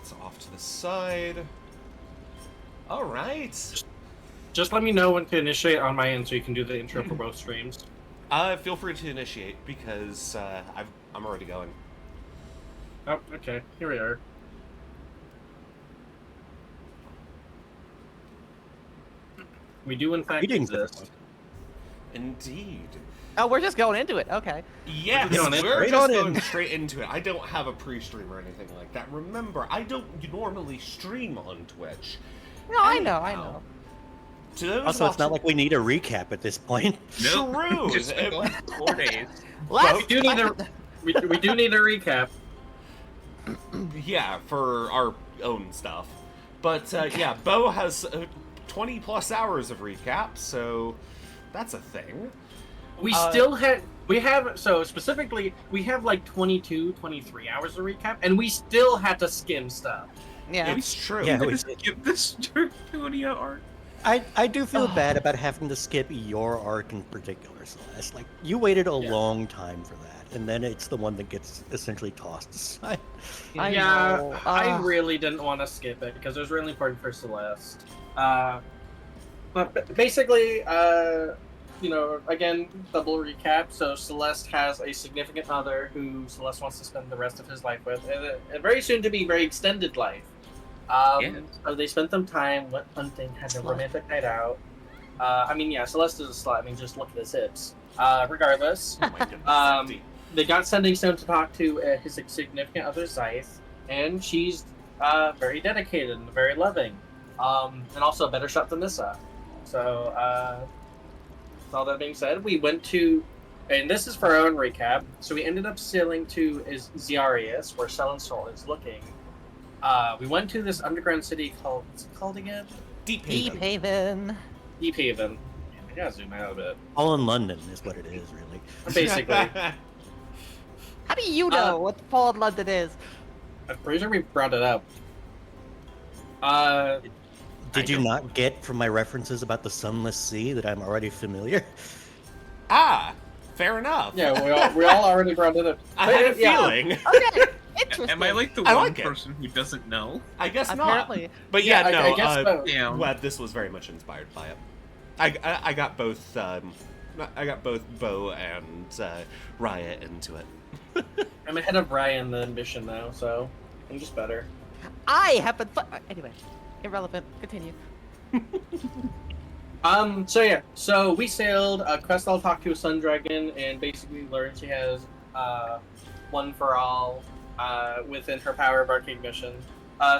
that's off to the side. All right. Just let me know when to initiate on my end so you can do the intro for both streams. Feel free to initiate because I'm already going. Oh, okay. Here we are. We do in fact exist. Indeed. Oh, we're just going into it. Okay. Yes, we're just going straight into it. I don't have a pre-stream or anything like that. Remember, I don't normally stream on Twitch. No, anyhow, I know. Also, it's not like we need a recap at this point. Nope. True. Just been going 4 days. We do need a recap. Yeah, for our own stuff. But yeah, Bo has 20 plus hours of recap, so that's a thing. We have like 22, 23 hours of recap, and we still had to skim stuff. Yeah, it's true. Yeah, we skip this Draconia arc. I do feel bad about having to skip your arc in particular, Celeste. Like, you waited a long time for that, and then it's the one that gets essentially tossed aside. I really didn't want to skip it because it was really important for Celeste. But basically, again, double recap. So Celeste has a significant other who Celeste wants to spend the rest of his life with, and very soon to be very extended life. So they spent some time, went hunting, had a romantic night out. Celeste is a slut. I mean, just look at his hips. Regardless, they got Sending Stone to talk to his significant other, Scythe, and she's very dedicated and very loving, and also a better shot than Nissa. So, with all that being said, we went to, and this is for our own recap, so we ended up sailing to Xiarius, where Ssellen Soul is looking. We went to this underground city called, what's it called again? Deephaven. Deephaven. I gotta zoom out a bit. All in London is what it is, really. Basically. How do you know what Fallen London is? I'm pretty sure we brought it up. Did you not get from my references about the Sunless Sea that I'm already familiar? Fair enough. Yeah, we all already brought it up. I had a feeling. Okay, interesting. Am I like the one person who doesn't know? I guess Apparently. not. But yeah, I guess so. Well, this was very much inspired by it. I got both. I got both Bo and Riot into it. I'm ahead of Ryan the mission now, so I'm just better. I have been. Anyway, irrelevant. Continue. So we sailed. Crestal talked to a sun dragon and basically learned she has one for all within her power of arcade mission.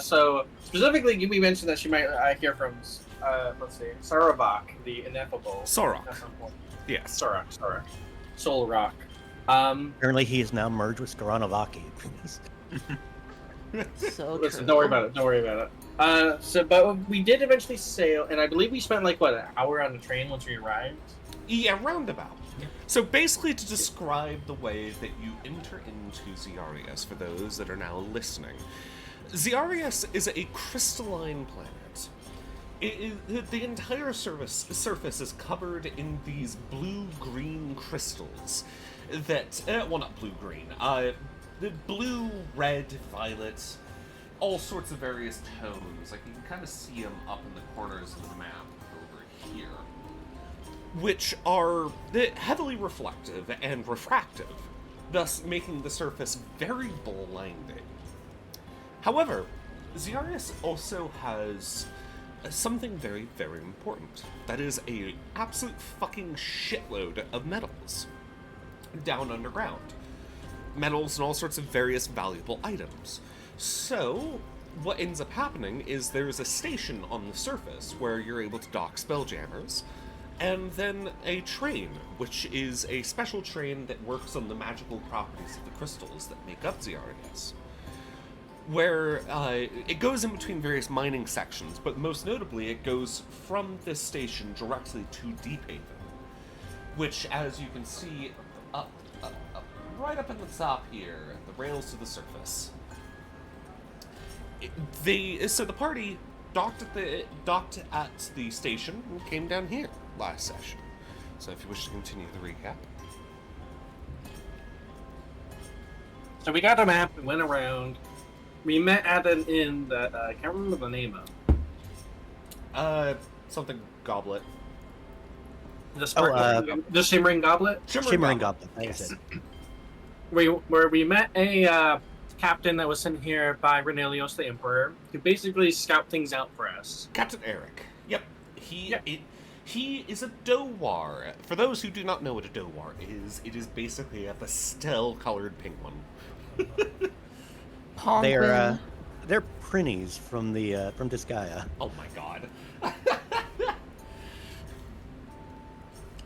So specifically, we mentioned that she might hear from Saravak, the ineffable. Sorok. Yes. Sorok. Soul Rock. Apparently, he is now merged with Skoranovaki. So Listen, true. don't worry about it. But we did eventually sail, and I believe we spent an hour on the train once we arrived? Yeah, roundabout. So basically, to describe the way that you enter into Xiarius, for those that are now listening, Xiarius is a crystalline planet. The entire surface is covered in these blue-green crystals that, not blue-green, the blue, red, violet, all sorts of various tones. Like, you can kind of see them up in the corners of the map over here, which are heavily reflective and refractive, thus making the surface very blinding. However, Xiarius also has something very, very important. That is a absolute fucking shitload of metals down underground. Metals and all sorts of various valuable items. So, what ends up happening is there's a station on the surface where you're able to dock spelljammers, and then a train, which is a special train that works on the magical properties of the crystals that make up Xiarius, where it goes in between various mining sections, but most notably it goes from this station directly to Deephaven, which, as you can see right up in the top here, the rails to the surface. So the party docked at the station and came down here last session. So if you wish to continue the recap. So we got a map, we went around. we met at an inn that I can't remember the name of. Something goblet. The Shimmering Goblet? Shimmering Goblet. Yes. Where we met a captain that was sent here by Renelios the Emperor to basically scout things out for us. Captain Eric. Yep. He is a douar. For those who do not know what a douar is, it is basically a pastel-colored penguin. They're prinnies from Disgaea. Oh my god.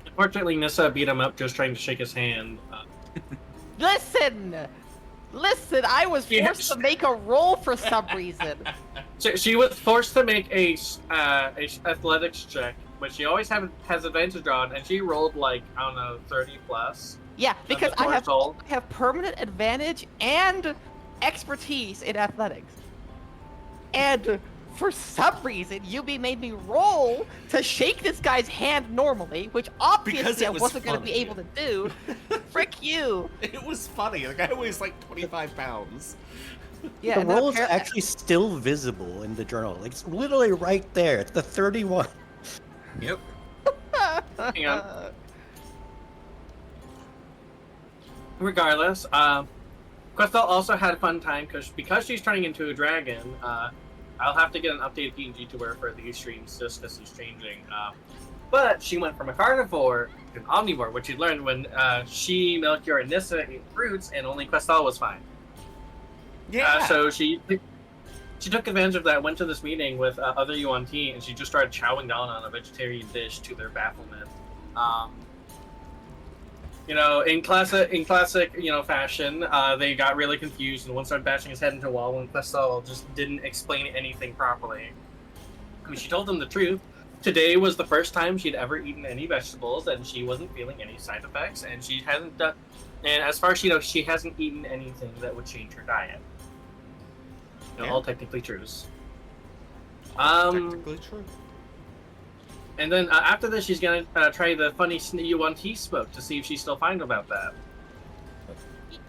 Unfortunately, Nissa beat him up just trying to shake his hand. Listen! I was forced to make a roll for some reason. She was forced to make a athletics check, but she always has advantage on, and she rolled like, I don't know, 30 plus. Yeah, because I have permanent advantage and expertise in athletics. And for some reason, Yubi made me roll to shake this guy's hand normally, which obviously I wasn't going to be able to do. Frick you! It was funny. The guy weighs like 25 pounds. Yeah, the roll is actually still visible in the journal. Like, it's literally right there. It's the 31. Yep. Hang on. Regardless, Questel also had a fun time because she's turning into a dragon. I'll have to get an updated PNG to her for these streams just because he's changing. But she went from a carnivore to an omnivore, which she learned when she, Melchior, and Nissa ate fruits, and only Questel was fine. Yeah. So she took advantage of that, went to this meeting with other UNT, and she just started chowing down on a vegetarian dish to their bafflement. In classic, fashion, they got really confused, and one started bashing his head into a wall when Questel just didn't explain anything properly. I mean, she told them the truth. Today was the first time she'd ever eaten any vegetables, and she wasn't feeling any side effects, and she hasn't done. And as far as she knows, she hasn't eaten anything that would change her diet. All technically truths. Technically true. And then after this, she's gonna try the funny UNT smoke to see if she's still fine about that.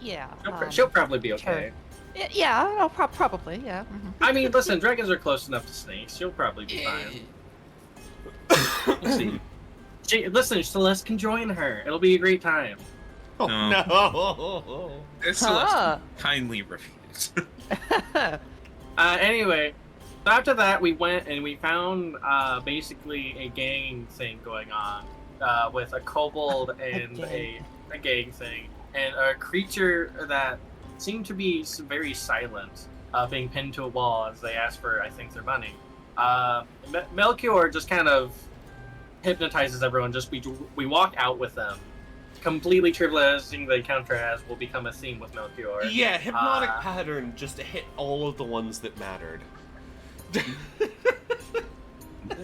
Yeah. She'll probably be okay. Sure. Yeah, probably, yeah. Mm-hmm. I mean, listen, dragons are close enough to snakes. She'll probably be fine. We'll see. Listen, Celeste can join her. It'll be a great time. Oh, no. Celeste kindly refused. Anyway, so after that, we went and we found basically a gang thing going on with a kobold and a gang thing, and a creature that seemed to be very silent, being pinned to a wall as they asked for, I think, their money. Melchior just kind of hypnotizes everyone. We walk out with them. Completely trivializing the encounter as will become a theme with Melchior. Yeah, hypnotic pattern just hit all of the ones that mattered.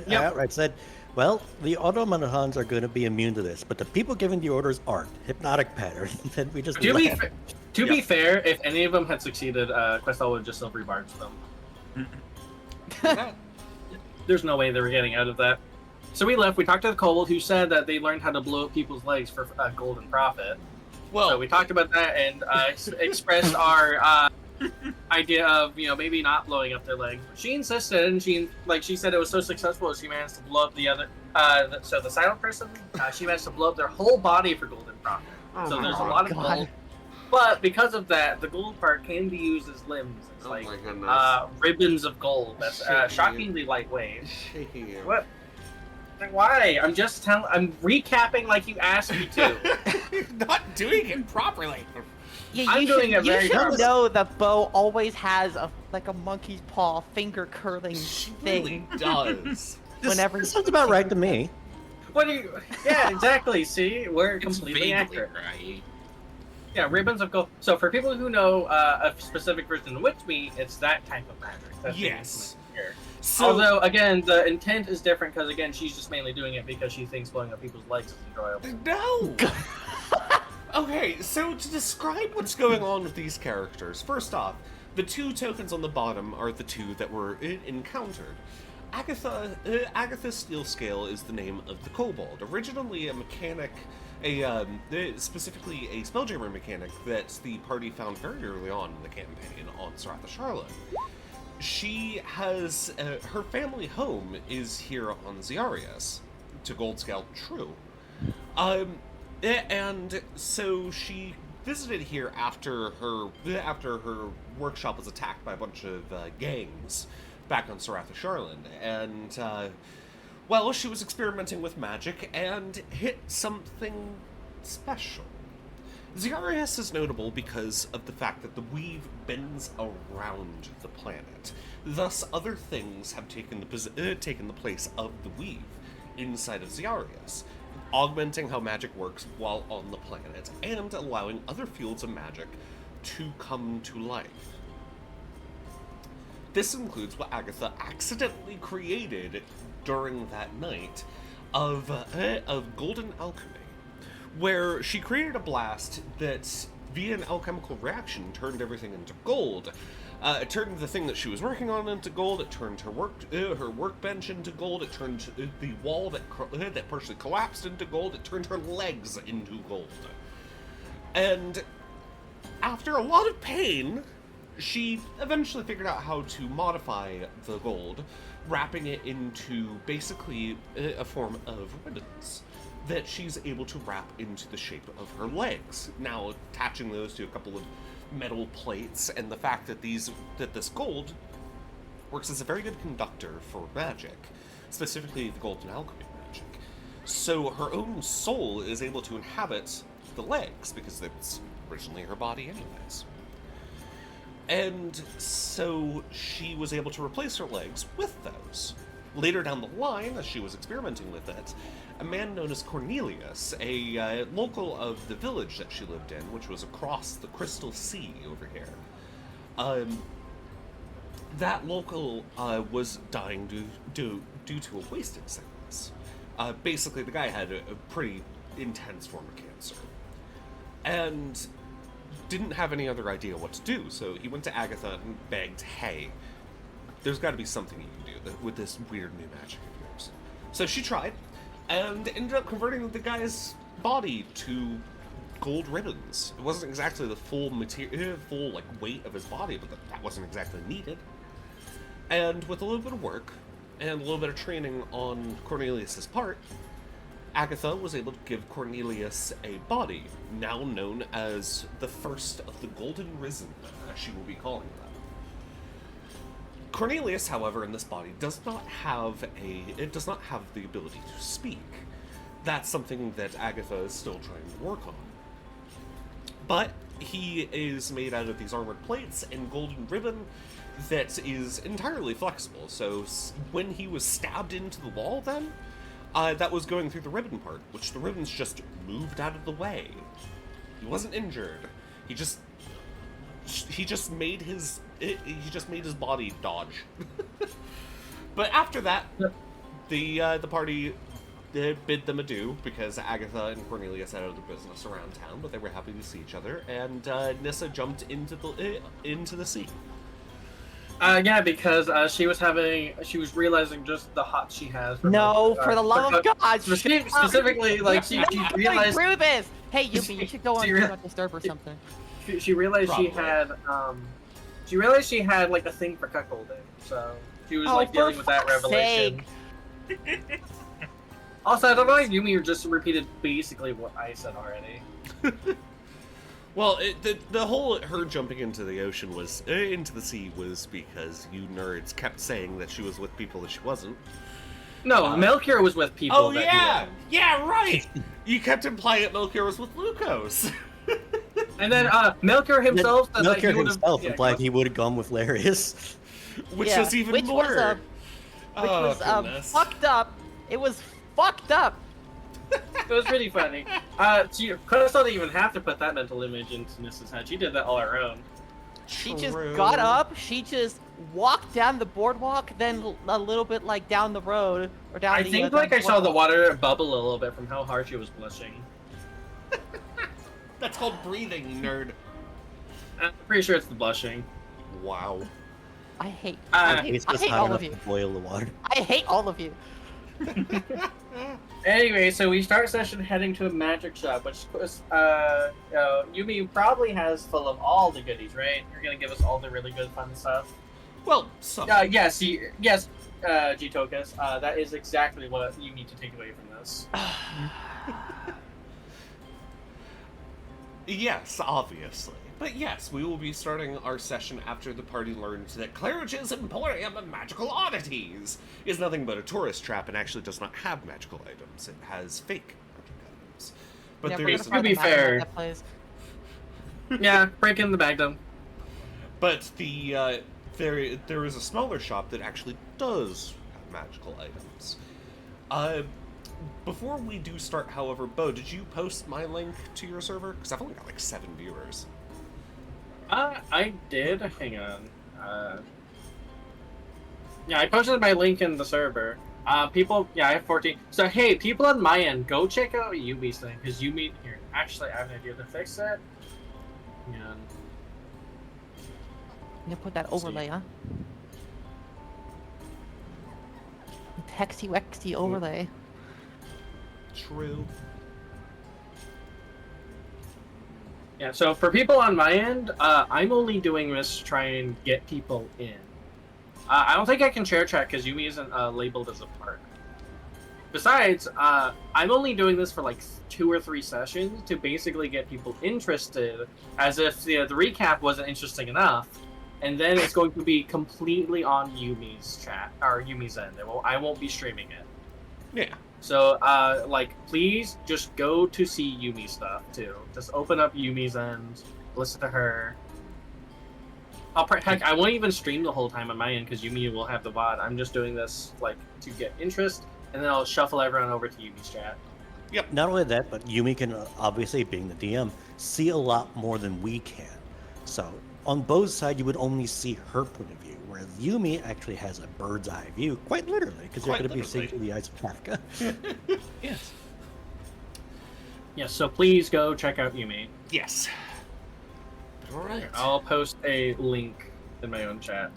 Right, said, well, the automatons are going to be immune to this, but the people giving the orders aren't. Hypnotic pattern. Then we just To be fair, if any of them had succeeded, Questel would have just silvery barged them. There's no way they were getting out of that. So we left. We talked to the kobold, who said that they learned how to blow up people's legs for golden profit. Well, so we talked about that and expressed our idea of maybe not blowing up their legs. She insisted, and she said it was so successful she managed to blow up the other. So the silent person, she managed to blow up their whole body for golden profit. So there's a lot of gold. But because of that, the gold part can be used as limbs. It's ribbons of gold. That's shockingly lightweight. What? Why? I'm recapping like you asked me to. You're not doing it properly. Yeah, you should know the bow always has a monkey's paw finger curling thing. Really does. This sounds about right to me. What do you? Yeah, exactly. See, we're completely accurate. Right. Yeah, ribbons of gold. So for people who know a specific version of witch meat, it's that type of magic. Yes. So, although, again, the intent is different because, again, she's just mainly doing it because she thinks blowing up people's legs is enjoyable. No! Okay, so to describe what's going on with these characters, first off, the two tokens on the bottom are the two that were encountered. Agatha Steelscale is the name of the kobold, originally a mechanic specifically a spelljammer mechanic that the party found very early on in the campaign on Ssellen. She has her family home is here on Xiarius, to Goldscale True, and so she visited here after her workshop was attacked by a bunch of gangs back on Ssellen, and well, she was experimenting with magic and hit something special. Xiarius is notable because of the fact that the weave bends around the planet. Thus, other things have taken the place of the weave inside of Xiarius, augmenting how magic works while on the planet, and allowing other fields of magic to come to life. This includes what Agatha accidentally created during that night of golden alchemy, where she created a blast that, via an alchemical reaction, turned everything into gold. It turned the thing that she was working on into gold. It turned her workbench into gold. It turned the wall that partially collapsed into gold. It turned her legs into gold. And after a lot of pain, she eventually figured out how to modify the gold, wrapping it into basically a form of ribbons that she's able to wrap into the shape of her legs. Now, attaching those to a couple of metal plates, and the fact that this gold works as a very good conductor for magic, specifically the golden alchemy magic. So her own soul is able to inhabit the legs, because it's originally her body anyways. And so she was able to replace her legs with those. Later down the line, as she was experimenting with it, a man known as Cornelius, a local of the village that she lived in, which was across the Crystal Sea over here, that local was dying due to a wasting sickness. Basically, the guy had a pretty intense form of cancer, and didn't have any other idea what to do, so he went to Agatha and begged, hey, there's got to be something you can do with this weird new magic of yours. So she tried, and ended up converting the guy's body to gold ribbons. It wasn't exactly the full weight of his body, but that wasn't exactly needed. And with a little bit of work, and a little bit of training on Cornelius's part, Agatha was able to give Cornelius a body, now known as the first of the Golden Risen, as she will be calling them. Cornelius, however, in this body does not have the ability to speak. That's something that Agatha is still trying to work on. But he is made out of these armored plates and golden ribbon that is entirely flexible. So when he was stabbed into the wall then, that was going through the ribbon part, which the ribbons just moved out of the way. He wasn't injured. He just made his body dodge. But after that, the party bid them adieu, because Agatha and Cornelius had other business around town, but they were happy to see each other, and Nissa jumped into the sea. Yeah, because she was realizing just the hot she has. For the love of God! Specifically, like she realized. Through this. Hey, Yubi, you should go on Do Not Disturb or something. She realized Probably. She realized she had like a thing for cuckolding, so she was dealing with that revelation. Also, I don't know if Yumi just repeated basically what I said already. Well, the whole her jumping into the ocean into the sea was because you nerds kept saying that she was with people that she wasn't. No, Melchior was with people. Oh yeah, right. You kept implying that Melchior was with Lucos. And then Melchior himself. Implied he would have gone with Larius, which was even more. Which was fucked up. It was fucked up. It was pretty funny. Chris didn't even have to put that mental image into Nissa's head. She did that all her own. She just got up, she just walked down the boardwalk, then a little bit like down the road, or down I the think like I saw the water bubble a little bit from how hard she was blushing. That's called breathing, nerd. I'm pretty sure it's the blushing. Wow. I hate all of you. Boil the water. I hate all of you. Anyway, so we start session heading to a magic shop, which Yumi probably has full of all the goodies, right? You're gonna give us all the really good fun stuff. Well, some. Yes, G-Tokus. That is exactly what you need to take away from this. Yes, obviously. But yes, we will be starting our session after the party learns that Claridge's Emporium of Magical Oddities is nothing but a tourist trap and actually does not have magical items. It has fake magic items. But Yeah, there we're is gonna find To be the map fair- that place. Yeah, break in the Magnum. But there is a smaller shop that actually does have magical items. Before we do start, however, Bo, did you post my link to your server? Because I've only got like 7 viewers. I did. Hang on. Yeah, I posted my link in the server. People, yeah, I have 14. So hey, people on my end, go check out Yumi's thing, because Yumi here. Actually, I have an idea to fix it. Yeah. You put that overlay, huh? Texty wexty overlay. True. Yeah, so for people on my end, I'm only doing this to try and get people in. I don't think I can share chat because Yumi isn't labeled as a partner. Besides, I'm only doing this for like 2 or 3 sessions to basically get people interested, as if the recap wasn't interesting enough, and then it's going to be completely on Yumi's chat, or Yumi's end. I won't be streaming it. Yeah. So, please just go to see Yumi stuff, too. Just open up Yumi's end, listen to her. Heck, I won't even stream the whole time on my end, because Yumi will have the VOD. I'm just doing this, to get interest, and then I'll shuffle everyone over to Yumi's chat. Yep. Not only that, but Yumi can, obviously, being the DM, see a lot more than we can. So, on Bo's side, you would only see her point of view, whereas Yumi actually has a bird's eye view, quite literally, because you're Quite going to be seeing literally. through the eyes of Kafka. Yes. Yes, so please go check out Yumi. Yes. Alright. I'll post a link in my own chat.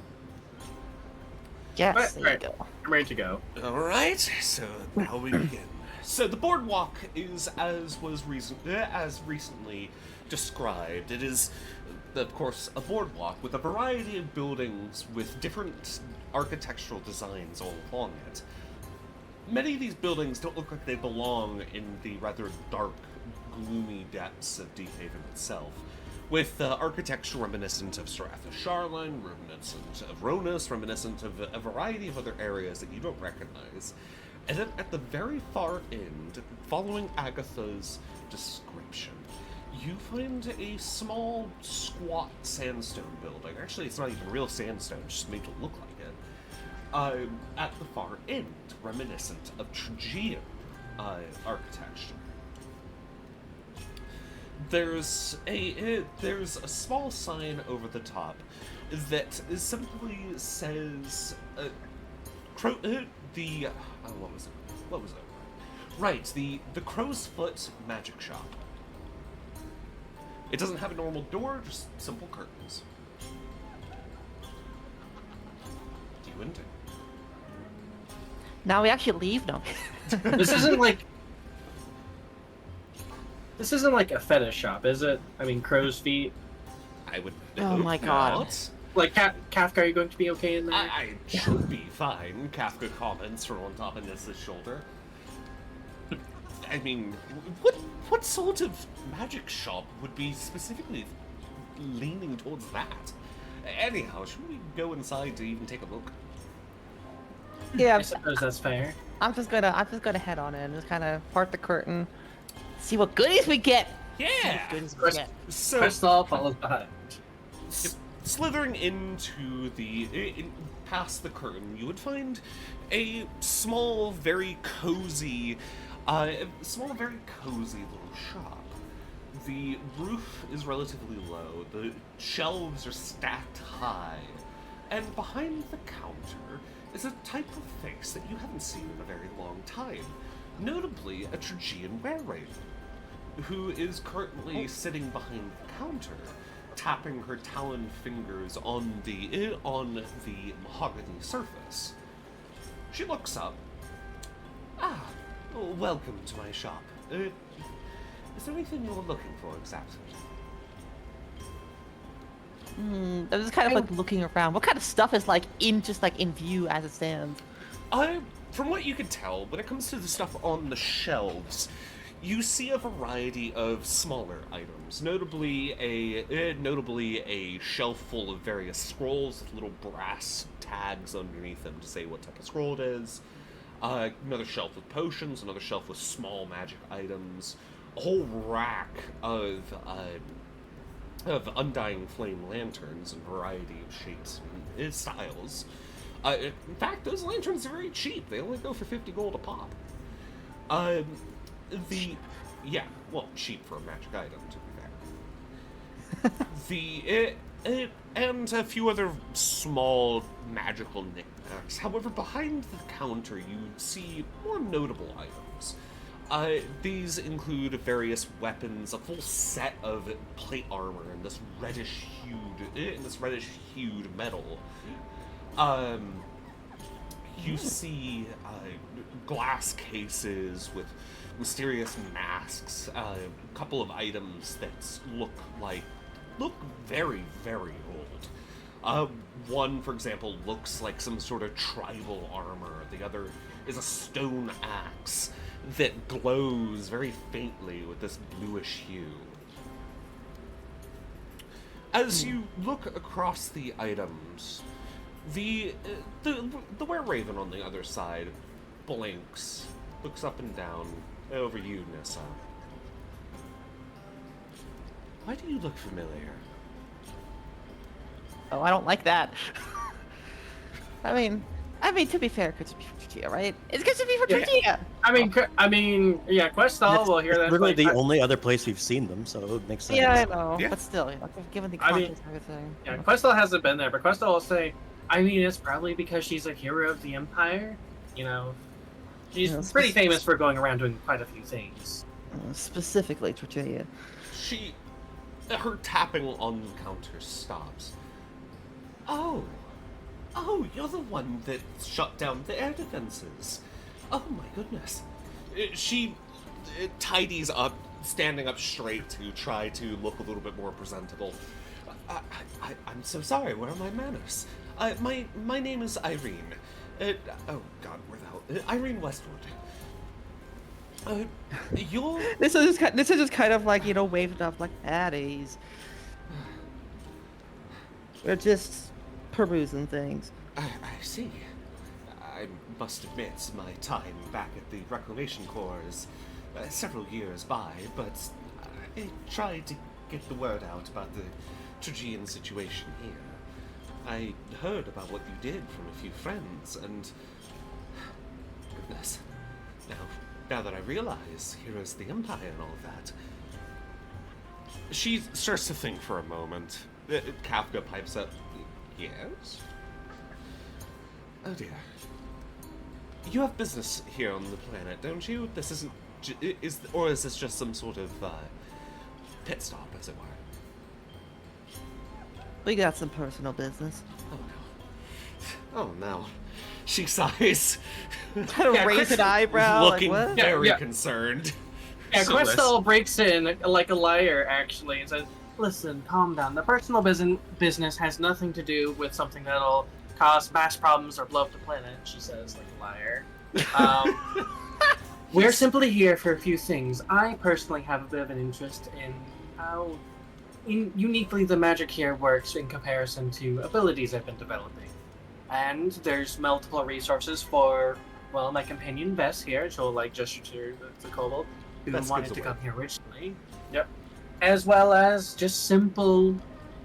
Yes, there Right. you go. I'm ready to go. Alright, so now we begin. So the boardwalk is as recently described. It is, of course, a boardwalk with a variety of buildings with different architectural designs all along it. Many of these buildings don't look like they belong in the rather dark, gloomy depths of Deephaven itself, with architecture reminiscent of Ssellen, reminiscent of Ronus, reminiscent of a variety of other areas that you don't recognize. And then at the very far end, following Agatha's description, you find a small, squat sandstone building. Actually, it's not even real sandstone, just made to look like it. At the far end, reminiscent of Trajan architecture. There's a small sign over the top that simply says what was it? Right, the Crow's Foot Magic Shop. It doesn't have a normal door, just simple curtains. Do you enter? Now we actually leave? No. This isn't like a fetish shop, is it? I mean, crow's feet. I would. Oh hope my God. not. Like, Kafka, are you going to be okay in there? I should be fine. Kafka comments from on top of Nessa's shoulder. I mean, what sort of magic shop would be specifically leaning towards that? Anyhow, should we go inside to even take a look? Yeah, I suppose that's fair. I'm just gonna head on in, just kind of part the curtain, see what goodies we get. Yeah. Goodies we get. So Crystal followed by. slithering into past the curtain, you would find a small, very cozy little shop. The roof is relatively low, the shelves are stacked high, and behind the counter is a type of face that you haven't seen in a very long time, notably a Trajan were-raven, who is currently sitting behind the counter, tapping her taloned fingers on the mahogany surface. She looks up, Ah, welcome to my shop. Is there anything you're looking for exactly? I'm just kind of like looking around. What kind of stuff is like in view as it stands? From what you can tell, when it comes to the stuff on the shelves, you see a variety of smaller items. Notably a shelf full of various scrolls with little brass tags underneath them to say what type of scroll it is. Another shelf with potions, another shelf with small magic items, a whole rack of undying flame lanterns in a variety of shapes and styles. In fact, those lanterns are very cheap. They only go for 50 gold a pop. Cheap for a magic item, to be fair. And a few other small magical knickknacks. However, behind the counter, you see more notable items. These include various weapons, a full set of plate armor in this reddish hued metal. You see glass cases with mysterious masks, a couple of items that look very, very old. One, for example, looks like some sort of tribal armor. The other is a stone axe that glows very faintly with this bluish hue. As you look across the items, the were-raven on the other side blinks, looks up and down over you, Nissa. Why do you look familiar? Oh, I don't like that. I mean, to be fair, it could be for Tortilla, right? It's good to be for Tortilla. Yeah, Questal will hear that. Really, the only other place we've seen them, so it would make sense. Yeah, I know, Yeah. but still, given the context of everything. Yeah, Questal hasn't been there, but Questal will say, it's probably because she's a hero of the Empire. She's pretty famous for going around doing quite a few things. Specifically, Tortilla. Her tapping on the counter stops. Oh, you're the one that shut down the air defenses. Oh my goodness. She tidies up, standing up straight to try to look a little bit more presentable. I'm so sorry, where are my manners? My name is Irene. Oh god, where the hell? Irene Westwood. This is just kind of like, waving off like, at ease. We're just perusing things. I see. I must admit, my time back at the Reclamation Corps is several years by, but I tried to get the word out about the Trajian situation here. I heard about what you did from a few friends, and goodness, now that I realize heroes of the Empire and all of that, she starts to think for a moment. Kafka pipes up, yes? Oh dear. You have business here on the planet, don't you? This isn't, is this just some sort of pit stop, as it were? We got some personal business. Oh no. She sighs. Kind of raise an eyebrow, looking like, what? very concerned. Yeah, So Questal breaks in like a liar, actually, and says, "Listen, calm down. The personal business has nothing to do with something that'll cause mass problems or blow up the planet," she says, like a liar. We're simply here for a few things. I personally have a bit of an interest in how uniquely the magic here works in comparison to abilities I've been developing. And there's multiple resources for, well, my companion Bess here, she'll gesture to the kobold, who Bess wanted gives to away. come here originally. Yep. As well as just simple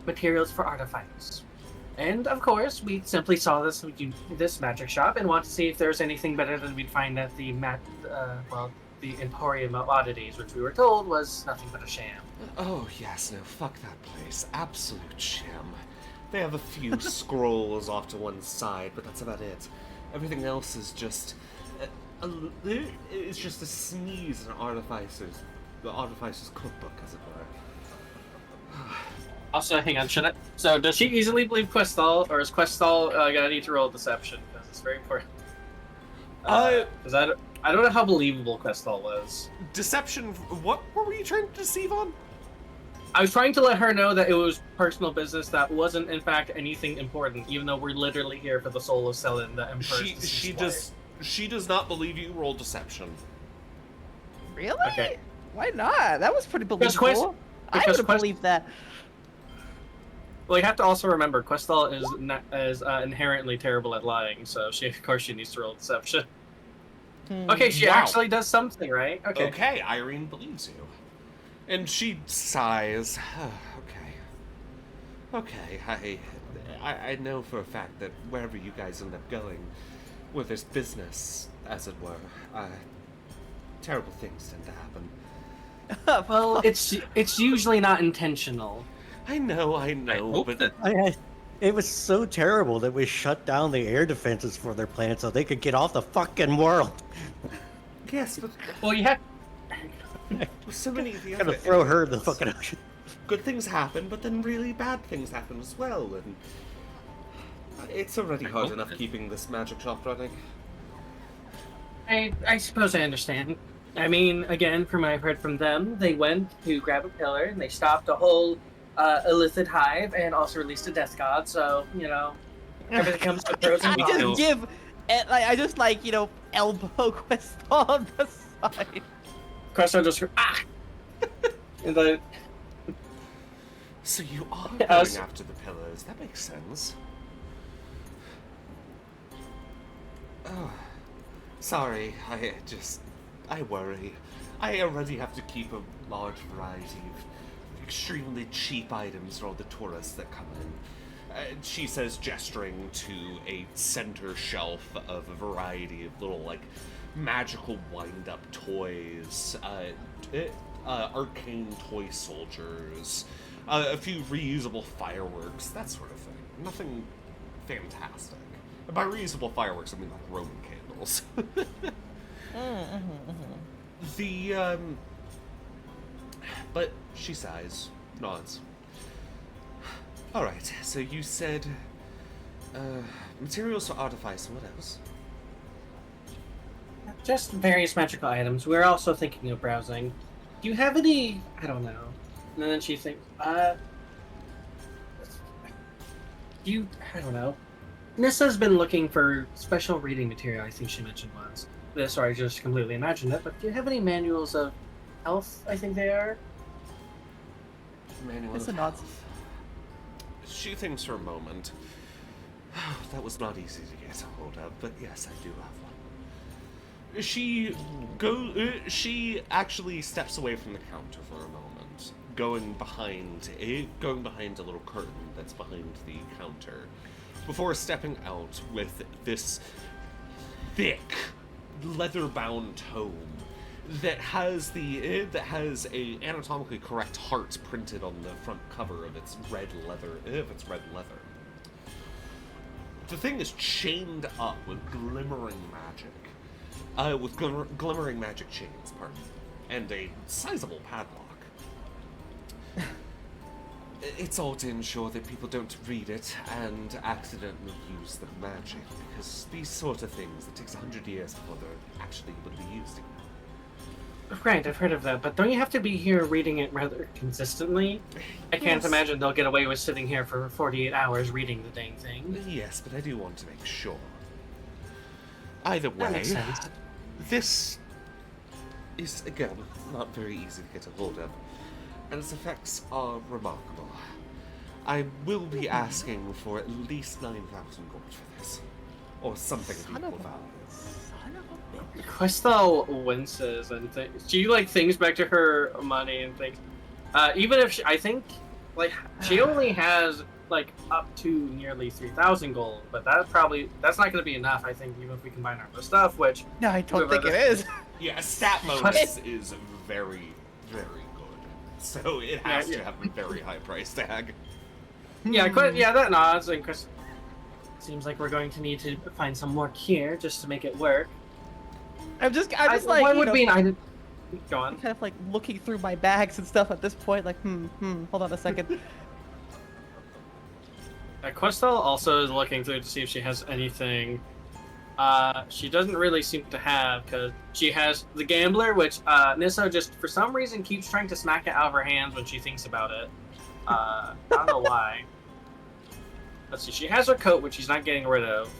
materials for artifacts. And of course, we simply saw this magic shop and want to see if there's anything better than we'd find at the the Emporium of Oddities, which we were told was nothing but a sham. Oh yes, no, fuck that place. Absolute sham. They have a few scrolls off to one side, but that's about it. Everything else is just it's just a sneeze in the artificer's cookbook, as it were. Also, hang on, so does she easily believe Questal, or is Questal gonna need to roll deception? Because it's very important. Because I don't know how believable Questal was. Deception. What were you trying to deceive on? I was trying to let her know that it was personal business that wasn't, in fact, anything important, even though we're literally here for the soul of Ssellen, the Emperor's She does not believe you roll deception. Really? Okay. Why not? That was pretty Because believable. I would have believed that. Well, you have to also remember, Questal is inherently terrible at lying, so of course she needs to roll deception. Okay, she Wow. actually does something, right? Okay. Okay, Irene believes you. And she sighs. Okay, I know for a fact that wherever you guys end up going, where there's business, as it were, terrible things tend to happen. Well, it's usually not intentional. I know, I hope but that It was so terrible that we shut down the air defenses for their planet so they could get off the fucking world. yes, but Well, you have. so many of the Gonna other throw her in the aliens, fucking ocean. good things happen, but then really bad things happen as well, and it's already I hard hope enough that- keeping this magic shop running. I suppose I understand. I mean, again, from what I've heard from them, they went to grab a pillar and they stopped a whole illicit hive and also released a death god. So everything comes to pros and I cons. just give, I just elbow Quest on the side. Questal just ah. And then So you are Yeah, going so- after the pillars. That makes sense. Oh, sorry. I worry. I already have to keep a large variety of extremely cheap items for all the tourists that come in. She says, gesturing to a center shelf of a variety of little, magical wind-up toys, arcane toy soldiers, a few reusable fireworks, that sort of thing. Nothing fantastic. And by reusable fireworks, I mean like Roman candles. But she sighs, nods. Alright, so you said, materials for artifice, and what else? just various magical items. We're also thinking of browsing. Do you have any? I don't know. And then she thinks, I don't know. Nissa's been looking for special reading material, I think she mentioned once. This, or I just completely imagined it, but do you have any manuals of health, I think they are? Manual It's of a nod. health. She thinks for a moment. That was not easy to get a hold of, but yes, I do have one. She actually steps away from the counter for a moment, going behind a little curtain that's behind the counter, before stepping out with this thick, leather-bound tome that has a anatomically correct heart printed on the front cover of its red leather. The thing is chained up with glimmering magic chains, pardon, and a sizable padlock. It's all to ensure that people don't read it and accidentally use the magic, because these sort of things, it takes 100 years before they're actually able to be used again. Right, I've heard of that, but don't you have to be here reading it rather consistently? I can't Yes. imagine they'll get away with sitting here for 48 hours reading the dang thing. Yes, but I do want to make sure. Either That way, makes sense. this is, again, not very easy to get a hold of, and its effects are remarkable. I will be asking for at least 9,000 gold for this, or something of Son equal of a- value. Son of a bitch. Questal winces and she thinks back to her money and thinks, even if I think she only has up to nearly 3,000 gold, but that's not going to be enough. I think even if we combine our other stuff, which No, I don't think it Whoever is. Yeah, a stat bonus is very, very good, so it has to have a very high price tag. yeah, that nods and Chris. Seems like we're going to need to find some more gear just to make it work. I'm just What would be an item? Go on. kind of looking through my bags and stuff at this point, hold on a second. Questal also is looking through to see if she has anything She doesn't really seem to have, because she has the gambler, which Nisso just for some reason keeps trying to smack it out of her hands when she thinks about it. I don't know why. Let's see. She has her coat, which she's not getting rid of.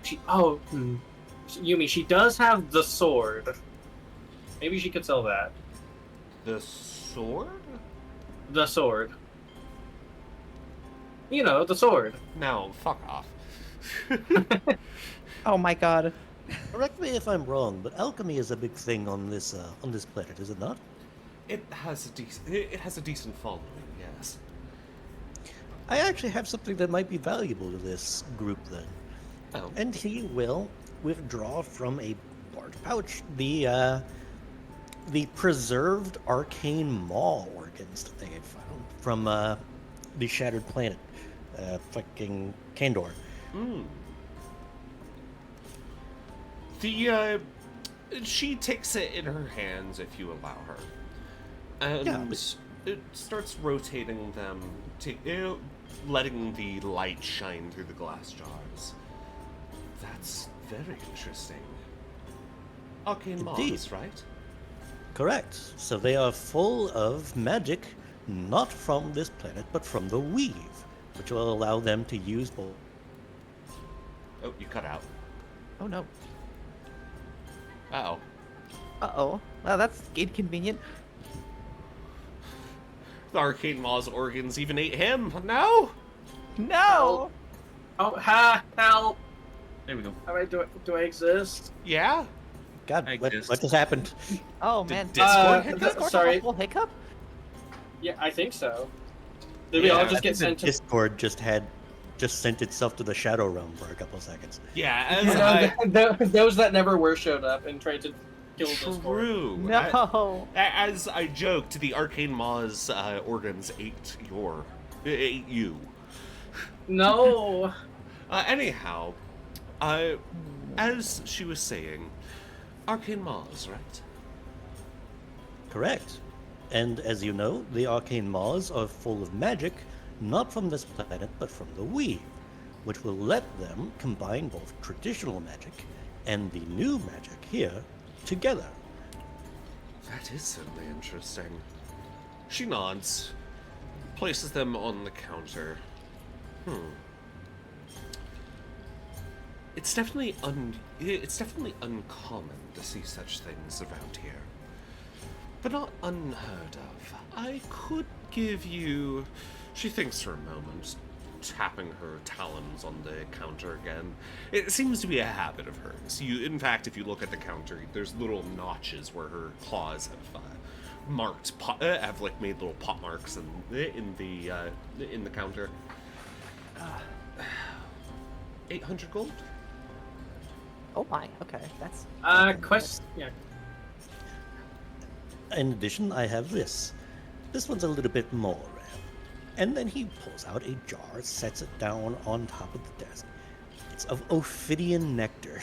Yumi, she does have the sword. Maybe she could sell that. The sword? The sword. You know, the sword. No, fuck off. Oh my god. Correct me if I'm wrong, but alchemy is a big thing on this planet, is it not? It has a decent following, yes. I actually have something that might be valuable to this group then. Oh. And he will withdraw from a large pouch the preserved arcane maw organs that they had found from the shattered planet, fucking Kandor. She takes it in her hands if you allow her, and it starts rotating them, letting the light shine through the glass jars. That's very interesting. Arcane maws, right? Correct. So they are full of magic, not from this planet, but from the weave, which will allow them to use both. Oh, you cut out. Oh no. Uh-oh. Uh-oh. Well, that's inconvenient. The arcane maw's organs even ate him. No! No! Oh, help! There we go. Alright, do I exist? Yeah? God, I what just- just happened? Oh Did man. Discord Did hiccup? Discord have Sorry. a full hiccup? Yeah, I think so. Did we all Yeah, just I get think sent the to... Discord just sent itself to the Shadow Realm for a couple of seconds. Yeah, as Those that never were showed up and tried to kill Discord. True. No. As I joked, the arcane maw's organs ate you. No! Anyhow, as she was saying, arcane maws, right? Correct. And as you know, the arcane maws are full of magic, not from this planet, but from the weave, which will let them combine both traditional magic and the new magic here together. That is certainly interesting. She nods, places them on the counter. It's definitely uncommon to see such things around here, but not unheard of. I could give you... She thinks for a moment, tapping her talons on the counter again. It seems to be a habit of hers. In fact, if you look at the counter, there's little notches where her claws have made little pot marks in the counter. 800 gold. Oh my. Okay, that's. Yeah. In addition, I have this. This one's a little bit more rare. And then he pulls out a jar, sets it down on top of the desk. It's of Ophidian nectar.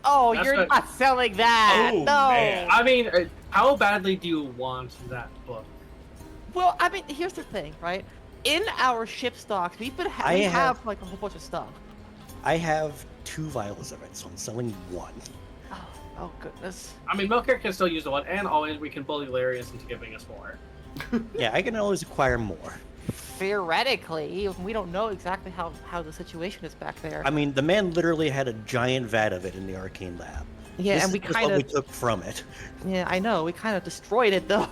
Oh, That's you're what- not selling that. Oh, no. man. I mean, how badly do you want that book? Well, I mean, here's the thing, right? In our ship stocks, we have like a whole bunch of stuff. I have 2 vials of it, so I'm selling 1. Oh goodness. I mean, Milker can still use the one, and always we can bully Larius into giving us more. Yeah, I can always acquire more. Theoretically, we don't know exactly how the situation is back there. I mean, the man literally had a giant vat of it in the arcane lab. Yeah, This and we is just kind what we of. took from it. Yeah, I know. We kind of destroyed it though.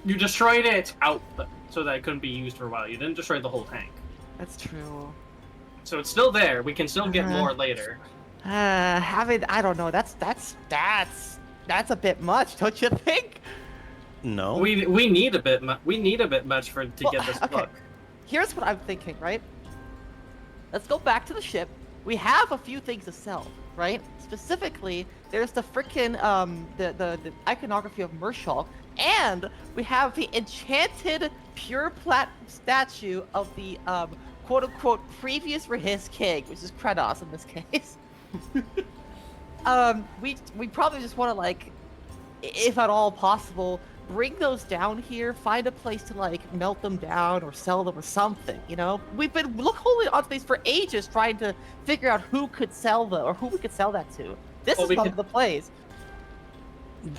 You destroyed it out so that it couldn't be used for a while. You didn't destroy the whole tank. That's true. So it's still there. We can still get more later. I don't know. That's a bit much, don't you think? No. We need a bit. We need a bit much to get this okay. book. Here's what I'm thinking, right? Let's go back to the ship. We have a few things to sell, right? Specifically, there's the frickin' the iconography of Mershal, and we have the enchanted pure plat statue of the quote unquote previous Rahis king, which is Kratos in this case. We probably just want to, like, if at all possible, bring those down here, find a place to like melt them down or sell them or something, you know? We've been holding on to these for ages trying to figure out who could sell them or who we could sell that to. This Well, is we one could- of the plays.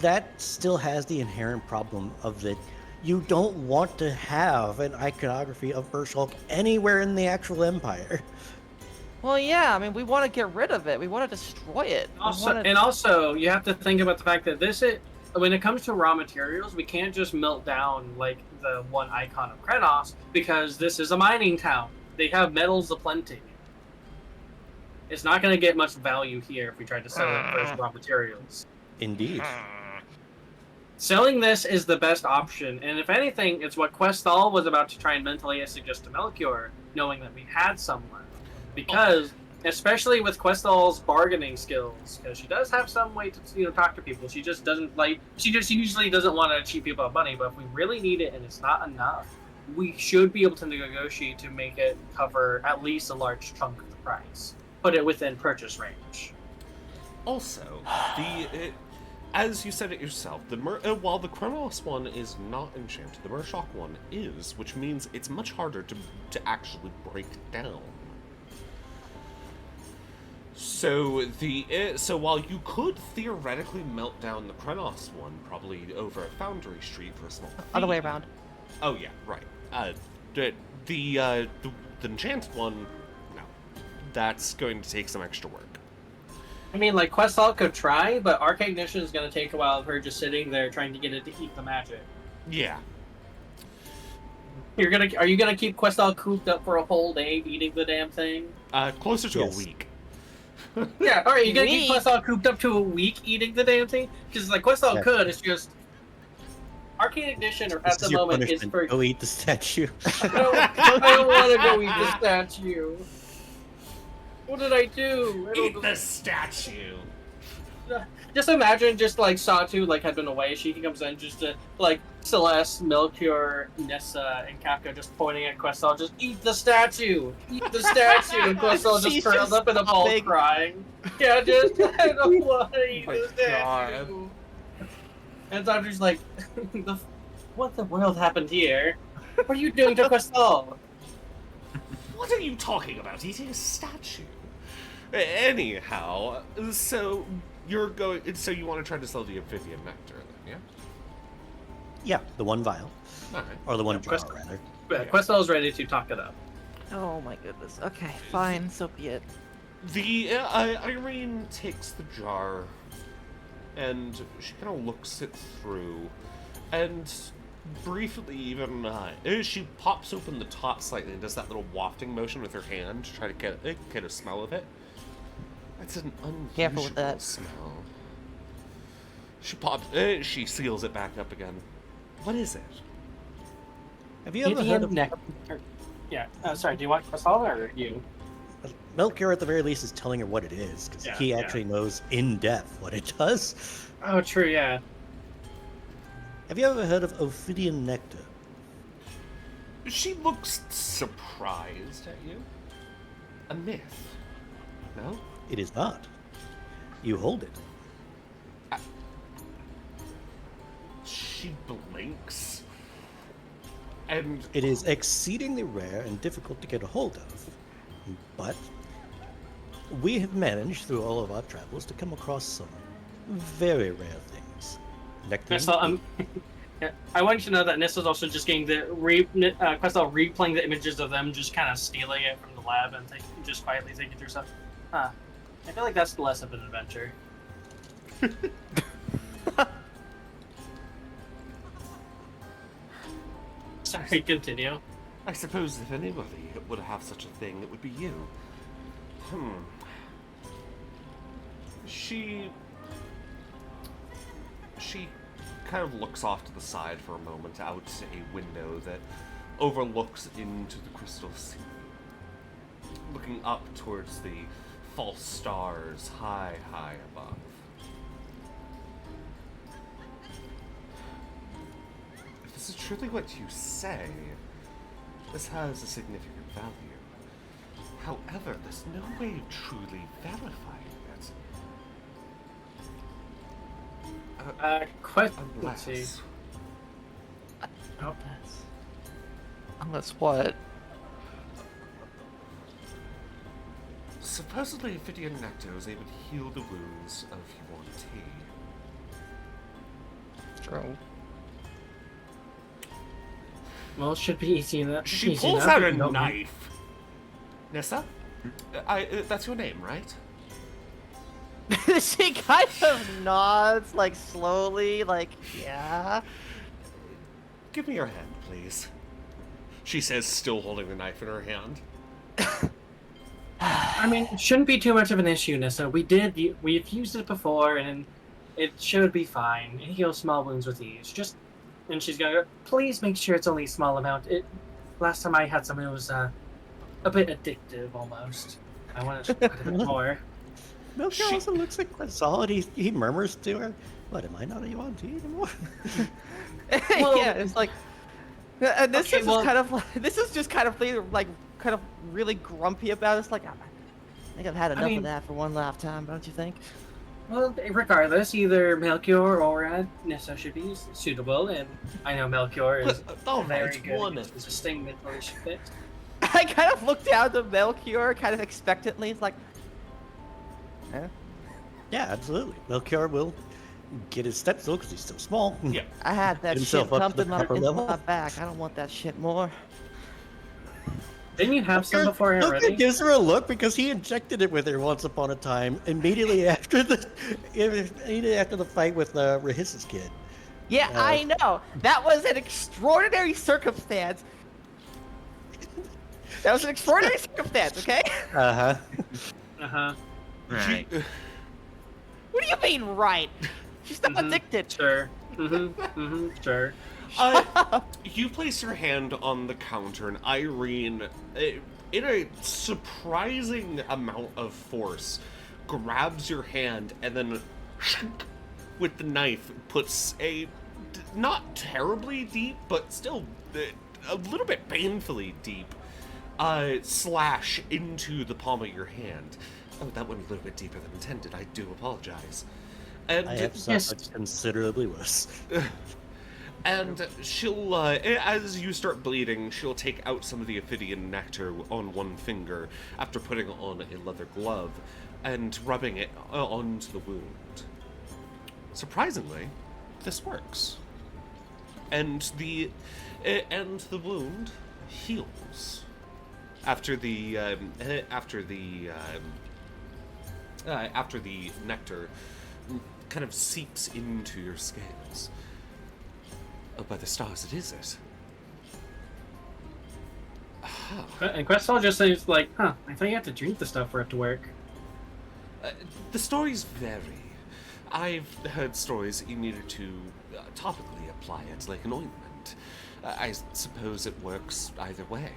That still has the inherent problem of that you don't want to have an iconography of Urshulk anywhere in the actual Empire. Well, yeah, I mean, we want to get rid of it. We want to destroy it. We Also, wanna- and also, you have to think about the fact that when it comes to raw materials, we can't just melt down like the one icon of Krenos because this is a mining town. They have metals aplenty. It's not going to get much value here if we try to sell it for as raw materials. Indeed. Selling this is the best option, and if anything, it's what Questal was about to try and mentally suggest to Melchior, knowing that we had someone. Because, especially with Questal's bargaining skills, because she does have some way to talk to people. She just doesn't like. She usually doesn't want to cheat people out of money. But if we really need it and it's not enough, we should be able to negotiate to make it cover at least a large chunk of the price. Put it within purchase range. Also, as you said it yourself, while the Kronos one is not enchanted, the Murshok one is, which means it's much harder to actually break down. So while you could theoretically melt down the Kronos one, probably over at Foundry Street for a small fee. Other way around. Oh yeah, right. The enchanted one, no, that's going to take some extra work. I mean, like, Questal could try, but Arc Ignition is going to take a while of her just sitting there trying to get it to eat the magic. Yeah. Are you gonna keep Questal cooped up for a whole day eating the damn thing? Closer to Yes. a week. Yeah, alright, you're gonna keep Week? Questal cooped up to a week eating the damn thing? Because, like, Questal Yeah. could, it's just... Arcane Ignition, at This the is your moment, is punishment. for... Go eat the statue. I don't want to go eat the statue. What did I do? Eat the statue! Just imagine, just like Satu like had been away. She comes in just to like Celeste, Melchior, Nissa, and Kafka just pointing at Questal. Just eat the statue, eat the statue. And Questal just She's curled just up in a ball sobbing. crying. Yeah, just I don't want to eat Oh the my statue. And Satu's like, what the world happened here? What are you doing to Questal? What are you talking about? Eating a statue? Anyhow, so you want to try to sell the Amphibian Nectar, then, Yeah, the one vial. yeah? Alright. Or the one jar, Quest- rather. Yeah, Questal's ready to talk it up. Oh my goodness. Okay, fine, so be it. The Irene takes the jar, and she kind of looks it through, and briefly even she pops open the top slightly and does that little wafting motion with her hand to try to get a smell of it. That's an Careful unusual with that. smell. She seals it back up again. What is it? Have you ever heard of Yeah, sorry, do you want Questal or you? Melchior at the very least is telling her what it is, because Yeah, he yeah. actually knows in depth what it does. Oh, true, yeah. Have you ever heard of Ophidian Nectar? She looks surprised at you. A myth. No? It is not. You hold it. She blinks. And It is exceedingly rare and difficult to get a hold of. But we have managed through all of our travels to come across some very rare things. Nectar. Questal, yeah, I want you to know that Nissa's also just getting Questal replaying the images of them just kind of stealing it from the lab and just quietly thinking to herself, huh, I feel like that's less of an adventure. Sorry, continue. I suppose if anybody would have such a thing, it would be you. She kind of looks off to the side for a moment out a window that overlooks into the crystal sea, looking up towards the false stars high, high above. If this is truly what you say, this has a significant value. However, there's no way of truly verifying it. Let's see. Unless Unless what? Supposedly, Ophidian nectar is able to heal the wounds of humanity. True. Well, it should be easy enough. She easy pulls enough out a if you don't mind. knife. Nissa? That's your name, right? She kind of nods, like slowly, like, yeah. Give me your hand, please. She says, still holding the knife in her hand. I mean, it shouldn't be too much of an issue, Nissa. We've used it before, and it should be fine. It heals small wounds with ease. And she's gonna go, please make sure it's only a small amount. Last time I had some, it was a bit addictive, almost. I want to a bit more. Melchior also looks like quite solid. He murmurs to her, "What, am I not on tea anymore?" Well, yeah, it's like, this okay, is well- just kind of like, this is just kind of like kind of really grumpy about it. It's like, I think I've had enough mean- of that for one lifetime, don't you think? Well, regardless, either Melchior or Nissa should be suitable, and I know Melchior is All very right, good one. at resisting manipulation fit. I kind of look down to Melchior, kind of expectantly. It's like, eh? Yeah, absolutely. Melchior will get his steps though, because he's still small. Yeah. I had that Get shit himself up to pumped the in my, proper into level. my back. I don't want that shit more. Didn't you have some before Melchior already? gives her a look because he injected it with her once upon a time, immediately after the fight with Rahis's kid. Yeah, I know. That was an extraordinary circumstance. That was an extraordinary circumstance, okay? Uh-huh. Uh-huh. Right. What do you mean, right? She's not Mhm. addicted. Sure. Sure. You place your hand on the counter, and Irene, in a surprising amount of force, grabs your hand and then, with the knife, puts a not terribly deep, but still a little bit painfully deep slash into the palm of your hand. Oh, that went a little bit deeper than intended. I do apologize. And I have suffered considerably worse. And she'll, as you start bleeding, she'll take out some of the Ophidian nectar on one finger after putting on a leather glove and rubbing it onto the wound. Surprisingly, this works. And the wound heals after the nectar kind of seeps into your scales. Oh, by the stars, it is it. And Questal just says, like, I thought you had to drink the stuff for it to work. The stories vary. I've heard stories that you needed to topically apply it like an ointment. I suppose it works either way.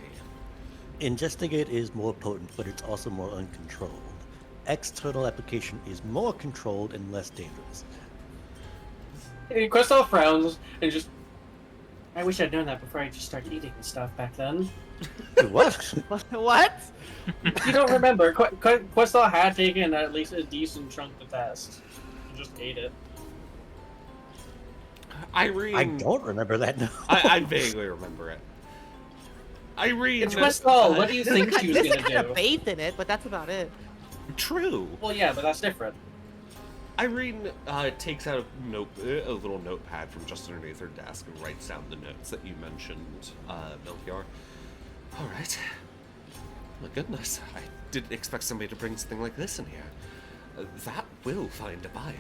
Ingesting it is more potent, but it's also more uncontrolled. External application is more controlled and less dangerous. And Questal frowns and just, I wish I'd known that before I just started eating the stuff back then. What? What? You don't remember. Questal had taken at least a decent chunk to test. He just ate it. Irene... I don't remember that now. I vaguely remember it. Irene... It's Questal. What do you think she was This going kind of to do? faith in it, but that's about it. True. Well, yeah, but that's different. Irene takes out a little notepad from just underneath her desk and writes down the notes that you mentioned, Melchior. All right. My goodness, I didn't expect somebody to bring something like this in here. That will find a buyer.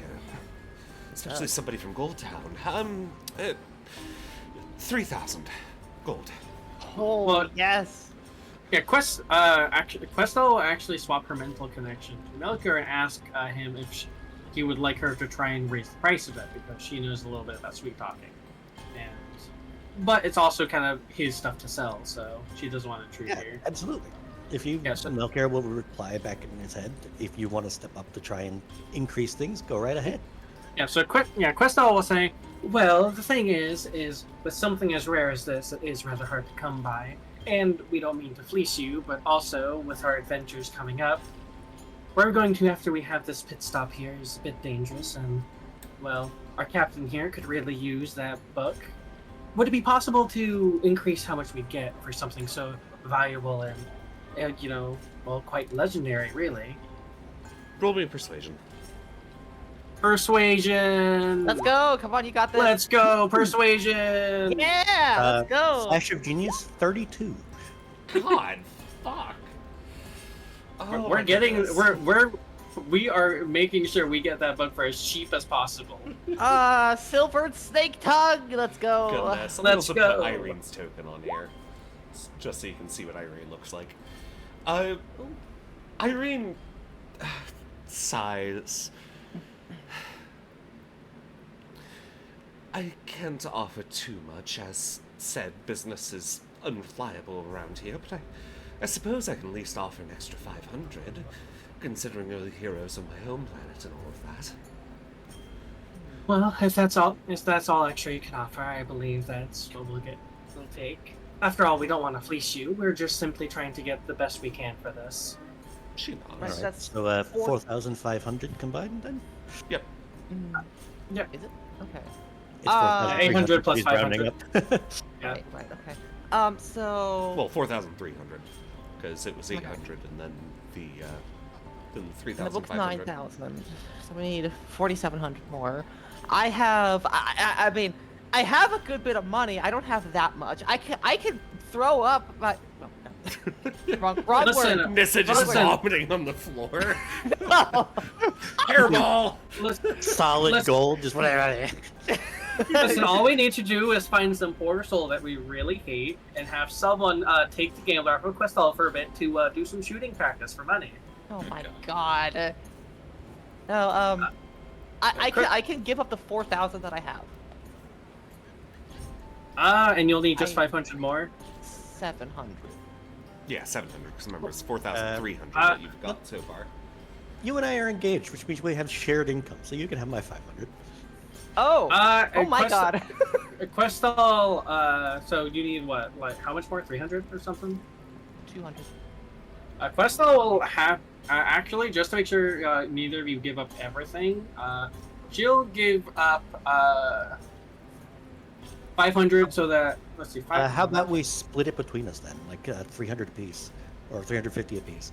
Especially somebody from Goldtown. 3,000 gold. Oh, Well, yes. Yeah, Questal actually swapped her mental connection to Melchior and asked him if he would like her to try and raise the price of it because she knows a little bit about sweet talking. But it's also kind of his stuff to sell, so she doesn't want to intrude Yeah, here. absolutely. If you, Yeah, so- Melchior will reply back in his head. If you want to step up to try and increase things, go right ahead. Yeah, so Questal was saying, well, the thing is with something as rare as this, it is rather hard to come by. And we don't mean to fleece you, but also with our adventures coming up, we're going to, after we have this pit stop here, is a bit dangerous, and, well, our captain here could really use that book. would it be possible to increase how much we get for something so valuable and well, quite legendary, really? Roll me a persuasion. Persuasion. Let's go. Come on, you got this. Let's go. Persuasion. Yeah, let's go. Flash of Genius, 32. God, fuck. Oh, We're my getting goodness. we are making sure we get that book for as cheap as possible. Silvered snake tongue. Let's go. Goodness. Let me Let's also go. put Irene's token on here, just so you can see what Irene looks like. Irene sighs. I can't offer too much, as said business is unreliable around here, but I suppose I can at least offer an extra 500, considering you're the heroes of my home planet and all of that. Well, if that's all extra you can offer, I believe that's what we'll take. After all, we don't want to fleece you. We're just simply trying to get the best we can for this. She nods. Right, Alright, that's so 4,500 combined then? Yep. Yeah. Is it? Okay. It's 4,300 800 plus he's rounding up. Yeah. Right, okay. So... Well, 4,300, because it was 800, and then the the book's 3,500. 9,000. So we need 4,700 more. I have... I mean, I have a good bit of money. I don't have that much. I can throw up, but... Wrong Listen, word. Nissa just Listen. vomiting on the floor. No. Hairball! Solid Let's- gold, just whatever. Listen, all we need to do is find some poor soul that we really hate and have someone take the gambler off of Questal for a bit to do some shooting practice for money. Oh my god. No, I can give up the 4,000 that I have. And you'll need just 500 more. 700. Yeah, 700, because remember, it's 4,300 Uh, that you've got so far. You and I are engaged, which means we have shared income, so you can have my 500. Oh! Oh my Quest- god. Questal, so you need what? Like, how much more? 300 or something? 200. Questal will have, actually, just to make sure neither of you give up everything, she'll give up 500 so that, let's see, 500. How about we split it between us then, like 300 apiece, or 350 apiece?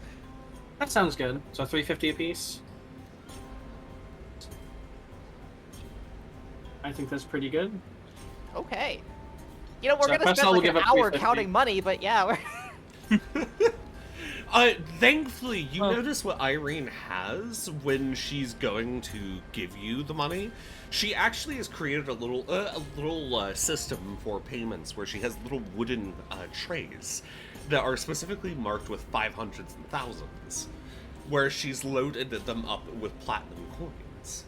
That sounds good. So 350 apiece. I think that's pretty good. Okay. You know, we're So gonna Questal spend will like give an up hour 350. counting money, but yeah, we're... Thankfully, you Oh. notice what Irene has when she's going to give you the money. She actually has created a little system for payments where she has little wooden trays that are specifically marked with 500s and thousands, where she's loaded them up with platinum coins.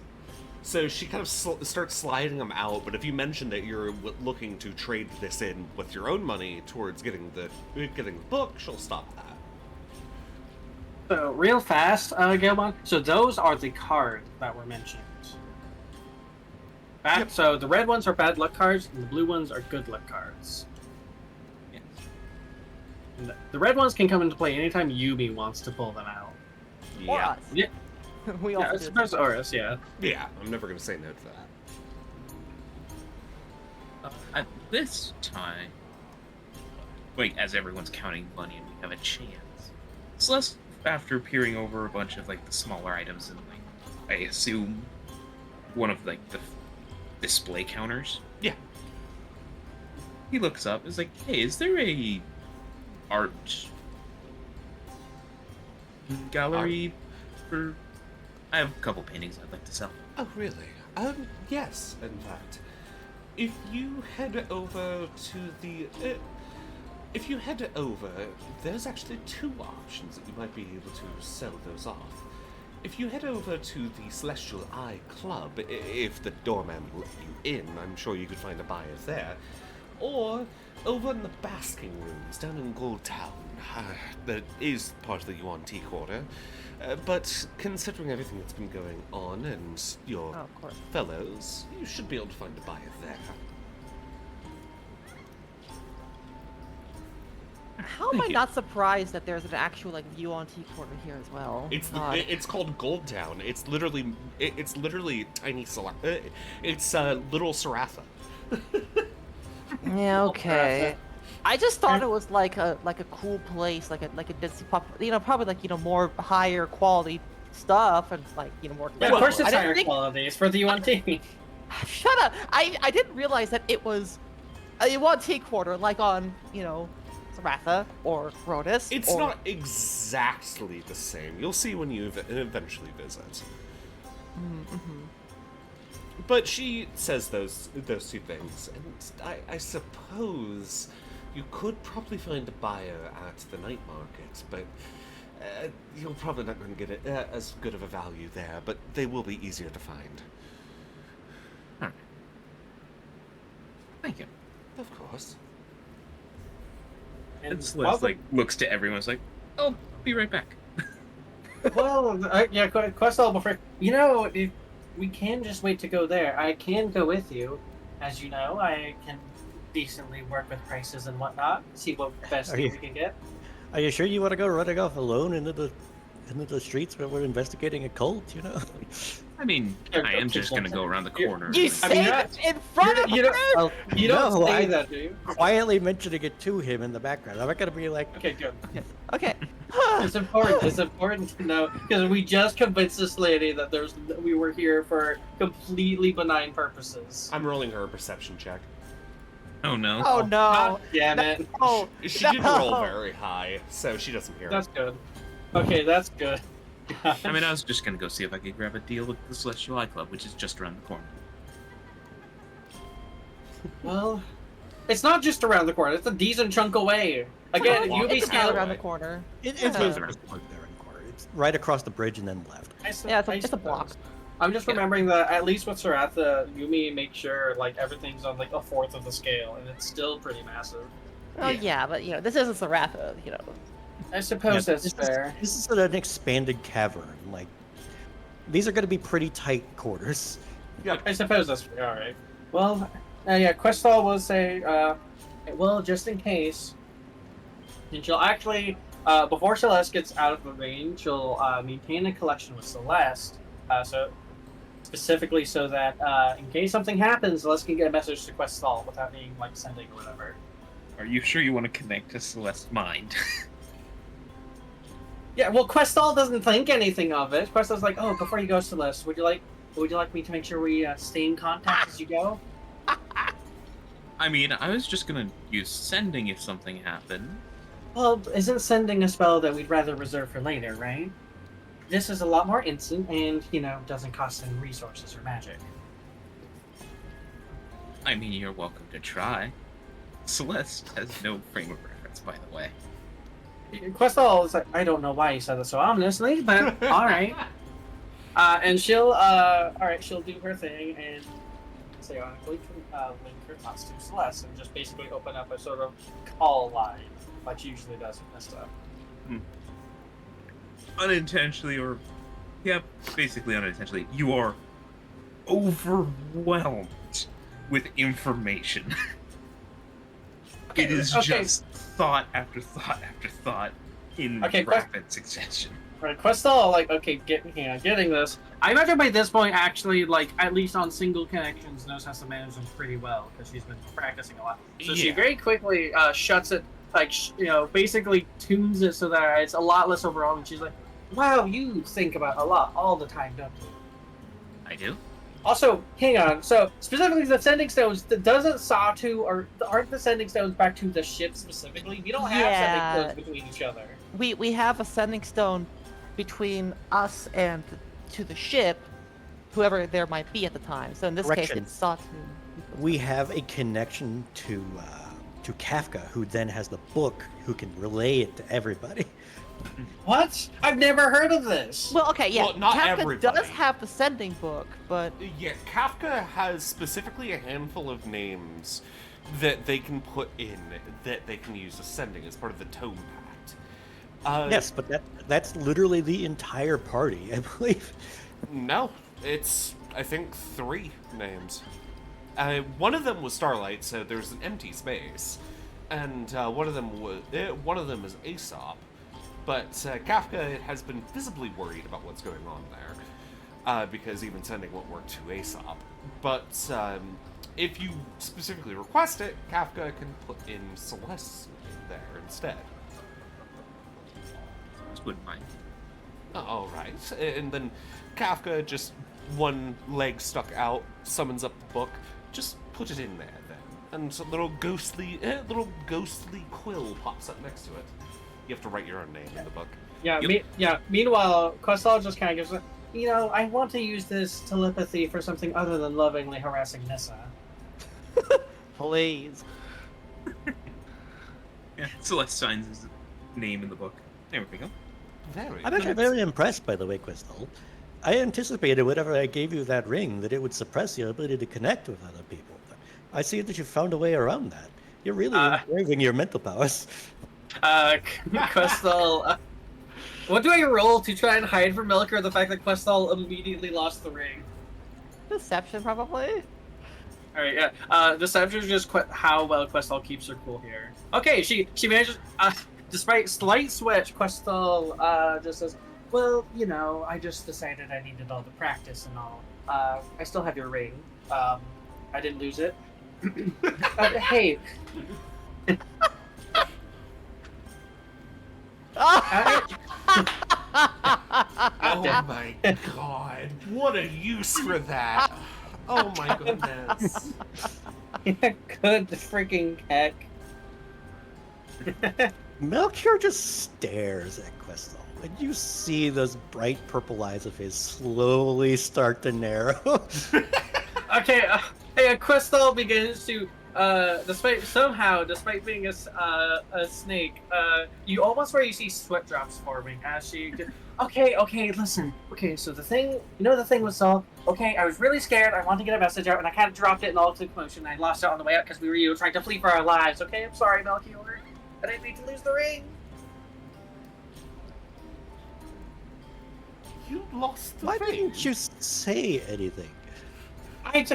So she kind of starts sliding them out, but if you mention that you're looking to trade this in with your own money towards getting the book, she'll stop that. So real fast, Gilmon. So those are the cards that were mentioned. Yep. So the red ones are bad luck cards, and the blue ones are good luck cards. Yes. And the red ones can come into play anytime Yubi wants to pull them out. Or Yeah. us. Yeah. We Yeah, also I did. suppose Horus, yeah. Yeah, I'm never going to say no to that. At this time, wait, as everyone's counting money and we have a chance. Celeste, after peering over a bunch of like the smaller items and like, I assume one of like the display counters. Yeah. He looks up, is like, hey, is there a art gallery for? I have a couple paintings I'd like to sell. Oh, really? Yes, in fact. If you head over to the... if you head over, there's actually two options that you might be able to sell those off. If you head over to the Celestial Eye Club, if the doorman will let you in, I'm sure you could find a buyer there. Or over in the basking rooms down in Gold Town. That is part of the Yuan-Ti Quarter. But considering everything that's been going on and your Oh, of course. fellows, you should be able to find a buyer there. How am I Thank you. not surprised that there's an actual like view on T quarter here as well? God. It's called Gold Town. It's literally tiny it's little Saratha. Yeah, okay. Alberta. I just thought it was like a cool place, like a densely probably like more higher quality stuff and like more. Yeah, Well, of course I it's didn't higher think- quality. It's for the UNT. Shut up! I didn't realize that it was a UNT quarter, like on Saratha or Rhodus. It's or... not exactly the same. You'll see when you eventually visit. Mm-hmm. But she says those two things, and I suppose you could probably find a buyer at the night market, but you're probably not going to get it as good of a value there, but they will be easier to find. Alright. Thank you. Of course. And Celeste, like, looks to everyone, is like, oh, I'll be right back. Well, yeah, Questal before. If we can just wait to go there, I can go with you. As you know, I can decently work with prices and whatnot. See what best Are deal you- we can get. Are you sure you want to go running off alone into the streets where we're investigating a cult? I mean, Yeah, I am go just gonna go around the corner. You I say mean, it in front of you her. don't- Well, You don't no, say I that, do you? quietly mentioning it to him in the background. I'm not gonna be like, Okay, good. Okay. It's important. It's important to know because we just convinced this lady that we were here for completely benign purposes. I'm rolling her a perception check. Oh no. Oh no. God damn it! Oh, She didn't roll no. very high, so she doesn't hear That's it. good. Okay, that's good. I mean, I was just gonna go see if I could grab a deal with the Celestial Eye Club, which is just around the corner. Well, it's not just around the corner. It's a decent chunk away. Again, It's you be it's scaling around away. the corner. it's Yeah. right there in the corner. It's right across the bridge and then left. Yeah, it's a block. I'm just Yeah. remembering that at least with Saratha, Yumi makes sure like everything's on like a fourth of the scale, and it's still pretty massive. Oh yeah, but this isn't Saratha. I suppose Yeah, that's this fair. This is an expanded cavern. Like, these are going to be pretty tight quarters. Yeah, I suppose that's fair. All right. Well, yeah, Questal will say, well, just in case, and she'll actually, before Celeste gets out of the range, she'll maintain a collection with Celeste, so specifically so that in case something happens, Celeste can get a message to Questal without being like sending or whatever. Are you sure you want to connect to Celeste's mind? Yeah, well, Questal doesn't think anything of it. Questal's like, oh, before you go, Celeste, would you like me to make sure we stay in contact as you go? I mean, I was just gonna use sending if something happened. Well, isn't sending a spell that we'd rather reserve for later, right? This is a lot more instant and, doesn't cost any resources or magic. I mean, you're welcome to try. Celeste has no frame of reference, by the way. Questal is like, I don't know why you said that so ominously, but alright. And she'll do her thing and psionically link her thoughts to Celeste and just basically open up a sort of call line, like she usually does with this stuff. Unintentionally, or... yeah, basically unintentionally, you are overwhelmed with information. It is Okay. just thought after thought after thought in Okay, rapid succession. Right, Questal, getting this. I imagine by this point, actually, at least on single connections, knows how to manage them pretty well because she's been practicing a lot. So she Yeah. very quickly shuts it, basically tunes it so that it's a lot less overwhelming. She's like, "Wow, you think about a lot all the time, don't you?" I do? Also, hang on. So specifically, the sending stones doesn't Sawtooth or aren't the sending stones back to the ship specifically? We don't have Yeah. sending stones between each other. We have a sending stone between us and to the ship, whoever there might be at the time. So in this case, Correction. it's Sawtooth. We have a connection to Kafka, who then has the book, who can relay it to everybody. What? I've never heard of this. Well, okay, yeah. Well, not Kafka everybody. does have the sending book, but Yeah, Kafka has specifically a handful of names that they can put in that they can use as sending as part of the tome pact. Yes, but that's literally the entire party, I believe. No, it's I think 3 names. One of them was Starlight, so there's an empty space, and one of them is Aesop. But Kafka has been visibly worried about what's going on there, because even sending won't work to Aesop. But if you specifically request it, Kafka can put in Celeste's name there instead. Just wouldn't mind. All right, and then Kafka, just one leg stuck out, summons up the book. Just put it in there then, and a little ghostly quill pops up next to it. You have to write your own name in the book. Yeah. Meanwhile, Questal just kind of goes, I want to use this telepathy for something other than lovingly harassing Nissa. Please. Yeah, Celeste signs his name in the book. There we go. Very. I'm actually very impressed, by the way, Crystal. I anticipated whenever I gave you that ring that it would suppress your ability to connect with other people. I see that you found a way around that. You're really improving your mental powers. Questal, what do I roll to try and hide from Melkor the fact that Questal immediately lost the ring? Deception, probably? Alright, yeah. Deception is just how well Questal keeps her cool here. Okay, she manages, despite slight switch, Questal just says, well, I just decided I needed all the practice and all. I still have your ring. I didn't lose it. Hey. Oh my god! What a use for that! Oh my goodness! Good freaking heck. Melchior just stares at Questal, and you see those bright purple eyes of his slowly start to narrow. Okay, Questal begins to, despite being a snake, you almost where you see sweat drops forming as she. Okay, listen. Okay, so the thing with Salt. Okay, I was really scared. I wanted to get a message out, and I kind of dropped it in all the commotion. I lost it on the way out because we were trying to flee for our lives. Okay, I'm sorry, Melchior. I didn't mean to lose the ring. You lost the Why ring. didn't you say anything? I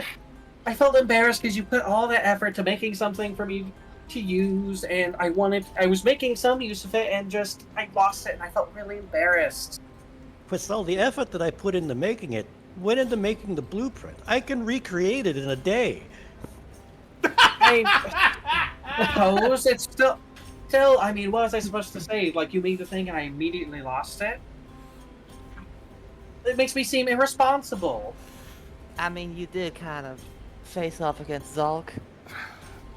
felt embarrassed because you put all that effort to making something for me to use, and I was making some use of it, and I lost it, and I felt really embarrassed. Questal, the effort that I put into making it went into making the blueprint. I can recreate it in a day. I suppose it's still, I mean, what was I supposed to say? Like, you made the thing and I immediately lost it? It makes me seem irresponsible. I mean, you did kind of face off against Zulk.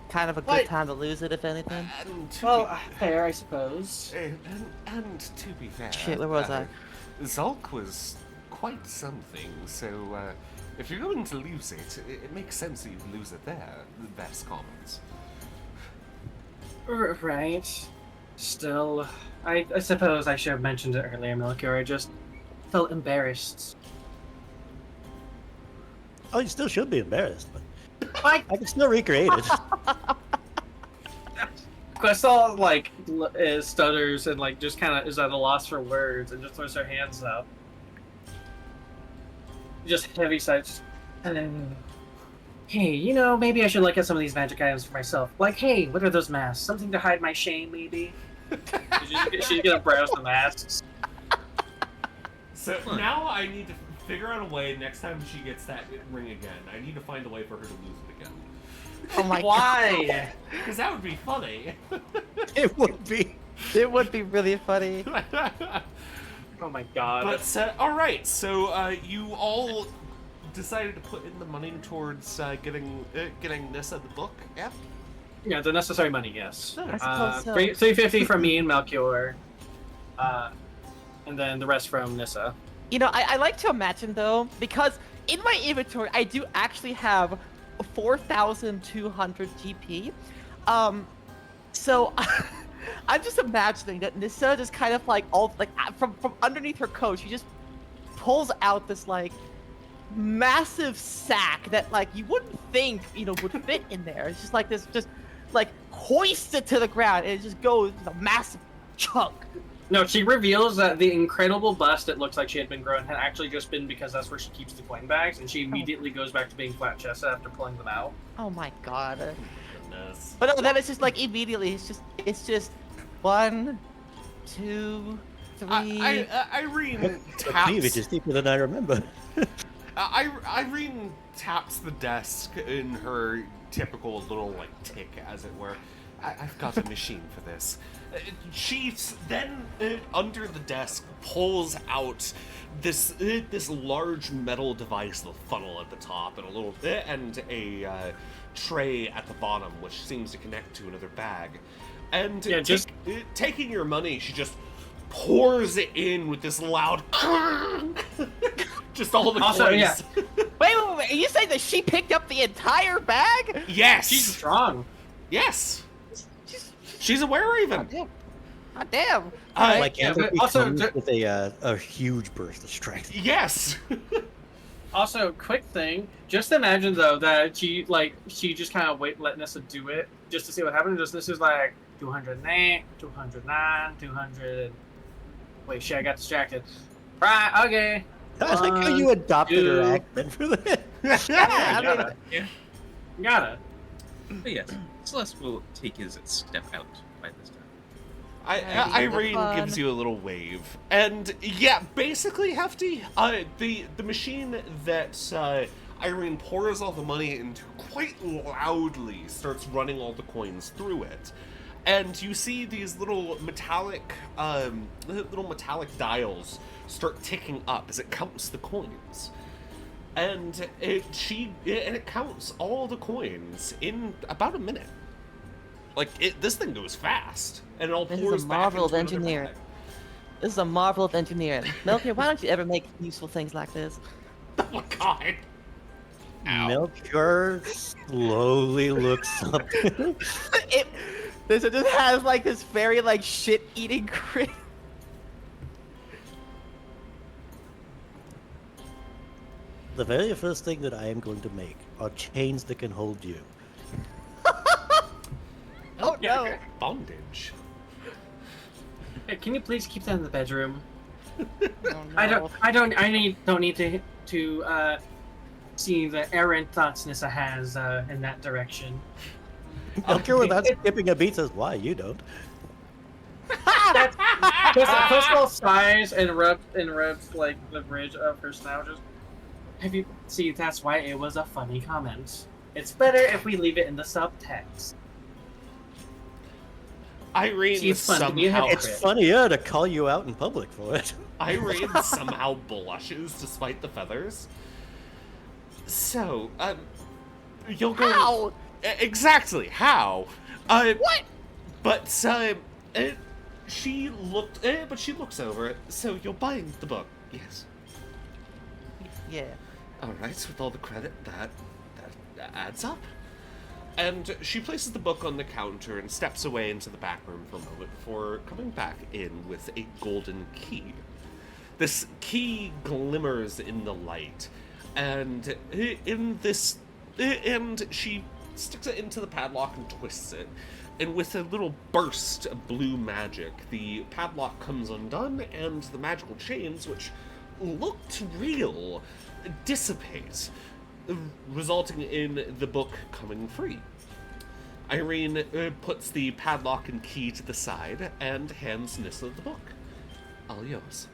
Kind of a good What? time to lose it, if anything. And to Well, be, fair, I suppose. and to be fair, Shit, where was I? Zulk was quite something. So if you're going to lose it, it makes sense that you lose it there. The best comments. Right. Still, I suppose I should have mentioned it earlier, Melchior. I just felt embarrassed. Oh, you still should be embarrassed, but I I can still recreate it. Questal stutters and just kind of is at a loss for words and just throws her hands up. Just heavy sighs. Hey, maybe I should look at some of these magic items for myself. Like, hey, what are those masks? Something to hide my shame, maybe? She's gonna browse the masks. So now I need to figure out a way next time she gets that ring again. I need to find a way for her to lose it again. Oh my Why? Because that would be funny. It would be. It would be really funny. Oh my god. But alright, so you all decided to put in the money towards getting Nissa the book, yeah? Yeah, the necessary money, yes. I suppose so. 350 from me and Melchior. And then the rest from Nissa. I like to imagine, though, because in my inventory, I do actually have 4,200 GP. So I'm just imagining that Nissa just kind of from underneath her coat, she just pulls out this massive sack that you wouldn't think would fit in there. It's just this, just hoists it to the ground, and it just goes a massive chunk. No, she reveals that the incredible bust it looks like she had been growing had actually just been because that's where she keeps the coin bags, and she immediately goes back to being flat chested after pulling them out. Oh my god. Goodness. But no, then it's just immediately, it's just 1, 2, 3. Irene The cleavage is deeper than I remember. Irene taps the desk in her typical little, like, tick, as it were. I've got a machine for this. She then, under the desk, pulls out this large metal device with a funnel at the top and a tray at the bottom, which seems to connect to another bag. And taking your money, she just pours it in with this loud just all the Also, coins. yeah. Wait, are you saying that she picked up the entire bag? Yes. She's strong. Yes. She's a were-raven. God damn. Like yeah, Amber but also comes ju- with a huge burst of strength. Yes. Also, quick thing. Just imagine though that she just kind of letting us do it just to see what happens. Just this is like 208, 209, 200. Wait, shit! I got distracted. Right. Okay. I like how you adopted her accent for that. Yeah, I mean, Got it. Got it. But yes, Celeste will take his step out by this time. Irene fun. gives you a little wave, and yeah, basically, Hefty, the machine that Irene pours all the money into quite loudly starts running all the coins through it, and you see these little metallic dials start ticking up as it counts the coins. And it counts all the coins in about a minute. Like, this thing goes fast, and it all This pours is a back marvel into of another engineering. bag. This is a marvel of engineering. Melchior, why don't you ever make useful things like this? Oh my god! Ow. Melchior slowly looks up. This just has like this very like shit-eating grin. The very first thing that I am going to make are chains that can hold you. Oh no! Bondage. Hey, can you please keep that in the bedroom? Oh, no. I don't need to see the errant thoughts Nissa has in that direction. Melchior, without skipping a beat, says, "Why you don't?" First of all, sighs and rubs like the bridge of her snout. Just see, that's why it was a funny comment. It's better if we leave it in the subtext. Irene She's fun to be somehow hypocrite. It's funnier to call you out in public for it. Irene somehow blushes despite the feathers. So, you'll go. How? Exactly how? What? But she looks over it. So you're buying the book, yes? Yeah. All right, with all the credit, that adds up. And she places the book on the counter and steps away into the back room for a moment before coming back in with a golden key. This key glimmers in the light, and she sticks it into the padlock and twists it. And with a little burst of blue magic, the padlock comes undone, and the magical chains, which looked real, dissipate, resulting in the book coming free. Irene puts the padlock and key to the side and hands Nissa the book. All yours.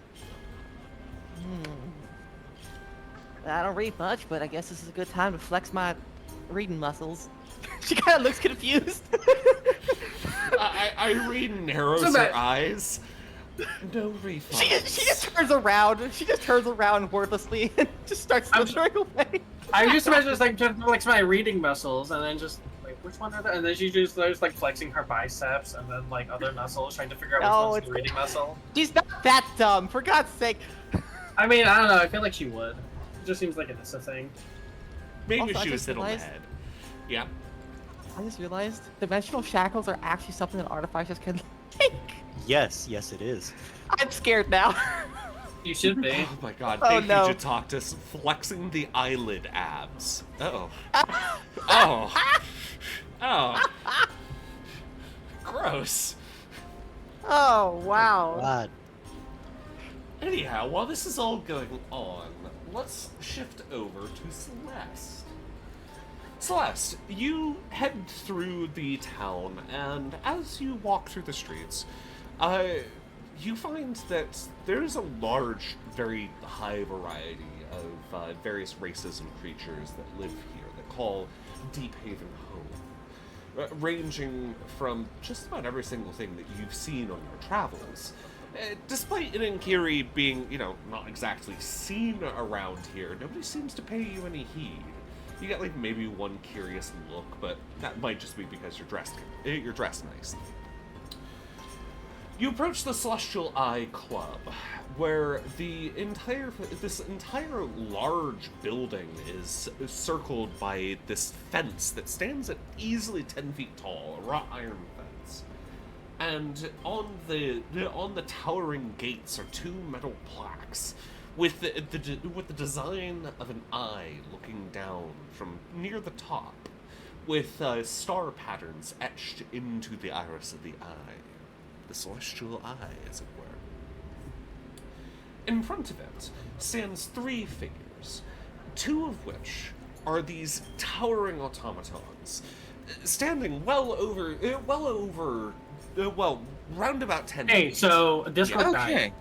I don't read much, but I guess this is a good time to flex my reading muscles. She kind of looks confused. Irene narrows So her bad. eyes. No refunds. She just turns around. She just turns around wordlessly and just starts slithering away. I just imagine just like my reading muscles, and then just like which one are they? And then she just starts like flexing her biceps, and then like other muscles, trying to figure out No, which one's it's- the reading muscle. She's not that dumb, for God's sake. I mean, I don't know. I feel like she would. It just seems like it's a thing. Maybe Also, I she was just hit on the realized- head. Yeah. I just realized dimensional shackles are actually something that artificers can make. Yes, it is. I'm scared now. You should be. Oh my god, Oh, thank no. you, Jatactus, flexing the eyelid abs. Uh-oh. Oh. Oh. Gross. Oh, wow. God. Anyhow, while this is all going on, let's shift over to Celeste. Celeste, you head through the town, and as you walk through the streets, you find that there's a large, very high variety of various races and creatures that live here that call Deephaven home. Ranging from just about every single thing that you've seen on your travels. Despite Ininkiri being, not exactly seen around here, nobody seems to pay you any heed. You get, maybe one curious look, but that might just be because you're dressed nicely. You approach the Celestial Eye Club, where this entire large building is circled by this fence that stands at easily 10 feet tall, a wrought iron fence. And on the towering gates are two metal plaques with the design of an eye looking down from near the top, with star patterns etched into the iris of the eye. The celestial eye, as it were. In front of it stands three figures, two of which are these towering automatons, standing round about 10 feet. Hey, so Discord Okay. died.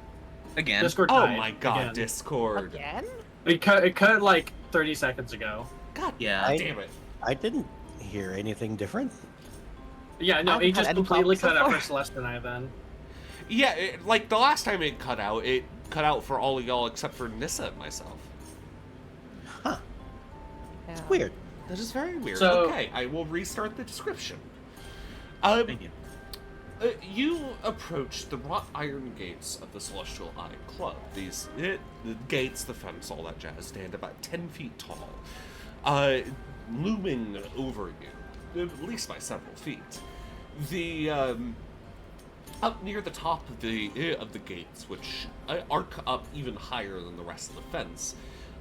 Again. Discord Oh died my god, again. Discord. Again? It cut like 30 seconds ago. God Yeah. damn it. I didn't hear anything different. Yeah, no, I it haven't just had any completely problems so cut out far. for Celeste and I then. Yeah, the last time it cut out for all of y'all except for Nissa and myself. Huh. Yeah. Weird. That is very weird. So- Okay, I will restart the description. Thank you. You approach the wrought iron gates of the Celestial Eye Club. The gates, the fence, all that jazz, stand about 10 feet tall, looming over you, at least by several feet. The up near the top of the gates, which arc up even higher than the rest of the fence,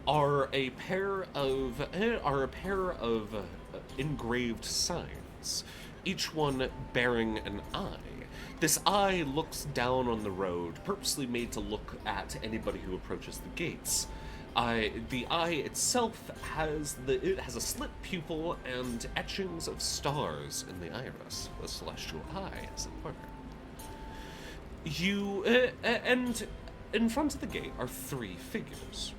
are a pair of engraved signs, each one bearing an eye. This eye looks down on the road, purposely made to look at anybody who approaches the gates. The eye itself has a slit pupil and etchings of stars in the iris, the celestial eye, as it were. And in front of the gate are three figures.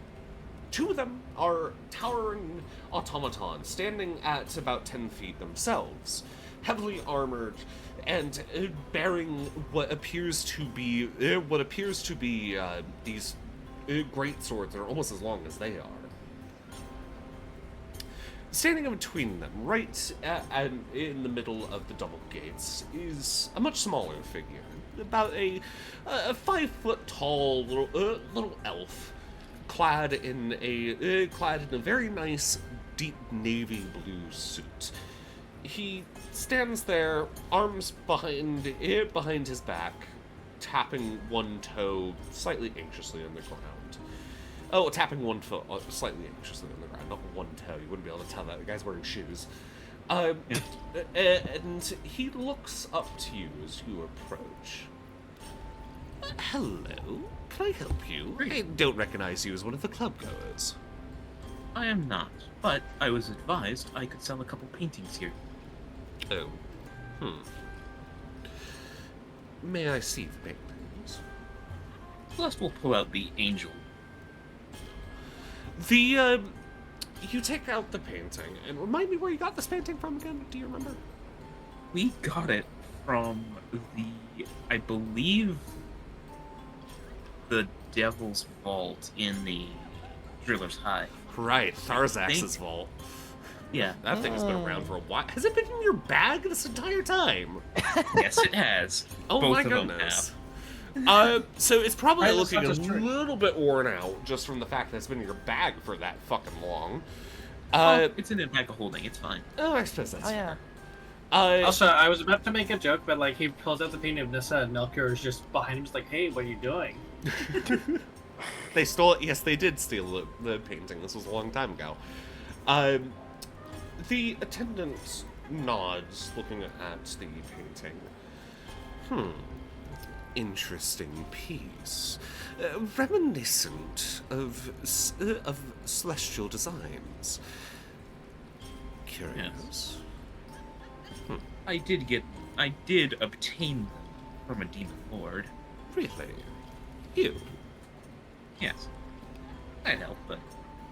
Two of them are towering automatons, standing at about 10 feet themselves, heavily armored and bearing what appears to be these great swords that are almost as long as they are. Standing in between them, right in the middle of the double gates, is a much smaller figure, about a 5 foot tall little elf, clad in a very nice deep navy blue suit. He stands there, arms behind his back, tapping one toe slightly anxiously on the ground. Oh, tapping one foot slightly anxiously on the ground, not one toe. You wouldn't be able to tell that. The guy's wearing shoes. And he looks up to you as you approach. Hello, can I help you? I don't recognize you as one of the club goers. I am not, but I was advised I could sell a couple paintings here. Oh, May I see the paintings? Celeste will pull out the angel. You take out the painting, and remind me where you got this painting from again? Do you remember? We got it from I believe, the Devil's Vault in the Driller's Hive. Right, Tharzax's vault. Yeah, That thing's been around for a while. Has it been in your bag this entire time? yes, it has. Oh Both my of them goodness. have. So it's probably Right, looking a that's true. little bit worn out just from the fact that it's been in your bag for that fucking long. It's in a bag of holding. It's fine. I suppose that's Oh yeah. fair. Also, I was about to make a joke, but like he pulls out the painting of Nissa and Melchior is just behind him, just like, "Hey, what are you doing?" They stole it. Yes, they did steal the painting. This was a long time ago. The attendant nods, looking at the painting. Interesting piece. Reminiscent of celestial designs. Curious. I did obtain them from a demon lord. Really? You? Yes. I know, but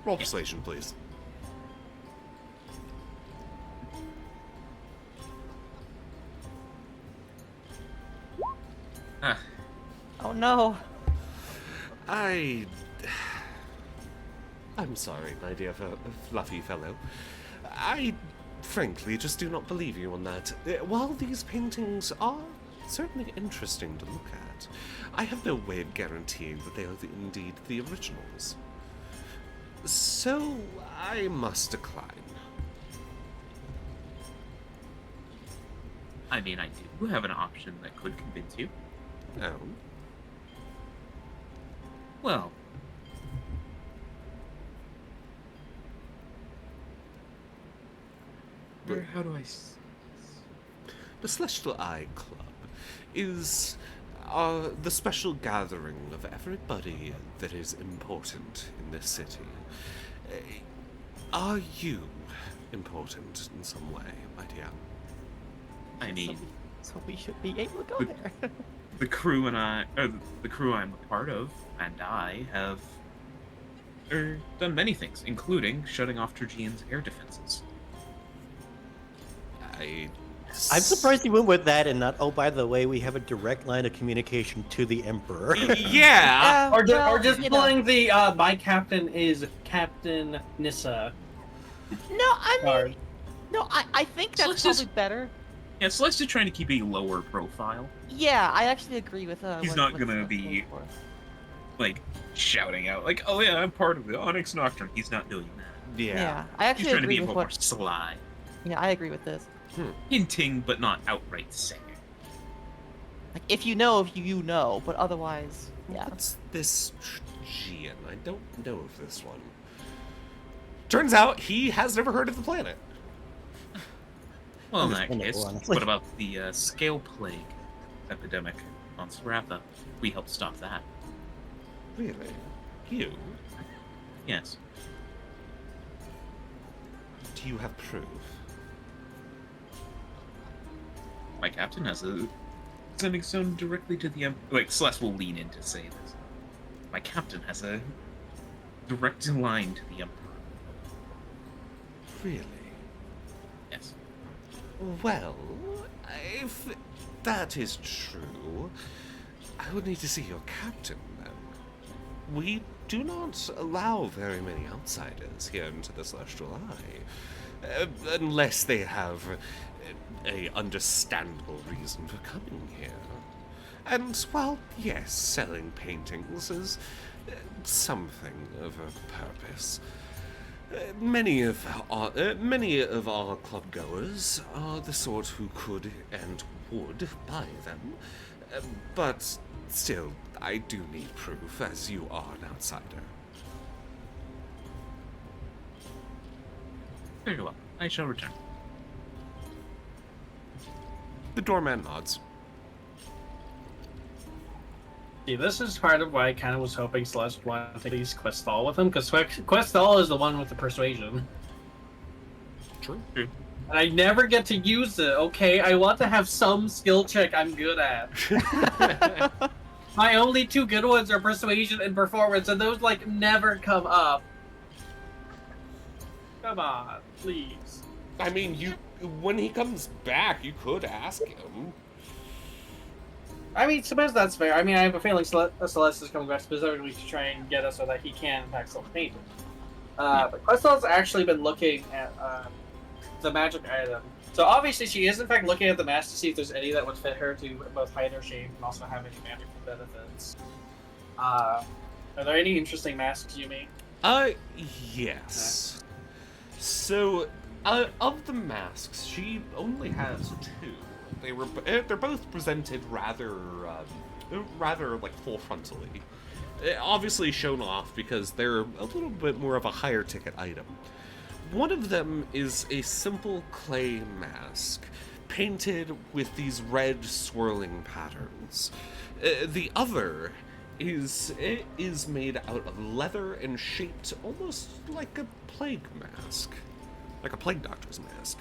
Roll persuasion, please. Ah, Oh no. I'm sorry, my dear fluffy fellow. I frankly just do not believe you on that. While these paintings are certainly interesting to look at, I have no way of guaranteeing that they are indeed the originals. So, I must decline. I mean, I do have an option that could convince you. Oh? Well, how do I? The Celestial Eye Club is the special gathering of everybody that is important in this city. Are you important in some way, my dear? I mean, So we should be able to go there. the crew and I, or the crew I'm a part of, and I have done many things, including shutting off Tergian's air defenses. I'm surprised you went with that and not, oh, by the way, we have a direct line of communication to the Emperor. Yeah! Or Well, just you know. pulling the my captain is Captain Nissa No, I mean, card. no, I think So that's let's probably better. Yeah, Celeste is trying to keep a lower profile, Yeah, I actually agree with He's what- not what gonna Seth's be- going for. like shouting out, like, "Oh yeah, I'm part of the Onyx Nocturne." He's not doing that. Yeah, I He's actually trying to be agree a with little more what. sly, Yeah, I agree with this. hinting but not outright saying. Like, if you know, you know, but otherwise, yeah. What's this Gian? I don't know of this one. Turns out he has never heard of the planet. Well, in that Understandable, case, honestly. what about the scale plague epidemic on Saratha? We helped stop that. Really? You? Yes. Do you have proof? My captain has a sending stone directly to the like Celeste will lean in to say this. My captain has a direct line to the Emperor. Really? Yes. Well, if that is true, I would need to see your captain then. We do not allow very many outsiders here into the Celestial Eye, unless they have a understandable reason for coming here. And, well, yes, selling paintings is something of a purpose. Many of our club goers are the sort who could and would buy them, but still, I do need proof, as you are an outsider. Very well. I shall return. The doorman nods. See, this is part of why I kind of was hoping Celeste wanted to use Questal with him, because Questal is the one with the persuasion. True. True. And I never get to use it, okay? I want to have some skill check I'm good at. My only two good ones are persuasion and performance, and those, like, never come up. Come on, please. I mean, when he comes back, you could ask him. I mean, suppose that's fair. I mean, I have a feeling Celeste is coming back specifically to try and get us so that he can, in fact, self-paint it. But Questal's actually been looking at the magic item. So obviously she is, in fact, looking at the mask to see if there's any that would fit her to both hide her shame and also have any magical benefits. Are there any interesting masks, you mean? Yes. So, of the masks, she only has two. They're both presented rather like full frontally. Obviously shown off because they're a little bit more of a higher ticket item. One of them is a simple clay mask, painted with these red swirling patterns. The other is made out of leather and shaped almost like a plague mask, like a plague doctor's mask.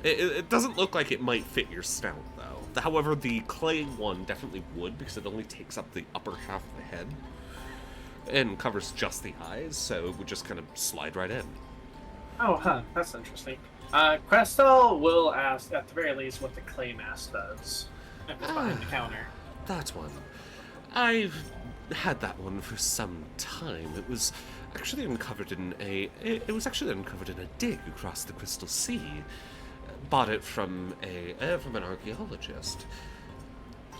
It doesn't look like it might fit your snout, though. However, the clay one definitely would, because it only takes up the upper half of the head. and covers just the eyes, so it would just kind of slide right in. Oh, huh. That's interesting. Questel will ask, at the very least, what the clay mask does. If it's behind the counter. That one. I've had that one for some time. It was actually uncovered in a dig across the Crystal Sea. Bought it from an archaeologist.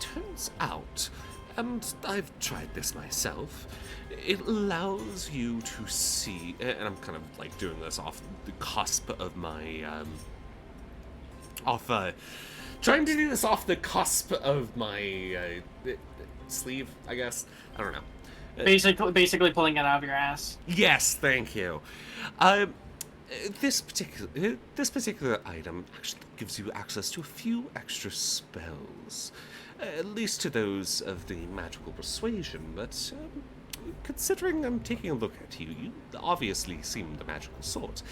Turns out, and I've tried this myself, it allows you to see, and I'm kind of like doing this off the cusp of my trying to do this off the cusp of my sleeve, I guess. I don't know. Basically pulling it out of your ass. Yes, thank you. This particular item actually gives you access to a few extra spells, at least to those of the magical persuasion. But considering I'm taking a look at you, you obviously seem the magical sort.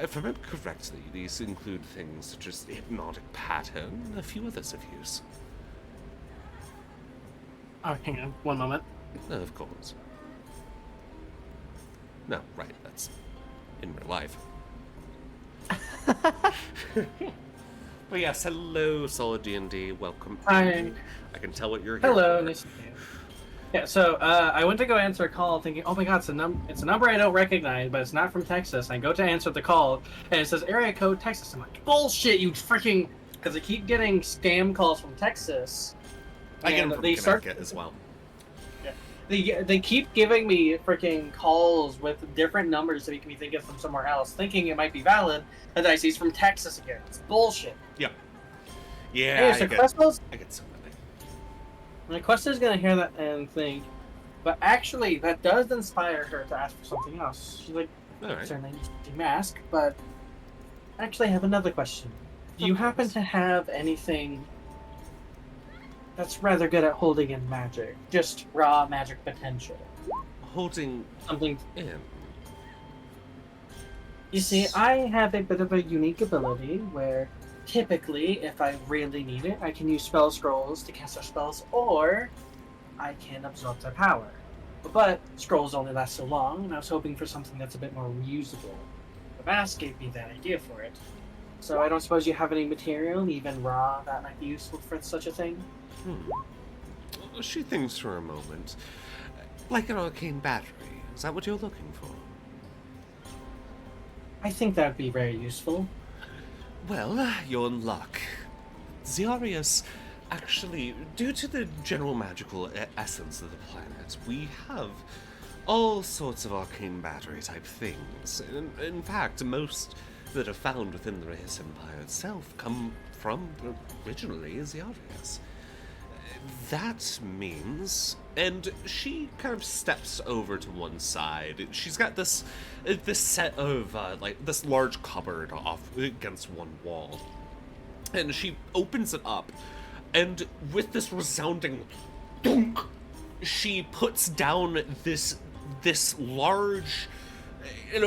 If I remember correctly, these include things such as hypnotic pattern and a few others of use. Oh, hang on. One moment. Of course. No, right, that's in real life. But yes, hello, Solid D&D. Welcome. Hi. I can tell what you're here Hello. for. Nice to meet you. Yeah, so I went to go answer a call thinking, oh my god, it's a number I don't recognize, but it's not from Texas. I go to answer the call, and it says area code Texas. I'm like, bullshit, you freaking... Because I keep getting scam calls from Texas. I get and them from they Connecticut as well. They keep giving me freaking calls with different numbers to make me think it's from somewhere else, thinking it might be valid, and then I see it's from Texas again. It's bullshit. Yep. Yeah, Anyway, so I get so many. my Questel's gonna hear that and think, but actually, that does inspire her to ask for something else. She's like, Alright. certainly mask, but actually I have another question. Do you happen to have anything that's rather good at holding in magic? Just raw magic potential. Holding Something. in. You see, I have a bit of a unique ability where typically, if I really need it, I can use spell scrolls to cast our spells, or I can absorb their power. But scrolls only last so long, and I was hoping for something that's a bit more reusable. The mask gave me that idea for it. So I don't suppose you have any material, even raw, that might be useful for such a thing? She thinks for a moment. Like an arcane battery. Is that what you're looking for? I think that would be very useful. Well, you're in luck. Xiarius, actually, due to the general magical essence of the planet, we have all sorts of arcane battery type things. In fact, most that are found within the Reyes Empire itself come from originally Xiarius. That means, and she kind of steps over to one side. She's got this set of this large cupboard off against one wall, and she opens it up, and with this resounding thunk, she puts down this large. And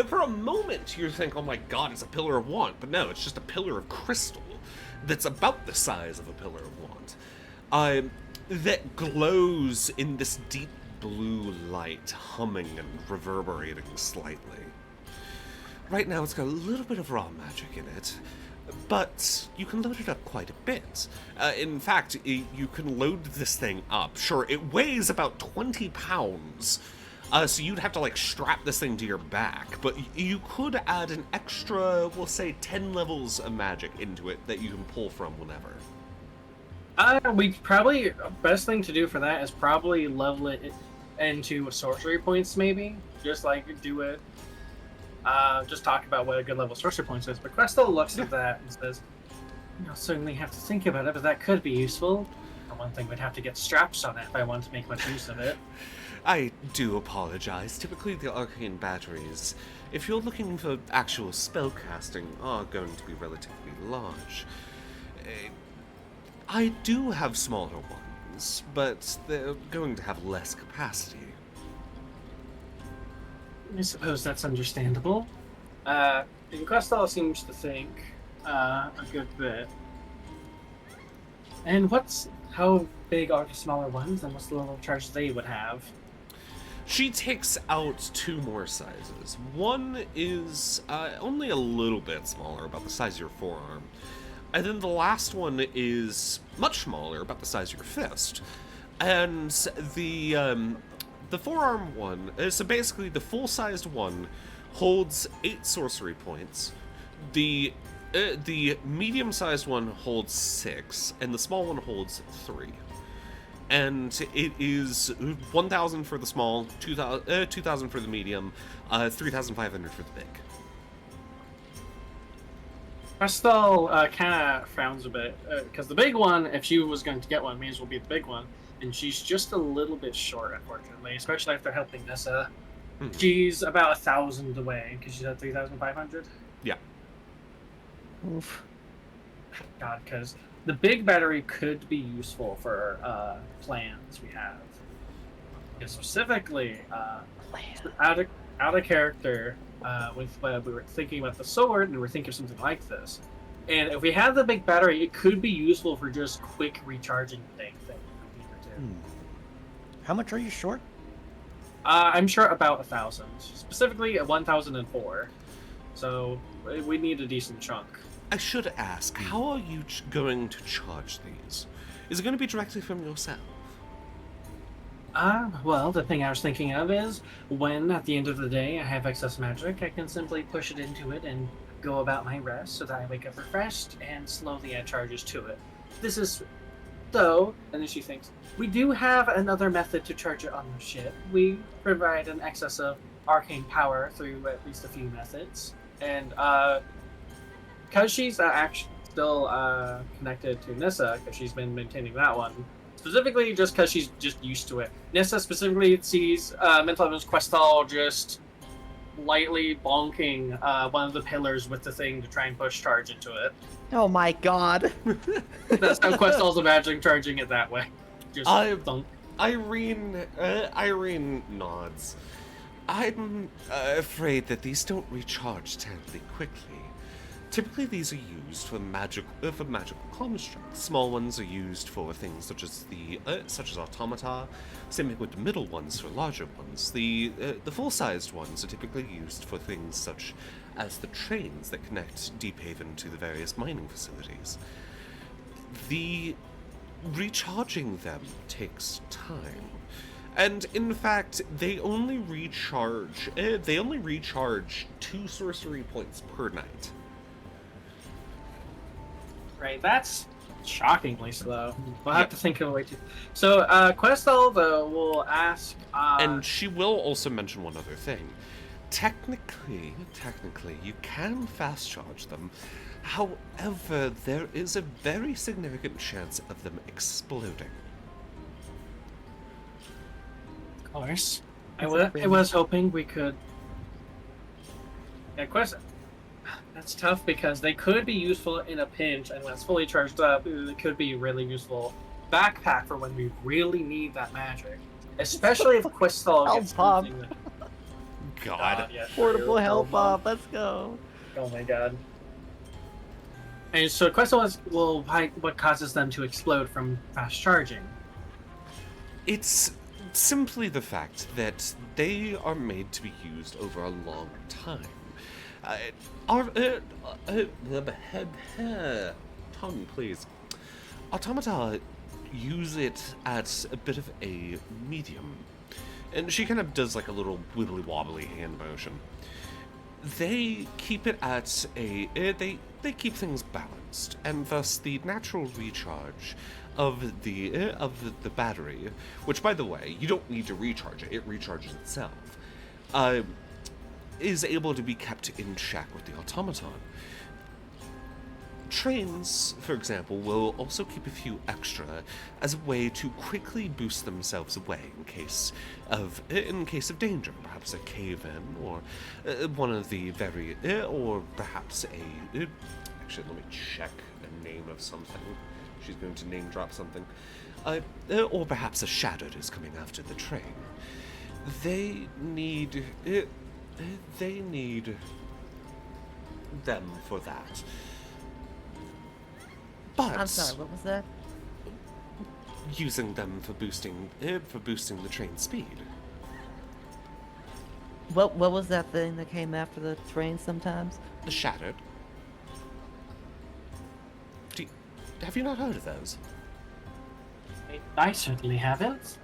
for a moment, you think, "Oh my God, it's a pillar of want," but no, it's just a pillar of crystal that's about the size of a pillar of want. That glows in this deep blue light, humming and reverberating slightly. Right now it's got a little bit of raw magic in it, but you can load it up quite a bit. In fact, you can load this thing up. Sure, it weighs about 20 pounds, so you'd have to like strap this thing to your back, but you could add an extra, we'll say 10 levels of magic into it that you can pull from whenever. Best thing to do for that is probably level it into sorcery points, maybe. Just like do it. Just talk about what a good level sorcery points is. But Questel looks at that and says, "I'll certainly have to think about it, but that could be useful. For one thing, we'd have to get straps on it if I want to make much use of it." I do apologize. Typically, the arcane batteries, if you're looking for actual spellcasting, are going to be relatively large. I do have smaller ones, but they're going to have less capacity. I suppose that's understandable. And Questel seems to think a good bit. And how big are the smaller ones, and what's the level of charge they would have? She takes out 2 more sizes. One is only a little bit smaller, about the size of your forearm. And then the last one is much smaller, about the size of your fist. And the forearm one, so basically the full-sized one holds 8 sorcery points. The medium-sized one holds 6, and the small one holds 3. And it is 1,000 for the small, 2,000 for the medium, 3,500 for the big. Crystal kind of frowns a bit, because the big one, if she was going to get one, may as well be the big one. And she's just a little bit short, unfortunately, especially after helping Nissa. Mhm. She's about 1,000 away, because she's at 3,500. Yeah. Oof. God, because the big battery could be useful for plans we have. And specifically, out of character, with we were thinking about the sword, and we're thinking of something like this. And if we have the big battery, it could be useful for just quick recharging things that we need to do. How much are you short? I'm sure about 1,000, specifically at 1,004. So we need a decent chunk. I should ask, how are you going to charge these? Is it going to be directly from yourself? Well, the thing I was thinking of is when, at the end of the day, I have excess magic, I can simply push it into it and go about my rest so that I wake up refreshed and slowly add charges to it. This is, though, and then she thinks, we do have another method to charge it on the ship. We provide an excess of arcane power through at least a few methods. And, because she's actually still connected to Nissa, because she's been maintaining that one, specifically just because she's just used to it. Nissa specifically sees Mental Evans Questal just lightly bonking one of the pillars with the thing to try and push charge into it. Oh my god. That's how Questal's imagining charging it that way. Just thunk. Irene nods. I'm afraid that these don't recharge terribly quickly. Typically, these are used for magical constructs. Small ones are used for things such as automata. Same with the middle ones for larger ones. The full-sized ones are typically used for things such as the trains that connect Deephaven to the various mining facilities. The recharging them takes time, and in fact, they only recharge 2 sorcery points per night. Right, that's shockingly slow. We'll have to think of a way to. So, Questal, though, will ask. And she will also mention one other thing. Technically, you can fast charge them. However, there is a very significant chance of them exploding. Of course. I was hoping we could. Yeah, Questal. That's tough because they could be useful in a pinch, and when it's fully charged up, it could be really useful backpack for when we really need that magic. Especially if Questal Health gets pop. something that... God. Yeah, Portable true. health pop. Let's go. Oh my god. And so Questal will what causes them to explode from fast charging. It's simply the fact that they are made to be used over a long time. Tongue, please. Automata use it at a bit of a medium. And she kind of does like a little wibbly wobbly hand motion. They keep it at a they keep things balanced, and thus the natural recharge of the battery, which by the way, you don't need to recharge it recharges itself, is able to be kept in check with the automaton. Trains, for example, will also keep a few extra as a way to quickly boost themselves away in case of danger, perhaps a cave-in or one of the very or perhaps a actually let me check the name of something. She's going to name drop something, or perhaps a shattered is coming after the train. They need them for that. But I'm sorry, what was that? using them for boosting the train speed. What was that thing that came after the train sometimes? The Shattered. Have you not heard of those? I certainly haven't.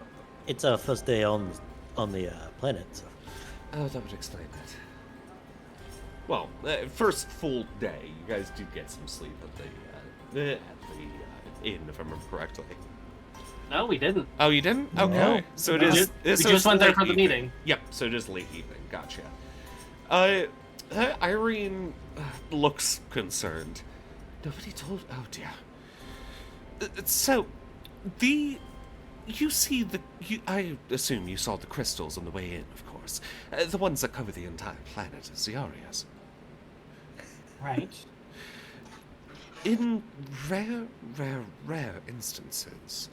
It's our first day on the planet. So. Oh, that would explain it. Well, first full day. You guys did get some sleep at the inn, if I remember correctly. No, we didn't. Oh, you didn't? Okay. No. So it We is. just- we so just it's went there late for the evening. meeting. Yep. So it is late evening. Gotcha. Irene looks concerned. Nobody told. Oh dear. So, you see I assume you saw the crystals on the way in, of course. The ones that cover the entire planet of Xiarius. Right. In rare instances,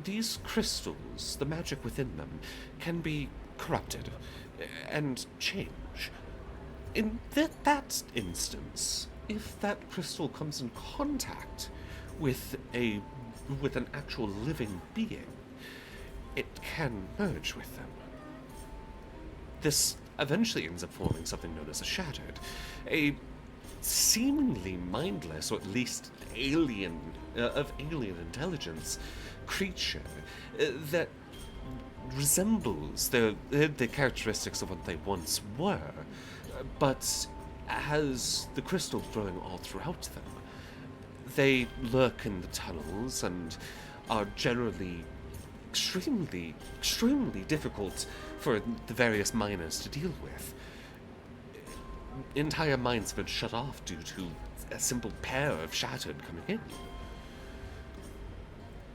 these crystals, the magic within them, can be corrupted and change. In that instance, if that crystal comes in contact with an actual living being, it can merge with them. This eventually ends up forming something known as a Shattered, a seemingly mindless, or at least alien intelligence creature that resembles the characteristics of what they once were, but has the crystal growing all throughout them. They lurk in the tunnels and are generally extremely difficult for the various miners to deal with. Entire mines have been shut off due to a simple pair of Shattered coming in.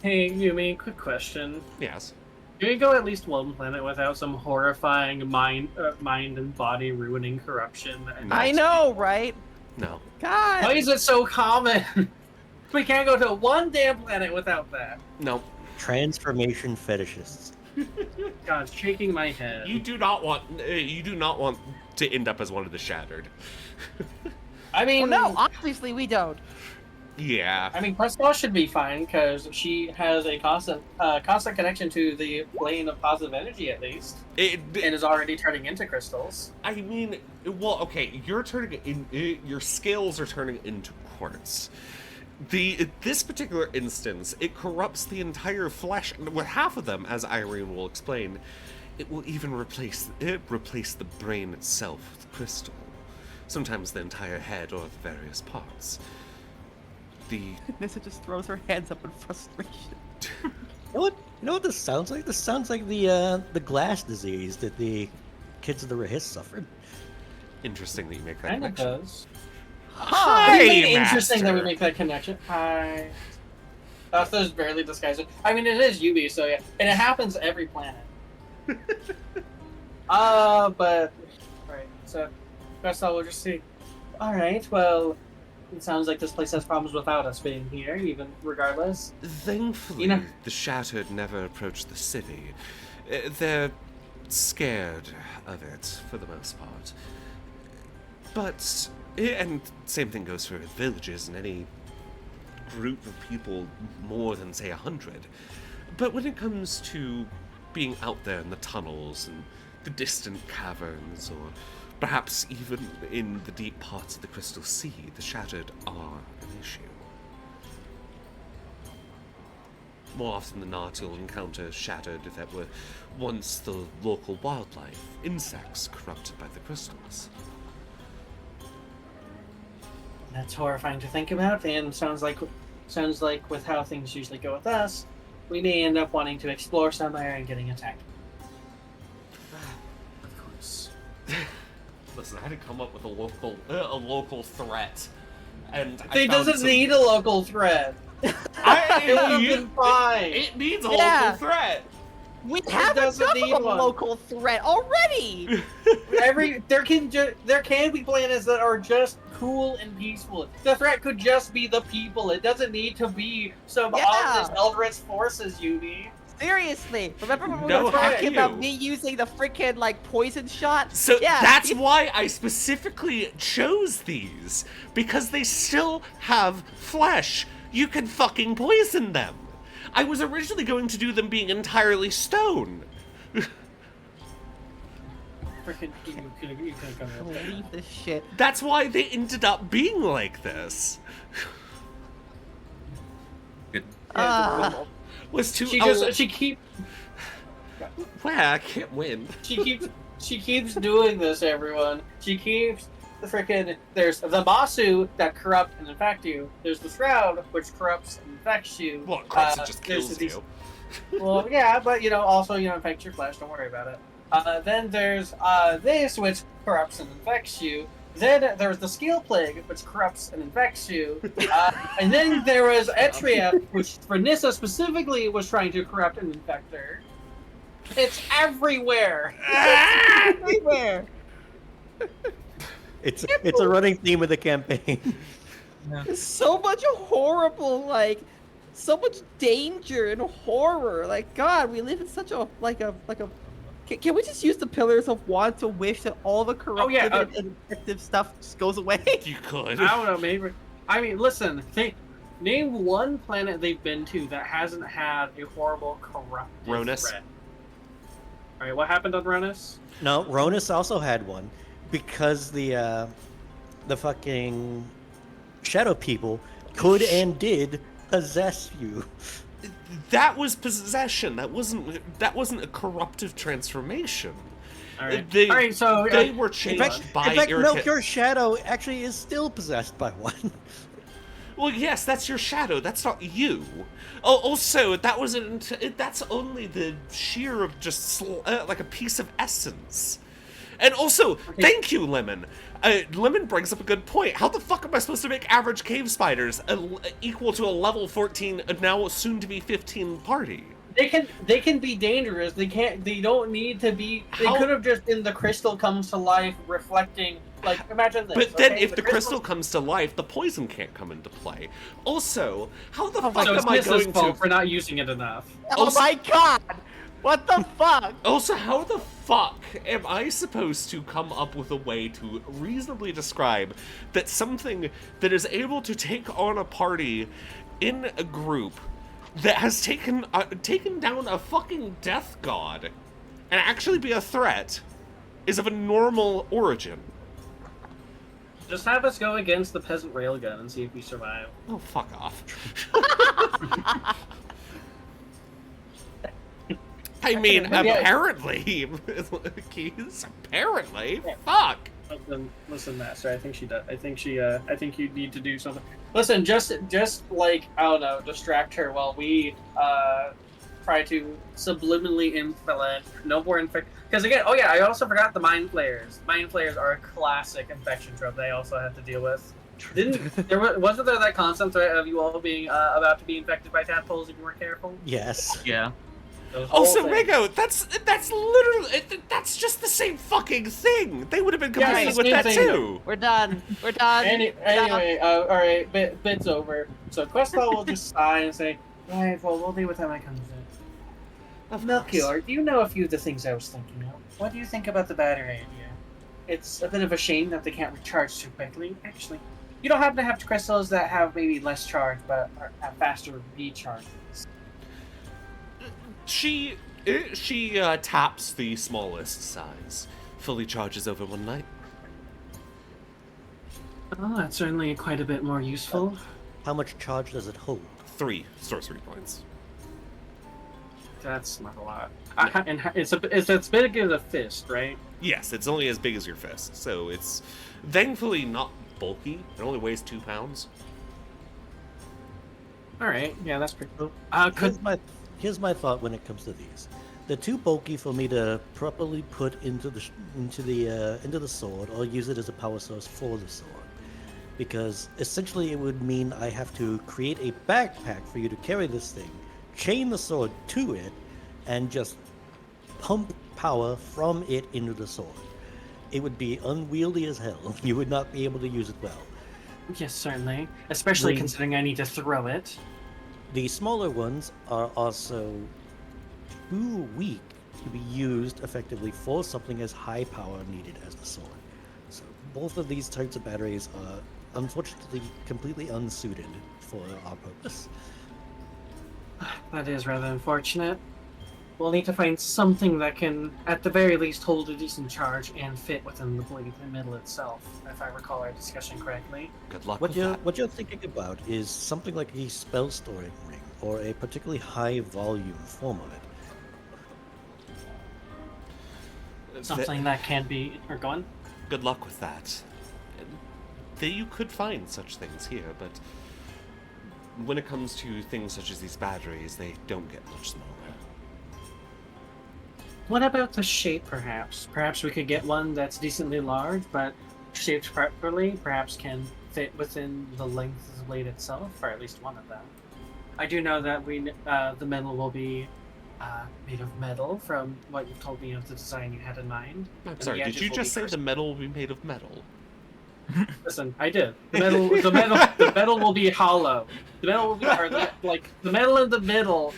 Hey, Yumi, quick question. Yes. Can we go at least one planet without some horrifying mind and body ruining corruption? No. I know, right? No. God. Why is it so common? We can't go to one damn planet without that. No. Transformation fetishists. God, shaking my head. You do not want to end up as one of the Shattered. I mean, Well, no, obviously we don't. Yeah. I mean, Crystal should be fine because she has a constant connection to the plane of positive energy, at least, and is already turning into crystals. I mean, well, okay, you're turning in. Your scales are turning into quartz. This particular instance, it corrupts the entire flesh, and with half of them, as Irene will explain, it will even replace the brain itself with crystal. Sometimes the entire head or the various parts. Nissa just throws her hands up in frustration. You know what this sounds like? This sounds like the glass disease that the kids of the Rahis suffered. Interesting that you make that Kind of connection. does. Hi, Interesting that we Master. make that connection. Hi. That's barely disguising. I mean, it is Yubi, so yeah, and it happens every planet. But right. So, guess we'll just see. All right. Well, it sounds like this place has problems without us being here, even regardless. Thankfully, You know- the Shattered never approached the city. They're scared of it, for the most part. But, and same thing goes for villages and any group of people more than, say, 100. But when it comes to being out there in the tunnels and the distant caverns, or perhaps even in the deep parts of the Crystal Sea, the Shattered are an issue. More often than not, you'll encounter Shattered that were once the local wildlife, insects corrupted by the crystals. That's horrifying to think about, and sounds like with how things usually go with us, we may end up wanting to explore somewhere and getting attacked. Of course. Listen, I had to come up with a local threat, and It doesn't need a local threat. It would have been fine. It needs a Yeah. local threat. We have doesn't enough need of a one. local threat already. There can be planets that are just cool and peaceful. The threat could just be the people. It doesn't need to be some Yeah. ominous Eldritch forces, Yubi. Seriously, remember when we No, were heck talking about you. me using the freaking like poison shot? So yeah, that's you- why I specifically chose these, because they still have flesh. You can fucking poison them. I was originally going to do them being entirely stone. freaking you could've come up with that. Believe this shit. That's why they ended up being like this. Good. Ah. Was too. She keeps Well, I can't win. she keeps doing this, everyone. She keeps the freaking. There's the Basu that corrupt and infect you. There's the Shroud which corrupts and infects you. Well, corrupts it just there's kills these- you. Well, yeah, but also infects your flesh. Don't worry about it. Then there's this which corrupts and infects you. Then there's the Scale Plague which corrupts and infects you. And then there was Etria, which for Nissa specifically was trying to corrupt and infect her. It's everywhere. Everywhere. It's a running theme of the campaign. So much horrible, so much danger and horror. Like, God, we live in such a Can we just use the pillars of want to wish that all the corruptive and infective stuff just goes away? You could. I don't know, maybe. I mean, listen. Name one planet they've been to that hasn't had a horrible corruptive Ronus. threat. All right, what happened on Ronus? No, Ronus also had one because the fucking shadow people could and did possess you. That was possession. That wasn't a corruptive transformation. All right. They So they were changed by in fact, no, irritant. your shadow actually is still possessed by one. Well, yes, that's your shadow. That's not you. Oh, also, that's only the sheer of just like a piece of essence. And also, thank you, Lemon. Lemon brings up a good point. How the fuck am I supposed to make average cave spiders equal to a level 14, now soon to be 15 party? They can be dangerous. They don't need to be. They could have just in the crystal comes to life, reflecting. Like, imagine this. But then, if the crystal comes to life, the poison can't come into play. Also, how the fuck so it's am I Nissa's going fault to? for not using it enough. Oh my God! What the fuck? Also, how the fuck am I supposed to come up with a way to reasonably describe that something that is able to take on a party in a group that has taken down a fucking death god and actually be a threat is of a normal origin? Just have us go against the peasant railgun and see if we survive. Oh, fuck off. I mean, apparently. Keys, apparently. Fuck. Listen, Master. I think she does. I think you need to do something. Listen, just like I don't know, distract her while we try to subliminally infiltrate. No more infect. Because again, oh yeah, I also forgot the mind flayers. Mind flayers are a classic infection trope they also have to deal with. Wasn't there that constant threat of you all being about to be infected by tadpoles if you weren't careful? Yes. Yeah. Also, Rigo, that's literally that's just the same fucking thing. They would have been competing it's with the that same thing, too. We're done. Anyway, all right, bit's over. So Questal will just sigh and say, "Right, well, we'll deal with that when it comes in." Melchior, do you know a few of the things I was thinking of? What do you think about the battery idea? It's a bit of a shame that they can't recharge too quickly. Actually, you don't happen to have crystals that have maybe less charge but have faster recharges. She taps the smallest size. Fully charges over one night. Oh, that's certainly quite a bit more useful. How much charge does it hold? 3 sorcery points. That's not a lot. And it's as big as a fist, right? Yes, it's only as big as your fist, so it's thankfully not bulky. It only weighs 2 pounds. All right, yeah, that's pretty cool. Here's my thought when it comes to these. They're too bulky for me to properly put into the sword or use it as a power source for the sword, because essentially it would mean I have to create a backpack for you to carry this thing, chain the sword to it, and just pump power from it into the sword. It would be unwieldy as hell. You would not be able to use it well. Yes, certainly. Especially considering I need to throw it. The smaller ones are also too weak to be used effectively for something as high power needed as the sword. So both of these types of batteries are unfortunately completely unsuited for our purpose. That is rather unfortunate. we'll need to find something that can, at the very least, hold a decent charge and fit within the blade middle itself, if I recall our discussion correctly. Good luck What with you're that. what you're thinking about is something like a spell storing ring or a particularly high volume form of it. Something that can be... Or go on? Good luck with that. You could find such things here, but when it comes to things such as these batteries, they don't get much smaller. What about the shape, perhaps? Perhaps we could get one that's decently large, but shaped properly, perhaps can fit within the length of the blade itself, or at least one of them. I do know that the metal will be made of metal, from what you told me of the design you had in mind. I'm And sorry, the did edges you will just be say the metal will be made of metal? Listen, I did. The metal will be hollow. The metal will be, the metal in the middle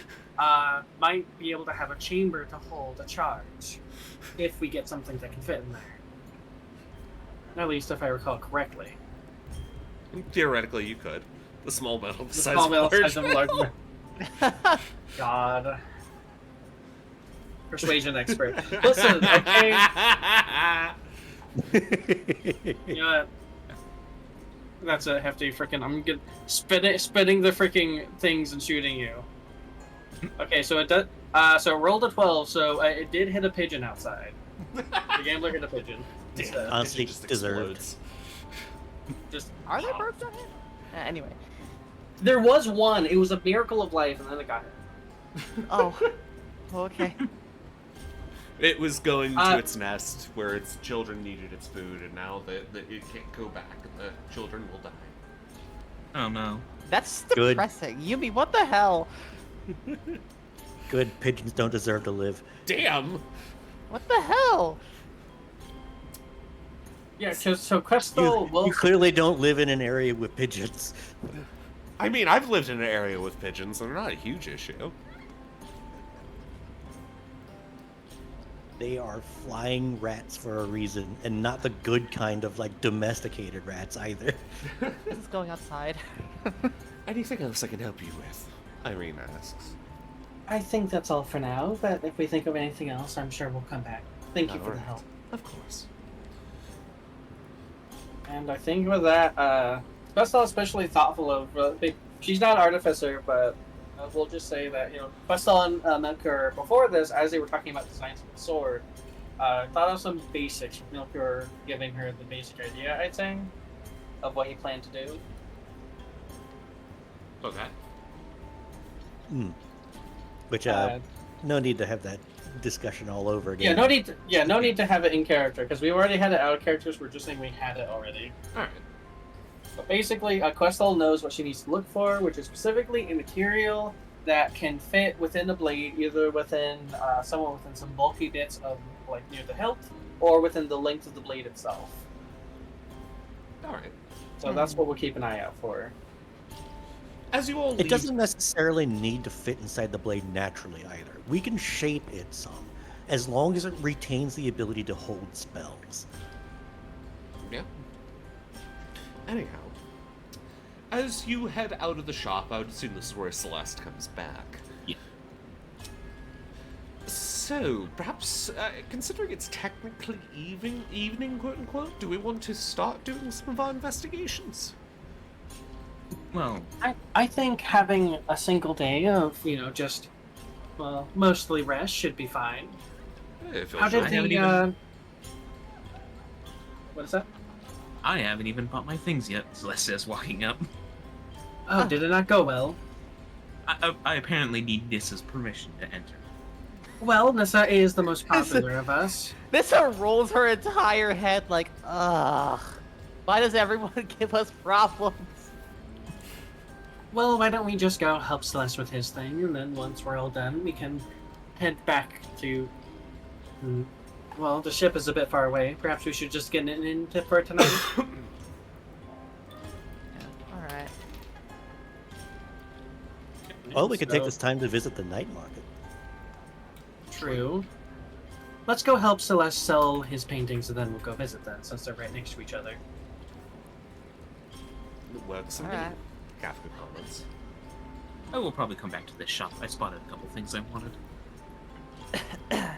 might be able to have a chamber to hold a charge, if we get something that can fit in there. At least if I recall correctly. Theoretically, you could. The small metal, the The size small of metal large size of large metal. God. Persuasion expert. Listen, okay. You know what? That's a hefty freaking. I'm good. Spitting the freaking things and shooting you. Okay, so it does. So it rolled a 12. So it did hit a pigeon outside. The gambler hit a pigeon. Damn, Honestly, it just deserved. explodes. Just Are there birds on it? Anyway. there was one. It was a miracle of life, and then it got hit. Oh. Okay. It was going to its nest where its children needed its food, and now that it can't go back, and the children will die. Oh no. That's Good. depressing. Yumi, what the hell? Good pigeons don't deserve to live. Damn! What the hell? Yeah, so Questel will. You clearly don't live in an area with pigeons. I mean, I've lived in an area with pigeons, and they're not a huge issue. They are flying rats for a reason, and not the good kind of like domesticated rats either. This is going outside. Anything else I can help you with? Irene asks. I think that's all for now, but if we think of anything else, I'm sure we'll come back. Thank you for the Alright. help. Of course. And I think with that, Questel is especially thoughtful of. She's not an artificer, but we'll just say that Questel and Melchior before this, as they were talking about designs of the sword, thought of some basics. Melchior giving her the basic idea, I'd say, of what he planned to do. Okay. Which no need to have that discussion all over again. No need to have it in character because we already had it out of characters. We're just saying we had it already. All right. But basically, Questel knows what she needs to look for, which is specifically a material that can fit within the blade, either within somewhere within some bulky bits of like near the hilt, or within the length of the blade itself. All right. So that's what we'll keep an eye out for. As you all It leave, doesn't necessarily need to fit inside the blade naturally either. We can shape it some, as long as it retains the ability to hold spells. Yeah. Anyhow, as you head out of the shop, I would assume this is where Celeste comes back. Yeah. So, perhaps, considering it's technically evening, quote unquote, do we want to start doing some of our investigations? Well, I think having a single day of just mostly rest should be fine. If you'll How show did me. the what is that? I haven't even bought my things yet, Celeste says, walking up. Oh, did it not go well? I apparently need Nissa's permission to enter. Well, Nissa is the most popular of us. Nissa rolls her entire head like, ugh. Why does everyone give us problems? Well, why don't we just go help Celeste with his thing, and then once we're all done, we can head back to... Well, the ship is a bit far away. Perhaps we should just get in for tonight. Alright. Well, we could take So- this time to visit the night market. True. Let's go help Celeste sell his paintings, and then we'll go visit them, since they're right next to each other. Works for me. Alright. Kafka comments. I will probably come back to this shop. I spotted a couple things I wanted. Yeah,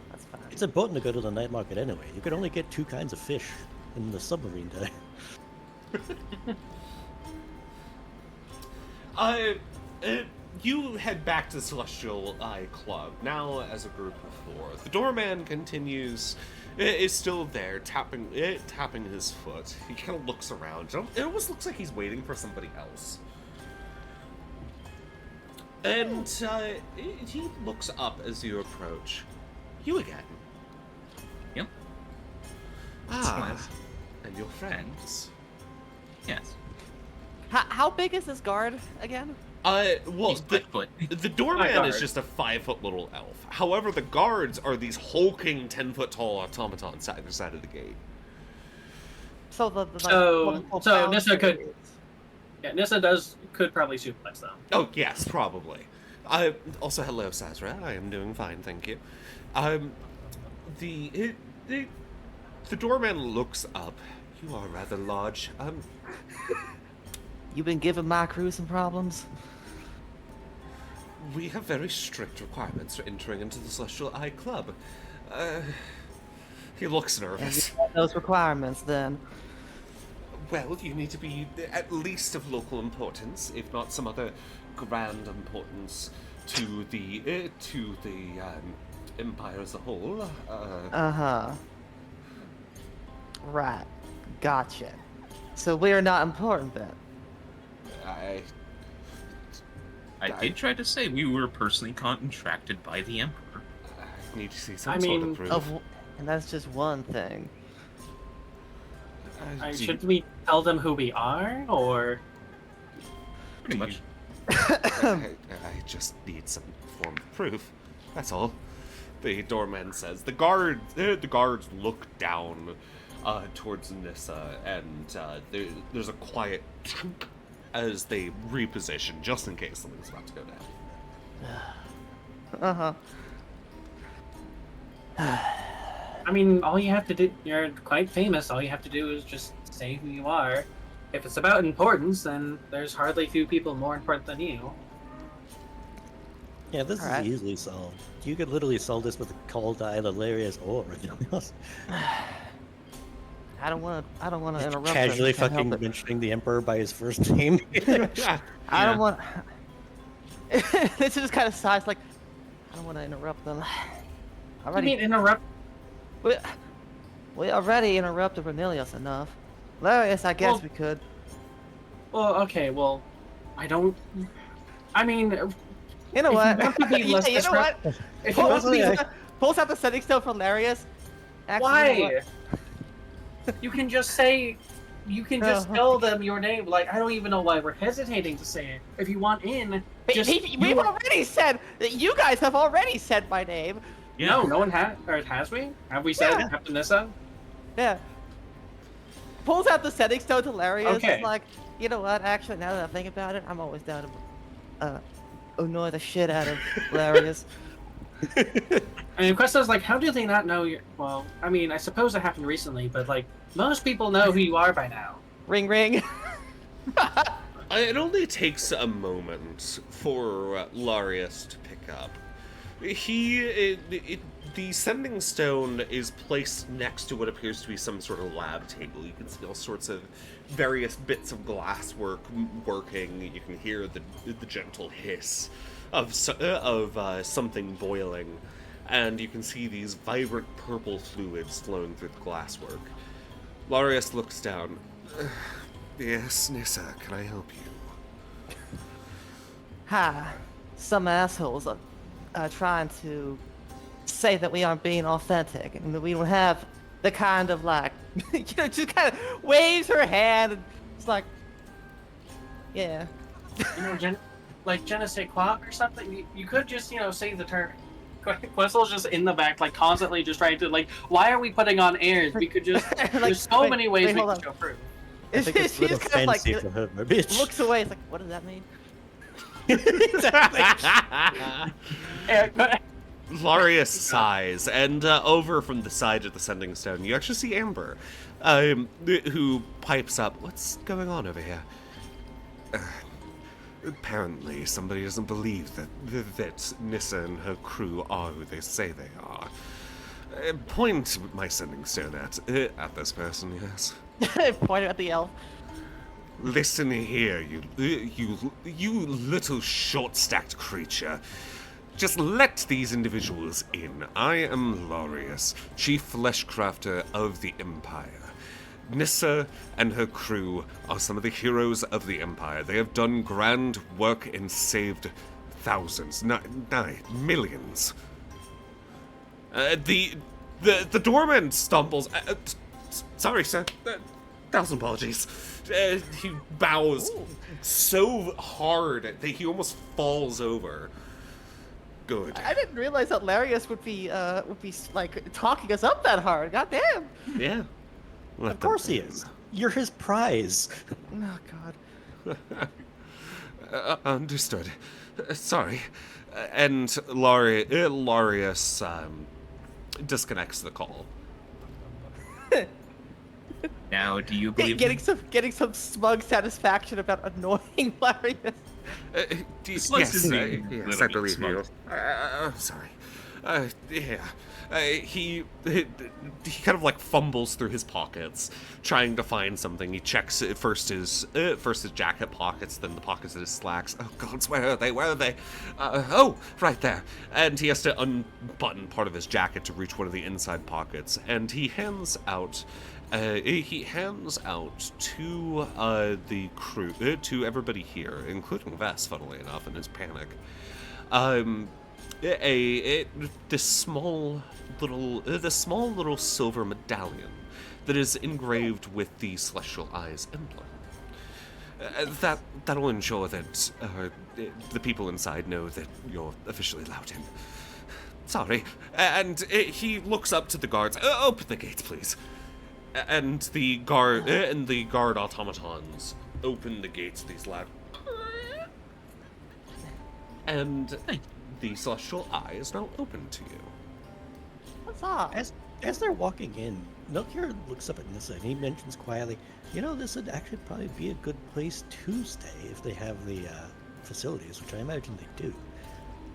that's fine. It's important to go to the night market anyway. You could only get 2 kinds of fish in the submarine day. You head back to the Celestial Eye Club, now as a group of 4. The doorman continues, is still there, tapping his foot. He kind of looks around. It almost looks like he's waiting for somebody else. And he looks up as you approach. You again. Yep. Ah, and your friends. Yes. How big is this guard again? Well, He's 5 foot. the doorman is guard. just a 5-foot little elf. However, the guards are these hulking 10-foot tall automatons side to side of the gate. So the So bound Nissa could- periods. Yeah, Nissa could probably suplex them. Oh, yes, probably. Also, hello, Sazra. I am doing fine, thank you. The doorman looks up. You are rather large. You been giving my crew some problems? We have very strict requirements for entering into the Celestial Eye Club. He looks nervous. Those requirements, then. Well, you need to be at least of local importance, if not some other grand importance to the empire as a whole. Right. Gotcha. So we are not important then. I did try to say we were personally contracted by the Emperor. I need to see some I sort mean, of proof. And that's just one thing. Should we tell them who we are, or Pretty much. I just need some form of proof. That's all. The doorman says. The guards look down towards Nissa, and there's a quiet chunk as they reposition, just in case something's about to go down. I mean, all you have to do, you're quite famous, all you have to do is just say who you are. If it's about importance, then there's hardly few people more important than you. Yeah, this Alright. is easily solved. You could literally solve this with a cold eye, hilarious, or anything else. I don't want to interrupt. him. Casually Can't help fucking it. mentioning the Emperor by his first name. I don't Yeah. want. This just kind of sighs like, I don't want to interrupt them. I mean, Already, interrupt. we already interrupted Cornelius enough. Larius, I guess Well- we could. Well, okay, well, I don't. I mean, You know if what? you want to be less you know what? if you want to be, Pulls out the setting stone for Larius. Actually, why? you know You can just say. You can just tell them your name. Like, I don't even know why we're hesitating to say it. If you want in, what? just We've already said that you guys have already said my name. No, no one has. Or has we? Have we said Yeah. Captain Nissa? Yeah. Pulls out the setting stone to Larius. Okay. Is like, you know what? Actually, now that I think about it, I'm always down to annoy the shit out of Larius. I mean, Questo's like, how do they not know you? Well, I mean, I suppose it happened recently, but like, most people know who you are by now. Ring, ring. It only takes a moment for Larius to pick up. The sending stone is placed next to what appears to be some sort of lab table. You can see all sorts of various bits of glasswork working. You can hear the gentle hiss of something boiling, and you can see these vibrant purple fluids flowing through the glasswork. Larius looks down. Yes, Nissa, can I help you? Ha. Some assholes are trying to say that we aren't being authentic and that we don't have the kind of like, just kind of waves her hand and it's like, yeah. You know, like je ne sais quoi or something. You could just, say the term. Questel's just in the back, like constantly just trying to, like, why are we putting on airs? We could just. Like, there's so many ways we hold can on. show proof. I think it's a little She's kind of like, fancy for her, my bitch. looks away. It's like, what does that mean? Larius sighs, and over from the side of the sending stone, you actually see Amber, who pipes up, "What's going on over here?" Apparently, somebody doesn't believe that Nissa and her crew are who they say they are. Point my sending stone at this person, yes. Pointed at the elf. Listen here, you little short-stacked creature. Just let these individuals in. I am Xiarius, chief fleshcrafter of the Empire. Nissa and her crew are some of the heroes of the Empire. They have done grand work and saved thousands, nigh millions. The doorman stumbles. Sorry, sir. 1,000 apologies. He bows so hard that he almost falls over. Good. I didn't realize that Larius would be like talking us up that hard. God damn. Yeah. Of course he is. You're his prize. Oh God. Understood. Sorry. And Xiarius disconnects the call. Now, do you believe Getting some smug satisfaction about annoying Larius. Slice is being a yes, little I bit believe smug. you. Sorry. Yeah. He kind of like fumbles through his pockets, trying to find something. He checks first his jacket pockets, then the pockets of his slacks. Oh God, where are they? Where are they? Oh, right there. And he has to unbutton part of his jacket to reach one of the inside pockets, and he hands out. To the crew, to everybody here, including Vess, funnily enough, in his panic, this small little silver medallion that is engraved with the Celestial Eyes emblem. That'll ensure that the people inside know that you're officially allowed in. Sorry. And he looks up to the guards. Open the gates, please. And the guard automatons open the gates. These loud. And the Celestial Eye is now open to you. What's up? As they're walking in, Melchior looks up at Nissa and he mentions quietly, this would actually probably be a good place to stay if they have the facilities, which I imagine they do.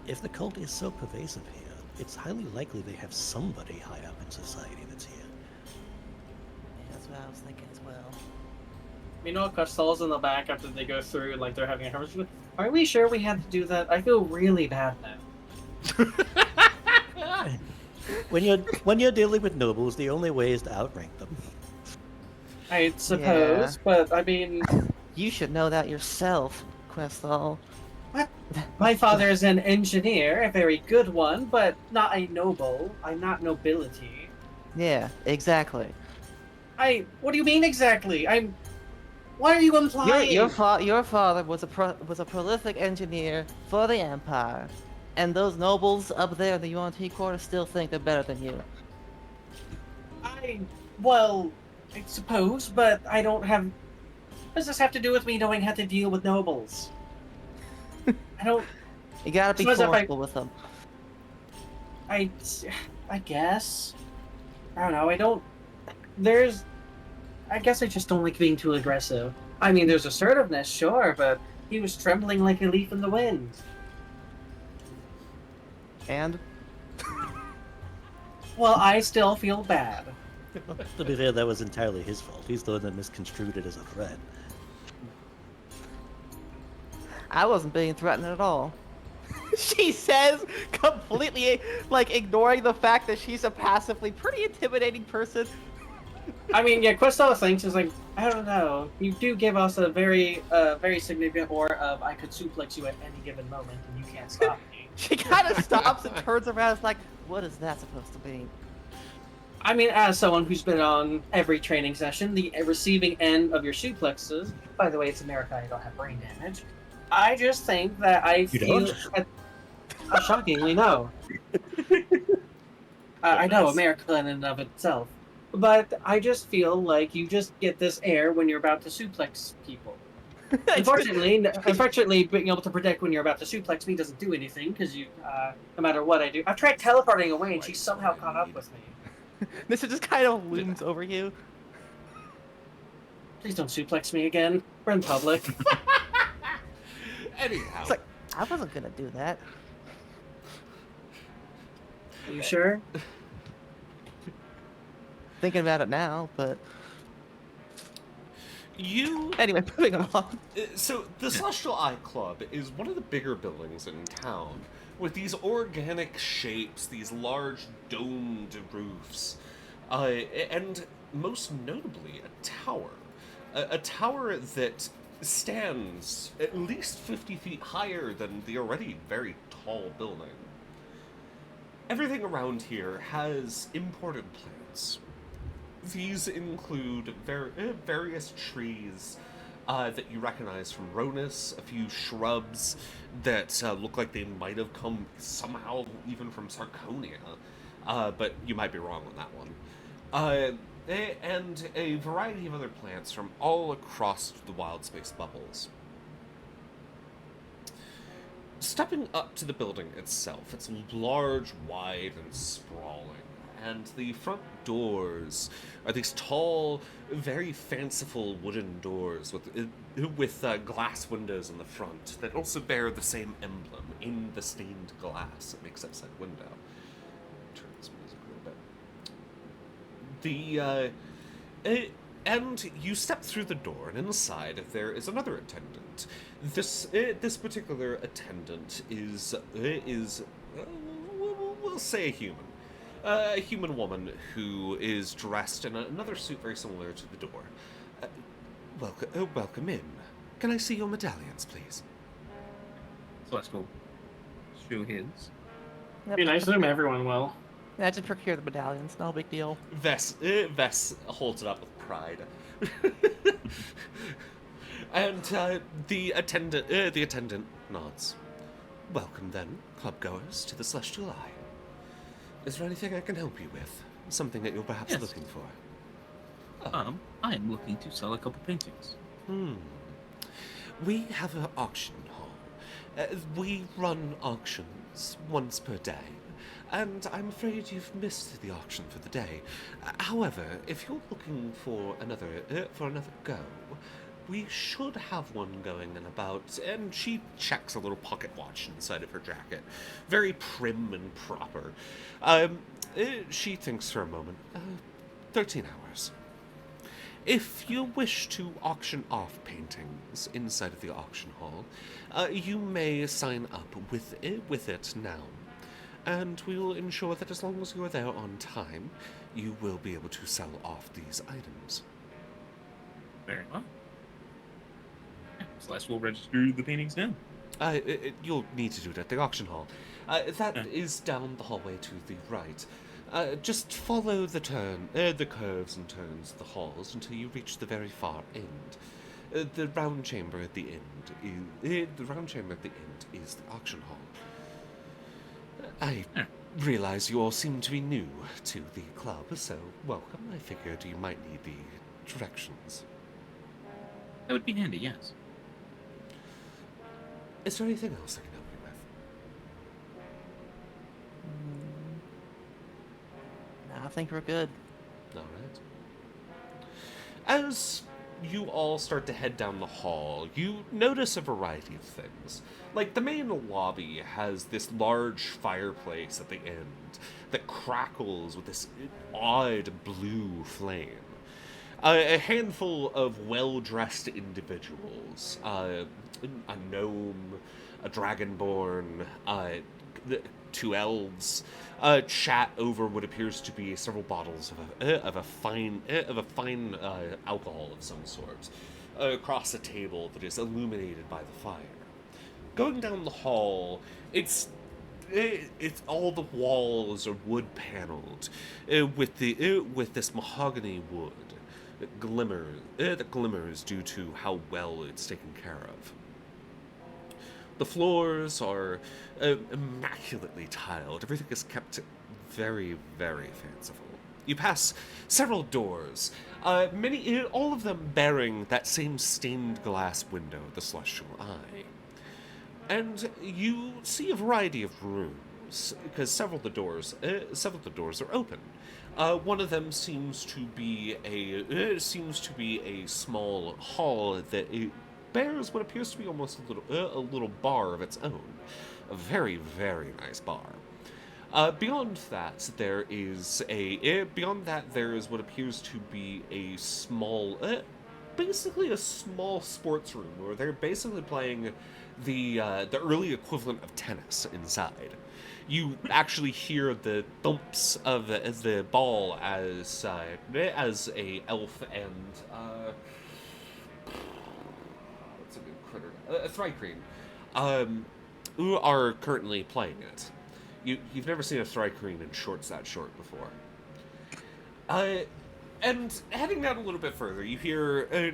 If the cult is so pervasive here, it's highly likely they have somebody high up in society that's here. Yeah, that's what I was thinking as well. Meanwhile, Costello's in the back after they go through, like they're having a conversation. Are we sure we had to do that? I feel really bad now. When you're dealing with nobles, the only way is to outrank them. I suppose, but I mean... You should know that yourself, Questal. What? My father is an engineer, a very good one, but not a noble. I'm not nobility. Yeah, exactly. What do you mean exactly? What are you implying? Your father was a prolific engineer for the Empire, and those nobles up there in the UNT quarter still think they're better than you. I suppose, but I don't have... What does this have to do with me knowing how to deal with nobles? I don't... You gotta be forceful with them. I guess. I don't know, I guess I just don't like being too aggressive. I mean, there's assertiveness, sure, but he was trembling like a leaf in the wind. And? Well, I still feel bad. To be fair, that was entirely his fault. He's the one that misconstrued it as a threat. I wasn't being threatened at all. She says, completely, ignoring the fact that she's a passively pretty intimidating person. I mean, yeah, Questel thinks is like, I don't know. You do give us a very significant aura of I could suplex you at any given moment and you can't stop me. She kind of stops and turns around and is like, what is that supposed to mean? I mean, as someone who's been on every training session, the receiving end of your suplexes, by the way, it's America, I don't have brain damage, I just think that I feel... Shockingly, no. I know, America in and of itself. But I just feel like you just get this air when you're about to suplex people. Unfortunately, being able to predict when you're about to suplex me doesn't do anything, because you, no matter what I do... I've tried teleporting away and she's somehow caught up with me. This just kind of looms over you. Please don't suplex me again. We're in public. Anyhow, It's like, I wasn't gonna do that. Are you sure? Thinking about it now, but you anyway, moving on. So, the Celestial Eye Club is one of the bigger buildings in town, with these organic shapes, these large domed roofs, and most notably, a tower. A tower that stands at least 50 feet higher than the already very tall building. Everything around here has imported plants. These include various trees that you recognize from Ronus, a few shrubs that look like they might have come somehow even from Sarconia, but you might be wrong on that one. And a variety of other plants from all across the wild space bubbles. Stepping up to the building itself, it's large, wide, and sprawling. And the front doors are these tall, very fanciful wooden doors with glass windows in the front that also bear the same emblem in the stained glass that makes up said window. Turn this music a little bit. And you step through the door, and inside there is another attendant. This particular attendant is we'll say a human. A human woman who is dressed in another suit very similar to the door. Welcome in. Can I see your medallions, please? Celeste will show his. Be nice to them, everyone will. Yeah, just procure the medallions. No big deal. Vess holds it up with pride. And the attendant nods. Welcome then, clubgoers, to the Celestial Eye. Is there anything I can help you with? Something that you're perhaps Yes. looking for? I am looking to sell a couple paintings. We have an auction hall. We run auctions once per day, and I'm afraid you've missed the auction for the day. However, if you're looking for another go, we should have one going in about... And she checks a little pocket watch inside of her jacket. Very prim and proper. She thinks for a moment. 13 hours. If you wish to auction off paintings inside of the auction hall, you may sign up with it now. And we will ensure that as long as you are there on time, you will be able to sell off these items. Very well. Celeste will register the paintings now. You'll need to do it at the auction hall. That is down the hallway to the right. Just follow the curves and turns of the halls until you reach the very far end. The round chamber at the end is the auction hall. I realize you all seem to be new to the club, so welcome. I figured you might need the directions. That would be handy, yes. Is there anything else I can help you with? Nah, I think we're good. All right. As you all start to head down the hall, you notice a variety of things. Like, the main lobby has this large fireplace at the end that crackles with this odd blue flame. A handful of well-dressed individuals, a gnome, a dragonborn, two elves, chat over what appears to be several bottles of a fine alcohol of some sort across a table that is illuminated by the fire. Going down the hall, it's all the walls are wood paneled with this mahogany wood that glimmers due to how well it's taken care of. The floors are immaculately tiled. Everything is kept very, very fanciful. You pass several doors, all of them bearing that same stained glass window, the Celestial Eye. And you see a variety of rooms, because several of the doors are open. One of them seems to be a small hall that bears what appears to be almost a little bar of its own. A very, very nice bar. Beyond that, there is what appears to be a small, basically a small sports room where they're basically playing the early equivalent of tennis inside. You actually hear the thumps of the ball as a elf and what's a good critter? A thrycreen, who are currently playing it. You've never seen a thrycreen in shorts that short before. And heading down a little bit further, you hear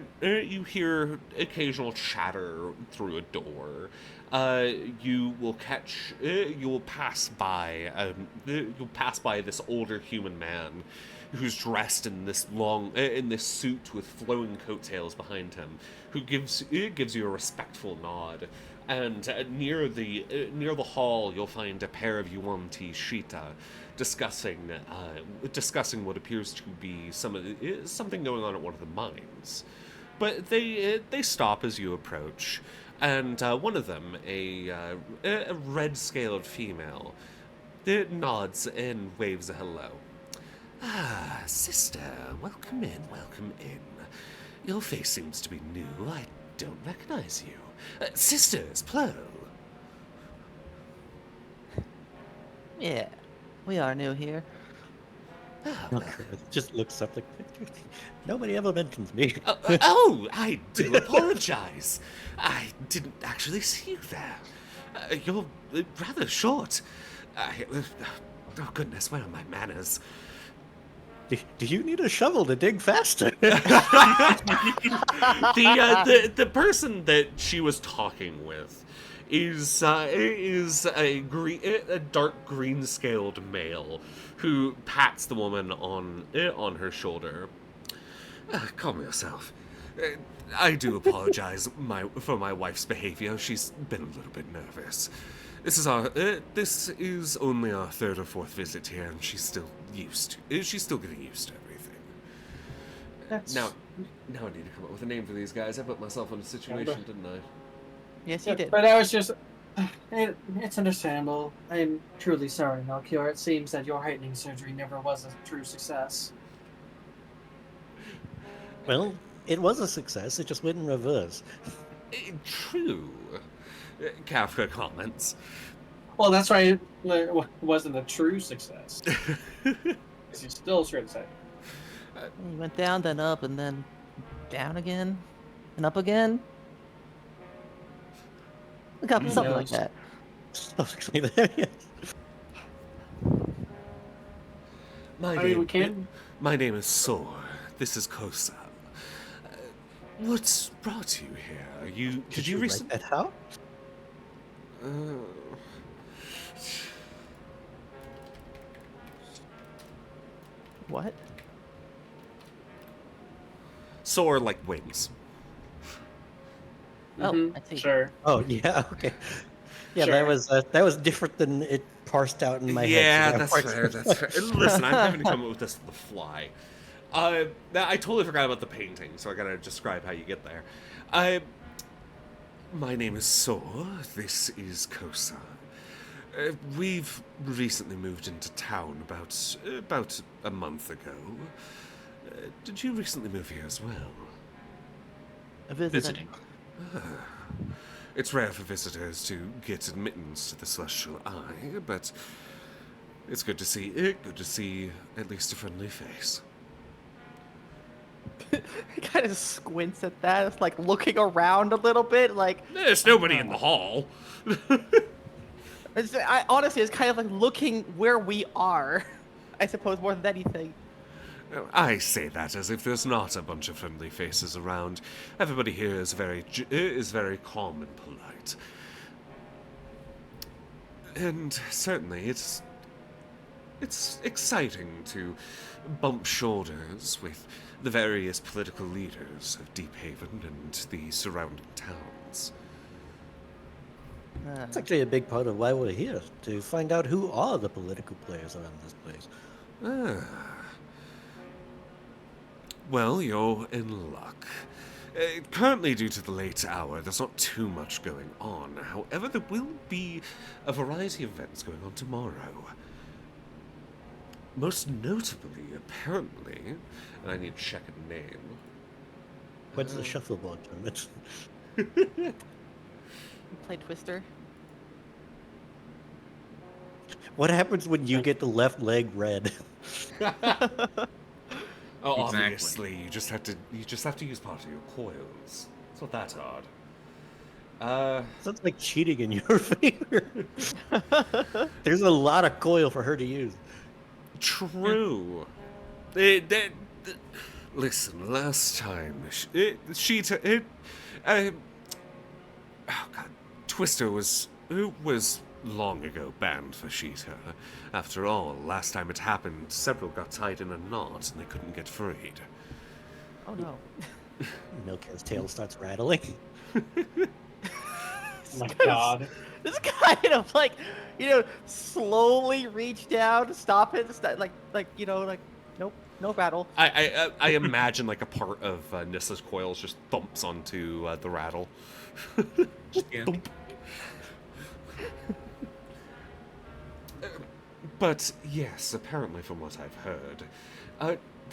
occasional chatter through a door. You will pass by this older human man who's dressed in this suit with flowing coattails behind him, who gives you a respectful nod. And near the hall, you'll find a pair of Yuan-Ti Shita discussing what appears to be something going on at one of the mines. But they stop as you approach, and one of them, a red-scaled female, nods and waves a hello. Ah, sister, welcome in, welcome in. Your face seems to be new. I don't recognize you. Sisters, plural. Yeah, we are new here. Ah, Oh, well. just looks up like nobody ever mentions me. Oh, I do apologize. I didn't actually see you there. You're rather short. Oh goodness, where are my manners? Do you need a shovel to dig faster? The person that she was talking with is a dark green scaled male who pats the woman on her shoulder. Calm yourself. I do apologize for my wife's behavior. She's been a little bit nervous. This is only our third or fourth visit here, and she's still getting used to everything. Now I need to come up with a name for these guys. I put myself in a situation, didn't I? Yes, you did. But I was just... It's understandable. I'm truly sorry, Melchior. It seems that your heightening surgery never was a true success. Well, it was a success. It just went in reverse. True. Kafka comments. Well, that's right. It wasn't a true success. Because you still should say. You went down, then up, and then down again, and up again. Something like that. Something like that, yes. My name is Sor. This is Kosa. What's brought you here? Did you recently? Write that how? What? Soar like wings. Oh, I see. Sure. Oh yeah, okay. Yeah, Sure. that was different than it parsed out in my head. Yeah, so that's fair. That's fair. Listen, I'm having to come up with this on the fly. I totally forgot about the painting, so I gotta describe how you get there. My name is Sor. This is Kosa. We've recently moved into town about a month ago. Did you recently move here as well? Visiting. It's rare for visitors to get admittance to the Celestial Eye, but it's good to see at least a friendly face. He kind of squints at that. It's like looking around a little bit, like There's nobody in the hall. honestly, it's kind of like looking where we are. I suppose more than anything. I say that as if there's not a bunch of friendly faces around. Everybody here is very calm and polite. And certainly it's exciting to bump shoulders with the various political leaders of Deephaven and the surrounding towns. It's actually a big part of why we're here, to find out who are the political players around this place. Well, you're in luck. Currently, due to the late hour, there's not too much going on. However, there will be a variety of events going on tomorrow. Most notably, apparently, and I need to check a name. What's the shuffleboard tournament? Play Twister. What happens when you get the left leg red? Oh, Exactly. obviously, you just have to use part of your coils. It's not that hard. Sounds like cheating in your favor. There's a lot of coil for her to use. True. Listen, last time oh God, Twister was long ago banned for Sheeta. After all, last time it happened, several got tied in a knot and they couldn't get freed. Oh no. Milkhead's tail starts rattling. Oh my god. This kind of like, slowly reach down, stop it, nope, no battle. I imagine like a part of Nissa's coils just thumps onto the rattle. Yeah. Thump. But yes, apparently from what I've heard,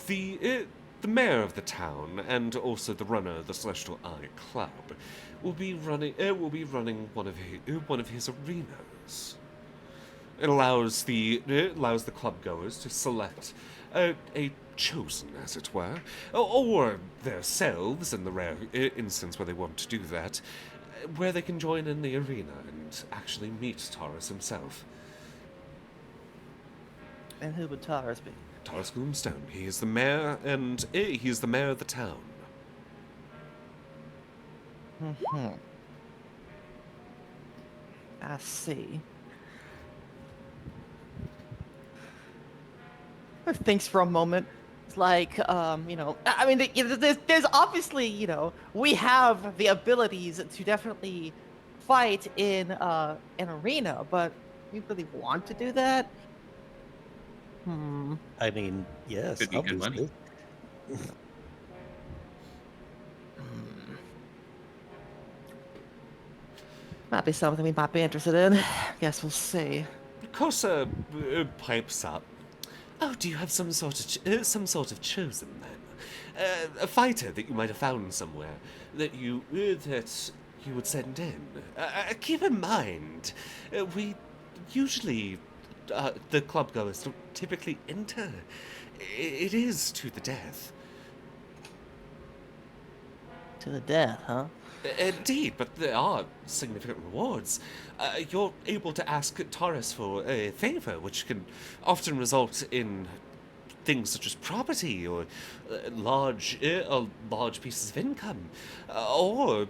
the mayor of the town and also the runner of the Celestial Eye Club will be running one of his arenas. It allows the club goers to select a chosen, as it were, or themselves in the rare instance where they want to do that, where they can join in the arena and actually meet Taurus himself. And who would Taurus be? Taurus Gloomstone. He is the mayor, and he is the mayor of the town. I see. Thinks for a moment. It's like, I mean, there's obviously, we have the abilities to definitely fight in an arena, but we really want to do that? I mean, yes, Could be good money. obviously. Might be something we might be interested in. Guess we'll see. Kosa pipes up. Oh, do you have some sort of chosen then? A fighter that you might have found somewhere that you would send in. Keep in mind, we usually the club goers don't typically enter. It is to the death. To the death, huh? Indeed, but there are significant rewards. You're able to ask Taurus for a favor, which can often result in things such as property or large pieces of income, or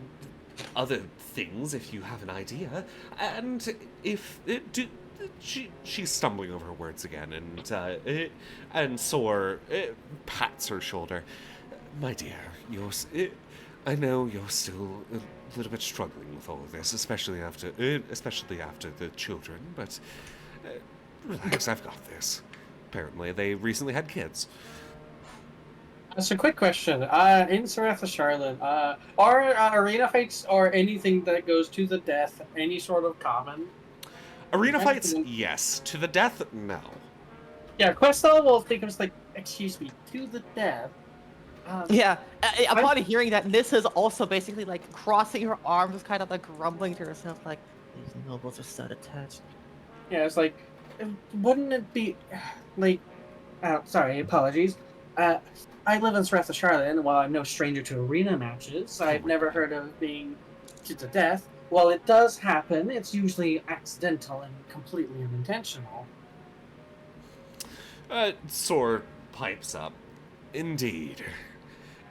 other things if you have an idea. And if she's stumbling over her words again, and Sor pats her shoulder. My dear, I know you're still a little bit struggling with all of this, especially after the children, but relax, I've got this. Apparently, they recently had kids. So, quick question. In Saratha Charlotte, are arena fights or anything that goes to the death any sort of common? Arena fights, yes. To the death, no. Yeah, Questel will think of like, excuse me, to the death. Yeah, upon hearing that, Nissa's also basically like crossing her arms, kind of like grumbling to herself, like, these nobles are so detached. Yeah, it's like, wouldn't it be like, sorry, apologies. I live in Saratha Charlotte, and while I'm no stranger to arena matches, I've never heard of being to the death. While it does happen, it's usually accidental and completely unintentional. Sor pipes up. Indeed.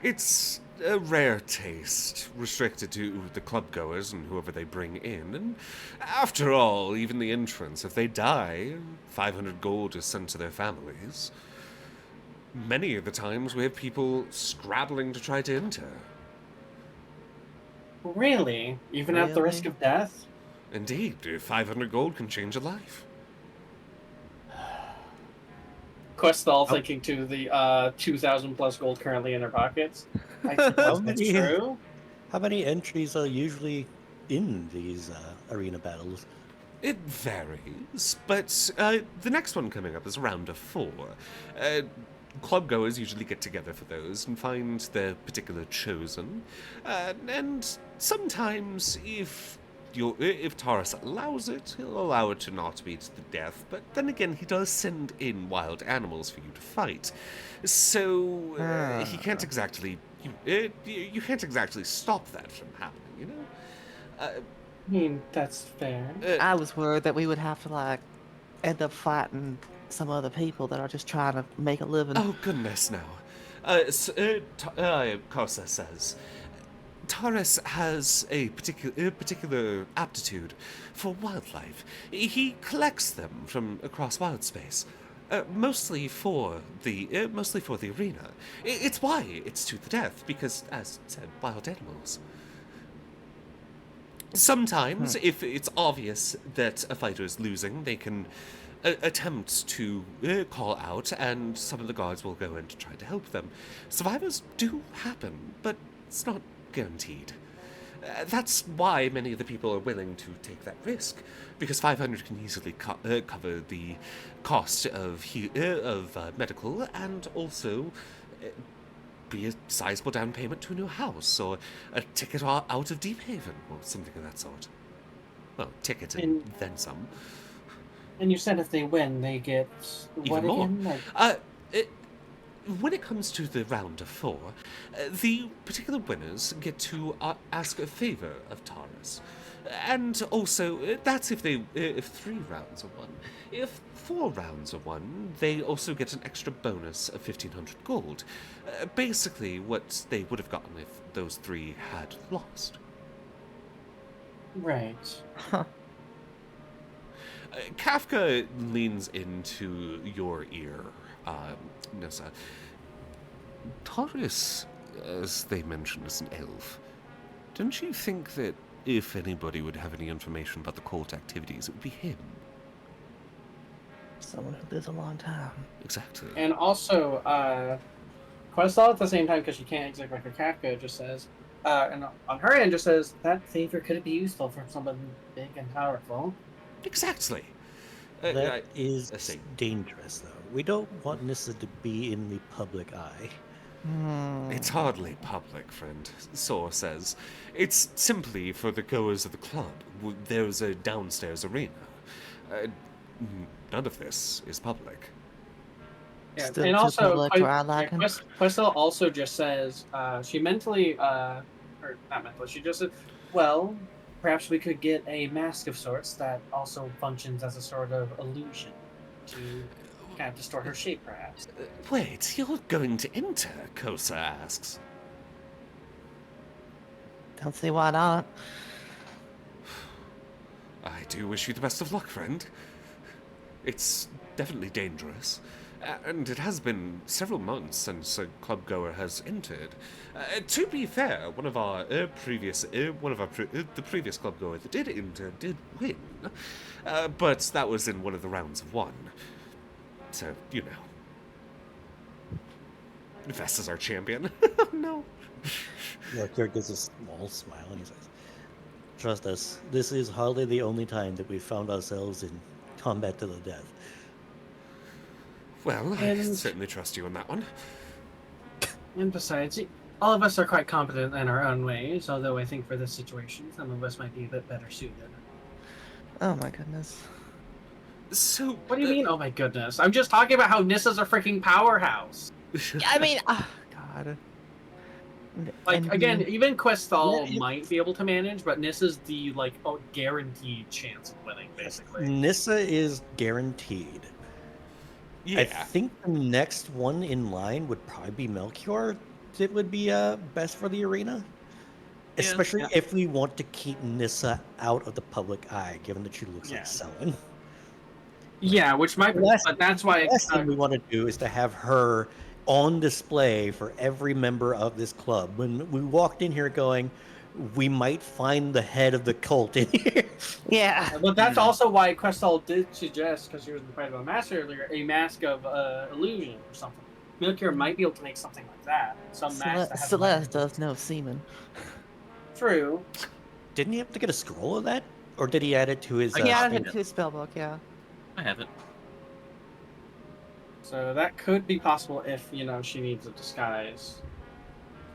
It's a rare taste, restricted to the club-goers and whoever they bring in. And after all, even the entrants, if they die, 500 gold is sent to their families. Many of the times we have people scrabbling to try to enter. Really? Even at the risk of death? Indeed, 500 gold can change a life. Questal thinking to the 2,000 plus gold currently in their pockets. I suppose that's true. How many entries are usually in these arena battles? It varies, but the next one coming up is round of 4. Club goers usually get together for those and find their particular chosen, and sometimes if Taurus allows it, he'll allow it to not be to the death, but then again, he does send in wild animals for you to fight. So, he can't exactly... You can't exactly stop that from happening, you know? I mean, that's fair. I was worried that we would have to, like, end up fighting some other people that are just trying to make a living. Oh, goodness, no. Kosa says... Taurus has a particular aptitude for wildlife. He collects them from across wild space, mostly for the arena. It's why it's to the death, because, as said, wild animals. Sometimes, if it's obvious that a fighter is losing, they can attempt to call out, and some of the guards will go in to try to help them. Survivors do happen, but it's not guaranteed. That's why many of the people are willing to take that risk, because 500 can easily cover the cost of medical, and also be a sizable down payment to a new house, or a ticket out of Deephaven, or something of that sort. Well, ticket and then some. And you said if they win, they get Even what more. again? When it comes to the round of 4, the particular winners get to ask a favor of Taurus. And also, that's if 3 rounds are won. If 4 rounds are won, they also get an extra bonus of 1,500 gold. Basically, what they would have gotten if those 3 had lost. Right. Huh. Kafka leans into your ear, Nessa. Taurus, as they mentioned, is an elf. Don't you think that if anybody would have any information about the cult activities, it would be him? Someone who lives a long time. Exactly. And also, Questal at the same time, because she can't exactly like her Kafka, just says, and on her end just says, that favor could be useful for someone big and powerful. Exactly. That is dangerous, though. We don't want Nissa to be in the public eye. It's hardly public, friend, Sor says. It's simply for the goers of the club. There's a downstairs arena. None of this is public. Yeah, Still and too also, public for our liking. Questel also just says, she mentally, or not mentally, she just said, well, perhaps we could get a mask of sorts that also functions as a sort of illusion to kind of distort her shape, perhaps. Wait, you're going to enter? Kosa asks. Don't see why not. I do wish you the best of luck, friend. It's definitely dangerous, and it has been several months since a club goer has entered. To be fair, the previous club goer that did enter did win, but that was in one of the rounds of 1. So, you know. Vest is our champion. No. York gives a small smile and he says, trust us, this is hardly the only time that we've found ourselves in combat to the death. Well, I certainly trust you on that one. And besides, all of us are quite competent in our own ways, although I think for this situation, some of us might be a bit better suited. Oh my goodness. So, What do you mean, oh my goodness? I'm just talking about how Nissa's a freaking powerhouse. I mean, God. Like, And again, even Questal Yeah, might be able to manage, but Nissa's the, like, guaranteed chance of winning, basically. Nissa is guaranteed. yeah. I think the next one in line would probably be Melchior. It would be best for the arena. Yeah, Especially yeah. if we want to keep Nissa out of the public eye, given that she looks Yeah. like Ssellen. Yeah, which might be, Last- but that's why... The last thing we want to do is to have her on display for every member of this club. When we walked in here going, we might find the head of the cult in here. Yeah. But that's also why Questal did suggest, because she was in the fight about mask earlier, a mask of illusion or something. Milkier might be able to make something like that. Some mask that has Celeste does know semen. True. Didn't he have to get a scroll of that? Or did he add it to his... I He Yeah, added I it to his spellbook, yeah. I have it. So that could be possible if, she needs a disguise.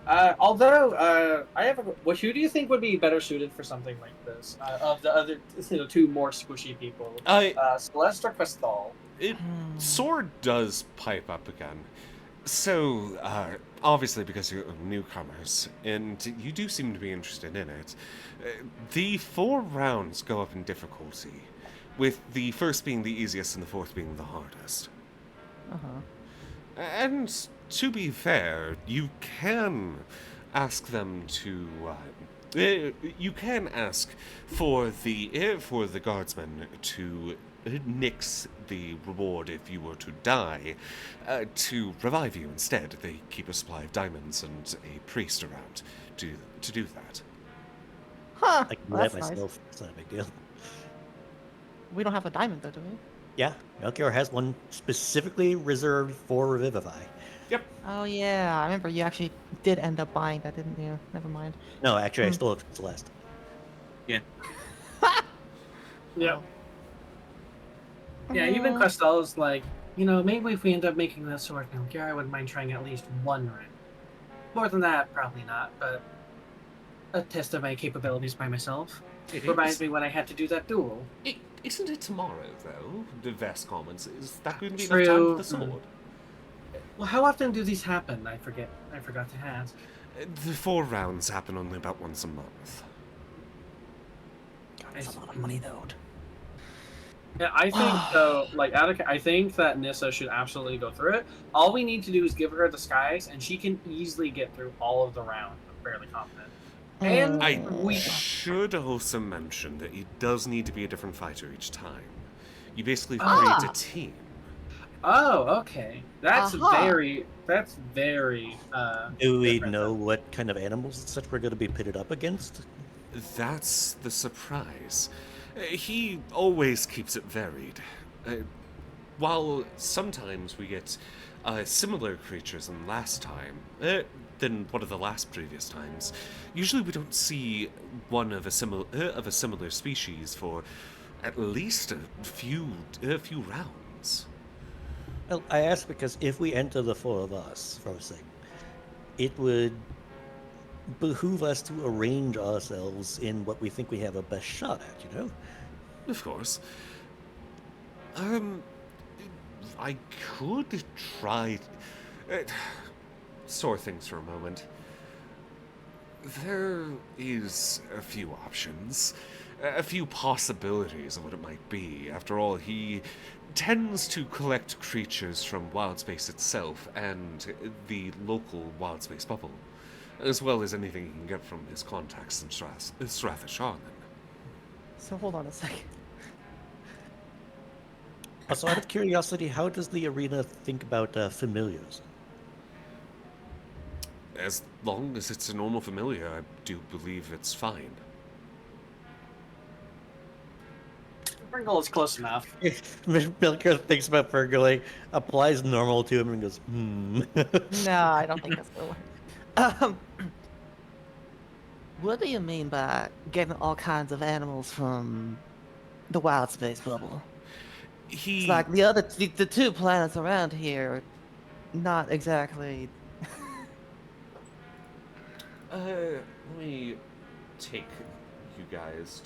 Although, I have who do you think would be better suited for something like this? Of the other, two more squishy people? Celeste or Questal? Sword does pipe up again. So, obviously because you're newcomers, and you do seem to be interested in it, the 4 rounds go up in difficulty, with the first being the easiest and the fourth being the hardest. Uh-huh. And to be fair, you can ask them to. You can ask for the guardsmen to nix the reward if you were to die, to revive you instead. They keep a supply of diamonds and a priest around to do that. Huh. I can do Well, that that's nice. myself. It's not a big deal. We don't have a diamond, though, do we? Yeah, Melchior has one specifically reserved for Revivify. Yep. Oh, yeah. I remember you actually did end up buying that, didn't you? Never mind. No, actually, I stole it from Celeste. Yeah. Yeah. Yeah, even Questal's like, maybe if we end up making this sword Milkier, I wouldn't mind trying at least one round. More than that, probably not, but a test of my capabilities by myself. It Reminds me when I had to do that duel. Isn't it tomorrow, though? The Vest Commons. Is that going to be True. enough time for the sword? Well, how often do these happen? I forgot to ask. The 4 rounds happen only about once a month. God, that's a lot of money, though. Yeah, I think though, I think that Nissa should absolutely go through it. All we need to do is give her a disguise, and she can easily get through all of the round. I'm fairly confident. And I should also mention that it does need to be a different fighter each time. You basically create a team. Oh, okay. That's very. Do we different know then. what kind of animals and such we're going to be pitted up against? That's the surprise. He always keeps it varied. While sometimes we get similar creatures than last time, than one of the last previous times, usually we don't see one of a similar species for at least a few rounds. Well, I ask because if we enter the 4 of us, first thing, it would behoove us to arrange ourselves in what we think we have a best shot at, Of course. I could try... store things for a moment. There is a few options. A few possibilities of what it might be. After all, he tends to collect creatures from Wildspace itself and the local Wildspace bubble, as well as anything he can get from his contacts in Strathashanan. So hold on a second. Also, out of curiosity, how does the arena think about familiars? As long as it's a normal familiar, I do believe it's fine. Pringle is close enough. Milker thinks about Fergling, applies normal to him, and goes, No, I don't think that's gonna work. What do you mean by getting all kinds of animals from the wild space bubble? It's like the 2 planets around here are not exactly... Let me take you guys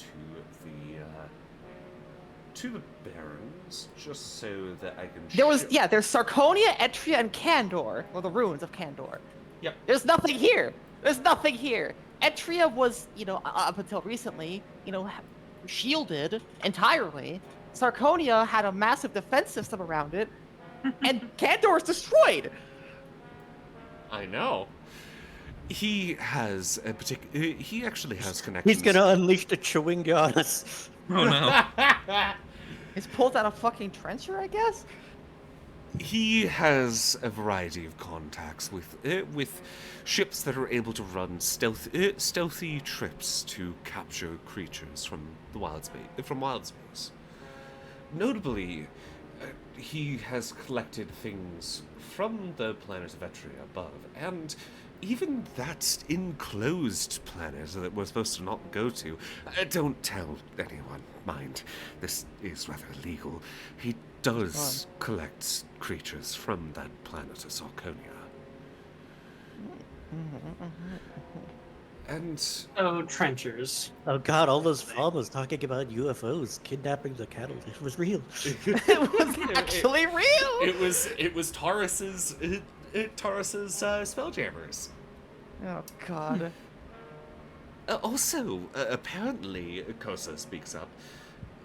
to the Barrens, just so that I can there's Sarconia, Etria, and Kandor, or the ruins of Kandor. Yep. There's nothing here. Etria was, up until recently, shielded entirely. Sarconia had a massive defense system around it, and Kandor is destroyed. I know. He has a particular... He actually has connections... He's gonna unleash the Chewinga on us. Oh no. It's pulled out a fucking trencher, I guess? He has a variety of contacts with ships that are able to run stealthy trips to capture creatures from the wild space. Notably, he has collected things from the planet of Etria above, and even that enclosed planet that we're supposed to not go to. Don't tell anyone, mind. This is rather illegal. He does collect creatures from that planet of Sarconia. And Oh, trenchers. Oh god, all those farmers talking about UFOs kidnapping the cattle. It was real. It was actually real. it was Taurus's spelljammers. Oh God. Also, apparently, Kosa speaks up.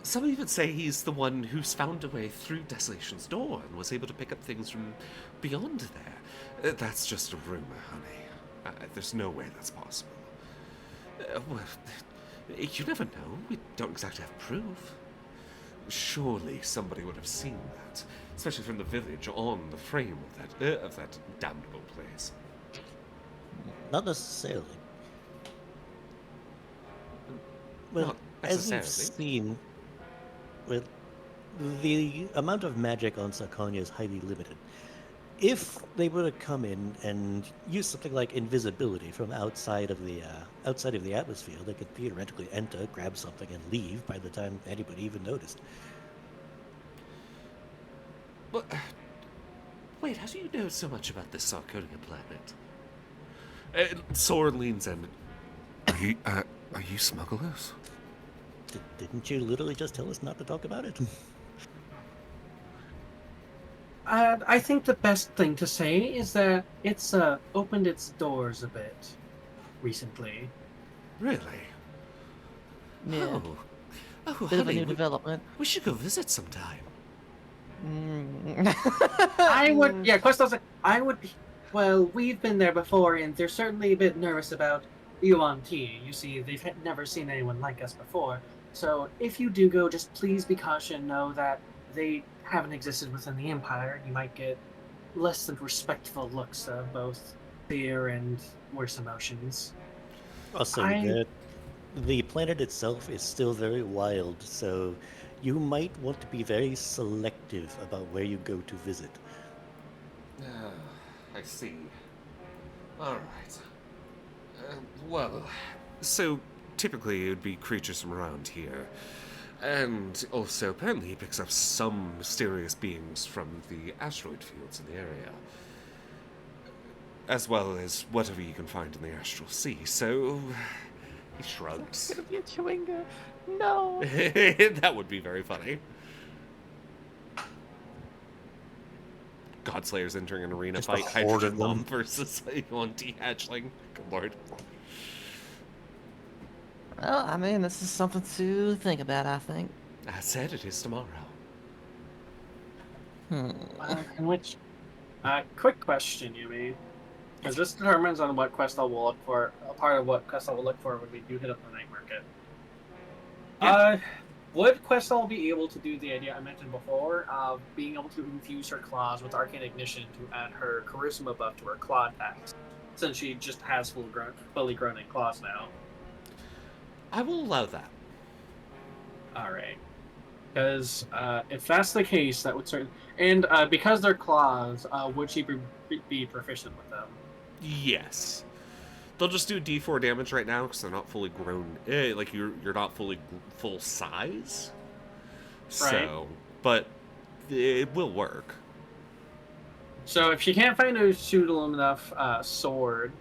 Some even say he's the one who's found a way through Desolation's door and was able to pick up things from beyond there. That's just a rumor, honey. There's no way that's possible. Well, you never know. We don't exactly have proof. Surely somebody would have seen that, especially from the village on the frame of that damnable place. Not necessarily. Well, Not as we've necessarily. seen, well, the amount of magic on Sarconia is highly limited. If they were to come in and use something like invisibility from outside of the atmosphere, they could theoretically enter, grab something, and leave by the time anybody even noticed. Well, wait, how do you know so much about this Sarconia planet? Sword leans in. Are you smugglers? Didn't you literally just tell us not to talk about it? I think the best thing to say is that it's opened its doors a bit recently. Really? Yeah. Oh, Bit of a honey, new development. we should go visit sometime. I would, yeah, Questel's like, I would, well, we've been there before, and they're certainly a bit nervous about UNT. You see, they've never seen anyone like us before. So if you do go, just please be cautious. Know that they haven't existed within the Empire. You might get less than respectful looks of both fear and worse emotions. Also, the planet itself is still very wild, so you might want to be very selective about where you go to visit. I see. All right. Well, so typically it would be creatures from around here. And also, apparently he picks up some mysterious beings from the asteroid fields in the area. As well as whatever you can find in the astral sea, so... He shrugs. It's gonna be a chewinga. No. That would be very funny. Godslayer's entering an arena Just a fight. horde Hydrogen of them. bomb versus one hatchling. Good lord. Well, I mean, this is something to think about, I think. I said it is tomorrow. In which, quick question, Yumi. Because this determines on what Questel will look for. A part of what Questel will look for when we do hit up the night market. Yeah. Would Questel be able to do the idea I mentioned before of being able to infuse her claws with arcane ignition to add her charisma buff to her claw attacks, since she just has fully grown in claws now? I will allow that. All right. Because if that's the case, that would certainly... And because they're claws, would she be proficient with them? Yes. They'll just do D4 damage right now because they're not fully grown. Like you're not fully full size. So, but it will work. So if she can't find a suitable enough sword,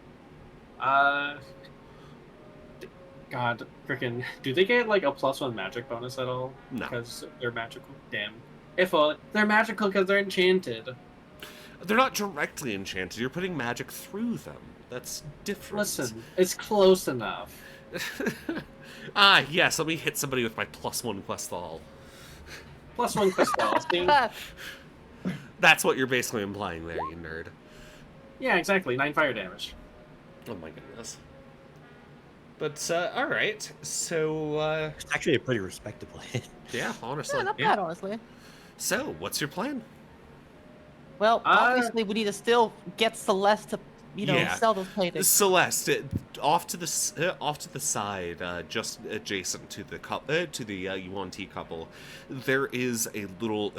God, frickin', do they get like a +1 magic bonus at all? No. Because they're magical. Damn. They're magical because they're enchanted. They're not directly enchanted. You're putting magic through them. That's different. Listen, it's close enough. Yes. Let me hit somebody with my +1 Questal. +1 Questel. See? That's what you're basically implying there, you nerd. Yeah, exactly. 9 fire damage. Oh my goodness. But, alright. So, It's actually a pretty respectable hit. yeah, honestly. Yeah, not bad, honestly. So, what's your plan? Well, obviously we need to still get Celeste to, Yeah. sell those paintings. Celeste, off to the side, just adjacent to the Yuan Ti couple, there is a little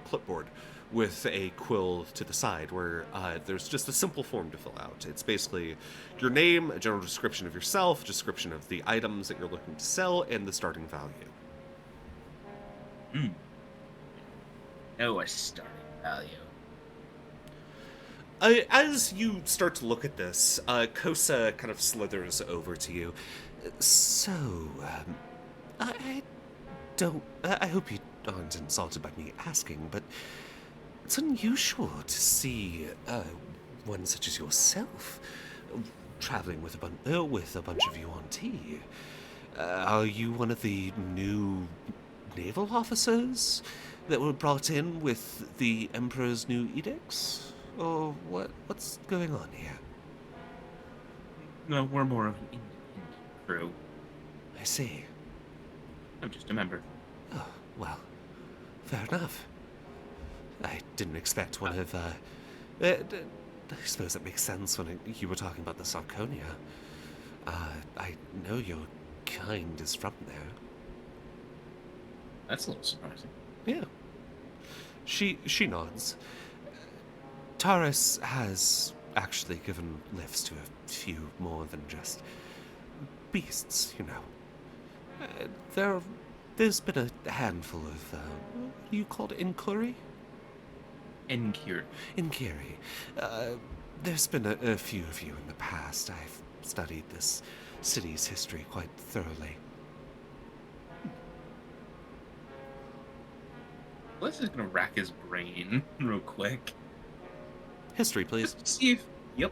clipboard with a quill to the side where there's just a simple form to fill out. It's basically your name, a general description of yourself, description of the items that you're looking to sell, and the starting value. Oh, a starting value. As you start to look at this, Kosa kind of slithers over to you. So, I hope you aren't insulted by me asking, but it's unusual to see one such as yourself traveling with a bunch of Yuan Ti. Are you one of the new naval officers that were brought in with the Emperor's new edicts? Or what's going on here? No, we're more of an independent crew. I see. I'm just a member. Oh, well, fair enough. I didn't expect one of, I suppose that makes sense when you were talking about the Sarconia. I know your kind is from there. That's a little surprising. Yeah. She nods. Taurus has actually given lifts to a few more than just beasts, There's been a handful of, what do you call it, inquiry? Incure. Inquiry. There's been a few of you in the past. I've studied this city's history quite thoroughly. Let's just gonna rack his brain real quick. History, please. Just see if... Yep.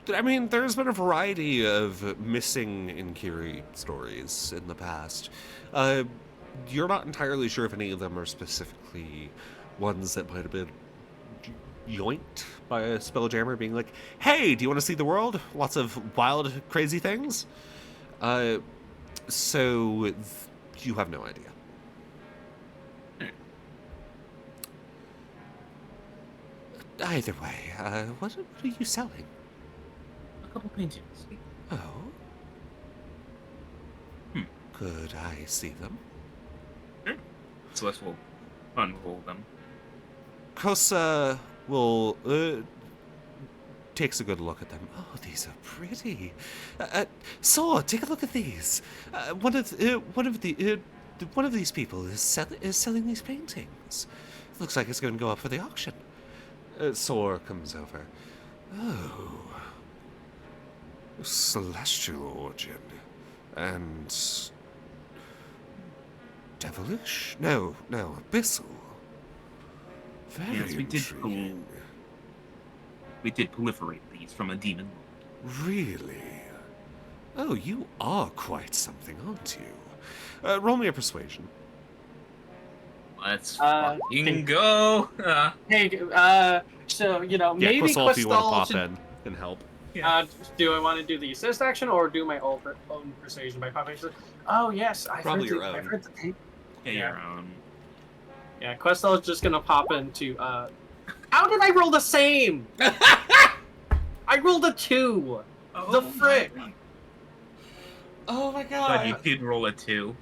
There's been a variety of missing Inkiri stories in the past. You're not entirely sure if any of them are specifically ones that might have been yoinked by a spelljammer being like, hey, do you want to see the world? Lots of wild, crazy things? So you have no idea. Either way, what are you selling? A couple paintings. Oh. Could I see them? Sure. Celeste will unroll them. Kosa will takes a good look at them. Oh, these are pretty. Saw, take a look at these. One of these people is selling these paintings. Looks like it's going to go up for the auction. Sor comes over. Oh. Celestial origin. And... devilish? No, abyssal. Very Yes, intriguing. We did proliferate these from a demon. Really? Oh, you are quite something, aren't you? Roll me a persuasion. Let's fucking go! Hey, so, maybe Quisol, if you want to Questal pop should... in and help. Do I want to do the assist action or do my own persuasion by popping? Oh, yes, I've Probably heard your own. I've heard the tape. Yeah, your own. Yeah, Questal is just gonna pop into, How did I roll the same? I rolled a 2! The frick! Oh my God, you did roll a 2.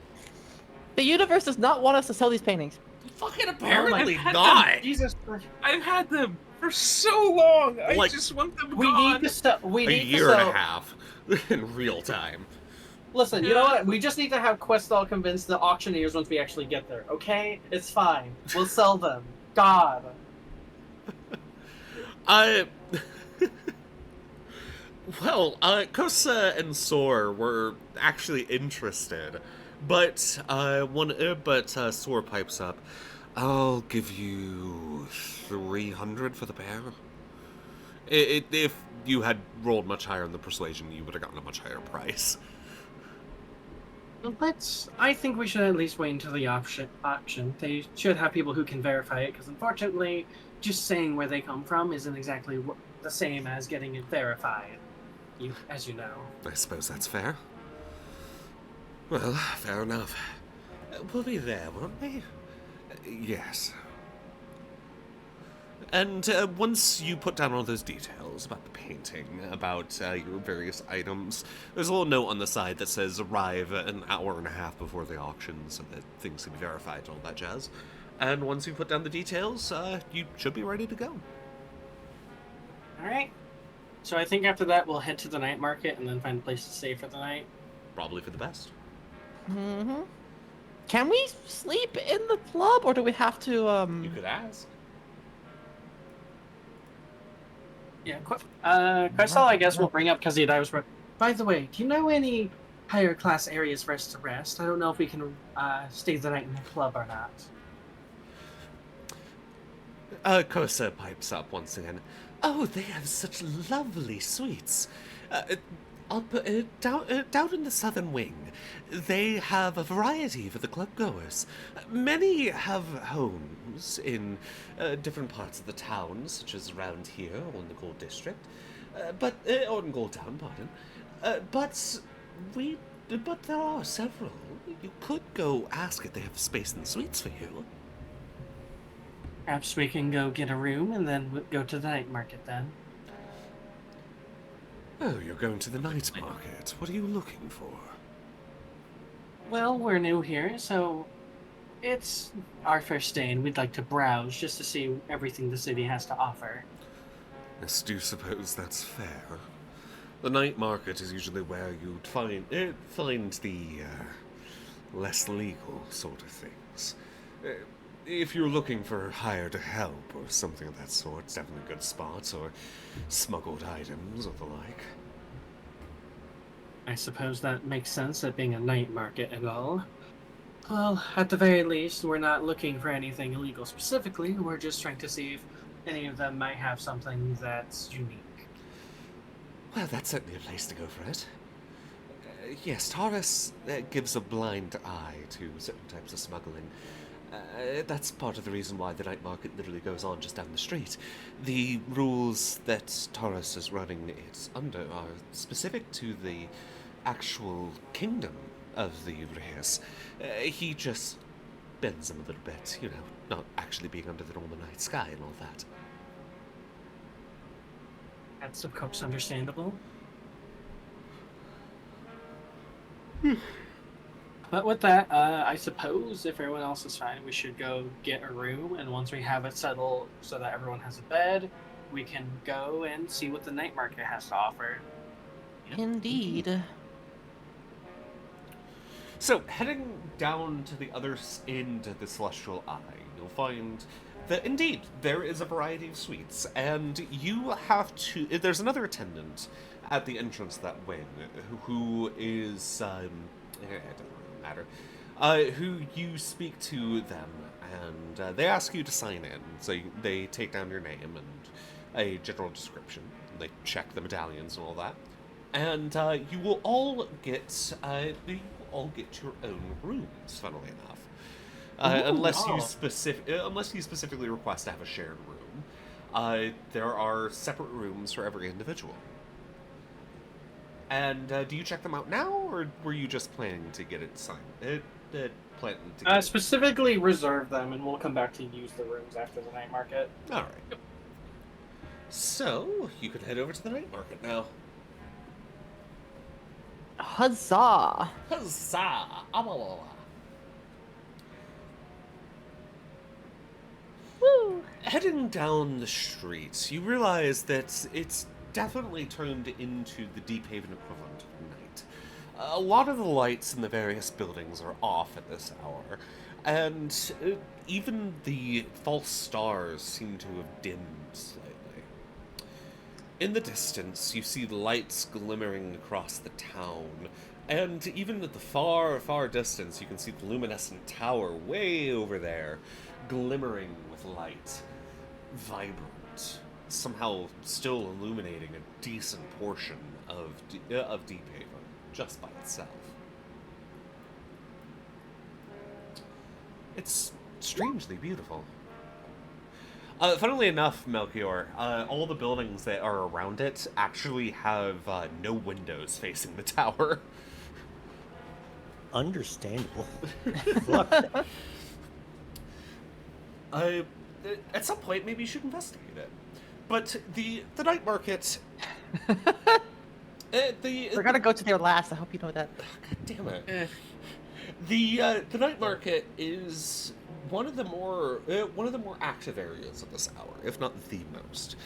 The universe does not want us to sell these paintings. Fucking apparently I've not! had Jesus Christ. I've had them for so long. I Like, just want them We gone. need to sell. We A need year to and sell. a half in real time. Listen, you know what? We just need to have Questal convince the auctioneers once we actually get there, okay? It's fine. We'll sell them. God. Kosa and Sor were actually interested, but Sor pipes up. I'll give you 300 for the pair. If you had rolled much higher in the persuasion, you would have gotten a much higher price. I think we should at least wait until the auction. They should have people who can verify it, because unfortunately, just saying where they come from isn't exactly the same as getting it verified. As you know. I suppose that's fair. Well, fair enough. We'll be there, won't we? Yes. And once you put down all those details about the painting, about your various items, there's a little note on the side that says arrive an hour and a half before the auction so that things can be verified and all that jazz. And once you put down the details, you should be ready to go. All right. So I think after that we'll head to the night market and then find a place to stay for the night. Probably for the best. Mm-hmm. Can we sleep in the club, or do we have to, You could ask. Yeah, Questel, I guess we'll bring up Kazida's. By the way, do you know any higher class areas for us to rest? I don't know if we can stay the night in the club or not. Kosa pipes up once again. Oh, they have such lovely suites. I'll put down in the southern wing. They have a variety for the club goers. Many have homes in different parts of the town, such as around here or in the Gold District, or in Gold Town, pardon. But there are several. You could go ask if they have space in the suites for you. Perhaps we can go get a room and then go to the night market then. Oh, you're going to the night market. What are you looking for? Well, we're new here, so it's our first day and we'd like to browse just to see everything the city has to offer. I do suppose that's fair. The night market is usually where you'd find the less legal sort of things. If you're looking for hired help or something of that sort, it's definitely a good spot, or smuggled items or the like. I suppose that makes sense, it being a night market and all. Well, at the very least, we're not looking for anything illegal specifically, we're just trying to see if any of them might have something that's unique. Well, that's certainly a place to go for it. Yes, Taurus gives a blind eye to certain types of smuggling. That's part of the reason why the night market literally goes on just down the street. The rules that Taurus is running it under are specific to the actual kingdom of the Xiarius. He just bends them a little bit, not actually being under the normal night sky and all that. That's of course understandable. But with that, I suppose if everyone else is fine, we should go get a room, and once we have it settled so that everyone has a bed, we can go and see what the night market has to offer. Indeed. So, heading down to the other end of the Celestial Eye, you'll find that indeed there is a variety of suites, and you have to. There's another attendant at the entrance of that wing who is. It doesn't really matter. Who you speak to them, and they ask you to sign in. So they take down your name and a general description. They check the medallions and all that, and you will all get your own rooms. Funnily enough. Unless you specifically request to have a shared room, there are separate rooms for every individual. And do you check them out now, or were you just planning to get it signed? Specifically reserve them, and we'll come back to use the rooms after the night market. All right. So you can head over to the night market now. Huzzah! Huzzah! Woo! Heading down the street, you realize that it's definitely turned into the Deephaven equivalent of night. A lot of the lights in the various buildings are off at this hour, and even the false stars seem to have dimmed slightly. In the distance, you see the lights glimmering across the town, and even at the far, far distance, you can see the luminescent tower way over there, glimmering with light, vibrant, somehow still illuminating a decent portion of Deephaven just by itself. It's strangely beautiful. Funnily enough, Melchior, all the buildings that are around it actually have no windows facing the tower. Understandable. Look, Uh, at some point, maybe you should investigate it. But the night market. We're gonna go to there last. I hope you know that. God damn it. The night market is one of the more active areas of this hour, if not the most.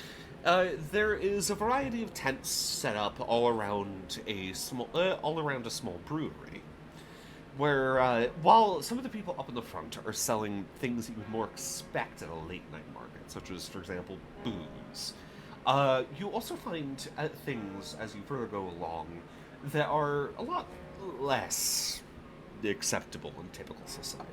There is a variety of tents set up all around a small brewery, where while some of the people up in the front are selling things that you would more expect at a late night market, such as, for example, booze. You also find things as you further go along that are a lot less acceptable in typical society.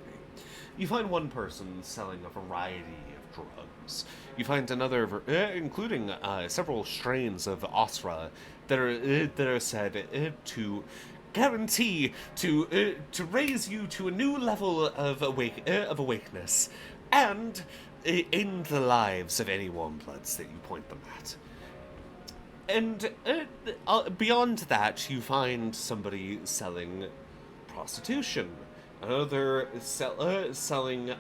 You find one person selling a variety of drugs. You find another, including several strains of Osra that are said to guarantee to raise you to a new level of awakeness, and end the lives of any warm bloods that you point them at. And beyond that, you find somebody selling prostitution. Another selling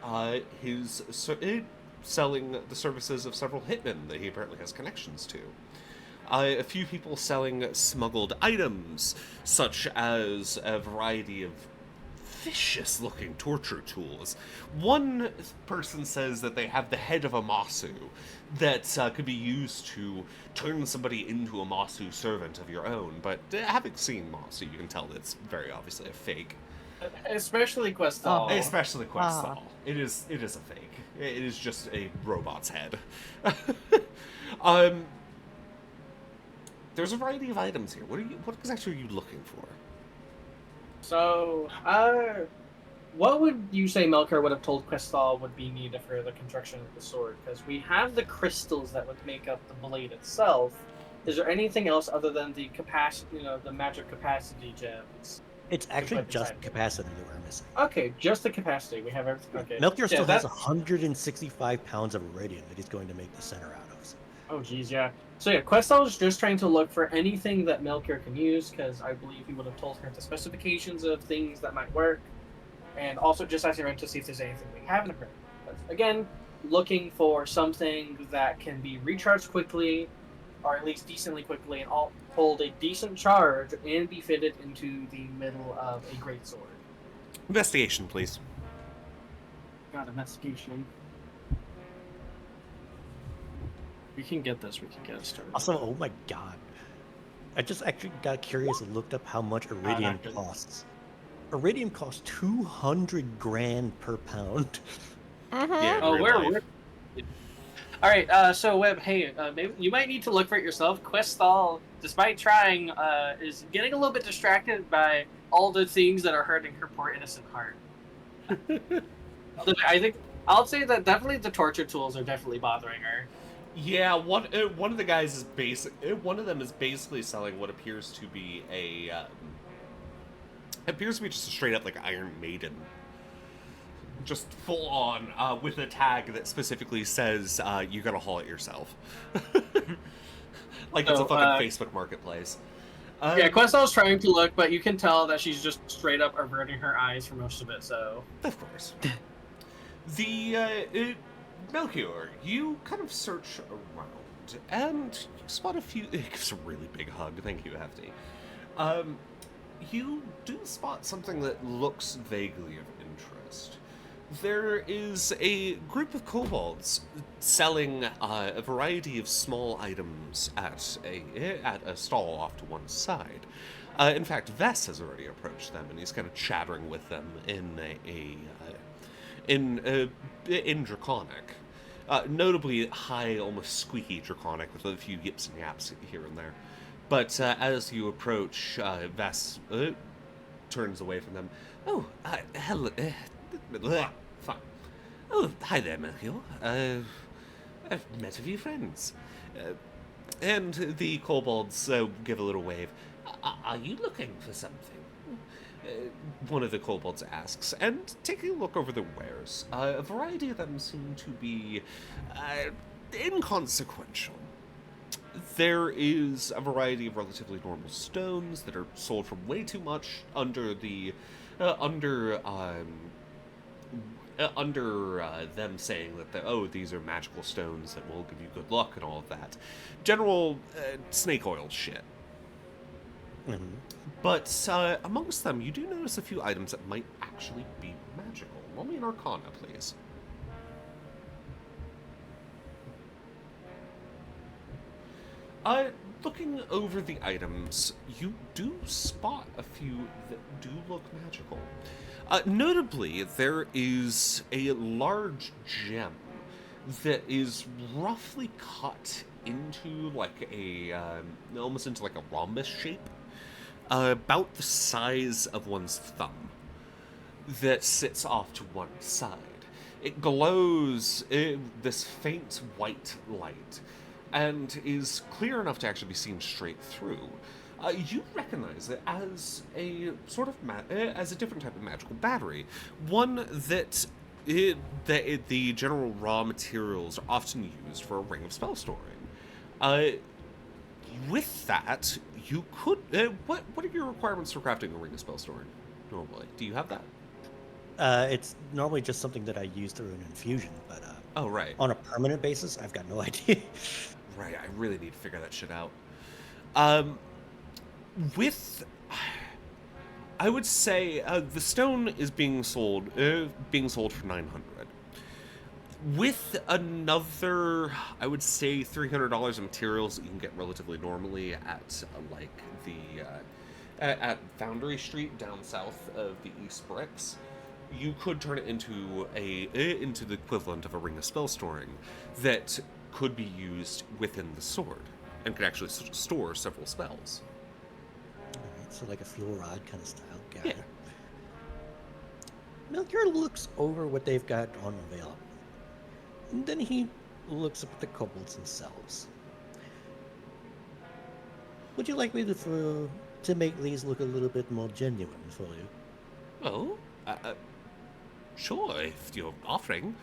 selling the services of several hitmen that he apparently has connections to. A few people selling smuggled items, such as a variety of vicious-looking torture tools. One person says that they have the head of a Masu that could be used to turn somebody into a Masu servant of your own, but having seen Masu, you can tell that it's very obviously a fake. Especially Questal. Especially Questal. It is a fake. It is just a robot's head. There's a variety of items here. What exactly are you looking for? So, what would you say Melkor would have told Questal would be needed for the construction of the sword? Because we have the crystals that would make up the blade itself. Is there anything else other than the capacity, the magic capacity gems? It's actually just capacity that we're missing. Okay, just the capacity. We have everything. Okay. Melchior still has 165 pounds of iridium that he's going to make the center out of. So. Oh, geez, yeah. So yeah, Questal is just trying to look for anything that Melchior can use, because I believe he would have told her the specifications of things that might work, and also just asking around to see if there's anything we haven't heard. But again, looking for something that can be recharged quickly, or at least decently quickly, and hold a decent charge, and be fitted into the middle of a greatsword. Investigation, please. Got investigation. We can get this. We can get it started. Also, oh my god. I just actually got curious and looked up how much iridium costs. Iridium costs 200 grand per pound. Yeah, Oh, we're all right. So Webb, hey, maybe you might need to look for it yourself. Questal, despite trying, is getting a little bit distracted by all the things that are hurting her poor innocent heart. I think I'll say that definitely the torture tools are definitely bothering her. Yeah, one of the guys is one of them is basically selling what appears to be just a straight up like Iron Maiden, just full on with a tag that specifically says you gotta haul it yourself, like it's a fucking Facebook Marketplace. Yeah, Questal's trying to look, but you can tell that she's just straight up averting her eyes for most of it. So of course, Melchior, you kind of search around, and you spot a few... It gives a really big hug, thank you, Hefty. You do spot something that looks vaguely of interest. There is a group of kobolds selling a variety of small items at a stall off to one side. In fact, Vess has already approached them, and he's kind of chattering with them in Draconic. Notably high, almost squeaky Draconic, with a few yips and yaps here and there. But as you approach, Vess turns away from them. Oh, hello. Fine. Oh, hi there, Melchior. I've met a few friends. And the kobolds give a little wave. Are you looking for something? One of the kobolds asks, and taking a look over the wares, a variety of them seem to be inconsequential. There is a variety of relatively normal stones that are sold for way too much under them saying that these are magical stones that will give you good luck and all of that, general snake oil shit. Mhm. But amongst them, you do notice a few items that might actually be magical. Roll me an Arcana, please. Looking over the items, you do spot a few that do look magical. Notably, there is a large gem that is roughly cut into like almost into like a rhombus shape, about the size of one's thumb, that sits off to one side. It glows this faint white light, and is clear enough to actually be seen straight through. You recognize it as a sort of as a different type of magical battery, one that the general raw materials are often used for a ring of spell storing. With that, you could. What are your requirements for crafting a ring of spell storing? Normally, do you have that? It's normally just something that I use through an infusion, but Oh, right. on a permanent basis, I've got no idea. Right, I really need to figure that shit out. With, I would say the stone is being sold for 900. With another, I would say $300 in materials that you can get relatively normally at at Foundry Street down south of the East Bricks, you could turn it into into the equivalent of a ring of spell storing that could be used within the sword and could actually store several spells. Alright, so like a fuel rod kind of style. Got Yeah. it. Melchior looks over what they've got on available. And then he looks up at the kobolds themselves. Would you like me to make these look a little bit more genuine for you? Oh, sure, if you're offering.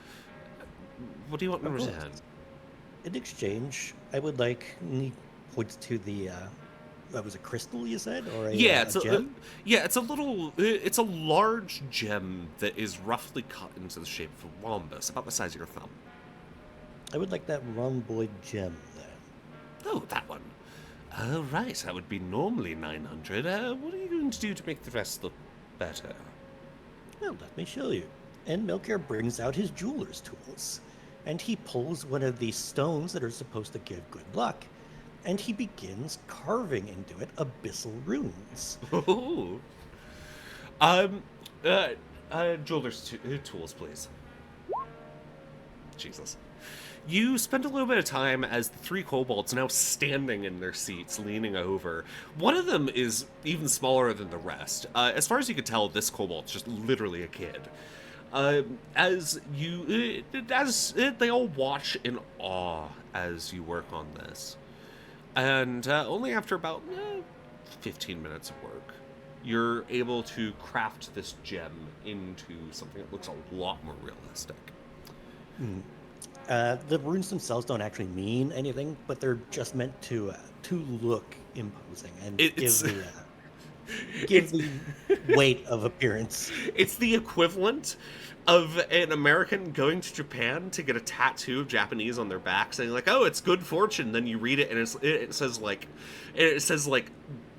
What do you want in Of course. return? In exchange, I would like, and he points to the, that was a crystal you said? Or a, Yeah, a gem? it's a large gem that is roughly cut into the shape of a rhombus, about the size of your thumb. I would like that rhomboid gem there. Oh, that one. Oh, right, that would be normally 900. What are you going to do to make the rest look better? Well, let me show you. And Melchior brings out his jeweler's tools. And he pulls one of these stones that are supposed to give good luck. And he begins carving into it abyssal runes. Oh. Jeweler's tools, please. Jesus. You spend a little bit of time as the three kobolds now standing in their seats, leaning over. One of them is even smaller than the rest. As far as you can tell, this kobold's just literally a kid. As they all watch in awe as you work on this. And only after about 15 minutes of work, you're able to craft this gem into something that looks a lot more realistic. The runes themselves don't actually mean anything, but they're just meant to look imposing and give the weight of appearance. It's the equivalent of an American going to Japan to get a tattoo of Japanese on their back, saying like, "Oh, it's good fortune." Then you read it, and it says like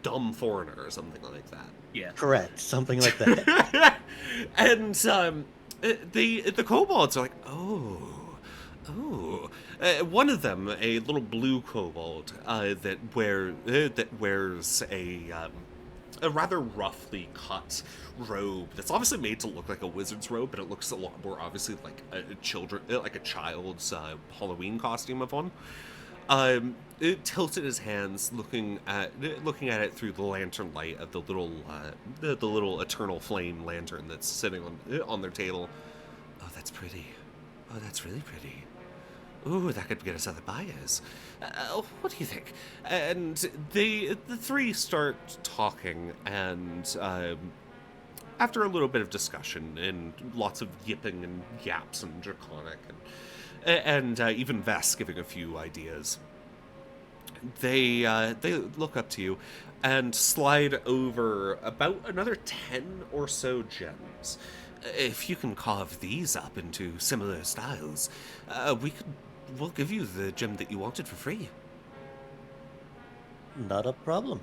"dumb foreigner" or something like that. Yeah. Correct, something like that. And the kobolds are like, oh. One of them, a little blue kobold, that wears a rather roughly cut robe that's obviously made to look like a wizard's robe, but it looks a lot more obviously like a child's Halloween costume of one. It tilted his hands, looking at it through the lantern light of the little eternal flame lantern that's sitting on their table. Oh, that's pretty. Oh, that's really pretty. Ooh, that could get us other buyers. What do you think? And the three start talking, and after a little bit of discussion and lots of yipping and yaps and draconic and even Vess giving a few ideas, they look up to you and slide over about another 10 or so gems. if you can carve these up into similar styles, we'll give you the gem that you wanted for free. Not a problem.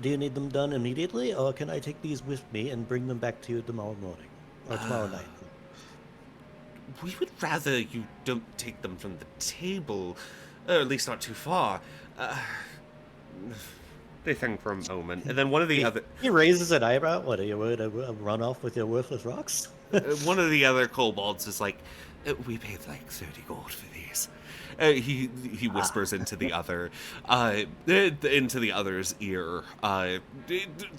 Do you need them done immediately, or can I take these with me and bring them back to you tomorrow morning? Or tomorrow night? We would rather you don't take them from the table, or at least not too far. They think for a moment, and then one of the other... He raises an eyebrow. What, are you going to run off with your worthless rocks? One of the other kobolds is like, we paid like 30 gold for these. He whispers into the other, into the other's ear.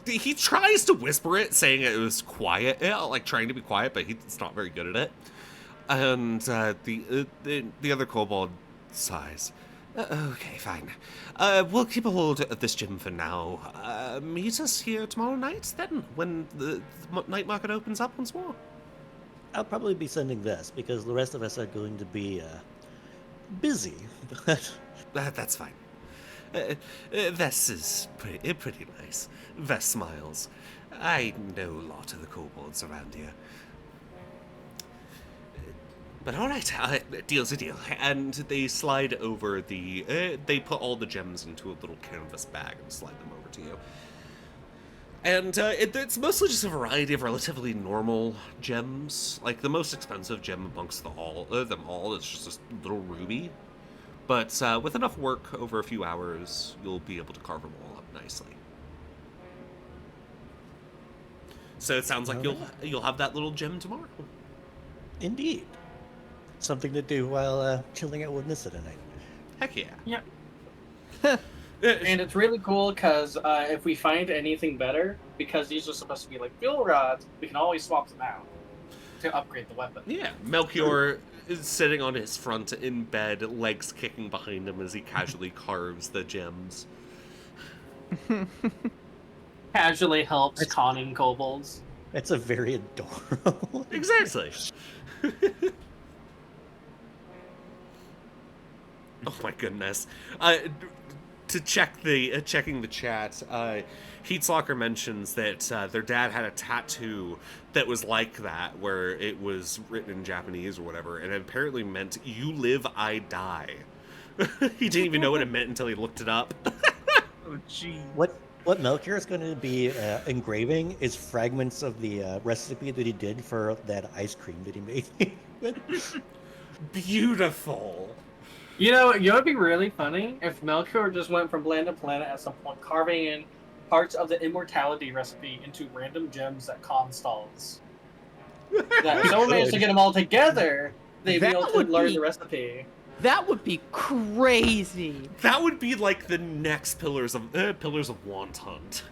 He tries to whisper it, saying it was quiet, like trying to be quiet, but he's not very good at it. And the other kobold sighs. Okay, fine. We'll keep a hold of this gym for now. Meet us here tomorrow night, then, when the night market opens up once more. I'll probably be sending this, because the rest of us are going to be, busy. That's fine. Vess is pretty nice. Vess smiles. I know a lot of the kobolds around here. But alright, deal's a deal. And they slide over they put all the gems into a little canvas bag and slide them over to you. And it's mostly just a variety of relatively normal gems. Like, the most expensive gem amongst them all is just this little ruby. But with enough work over a few hours, you'll be able to carve them all up nicely. So it sounds like you'll have that little gem tomorrow. Indeed. Something to do while chilling out with Nissa tonight. Heck yeah. Yeah. And it's really cool because if we find anything better, because these are supposed to be like fuel rods, we can always swap them out to upgrade the weapon. Yeah, Melchior is sitting on his front in bed, legs kicking behind him as he casually carves the gems. Casually helps conning kobolds. That's a very adorable. Exactly. Oh my goodness. To check checking the chat, Heatslocker mentions that their dad had a tattoo that was like that, where it was written in Japanese or whatever, and it apparently meant "You live, I die." He didn't even know what it meant until he looked it up. Oh, gee. What Melchior is going to be engraving is fragments of the recipe that he did for that ice cream that he made. Beautiful. You know, it would be really funny if Melchior just went from planet to planet at some point, carving in parts of the immortality recipe into random gems that Khan stalls. That if someone managed to get them all together, they'd be able to learn the recipe. That would be crazy. That would be like the next Pillars of Want Hunt.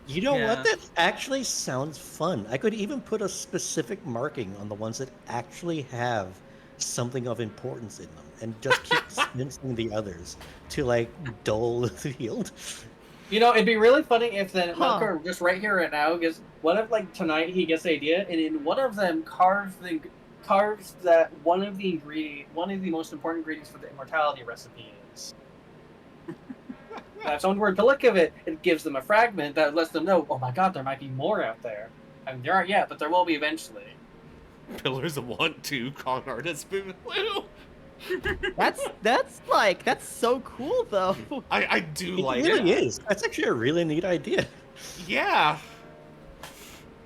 You know Yeah. what? That actually sounds fun. I could even put a specific marking on the ones that actually have something of importance in them, and just keep mincing the others to like dull the field. You know, it'd be really funny if then Melchior just right here right now gets, what if like tonight he gets the idea and in one of them carves that one of the most important ingredients for the immortality recipe is. If someone were to look at it, it gives them a fragment that lets them know, oh my god, there might be more out there. I mean, there aren't yet, but there will be eventually. Pillars of Want 2, con artist Boo. That's so cool though. I do It like really it. is. That's actually a really neat idea. Yeah.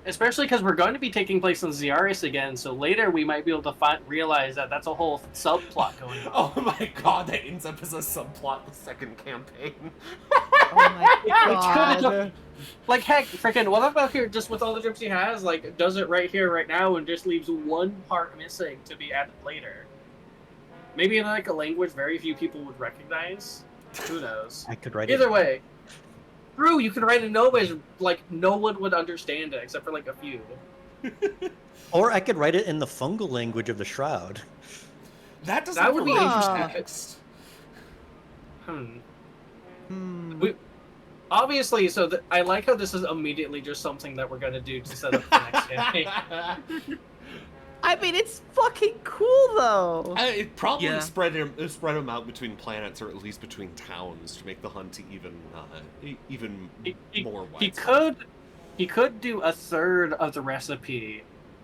Especially because we're going to be taking place in Xiarius again, so later we might be able to realize that that's a whole subplot going on. Oh my god, that ends up as a subplot the second campaign. Oh my god. Like, heck, freaking, what about here, just with all the gems he has, like, does it right here, right now, and just leaves one part missing to be added later? Maybe in, like, a language very few people would recognize? Who knows? I could write Either way. True, you can write in no ways, like, no one would understand it, except for, like, a few. Or I could write it in the fungal language of the Shroud. That would be interesting. Obviously, so I like how this is immediately just something that we're gonna do to set up the next campaign. I mean, it's fucking cool though. It probably Yeah. spread them out between planets, or at least between towns, to make the hunt even more widespread. He could do a third of the recipe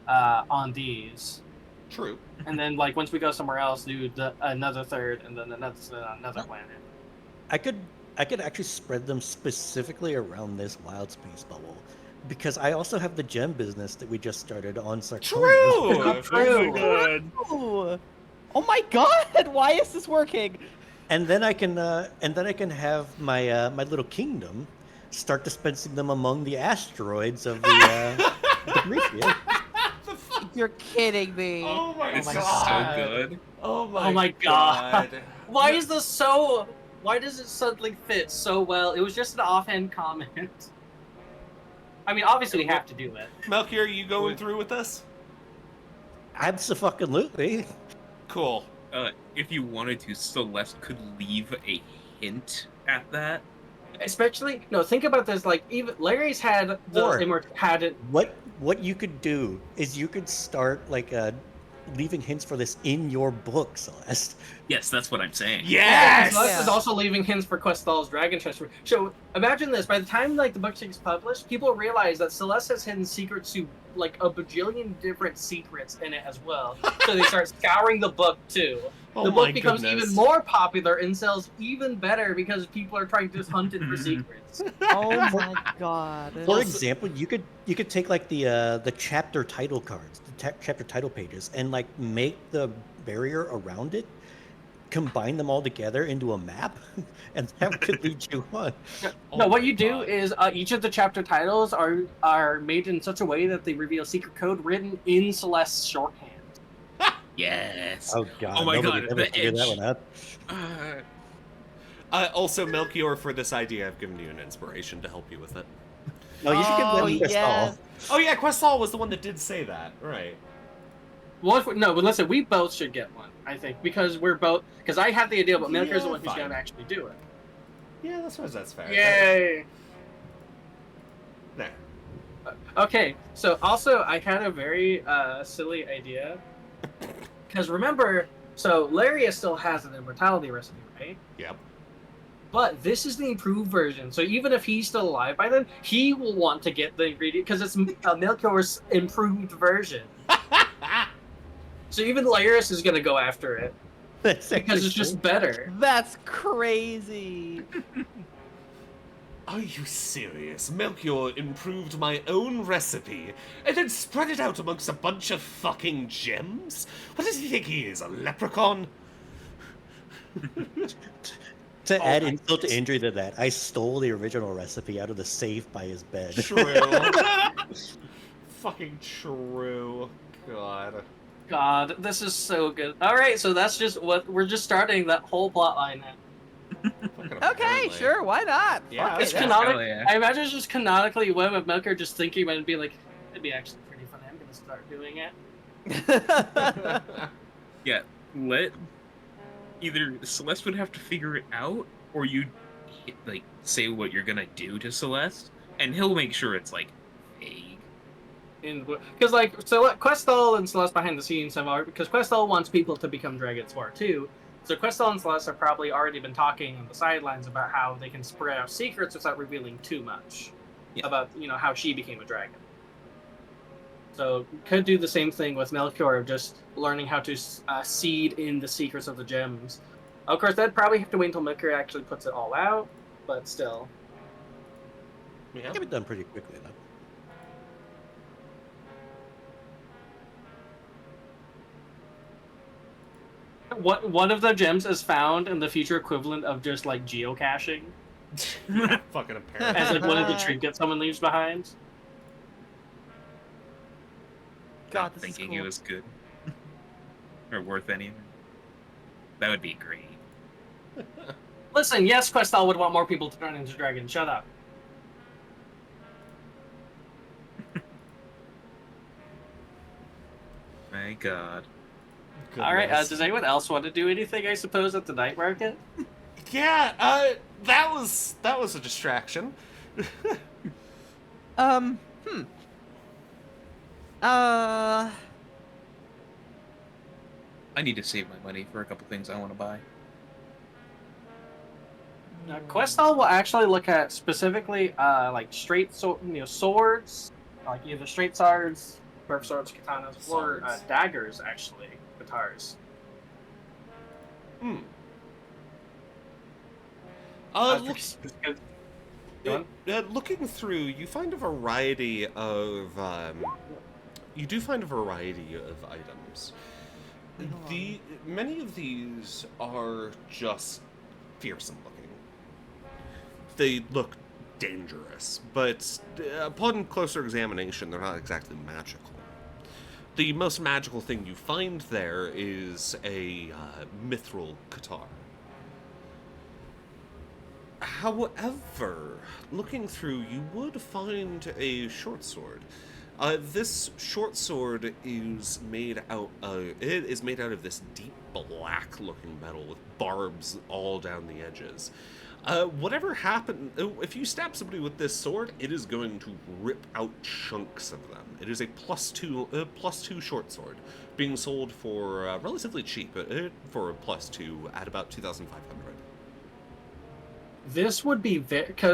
on these. True. And then, like, once we go somewhere else, do another third, and then another planet. I could actually spread them specifically around this wild space bubble, because I also have the gem business that we just started on Sarkonia. True. True. Ooh. Oh my god! Why is this working? And then I can have my my little kingdom start dispensing them among the asteroids of the Prometheus. You're kidding me. Oh my This is god. so good. Oh my, Oh my god. Why is this so? Why does it suddenly fit so well? It was just an offhand comment. I mean, obviously we have to do it. Melchior, are you going through with this? Absolutely. Cool. If you wanted to, Celeste could leave a hint at that. Especially, no, think about this. Like, even Larry's had had it. What you could do is you could start like leaving hints for this in your book, Celeste. Yes, that's what I'm saying. Yes! Celeste is Yeah. also leaving hints for Questal's Dragon Treasure. So imagine this: by the time like the book gets published, people realize that Celeste has hidden secrets to like a bajillion different secrets in it as well. So they start scouring the book too. Oh The my book becomes goodness. even more popular and sells even better because people are trying to just hunt it for secrets. Oh my god. For example, you could take like the chapter title cards, the chapter title pages, and like make the barrier around it, combine them all together into a map, and that could lead you on. No, Oh what my you do God. is each of the chapter titles are made in such a way that they reveal secret code written in Celeste's shorthand. Yes. Oh god! Oh my nobody God, ever the figured that edge. one out. Also, Melchior, for this idea, I've given you an inspiration to help you with it. No, you should give Oh, them Crystal. yes. Oh yeah, Questal was the one that did say that, right? Well, no, but listen, we both should get one, I think, because we're both. Because I have the idea, but Melchior's the Yeah, one who's fine. going to actually do it. Yeah, I suppose that's fair. Yay! There. Okay, so also I had a very silly idea. Because remember, so Larius still has an immortality recipe, right? Yep. But this is the improved version, so even if he's still alive by then, he will want to get the ingredient because it's Melchior's improved version. So even Larius is gonna go after it That's because actually it's just true. better. That's crazy. Are you serious? Melchior improved my own recipe and then spread it out amongst a bunch of fucking gems? What does he think he is, a leprechaun? To add my insult to injury to that, I stole the original recipe out of the safe by his bed. True. Fucking true. God. God, this is so good. All right, so that's just what we're just starting that whole plot line now. Fucking Okay, apparently. sure, why not? Yeah, Fuck It's it. yeah. canonic. Hell yeah. I imagine it's just canonically when with Melchior just thinking about it and be like, it'd be actually pretty funny. I'm gonna start doing it. Yeah, let either Celeste would have to figure it out, or you like say what you're gonna do to Celeste, and he'll make sure it's like vague. Because like so Questal and Celeste behind the scenes have because Questal wants people to become Dragon Sword too. So Questal and Celeste have probably already been talking on the sidelines about how they can spread out secrets without revealing too much Yeah. about how she became a dragon. So could do the same thing with Melchior, of just learning how to seed in the secrets of the gems. Of course, that'd probably have to wait until Melchior actually puts it all out, but still. Yeah. Get it done pretty quickly though. One of the gems is found in the future equivalent of just like geocaching, Yeah, fucking apparently. as like one of the trinkets someone leaves behind. God, Not this is thinking cool. it was good or worth anything. That would be great. Listen, yes, Questal would want more people to turn into dragons. Shut up. My God. All right. Goodness. Does anyone else want to do anything? I suppose at the night market. Yeah, that was a distraction. Hmm. I need to save my money for a couple things I want to buy. Questal will actually look at specifically like straight swords, like either straight swords Burp swords, katanas, or Swords. daggers, actually. Guitars. Hmm. Look, looking through, you find a variety of you do find a variety of items. Many of these are just fearsome looking. They look dangerous, but upon closer examination, they're not exactly magical. The most magical thing you find there is a mithril guitar. However, looking through, you would find a short sword. This short sword is made out of this deep black-looking metal with barbs all down the edges. Whatever happened, if you stab somebody with this sword, it is going to rip out chunks of them. It is a +2 short sword, being sold for relatively cheap for a +2 at about 2,500. This would be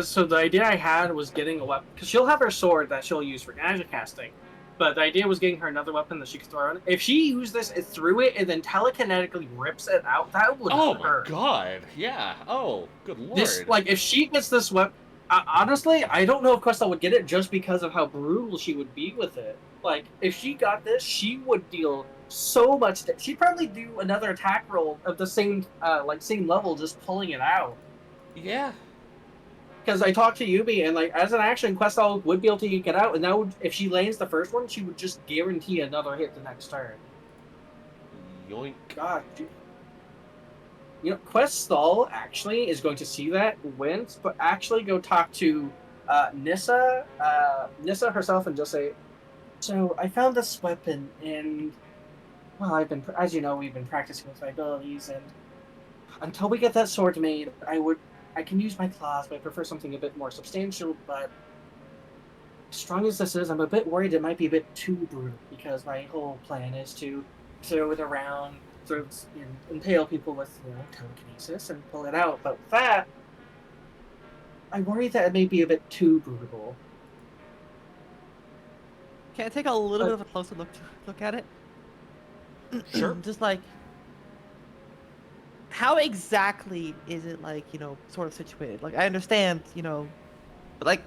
so the idea I had was getting a weapon, because she'll have her sword that she'll use for magic casting, but the idea was getting her another weapon that she could throw on. If she used this, it threw it, and then telekinetically rips it out, that would hurt. My god, yeah. Oh, good lord. This, like, if she gets this weapon, honestly, I don't know if Questel would get it just because of how brutal she would be with it. Like, if she got this, she would deal so much. She'd probably do another attack roll of the same level, just pulling it out. Yeah. Because I talked to Yubi, and like as an action, Questel would be able to eke it out, and that would, if she lands the first one, she would just guarantee another hit the next turn. Yoink. God, dude. You know, Questel actually is going to see that, wins, but actually go talk to Nissa herself, and just say, "So I found this weapon, and well, as you know, we've been practicing with my abilities, and until we get that sword made, I can use my claws, but I prefer something a bit more substantial, but as strong as this is, I'm a bit worried it might be a bit too brutal, because my whole plan is to throw it around, impale people with, telekinesis and pull it out, but with that, I worry that it may be a bit too brutal." Can I take a little bit of a closer look at it? Sure. Just like, how exactly is it, like, sort of situated? Like, I understand, but like...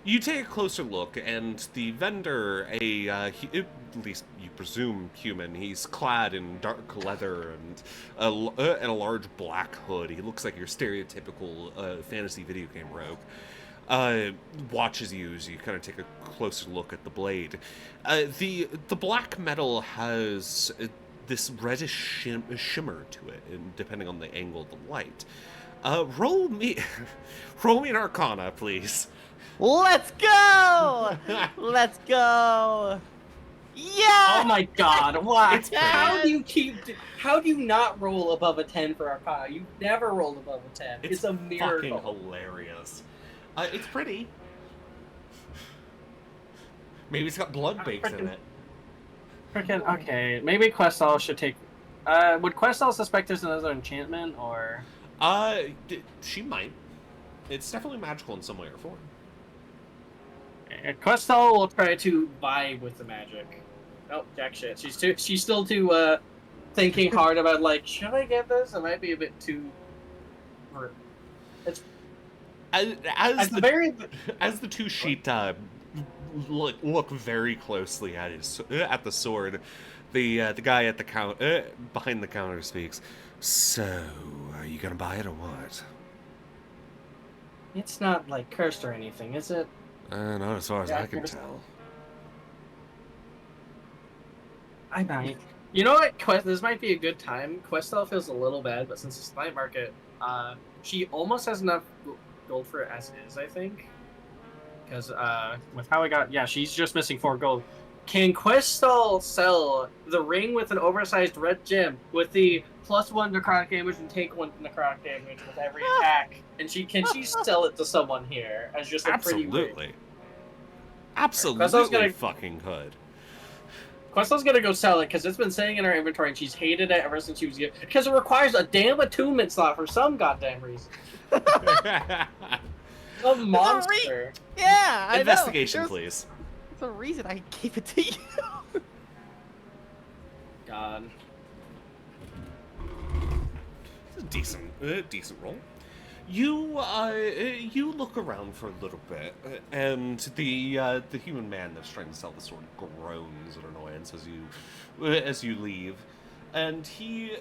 You take a closer look, and the vendor, at least you presume human, he's clad in dark leather and a large black hood. He looks like your stereotypical fantasy video game rogue. Watches you as you kind of take a closer look at the blade. The black metal has this reddish shimmer to it, and depending on the angle of the light. Roll me an Arcana, please. Let's go! Let's go! Yeah! Oh my god, wow. It's How do you not roll above a 10 for Arcana? You never rolled above a 10. It's a miracle. Fucking hilarious. It's pretty. Maybe it's got blood baked in it. Freaking, okay, maybe Questel should take... would Questel suspect there's another enchantment, or...? She might. It's definitely magical in some way or form. Questel will try to vibe with the magic. Oh, jack shit. She's still too, thinking hard about, like, should I get this? It might be a bit too... It's... As the two sheet look very closely at the sword, the guy at the behind the counter speaks. So, are you gonna buy it or what? It's not like cursed or anything, is it? Not as far as I can tell. I might. You know what? This might be a good time. Questel feels a little bad, but since it's night market, she almost has enough gold for it as is, I think. Because with how I got, she's just missing 4 gold. Can Questel sell the ring with an oversized red gem with the +1 necrotic damage and take 1 necrotic damage with every attack? And can she sell it to someone here as just a pretty ring? Absolutely fucking could. Questel's gonna go sell it because it's been sitting in her inventory and she's hated it ever since she was given. Because it requires a damn attunement slot for some goddamn reason. A monster. Yeah, I Investigation, know. please. There's a reason I gave it to you. God. It's a decent roll. You look around for a little bit, and the human man that's trying to sell the sword groans in annoyance as you leave, and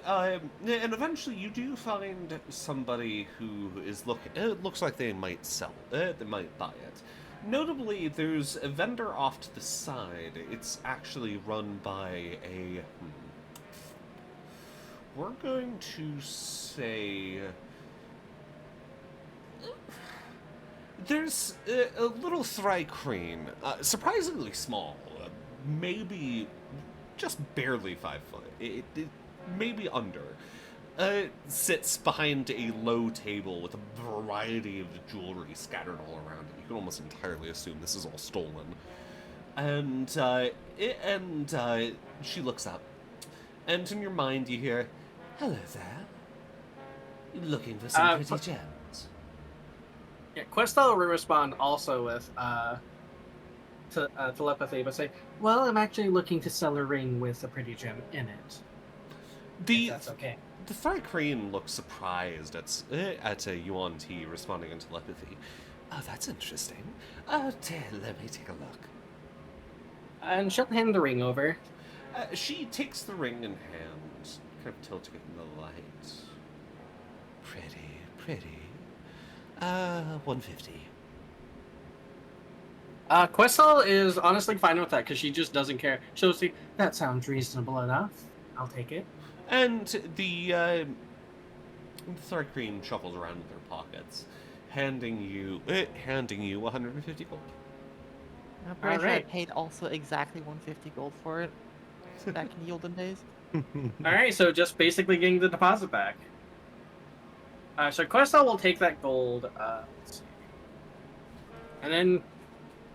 and eventually you do find somebody who is it looks like they might they might buy it. Notably, there's a vendor off to the side. It's actually run by we're going to say. There's a little thrycreen, surprisingly small, maybe just barely 5 foot. It maybe under. Sits behind a low table with a variety of jewelry scattered all around it. You can almost entirely assume this is all stolen. And she looks up, and in your mind you hear, "Hello there. You looking for some pretty gems?" Yeah, Questel will respond also with telepathy, but say, "Well, I'm actually looking to sell a ring with a pretty gem in it. If that's okay." The thrycreen looks surprised at Yuan Ti responding in telepathy. "Oh, that's interesting. Let me take a look." And she'll hand the ring over. She takes the ring in hand, kind of tilting it in the light. Pretty. 150. Questel is honestly fine with that because she just doesn't care. She'll say, "That sounds reasonable enough. I'll take it." And the thrycreen shuffles around in their pockets, handing you 150 gold. I'm pretty sure I Alright. paid also exactly 150 gold for it back in the olden days. Alright, so just basically getting the deposit back. So Questel will take that gold, let's see. And then,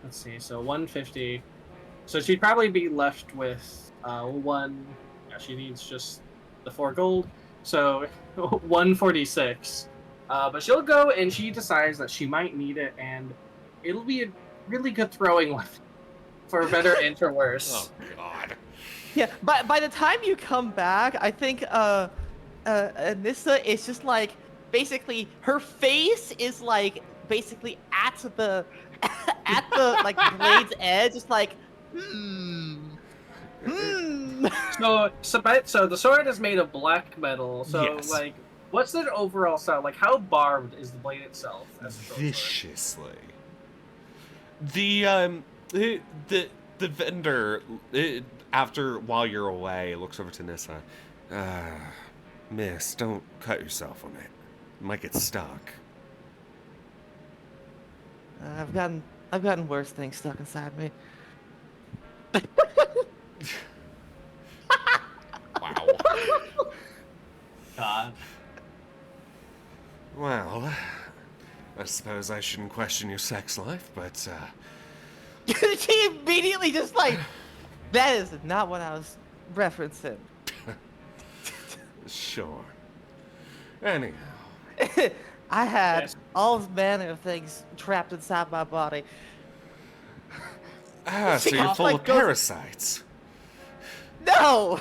let's see, so 150. So she'd probably be left with she needs just the 4 gold. So 146. But she'll go and she decides that she might need it, and it'll be a really good throwing weapon. For better and for worse. Oh God. Yeah, but by the time you come back, I think Anissa is just like basically her face is like basically at the like blade's edge, just like So the sword is made of black metal. So Yes. like, what's the overall sound? Like, how barbed is the blade itself? As a short sword? Viciously. The vendor, while you're away, looks over to Nissa. Miss, don't cut yourself on it. You might get stuck. I've gotten worse things stuck inside me. Wow. God. Well, I suppose I shouldn't question your sex life, but She immediately just like, that is not what I was referencing. sure. Anyhow. I had Yes. all manner of things trapped inside my body. So She you're goes, full like, of goes- parasites. No!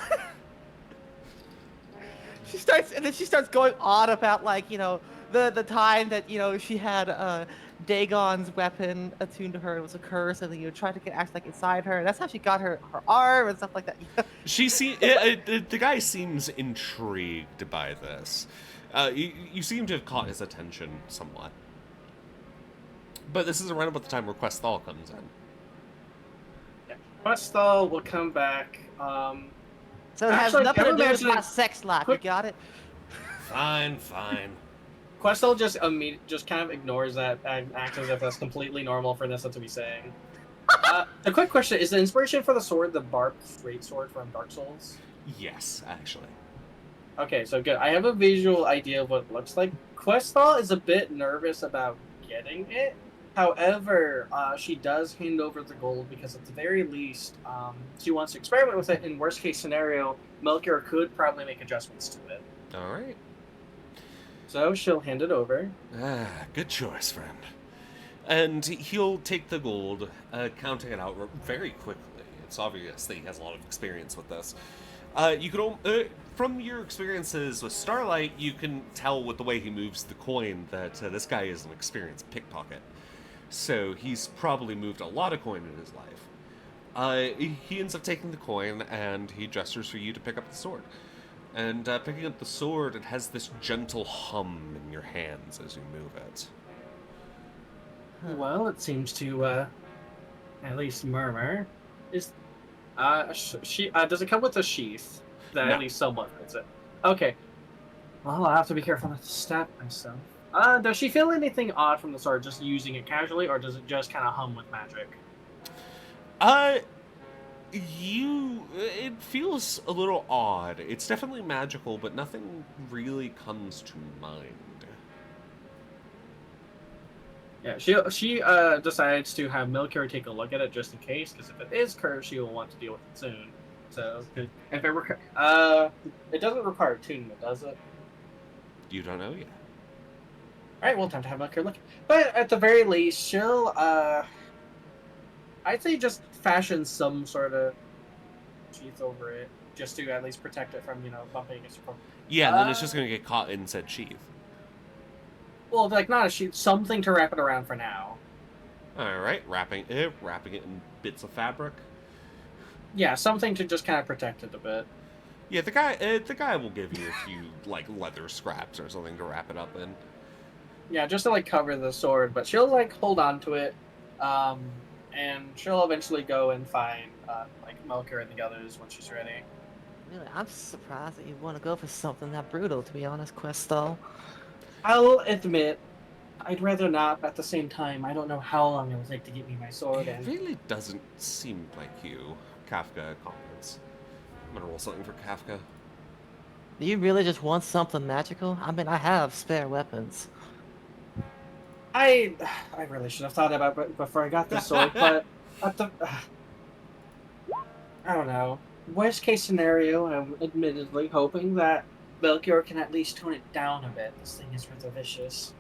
She starts going on about like, the time that, she had Dagon's weapon attuned to her. It was a curse, and then tried to act like inside her. That's how she got her arm and stuff like that. The guy seems intrigued by this. You seem to have caught his attention somewhat. But this is around about the time where Questal comes in. Questal will come back. So it has Actually, nothing to never do with mentioned- my sex life. Quick- You got it? Fine. Questal just kind of ignores that and acts as if that's completely normal for Nissa to be saying. A quick question: is the inspiration for the sword the barbed great sword from Dark Souls? Yes, actually. Okay, so good. I have a visual idea of what it looks like. Questal is a bit nervous about getting it. However, she does hand over the gold because at the very least, she wants to experiment with it. In worst case scenario, Melchior could probably make adjustments to it. All right. So she'll hand it over. Good choice, friend. And he'll take the gold, counting it out very quickly. It's obvious that he has a lot of experience with this. You could, from your experiences with Starlight, you can tell with the way he moves the coin that this guy is an experienced pickpocket. So he's probably moved a lot of coin in his life. He ends up taking the coin, and he gestures for you to pick up the sword. And picking up the sword, it has this gentle hum in your hands as you move it. Well, it seems to at least murmur. Does it come with a sheath that No. at least somewhat fits it? Okay. Well, I'll have to be careful not to stab myself. Does she feel anything odd from the sword just using it casually, or does it just kind of hum with magic? It feels a little odd. It's definitely magical, but nothing really comes to mind. Yeah, she decides to have Melchior take a look at it just in case, because if it is cursed, she will want to deal with it soon. So, if it doesn't require attunement, does it? You don't know yet. Alright, well, time to have Melchior look. But at the very least, she'll, I'd say just fashion some sort of sheath over it, just to at least protect it from, bumping against her. Yeah, and then it's just going to get caught in said sheath. Well, like, not a sheath, something to wrap it around for now. Alright, wrapping it in bits of fabric. Yeah, something to just kind of protect it a bit. Yeah, the guy will give you a few, like, leather scraps or something to wrap it up in. Yeah, just to, like, cover the sword, but she'll, like, hold on to it, and she'll eventually go and find, like, Melchior and the others when she's ready. Really, I'm surprised that you want to go for something that brutal, to be honest, Questo. I'll admit, I'd rather not, but at the same time, I don't know how long it'll take to get me my sword, It and... really doesn't seem like you, Kafka comments. I'm gonna roll something for Kafka. Do you really just want something magical? I mean, I have spare weapons. I really should have thought about it before I got this sword, but at the... I don't know. Worst case scenario, I'm admittedly hoping that Melchior can at least tone it down a bit. This thing is rather vicious.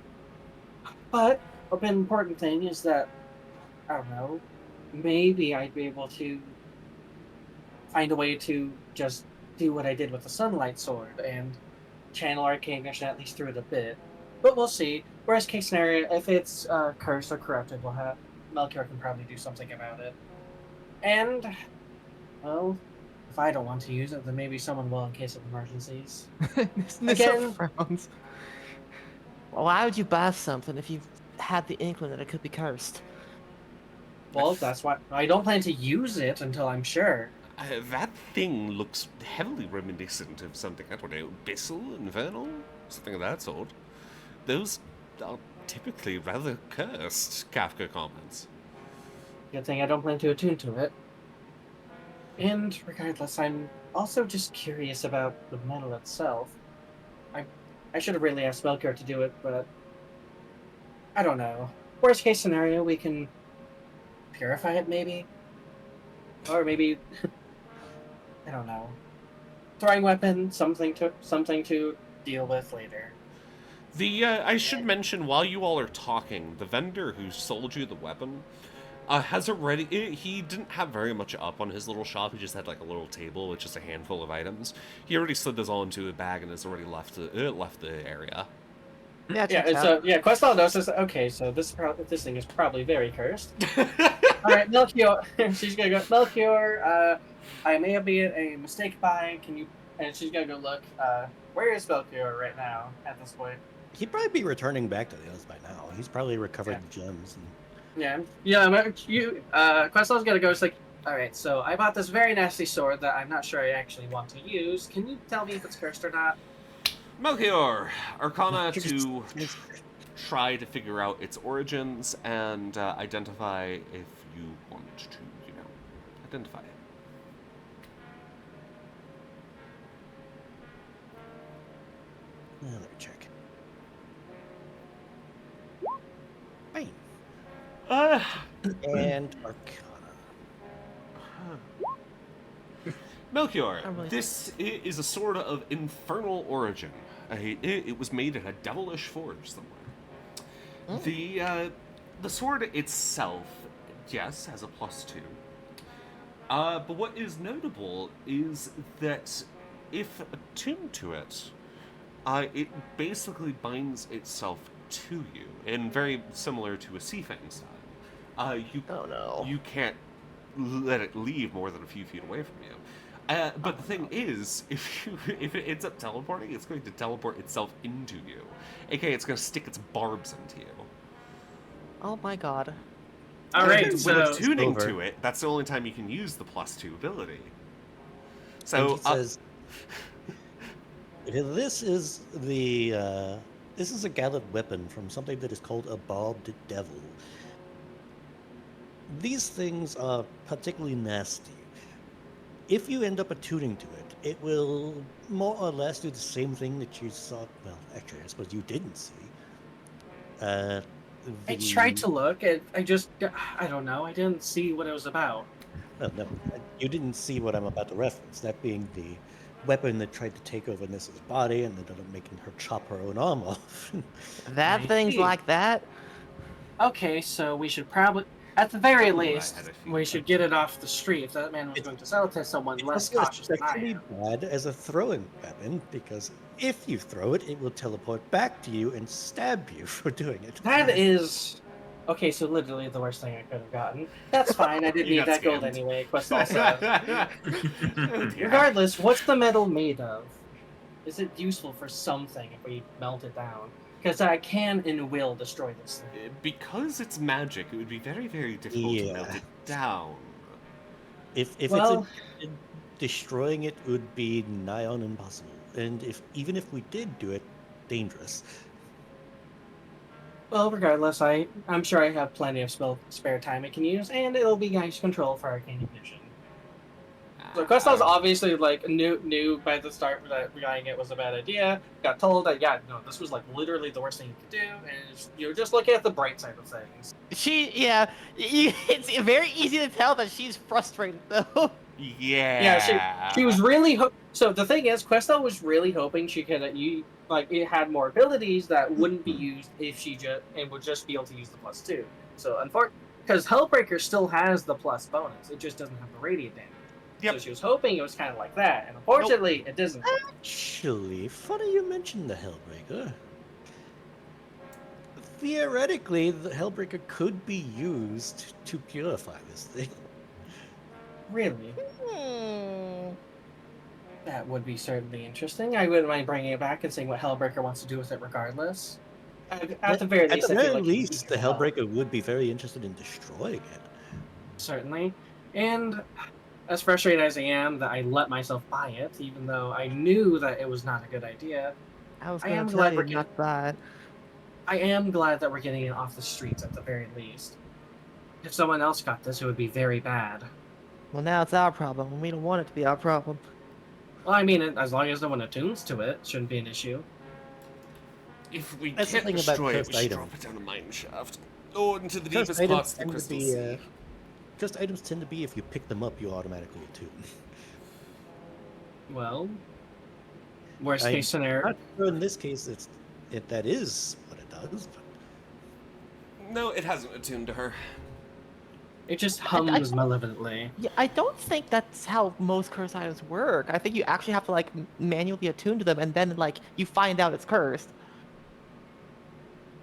But an important thing is that, I don't know, maybe I'd be able to find a way to just do what I did with the Sunlight Sword and channel Arcane Mission at least through it a bit. But we'll see. Worst case scenario, if it's cursed or corrupted, Melchior can probably do something about it. And, well, if I don't want to use it, then maybe someone will in case of emergencies. Again, frowns. Well, why would you buy something if you had the inkling that it could be cursed? well, that's why I don't plan to use it until I'm sure. That thing looks heavily reminiscent of something, I don't know, Abyssal, Infernal? Something of that sort. Those are typically rather cursed, Kafka comments. Good thing I don't plan to attune to it. And regardless, I'm also just curious about the metal itself. I should have really asked Melchior to do it, but I don't know. Worst case scenario, we can purify it, maybe? Or maybe I don't know. Throwing weapon, something to deal with later. I should mention, while you all are talking, the vendor who sold you the weapon has already... he didn't have very much up on his little shop. He just had, like, a little table with just a handful of items. He already slid this all into a bag and has already left the area. Yeah, Questal notices. Okay, so this thing is probably very cursed. All right, Melchior. She's gonna go. Melchior. I may have made a mistake buying. Can you? And she's gonna go look. Where is Melchior right now at this point? He'd probably be returning back to the others by now. He's probably recovered the gems. And... Yeah. Questal's gonna go. It's like, all right. So I bought this very nasty sword that I'm not sure I actually want to use. Can you tell me if it's cursed or not? Melchior, Arcana to try to figure out its origins and identify if you want to, identify it. Let me check. Fine. And Arcana. Melchior, this is a sword of infernal origin. It was made in a devilish forge somewhere. the sword itself, yes, has a +2. But what is notable is that if attuned to it, it basically binds itself to you, and very similar to a Seafang style. Oh no. You can't let it leave more than a few feet away from you. But the thing is, if it ends up teleporting, it's going to teleport itself into you. AKA, it's going to stick its barbs into you. Oh my god. All right, When so attuning over. to it, that's the only time you can use the +2 ability. And So, he says, this is a gathered weapon from something that is called a barbed devil. These things are particularly nasty. If you end up attuning to it, it will more or less do the same thing that you saw. Well, actually, I suppose you didn't see. I tried to look, and I don't know. I didn't see what it was about. Well, no, you didn't see what I'm about to reference. That being the weapon that tried to take over Nissa's body and ended up making her chop her own arm off. That I thing's see. like that? Okay, so we should probably, at the very Ooh, I least, had a feeling. we should get it off the street. If that man was going to sell it to someone less also cautious than I especially am. bad as a throwing weapon because if you throw it, it will teleport back to you and stab you for doing it. That is... Okay, so literally the worst thing I could have gotten. That's fine, I didn't You need got that gold scammed. anyway, Quest also. Oh, dear. Regardless, what's the metal made of? Is it useful for something if we melt it down? Because I can and will destroy this thing. Because it's magic, it would be very, very difficult to melt Yeah. it down. If Well- it's destroying it would be nigh on impossible, and even if we did do it, dangerous. Well, regardless, I'm sure I have plenty of spare time I can use, and it'll be nice control for Arcane Ignition. So Questel's obviously like knew by the start that buying it was a bad idea. Got told that this was like literally the worst thing you could do, and just looking at the bright side of things. It's very easy to tell that she's frustrated though. Yeah. She was really so the thing is, Questel was really hoping she could it had more abilities that wouldn't be used if she would just be able to use the +2. So unfortunately, because Hellbreaker still has the plus bonus, it just doesn't have the radiant damage. Yep. So she was hoping it was kind of like that, and unfortunately, it doesn't. Actually, funny you mentioned the Hellbreaker. Theoretically, the Hellbreaker could be used to purify this thing. Really, Hmm. that would be certainly interesting. I wouldn't mind bringing it back and seeing what Hellbreaker wants to do with it, regardless. At the very least, I feel like the Hellbreaker would be very interested in destroying it. Certainly, and as frustrated as I am that I let myself buy it, even though I knew that it was not a good idea, I was I gonna am tell glad you we're getting- not that. I am glad that we're getting it off the streets at the very least. If someone else got this, it would be very bad. Well, now it's our problem, and we don't want it to be our problem. Well, I mean, as long as no one attunes to it, shouldn't be an issue. If we That's the can't thing about destroy it, we cursed should item. drop it down a mine shaft. Or into the Cursed deepest items parts of the tend to Crystal be, Sea. Cursed items tend to be if you pick them up, you automatically attune. Well, worst I'm case scenario. Not sure in this case that is what it does. But No, it hasn't attuned to her. It just I- hums malevolently. Yeah, I don't think that's how most cursed items work. I think you actually have to manually attune to them, and then you find out it's cursed.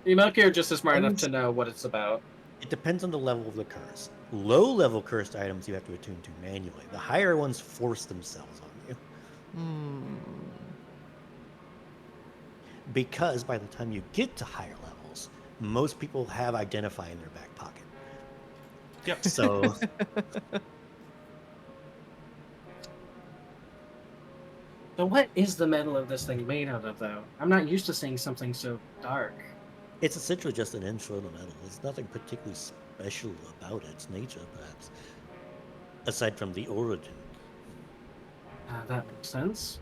You're just smart enough Depends. to know what it's about. it depends on the level of the curse. Low-level cursed items you have to attune to manually. The higher ones force themselves on you. Hmm. Because by the time you get to higher levels, most people have Identify in their back pocket. Yep. So So what is the metal of this thing made out of, though? I'm not used to seeing something so dark. it's essentially just an infernal metal. There's nothing particularly special about its nature, perhaps, aside from the origin. That makes sense.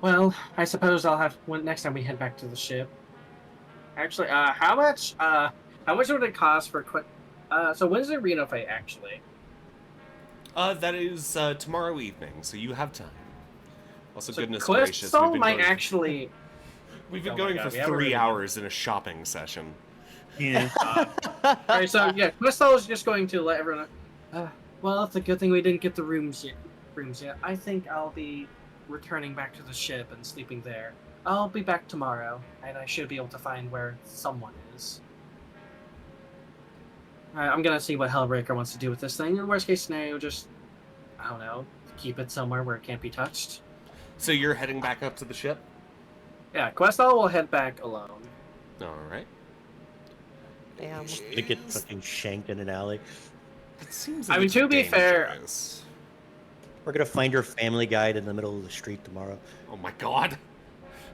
Well, I suppose I'll have next time we head back to the ship. Actually, how much would it cost for so when's the Reno fight actually? That is tomorrow evening, so you have time. Also, So goodness Quest gracious, we've been might going, actually. we've been Oh my going God, for we haven't 3 really- hours in a shopping session. Yeah. Alright, so yeah, Questel is just going to let everyone know. Well, it's a good thing we didn't get the rooms yet. I think I'll be returning back to the ship and sleeping there. I'll be back tomorrow, and I should be able to find where someone is. Alright, I'm gonna see what Hellbreaker wants to do with this thing. In worst case scenario, just, I don't know, keep it somewhere where it can't be touched. So you're heading back up to the ship? Yeah, Questel will head back alone. Alright. Damn. To get fucking shanked in an alley. It seems I mean, to be fair- dangerous. We're gonna find your family guide in the middle of the street tomorrow. Oh my god.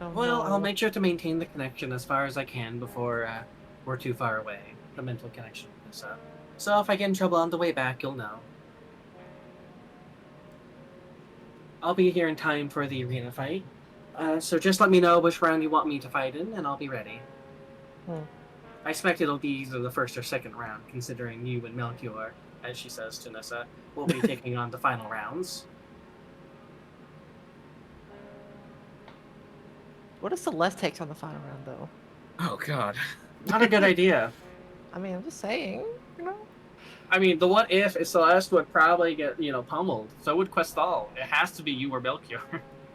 Oh, Well, no. I'll make sure to maintain the connection as far as I can before we're too far away. The mental connection. So if I get in trouble on the way back, you'll know. I'll be here in time for the arena fight. So just let me know which round you want me to fight in, and I'll be ready. Hmm. I expect it'll be either the first or second round, considering you and Melchior, as she says to Nissa, will be taking on the final rounds. What if Celeste takes on the final round, though? Oh god. Not a good idea. I mean, I'm just saying, you know? I mean, the what if is Celeste would probably get, pummeled. So would Questal. It has to be you or Melchior.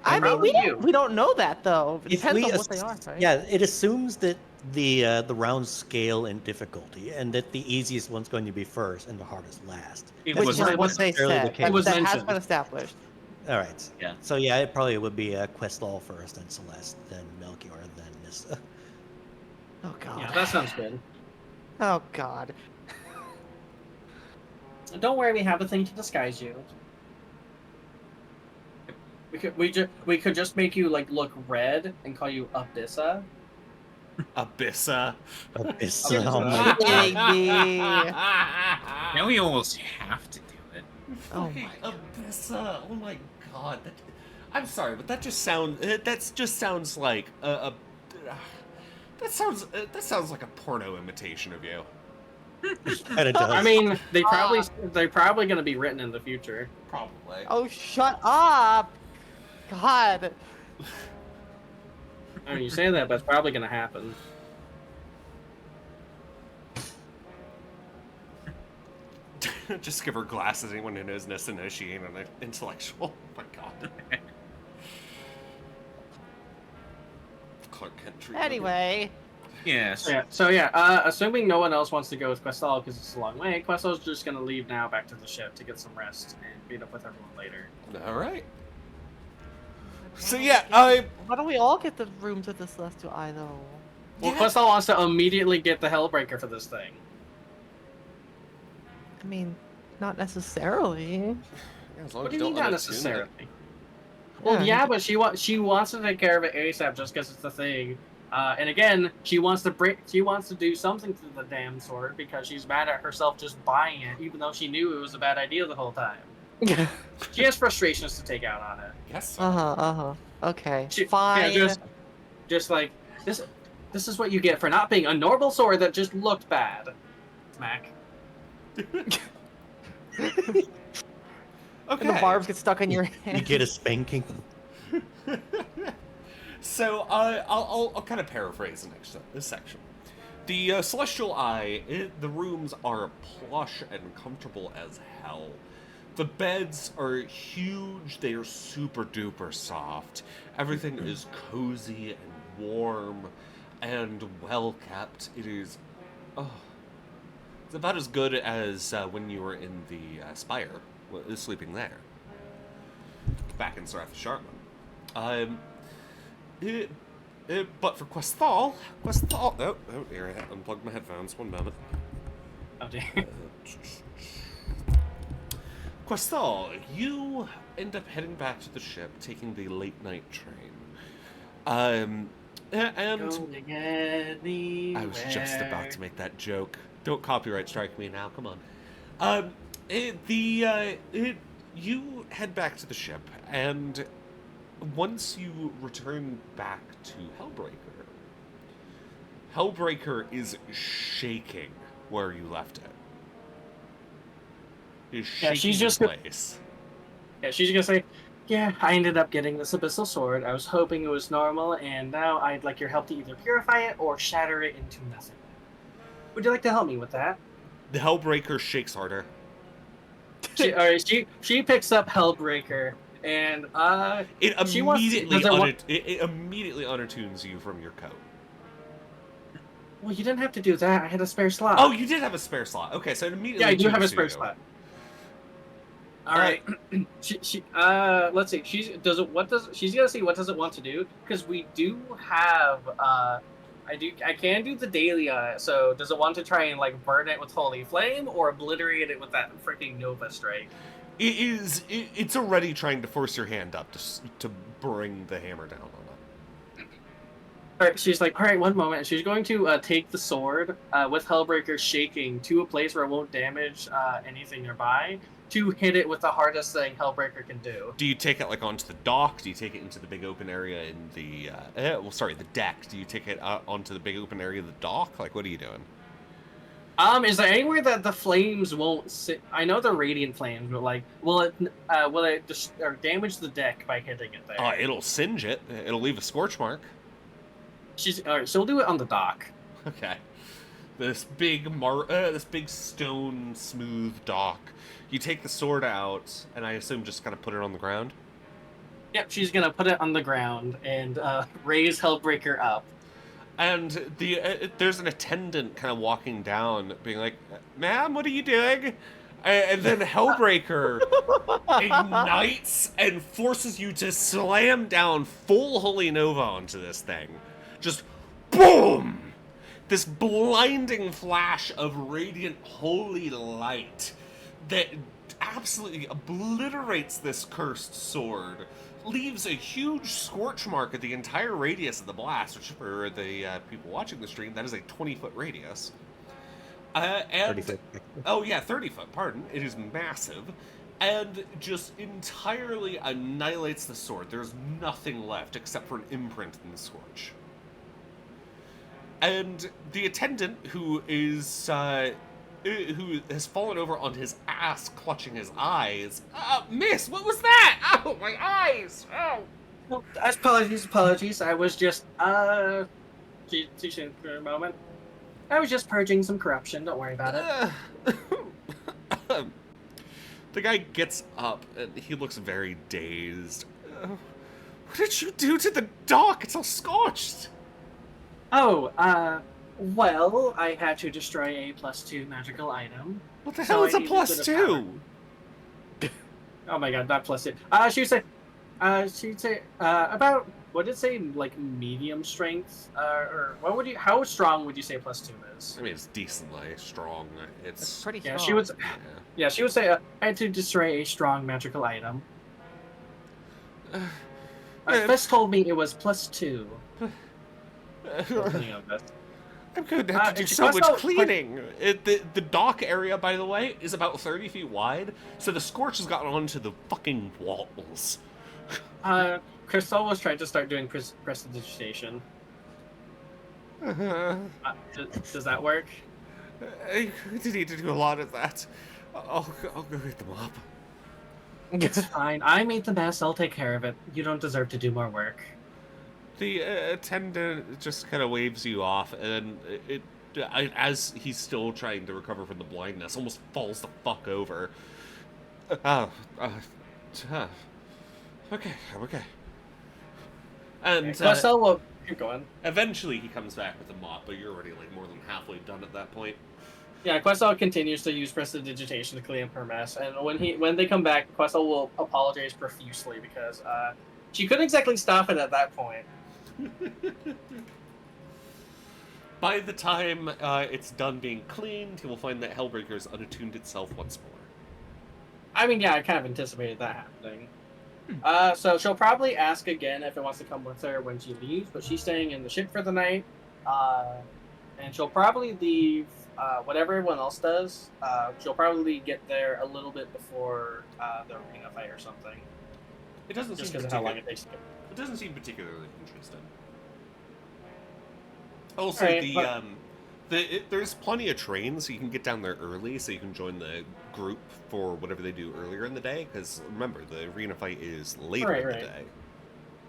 I mean, Probably you. we don't know that, though. It If depends we on what they are, right? Yeah, it assumes that the rounds scale in difficulty, and that the easiest one's going to be first and the hardest last. It Which was is not what they necessarily the said. case. It was that has mentioned. been established. All right. Yeah. So yeah, it probably would be Questlal first, then Celeste, then Melchior, then Nissa. Oh, God. Yeah, that sounds good. Oh, God. Don't worry, we have a thing to disguise you. We could just make you look red and call you Abyssa. Abyssa. Abyss. Okay, Oh so- my Kidding me. Now we almost have to do it. Oh Fucking my Abyssa. Oh my god. I'm sorry, but that just sounds like that sounds like a porno imitation of you. kind of does. I mean, they're probably going to be written in the future. Probably. Oh, shut up. God. I mean, you say that, but it's probably going to happen. Just give her glasses. Anyone who knows Nissa knows she ain't an intellectual. Oh my god. Clark Kent treatment. Anyway. Yes. So yeah, assuming no one else wants to go with Questal because it's a long way, Questal's just going to leave now back to the ship to get some rest and meet up with everyone later. All right. So yeah, Why don't we all get the rooms with the Celestial Eye, though? Well, Yeah. Questal wants to immediately get the Hellbreaker for this thing. I mean, not necessarily. as long What as do you don't mean, not let it tune necessarily? it. Well, Yeah, yeah, but she wants to take care of it ASAP just because it's the thing. And again, she wants to do something to the damn sword because she's mad at herself just buying it, even though she knew it was a bad idea the whole time. She has frustrations to take out on it. Yes. Okay. She- Fine. Yeah, just like this. This is what you get for not being a normal sword that just looked bad. Smack. Okay. And the barbs get stuck in your You hand. get a spanking. So I'll kind of paraphrase this section. The Celestial Eye, the rooms are plush and comfortable as hell. The beds are huge. They are super duper soft. Everything is cozy and warm and well kept. It is, it's about as good as when you were in the Spire, sleeping there, back in Sarath Sharman. But for Questal, oh here, I unplugged my headphones. One moment. Oh, dear. Questal, you end up heading back to the ship, taking the late night train. And Going anywhere. I was just about to make that joke. Don't copyright strike me now. Come on. You head back to the ship, and once you return back to Hellbreaker is shaking where you left it. Is shaking Yeah, she's in just- place. Yeah, she's gonna say, yeah, I ended up getting this abyssal sword. I was hoping it was normal, and now I'd like your help to either purify it or shatter it into nothing. Would you like to help me with that? The Hellbreaker shakes harder. She picks up Hellbreaker and It she wants to, immediately does it want, it immediately unattunes you from your coat. well, you didn't have to do that. I had a spare slot. Oh, you did have a spare slot. Okay, so it immediately. Yeah, I do have a attunes to spare you. slot. All right. Let's see. She's gonna see what does it want to do, because we do have I can do the daily on it. So does it want to try and like burn it with holy flame or obliterate it with that freaking Nova Strike? It's already trying to force your hand up to bring the hammer down on it. All right, she's like, all right, one moment. She's going to take the sword with Hellbreaker shaking to a place where it won't damage anything nearby, to hit it with the hardest thing Hellbreaker can do. Do you take it like onto the dock? Do you take it into the big open area in the the deck? Do you take it onto the big open area of the dock? Like, what are you doing? Is there anywhere that the flames won't sit? I know the radiant flames, but like, will it just or damage the deck by hitting it there? It'll singe it. It'll leave a scorch mark. She'll do it on the dock. Okay. This big stone smooth dock. You take the sword out, and I assume just kind of put it on the ground. Yep, she's gonna put it on the ground and raise Hellbreaker up. And there's an attendant kind of walking down, being like, "Ma'am, what are you doing?" And then Hellbreaker ignites and forces you to slam down full Holy Nova onto this thing. Just boom! This blinding flash of radiant holy light that absolutely obliterates this cursed sword, leaves a huge scorch mark at the entire radius of the blast, which for the people watching the stream, that is a 20-foot radius. 30 foot. Oh yeah, 30 foot, pardon. It is massive. And just entirely annihilates the sword. There's nothing left except for an imprint in the scorch. And the attendant, who has fallen over on his ass, clutching his eyes. Miss, what was that? Oh, my eyes! Oh! Well, apologies. I was just, for a moment. I was just purging some corruption. Don't worry about it. The guy gets up, and he looks very dazed. What did you do to the dock? It's all scorched! Oh, well, I had to destroy a +2 magical item. What the hell is a +2? Oh my god, not +2. She'd say, about, what did it say, like, medium strength? Or how strong would you say +2 is? I mean, it's decently strong. It's pretty strong. Yeah, she would say, I had to destroy a strong magical item. Fess told me it was +2. I'm going to have to do so much cleaning. The dock area, by the way, is about 30 feet wide, so the scorch has gotten onto the fucking walls. Crystal was trying to start doing prestidigitation. Does that work? I need to do a lot of that. I'll go hit them up. It's fine. I made the mess. I'll take care of it. You don't deserve to do more work. The attendant just kind of waves you off, and as he's still trying to recover from the blindness, almost falls the fuck over. Okay, I'm okay. And Questel will keep going. Eventually he comes back with a mop, but you're already like more than halfway done at that point. Yeah, Questel continues to use prestidigitation to clean up her mess, and when they come back, Questel will apologize profusely because she couldn't exactly stop it at that point. By the time it's done being cleaned, you will find that Hellbreaker has unattuned itself once more. I mean, yeah, I kind of anticipated that happening. So she'll probably ask again if it wants to come with her when she leaves, but she's staying in the ship for the night. And she'll probably leave, whatever everyone else does, she'll probably get there a little bit before the arena fight or something. It doesn't just seem because of how long it takes to get. It doesn't seem particularly interested. Also, right, there's plenty of trains, so you can get down there early, so you can join the group for whatever they do earlier in the day. Because remember, the arena fight is later in the day.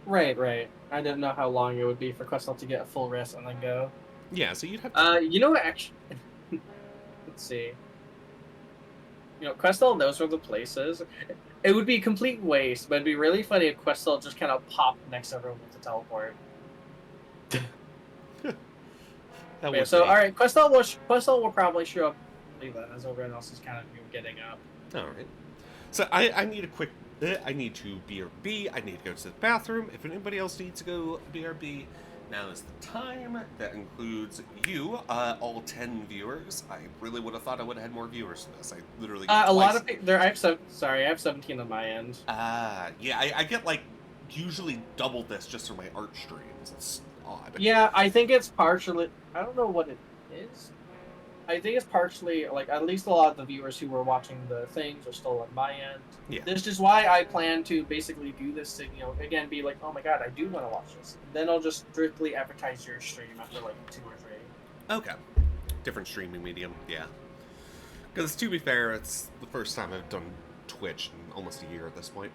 Right. I didn't know how long it would be for Questel to get a full rest and then go. Yeah, so you'd have to... you know what? Actually, Let's see. Questel knows where the place is. It would be a complete waste, but it'd be really funny if Questel just kind of popped next to everyone with the teleport. That Yeah, would so, be. alright, Questel will probably show up then, as everyone else is kind of getting up. All right. So I need a quick. I need to BRB. I need to go to the bathroom. If anybody else needs to go BRB, now is the time. That includes you, all 10 viewers. I really would have thought I would have had more viewers than this. I literally get A lot twice. of people. I have 17 on my end. Yeah, I get like usually double this just for my art streams. It's odd. Yeah, I think it's partially. I don't know what it is. I think it's partially like at least a lot of the viewers who were watching the things are still on my end. Yeah. This is why I plan to basically do this to again be like, oh my god, I do want to watch this. Then I'll just strictly advertise your stream after like 2 or 3. Okay. Different streaming medium, yeah. Because to be fair, it's the first time I've done Twitch in almost a year at this point.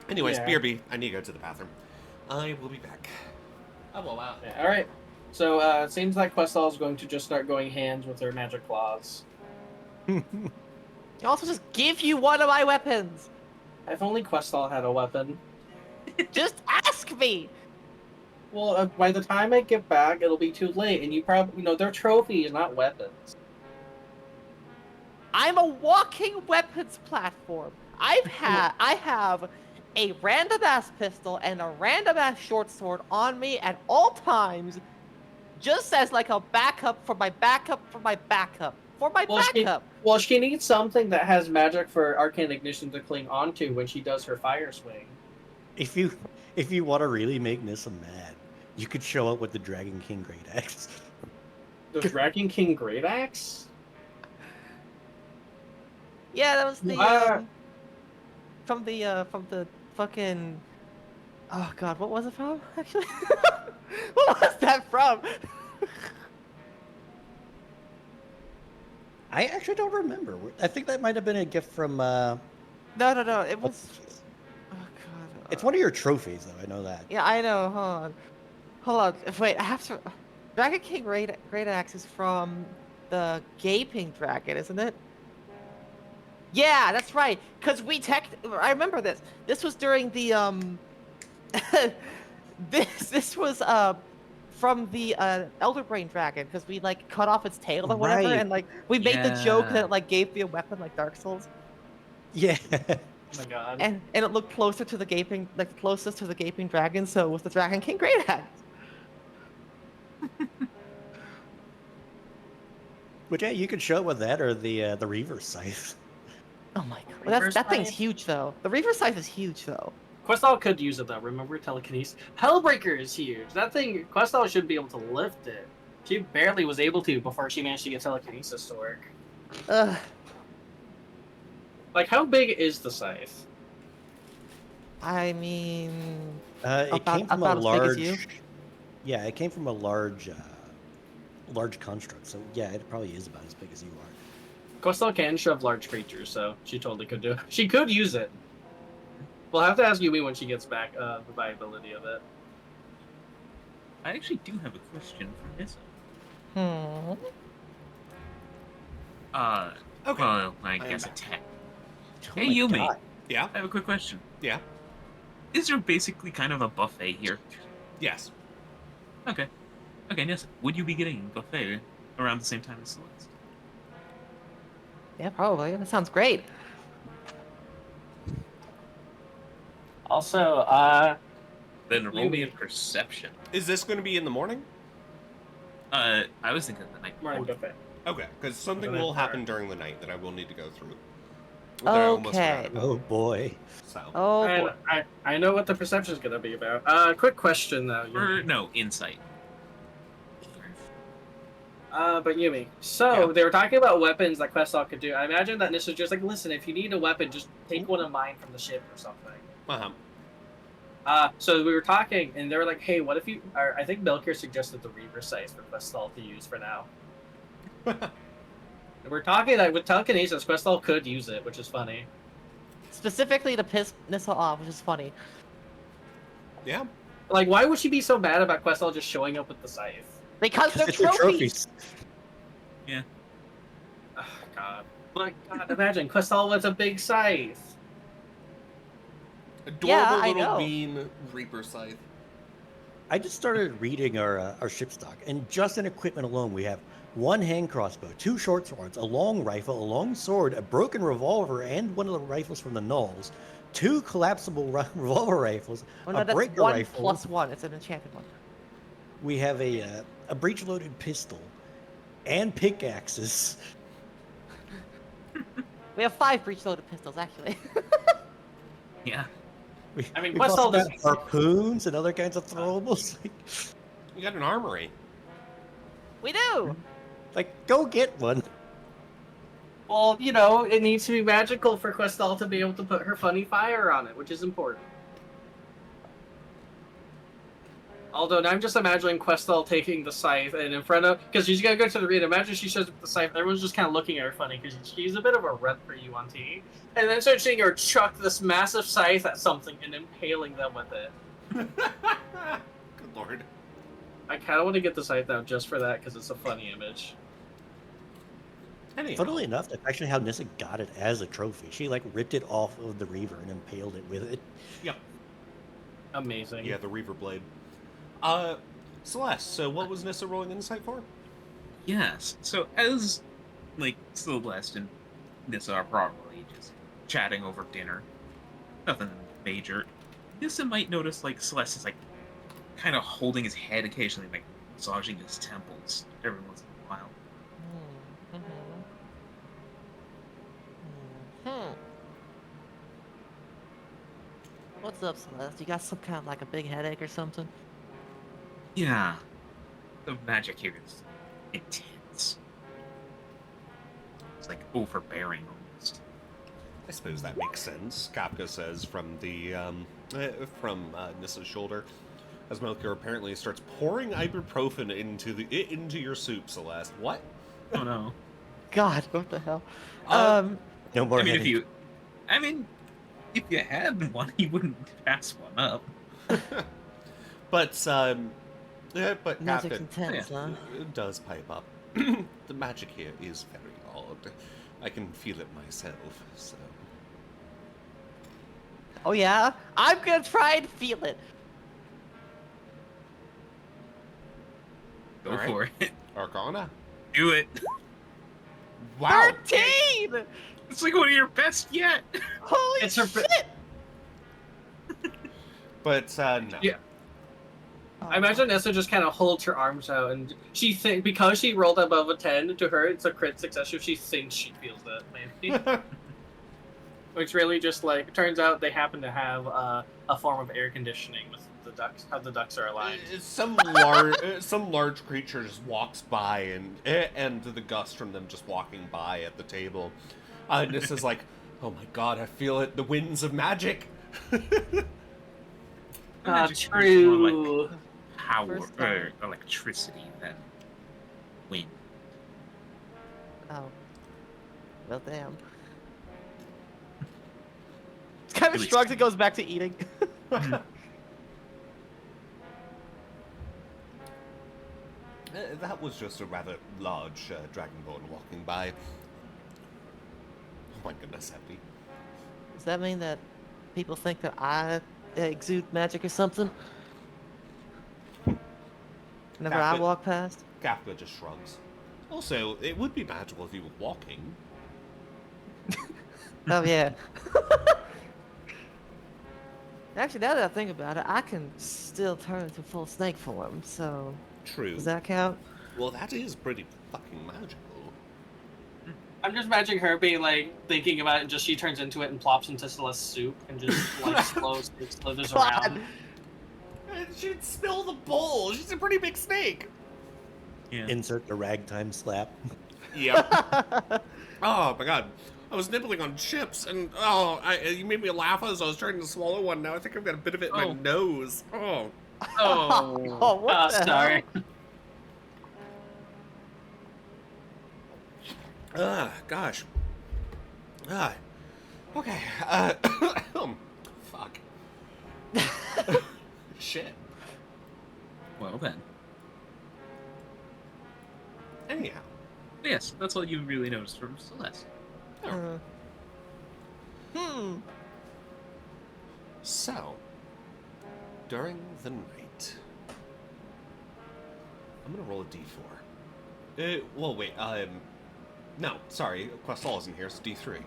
Anyways, Yeah. BRB, I need to go to the bathroom. I will be back. Oh, wow. Yeah, all right. So it seems like Questel is going to just start going hands with her magic claws. I'll also just give you one of my weapons. If only Questel had a weapon. Just ask me. Well, by the time I get back, it'll be too late, and you probably, they're trophies, not weapons. I'm a walking weapons platform. I have a random ass pistol and a random ass short sword on me at all times, just as like a backup for my backup for my backup for my backup. Well, she needs something that has magic for Arcane Ignition to cling onto when she does her fire swing. If you want to really make Nissa mad, you could show up with the Dragon King Great Axe. The Dragon King Great Axe? Yeah, that was the from the fucking. Oh god, what was it from? Actually, what was that from? I actually don't remember. I think that might have been a gift from. No, it was. Oh god. It's one of your trophies, though. I know that. Yeah, I know. Hold on. Wait, I have to. Dragon King Great Axe is from the Gaping Dragon, isn't it? Yeah, that's right. Cause I remember this. This was during the this was from the Elder Brain Dragon, because we like cut off its tail or whatever, Right. and like we made the joke Yeah. that it, like gave me a weapon like Dark Souls, Yeah. Oh my god. and it looked closer to the Gaping, like closest to the Gaping Dragon, so it was the Dragon King Great Axe. But yeah, you could show it with that or the Reaver Scythe. Oh my god, well, Reverse that thing's Scythe? huge though. The Reaver Scythe is huge though. Questel could use it though, remember telekinesis? Hellbreaker is huge. That thing, Questel should be able to lift it. She barely was able to before she managed to get telekinesis to work. Ugh. Like, how big is the scythe? I mean, It About- came from about a as big as large. you? Yeah, it came from a large construct. So yeah, it probably is about as big as you are. Questel can shove large creatures, so she totally could do it. She could use it. We'll have to ask Yumi when she gets back the viability of it. I actually do have a question for Nissa. Okay. Well, I am guess a back. tech. Oh Hey, my Yumi. God. Yeah? I have a quick question. Yeah? Is there basically kind of a buffet here? Yes. Okay. Okay, Nissa, would you be getting a buffet around the same time as Celeste? yeah, probably. That sounds great. Also, Then roll me a Yumi. perception. Is this going to be in the morning? I was thinking the night morning before. buffet. Okay, because something Okay. will happen during the night that I will need to go through. That I almost Okay. forgot about, Oh boy. So. Oh And boy. I know what the perception is going to be about. Quick question though. Or, Yumi. no, insight. But Yumi. So Yeah. they were talking about weapons that Questel could do. I imagine that Nissa's just like, listen, if you need a weapon, just take one of mine from the ship or something. Uh-huh. So we were talking, and they were like, hey, what if you... Or I think Melkir suggested the Reaver Scythe for Questel to use for now. And we're talking that with telekinesis, Questel could use it, which is funny. Specifically to piss Nissa off, which is funny. Yeah. Like, why would she be so mad about Questel just showing up with the scythe? Because they're It's your trophies. trophies. god. My god, imagine Questal with a big scythe. Adorable Yeah, I little know. bean Reaper scythe. I just started reading our ship stock, and just in equipment alone, we have 1 hand crossbow, 2 short swords, a long rifle, a long sword, a broken revolver, and one of the rifles from the Knolls, 2 collapsible revolver rifles, Oh no, a that's breaker 1 rifle. plus 1. It's an enchanted one. We have a breech-loaded pistol, and pickaxes. We have 5 breech-loaded pistols, actually. Yeah. I mean, We've also Questal got doesn't- harpoons and other kinds of throwables. You got an armory. We do! Like, go get one. Well, you know, it needs to be magical for Questal to be able to put her funny fire on it, which is important. Although now I'm just imagining Questal taking the scythe and in front of, because she's gonna go to the arena. Imagine she shows up with the scythe. Everyone's just kind of looking at her funny because she's a bit of a rep for you on TV. And then start seeing her chuck this massive scythe at something and impaling them with it. Good lord. I kind of want to get the scythe out just for that because it's a funny image. Anyhow, Funnily enough, that's actually how Nissa got it as a trophy. She like ripped it off of the Reaver and impaled it with it. Yep. Amazing. Yeah, the Reaver blade. Celeste, so what was Nissa rolling insight for? Yes. So as like Celeste and Nissa are probably just chatting over dinner, nothing major. Nissa might notice like Celeste is like kind of holding his head occasionally, like massaging his temples every once in a while. What's up, Celeste? You got some kind of like a big headache or something? Yeah. The magic here is intense. It's like overbearing almost. I suppose that makes sense. Kapka says from the Nissa's shoulder, as Melchior apparently starts pouring ibuprofen into your soup. Celeste, what? Oh no. God, what the hell? No more I mean, headache. if you had one, you wouldn't pass one up. But Magic's Kapka intense, huh? does pipe up. The magic here is very odd. I can feel it myself. So Oh yeah? I'm gonna try and feel it. Go All right. for it. Arcana. Do it. Wow. 13! It's like one of your best yet. Holy It's her- shit! But no. Yeah. I imagine Nessa just kind of holds her arms out, and because she rolled above a 10, to her it's a crit success if she thinks she feels that, maybe. Which really just like, turns out they happen to have a form of air conditioning with the ducks, how the ducks are aligned. Some large creature just walks by, and the gust from them just walking by at the table. This is like, oh my god, I feel it, the winds of magic. Magic is more True. like power First or time. electricity than wind. Oh. Well, damn. It's kind At of least- shrugs and goes back to eating. That was just a rather large dragonborn walking by. Oh my goodness, Happy. Does that mean that people think that I exude magic or something? Whenever I Captain. walk past? Kafka just shrugs. Also, it would be magical if you were walking. Oh, yeah. Actually, now that I think about it, I can still turn into full snake form, so True. does that count? Well, that is pretty fucking magical. I'm just imagining her being like, thinking about it, and just she turns into it and plops into Celeste's soup, and just like slithers around. She'd spill the bowl. She's a pretty big snake. Yeah. Insert the ragtime slap. Yep. Oh my god. I was nibbling on chips, and you made me laugh as I was trying to swallow one. Now I think I've got a bit of it in my Oh. nose. Oh. Oh, what the sorry. Gosh. Okay. Fuck. Shit. Well then. Anyhow, Yes, that's all you really noticed from Celeste. Oh. Hmm. So, during the night, I'm gonna roll a d4. Well, wait. No, sorry. Questal isn't here. It's d3.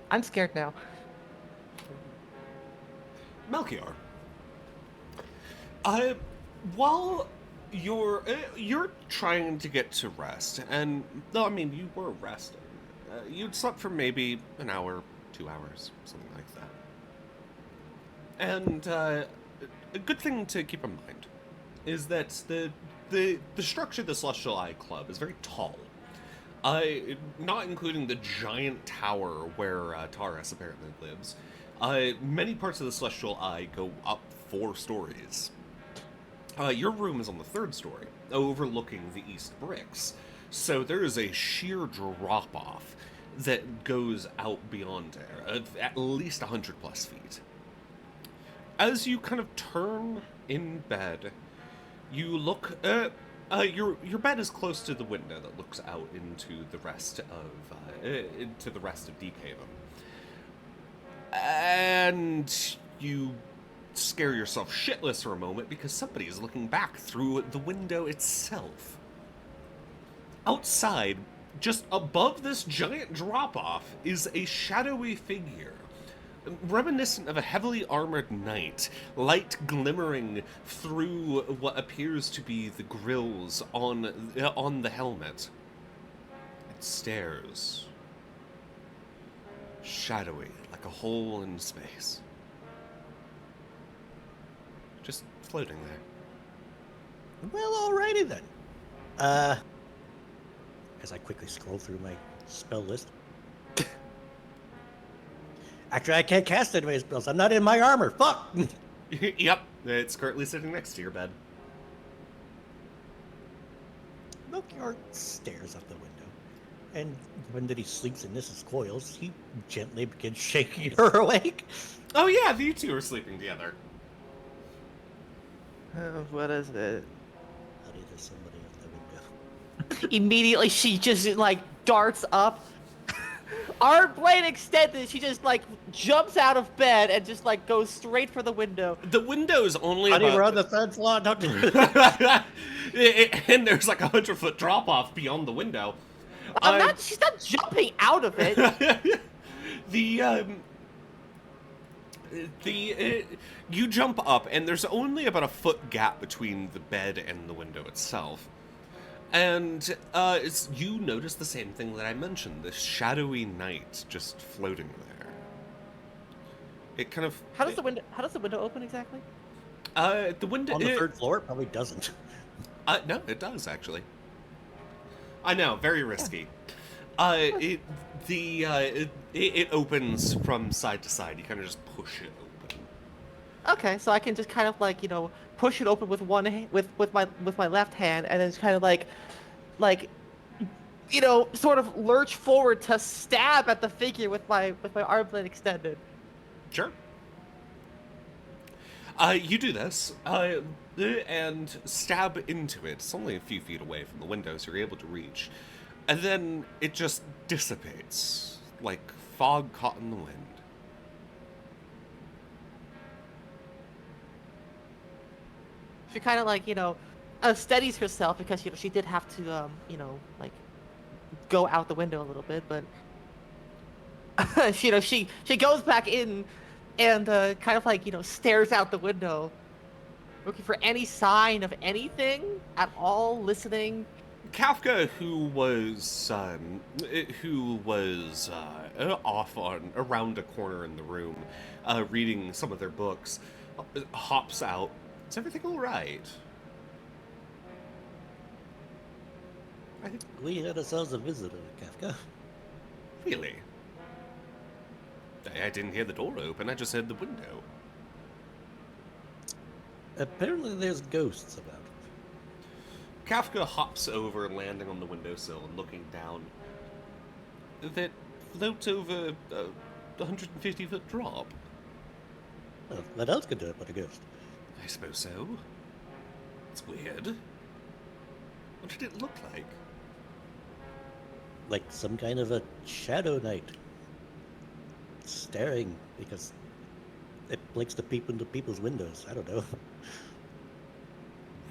I'm scared now. Melchior. While you're trying to get to rest, and no, I mean you were resting. You'd slept for maybe an hour, 2 hours, something like that. And a good thing to keep in mind is that the structure of the Celestial Eye Club is very tall. Not including the giant tower where Taurus apparently lives. Many parts of the Celestial Eye go up 4 stories. Your room is on the 3rd story, overlooking the East Bricks. So there is a sheer drop-off that goes out beyond there, of at least 100 plus feet. As you kind of turn in bed, you look... your bed is close to the window that looks out into the rest of Deephaven. And you scare yourself shitless for a moment because somebody is looking back through the window itself. Outside, just above this giant drop-off, is a shadowy figure, reminiscent of a heavily armored knight, light glimmering through what appears to be the grills on the helmet. It stares, shadowy, like a hole in space. Just floating there. Well, alrighty then. As I quickly scroll through my spell list. Actually, I can't cast any spells. I'm not in my armor. Fuck! Yep, it's currently sitting next to your bed. Melchior stares out the window, and when that he sleeps in Nissa's coils, he gently begins shaking her awake. Oh yeah, you two are sleeping together. What is it? Honey, there's somebody out the window. Immediately, she just like darts up. Arm blade extended. She just like jumps out of bed and just like goes straight for the window. The window's only Honey, about... we're on the 3rd floor. Don't do it. And there's like a 100-foot drop off beyond the window. She's not jumping out of it. You jump up, and there's only about a foot gap between the bed and the window itself. And you notice the same thing that I mentioned, this shadowy night just floating there. It kind of... How does the window open exactly? The window... On the 3rd floor, it probably doesn't. No, it does, actually. I know, very risky. It opens from side to side. You kind of just push it open. Okay, so I can just kind of like, push it open with with my left hand, and then just kind of like, sort of lurch forward to stab at the figure with my arm blade extended. Sure. You do this, and stab into it. It's only a few feet away from the window, so you're able to reach. And then it just dissipates, like fog caught in the wind. She kind of like, steadies herself because, she did have to, like, go out the window a little bit, but, she goes back in and kind of like, stares out the window, looking for any sign of anything at all, listening. Kafka, who was off around a corner in the room, reading some of their books, hops out. Is everything all right? We had ourselves a visitor, Kafka. Really? I didn't hear the door open. I just heard the window. Apparently, there's ghosts about. Kafka hops over, landing on the windowsill and looking down. That floats over a 150-foot drop. Well, what else could do it but a ghost? I suppose so. It's weird. What did it look like? Like some kind of a shadow knight. Staring because it blinks to peep into people's windows. I don't know.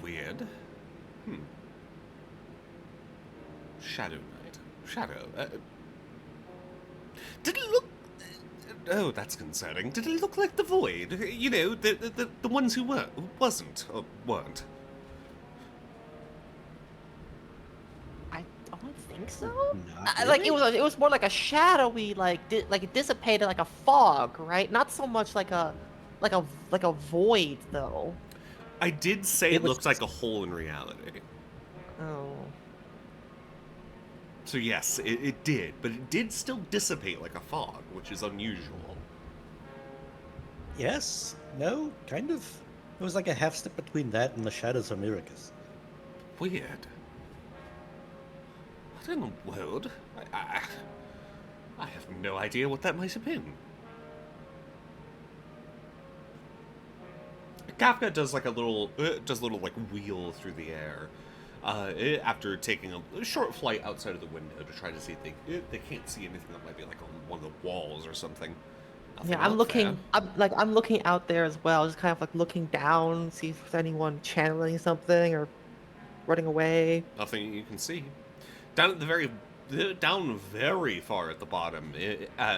Weird. Shadow Knight. Shadow. Did it look... Oh, that's concerning. Did it look like the Void? You know, the ones who wasn't, or weren't. I don't think so. Not Like really. it was more like a shadowy, like like it dissipated like a fog, right? Not so much like a void though. I did say It it was- looked like a hole in reality. Oh. So yes, it did, but it did still dissipate like a fog, which is unusual. Yes. No. Kind of. It was like a half step between that and the shadows of Miracus. Weird. What in the world? I have no idea what that might have been. Kafka does like a little like wheel through the air, after taking a short flight outside of the window to try to see if they can't see anything that might be like on one of the walls or something. Nothing Yeah, I'm out looking. there. I'm looking out there as well, just kind of like looking down, see if there's anyone channeling something or running away. Nothing you can see. Down at the down very far at the bottom,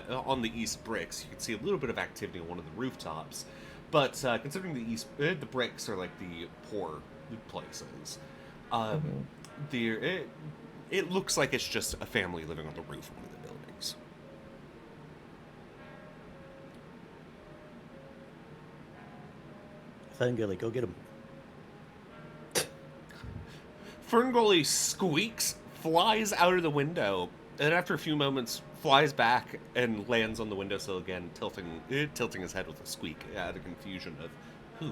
on the east bricks, you can see a little bit of activity on one of the rooftops. But considering the bricks are like the poor places, it looks like it's just a family living on the roof of one of the buildings. Ferngully, go get him. Ferngully squeaks, flies out of the window, and after a few moments flies back and lands on the windowsill again, tilting his head with a squeak out of confusion of who.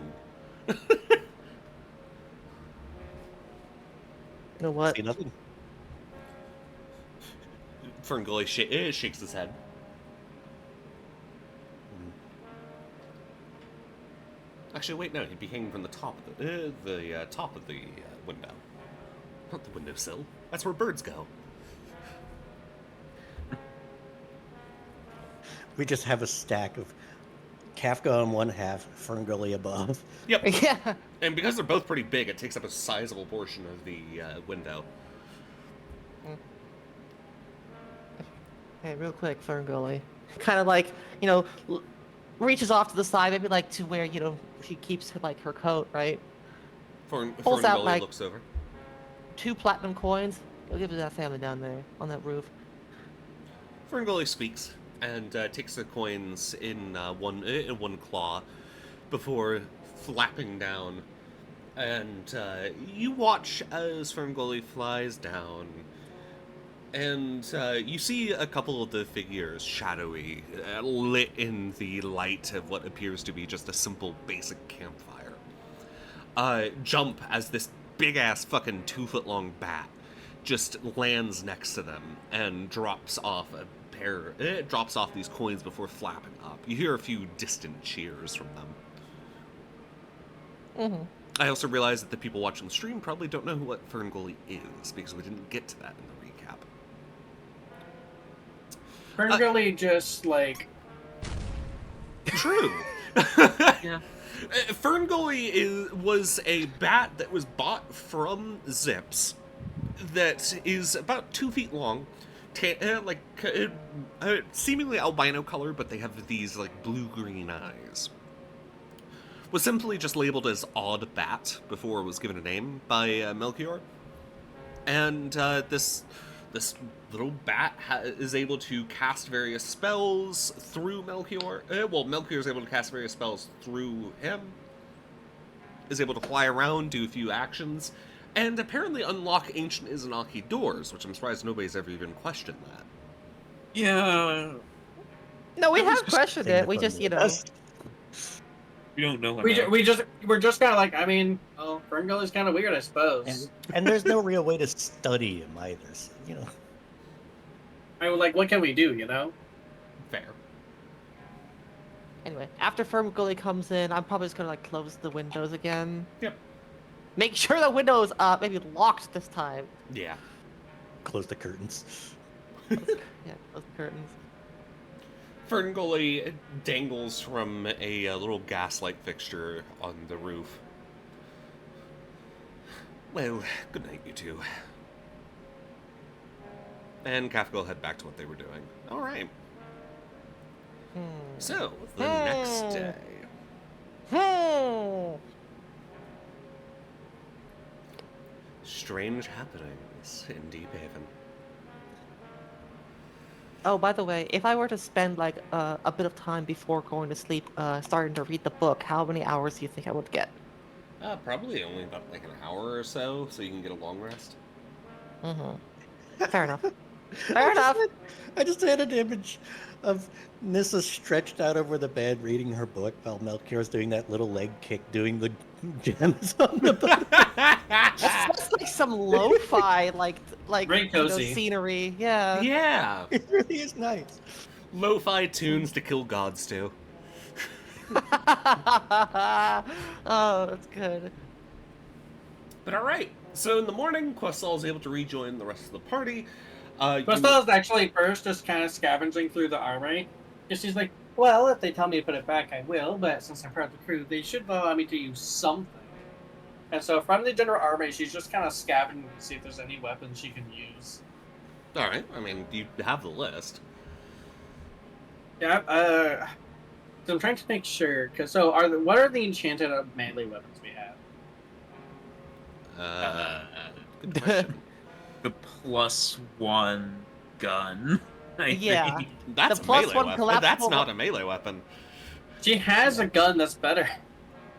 You know what? See nothing. Ferngully shakes his head. Actually, wait, no, he'd be hanging from the top of the top of the window, not the windowsill. That's where birds go. We just have a stack of Kafka on one half, Ferngully above. Yep. Yeah. And because they're both pretty big, it takes up a sizable portion of the window. Hey, real quick, Ferngully. Kind of like, you know, reaches off to the side, maybe like to where, you know, she keeps like her coat, right? Pulls out, Ferngully like- looks over. 2 platinum coins. Go give it to that family down there on that roof. Ferngully squeaks and takes the coins in one claw before flapping down. And you watch as Ferngully flies down. And you see a couple of the figures shadowy, lit in the light of what appears to be just a simple, basic campfire. Jump as this big-ass fucking 2-foot-long bat just lands next to them and drops off these coins before flapping up. You hear a few distant cheers from them. Mm-hmm. I also realize that the people watching the stream probably don't know what Ferngully is, because we didn't get to that in the recap. Ferngully just like True. Yeah. Ferngully was a bat that was bought from Zips that is about 2 feet long, seemingly albino color, but they have these like blue-green eyes. Was simply just labeled as Odd Bat before it was given a name by Melchior. And this little bat is able to cast various spells through Melchior. Melchior is able to cast various spells through him. Is able to fly around, do a few actions, and apparently unlock ancient Izanaki doors, which I'm surprised nobody's ever even questioned that. Yeah. No, we have just questioned saying it. that We from just, the you know. best. We don't know enough. we're just kind of like, I mean, oh, Ferngully's kind of weird, I suppose. And there's no real way to study him either. So, you know. I mean, like, what can we do, you know? Fair. Anyway, after Ferngully comes in, I'm probably just gonna like close the windows again. Yep. Make sure the window's maybe locked this time. Yeah. Close the curtains. Yeah, close the curtains. Ferngully dangles from a little gaslight fixture on the roof. Well, good night, you two. And Kafka will head back to what they were doing. All right. So, the next day. Strange happenings in Deephaven. Oh, by the way, if I were to spend like a bit of time before going to sleep, starting to read the book, how many hours do you think I would get? Probably only about like an hour or so you can get a long rest. Fair enough. Fair enough. I just had an image of Nissa stretched out over the bed reading her book while Melchior's doing that little leg kick, doing the gems on the book. That's like some lo-fi, like Very cozy. scenery. Yeah. Yeah. It really is nice. Lo-fi tunes to kill gods to. Oh, that's good. But all right. So in the morning, Questal is able to rejoin the rest of the party. Questal is actually first just kind of scavenging through the armory. Because she's like, well, if they tell me to put it back, I will, but since I'm part of the crew, they should allow me to use something. And so from the general armory, she's just kind of scavenging to see if there's any weapons she can use. All right. I mean, you have the list. Yeah, so I'm trying to make sure, because what are the enchanted melee weapons we have? Good question. The +1 gun. I Yeah. think. That's The a +1 melee weapon. collapsible That's not a melee weapon. She has a gun that's better.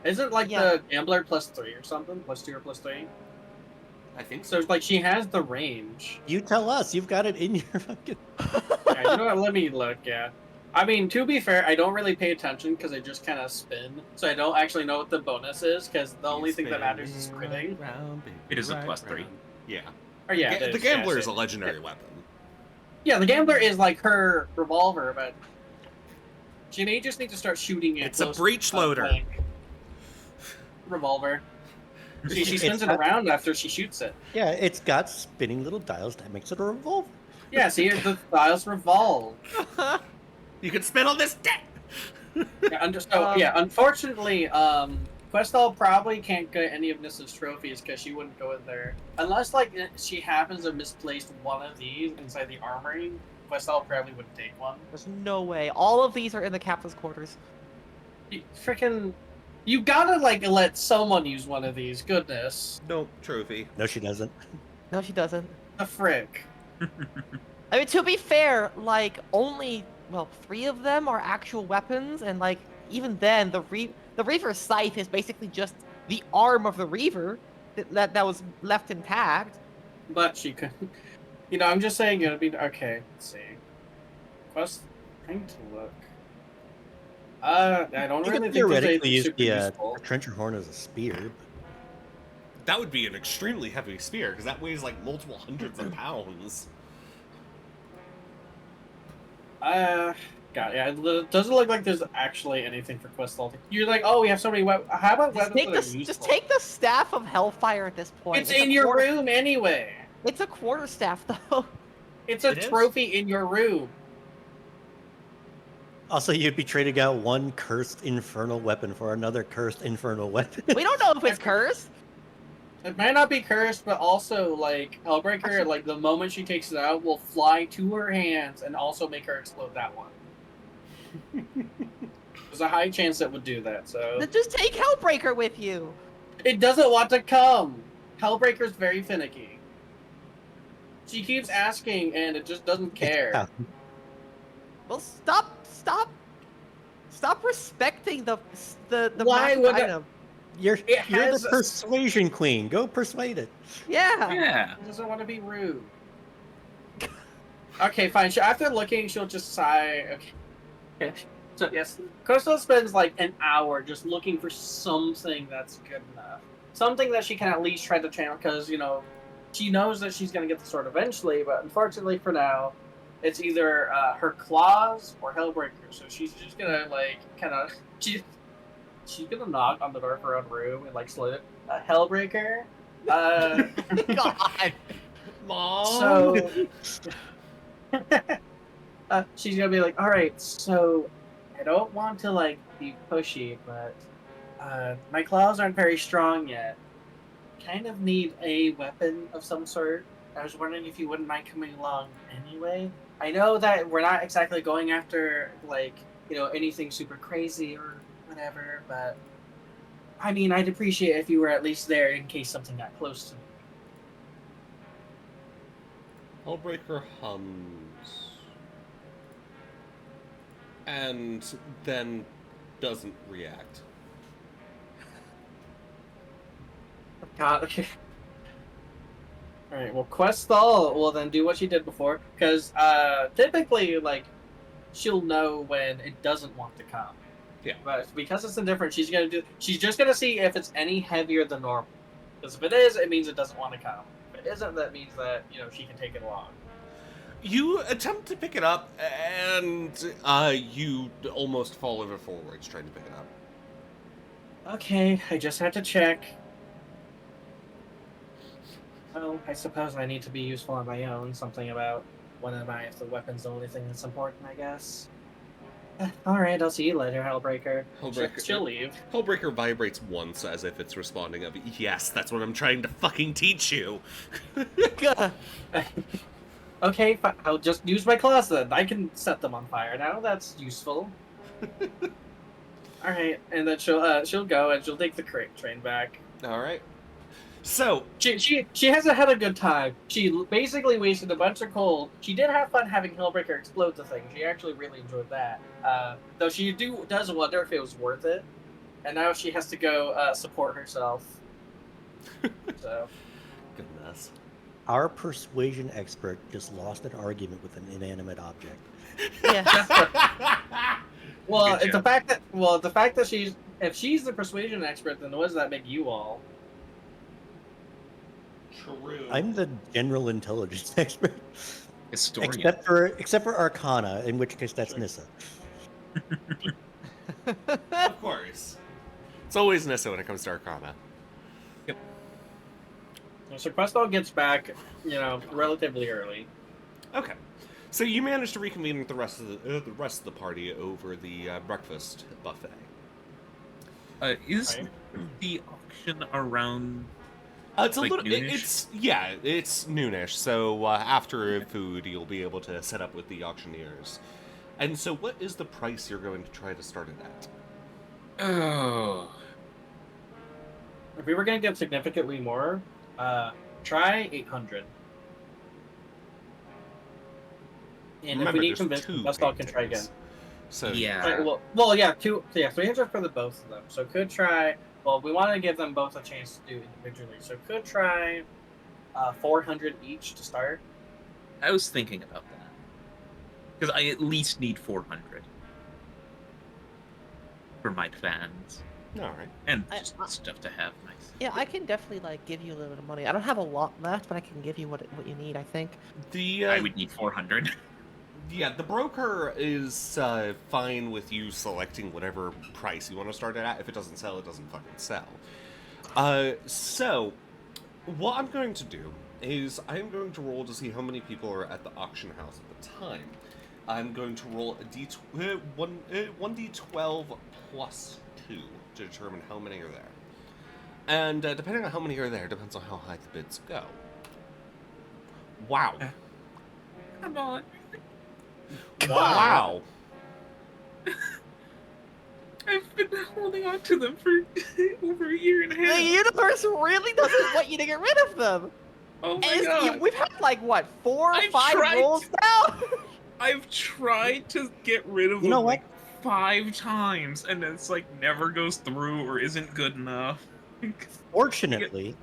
Isn't like Yeah. the Gambler +3 or something? +2 or +3? I think So it's like she has the range. You tell us. You've got it in your fucking. Yeah, you know what? Let me look, yeah. I mean, to be fair, I don't really pay attention because I just kind of spin. So I don't actually know what the bonus is because the only thing that matters is critting. It is a +3. Yeah. Or yeah, The Gambler is a legendary weapon. Yeah, the Gambler is like her revolver, but she may just need to start shooting it. It's a breech loader. Revolver. She It's spins it got- around after she shoots it. Yeah, it's got spinning little dials that makes it a revolver. Yeah, see, the dials revolve. You can spin on this deck. Yeah, unfortunately, Questal probably can't get any of Nissa's trophies because she wouldn't go in there. Unless, like, she happens to misplace one of these inside the armory, Questal probably wouldn't take one. There's no way. All of these are in the captain's quarters. You gotta, like, let someone use one of these. Goodness. No trophy. No, she doesn't. No, she doesn't. The frick. I mean, to be fair, like, only, 3 of them are actual weapons, and, like, even then, the Reaver's scythe is basically just the arm of the Reaver that was left intact. But she could. You know, I'm just saying it'd be. Okay, let's see. Trying to look. I don't You really could think there's theoretically anything use super the useful. trencher horn as a spear. That would be an extremely heavy spear because that weighs like multiple hundreds of pounds. God, yeah, it doesn't look like there's actually anything for Questal. You're like, oh, we have so many weapons. How about Just weapons take, that are useful? just take the Staff of Hellfire at this point. It's in your room anyway. It's a quarterstaff, though. It's a It is? trophy in your room. Also, you'd be trading out one cursed infernal weapon for another cursed infernal weapon. We don't know if it's cursed. It might not be cursed, but also, like, Hellbreaker, Actually- like, the moment she takes it out, will fly to her hands and also make her explode that one. There's a high chance it would do that, so... Then just take Hellbreaker with you. It doesn't want to come! Hellbreaker's very finicky. She keeps asking, and it just doesn't care. Well, stop respecting the Why magic would I- item. You're has the a- persuasion queen. Go persuade it. Yeah. Yeah. She doesn't want to be rude. Okay, fine. After looking, she'll just sigh. Okay. So, yes, Crystal spends like an hour just looking for something that's good enough. Something that she can at least try to channel, because, you know, she knows that she's going to get the sword eventually, but unfortunately for now, it's either her claws or Hellbreaker. So she's just going to, like, kind of... she's gonna knock on the door of her own room and like salute Hellbreaker. Uh, God. Mom. so she's gonna be like, all right, so I don't want to like be pushy, but my claws aren't very strong yet. Kind of need a weapon of some sort. I was wondering if you wouldn't mind coming along anyway. I know that we're not exactly going after like anything super crazy or whatever, but I mean, I'd appreciate if you were at least there in case something got close to me. Hellbreaker hums. And then doesn't react. God, okay. Alright, well, Questal will then do what she did before, because typically, like, she'll know when it doesn't want to come. Yeah. But because it's indifferent, she's just gonna see if it's any heavier than normal. Because if it is, it means it doesn't want to come. If it isn't, that means that, she can take it along. You attempt to pick it up, and you almost fall over forwards trying to pick it up. Okay, I just had to check. Well, I suppose I need to be useful on my own. Something about when am I if the weapon's the only thing that's important, I guess. Alright, I'll see you later, Hellbreaker. She'll leave. Hellbreaker vibrates once as if it's responding of, yes, that's what I'm trying to fucking teach you. Okay, fine. I'll just use my claws then. I can set them on fire now. That's useful. Alright, and then she'll go and she'll take the crate train back. Alright. So she hasn't had a good time. She basically wasted a bunch of coal. She did have fun having Hellbreaker explode the thing. She actually really enjoyed that. Though she does wonder if it was worth it. And now she has to go support herself. So. Goodness. Our persuasion expert just lost an argument with an inanimate object. Yeah. Well, the fact that if she's the persuasion expert, then what does that make you all? True. I'm the general intelligence expert. Historian. Except for Arcana, in which case that's Nissa. Of course. It's always Nissa when it comes to Arcana. Yep. So Questal gets back, relatively early. Okay. So you manage to reconvene with the rest of the party over the breakfast buffet. Is Right. the auction around? It's a Like little. noonish? It's noonish. So after food, you'll be able to set up with the auctioneers. And so, what is the price you're going to try to start it at? Oh, If we were going to get significantly more, try 800. And Remember, if we need there's convince, two Questal can try again. paintings. So yeah. Right, yeah, 300 for the both of them. So could try. Well, we want to give them both a chance to do individually. So could try 400 each to start. I was thinking about that because I at least need 400 for my fans all right. and just stuff to have nice. Yeah, I can definitely give you a little bit of money. I don't have a lot left, but I can give you what you need, I think. I would need 400. Yeah, the broker is fine with you selecting whatever price you want to start it at. If it doesn't sell, it doesn't fucking sell. So, what I'm going to do is I'm going to roll to see how many people are at the auction house at the time. I'm going to roll a 1d12 plus 2 to determine how many are there. And depending on how many are there, depends on how high the bids go. Wow. Come on. Wow. I've been holding on to them for over a year and a The half. universe really doesn't want you to get rid of them. Oh my god. We've had like what, 4 or I've 5 tried rolls now? I've tried to get rid of You them know what? like 5 times, and it's like never goes through or isn't good enough. Fortunately,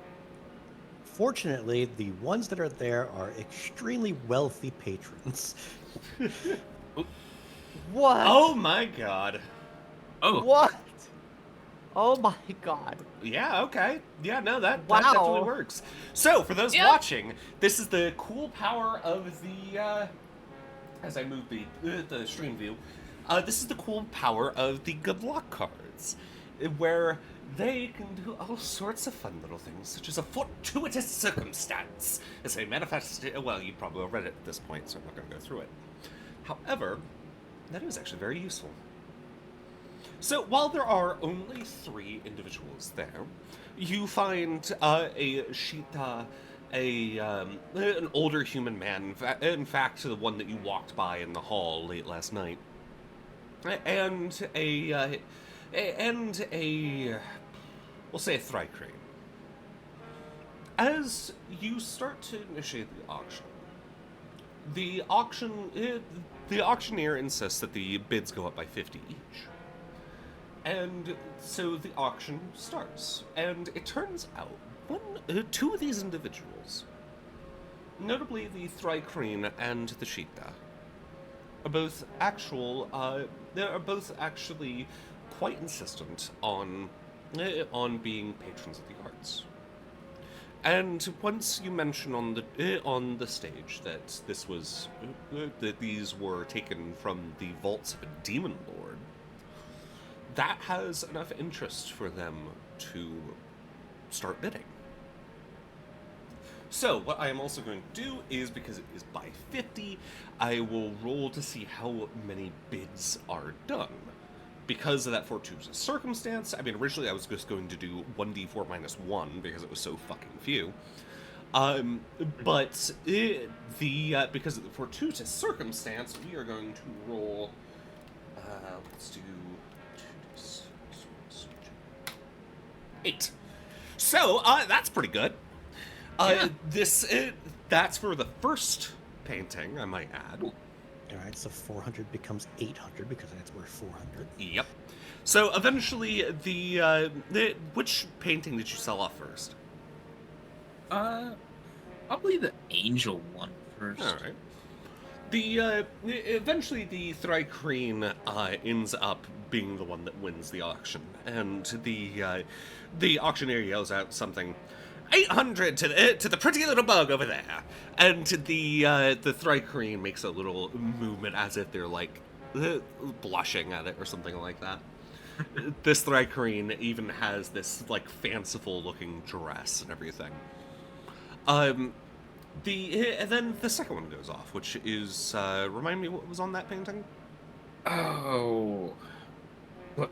the ones that are there are extremely wealthy patrons. What? Oh my god. Oh, What? Oh my god. Yeah, okay. Yeah, no, that Wow. definitely works. So, for those Yeah. watching, this is the cool power of the, as I move the stream view, this is the cool power of the good luck cards. where they can do all sorts of fun little things, such as a fortuitous circumstance, as they manifest. Well, you probably read it at this point, so I'm not going to go through it. However, that is actually very useful. So, while there are only 3 individuals there, you find a Shita, an older human man, in fact, the one that you walked by in the hall late last night, and we'll say a Thrycrane. As you start to initiate the auctioneer insists that the bids go up by 50 each. And so the auction starts, and it turns out 2 of these individuals, notably the Thrycrane and the Shita, are both actually quite insistent on being patrons of the arts. And once you mention on the stage that that these were taken from the vaults of a demon lord, that has enough interest for them to start bidding. So, what I am also going to do is, because it is by 50, I will roll to see how many bids are done. Because of that fortuitous circumstance, I mean, originally I was just going to do 1d4 minus 1, because it was so fucking few. But because of the fortuitous circumstance, we are going to roll, let's do 8. So, that's pretty good. Yeah. That's for the first painting, I might add. Alright, so 400 becomes 800 because that's worth 400. Yep. So eventually, which painting did you sell off first? Probably the angel one first. All right. Eventually the Thrycrane ends up being the one that wins the auction, and the auctioneer yells out something, 800 to the pretty little bug over there, and the Thrycrane makes a little movement as if they're like blushing at it or something like that. This Thrycrane even has this like fanciful looking dress and everything. And then the second one goes off, which is remind me what was on that painting. Oh, well,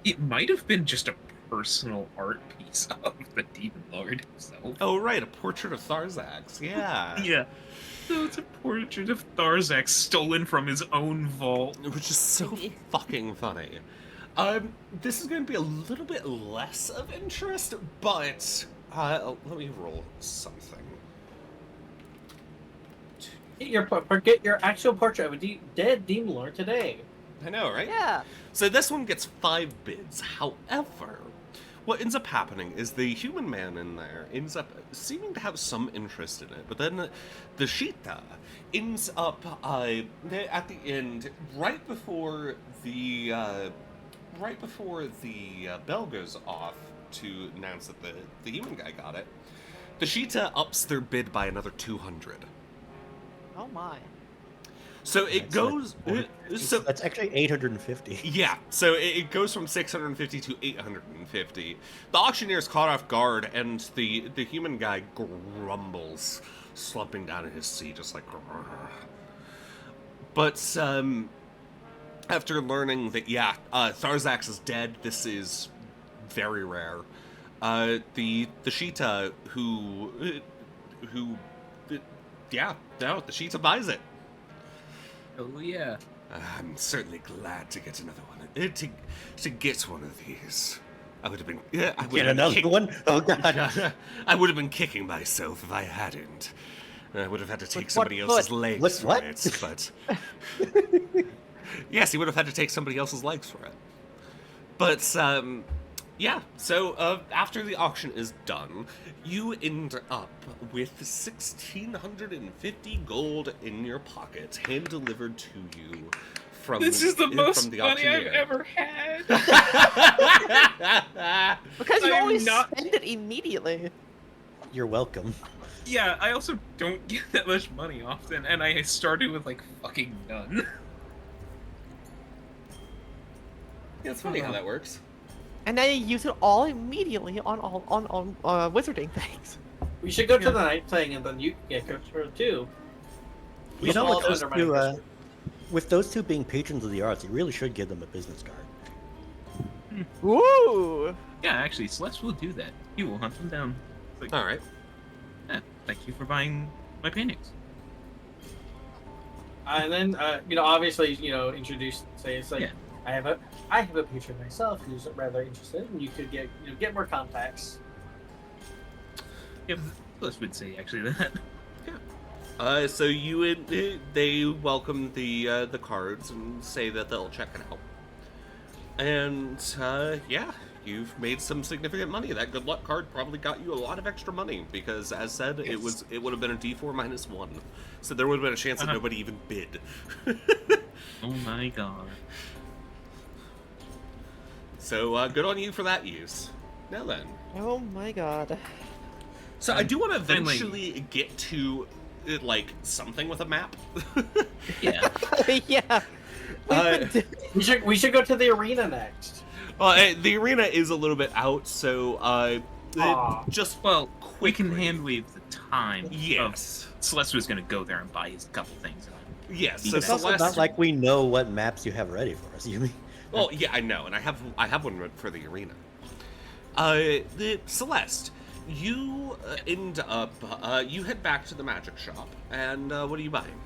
it might have been just a personal art piece of the Demon Lord himself. Oh right, a portrait of Tharzax. Yeah. Yeah. So it's a portrait of Tharzax stolen from his own vault. Which is so fucking funny. This is going to be a little bit less of interest, but let me roll something. Get your actual portrait of a dead demon lord today. I know, right? Yeah. So this one gets 5 bids. However, what ends up happening is the human man in there ends up seeming to have some interest in it, but then the Shita ends up at the end, right before the bell goes off to announce that the human guy got it, the Shita ups their bid by another 200. Oh my. So it goes. So that's actually 850. Yeah, so it goes from 650 to 850. The auctioneer's caught off guard, and the human guy grumbles, slumping down in his seat, just like. Grrr. But after learning that Tharzax is dead, this is very rare. The Shita the Shita buys it. Oh yeah. I'm certainly glad to get another one. To get one of these, I would have been. I would Get have another one? Oh god. I would have been kicking myself if I hadn't. I would have had to take With somebody what else's foot? legs With for what? it, but yes, he would have had to take somebody else's legs for it. But yeah. So after the auction is done, you end up with 1,650 gold in your pocket, hand delivered to you from. This is the most from the money I've auctioneer. ever had. Because you I am always not- spend it immediately. You're welcome. Yeah, I also don't get that much money often, and I started with like fucking none. Yeah, it's funny how that works. And then you use it all immediately on wizarding things. We should go to the night thing, and then you can get crypto too. We You should know, all with those, undermine two, Christopher. with those two being patrons of the arts, you really should give them a business card. Ooh. Yeah, actually, Celeste will do that. He will hunt them down. It's like, All right. "Yeah, thank you for buying my paintings." And then, obviously, introduce, say, it's like, Yeah. I have a patron myself who's rather interested, and you could get more contacts. Yep, Celeste would say actually that. So they welcome the cards and say that they'll check it out. And yeah, you've made some significant money. That good luck card probably got you a lot of extra money because, as said, it would have been a D4 -1, so there would have been a chance that nobody even bid. Oh my god. So good on you for that use. Now then, Oh my god. so I do want to Finally. eventually get to like something with a map. Yeah. Yeah. We should go to the arena next. The arena is a little bit out, so just Well, we can quickly. hand wave the time. Yes. Celeste was gonna go there and buy his couple things. Yes. It's So It's also Celeste. not like we know what maps you have ready for us. You mean? Well, yeah, I know, and I have one for the arena. The Celeste, you end up you head back to the magic shop, and what are you buying?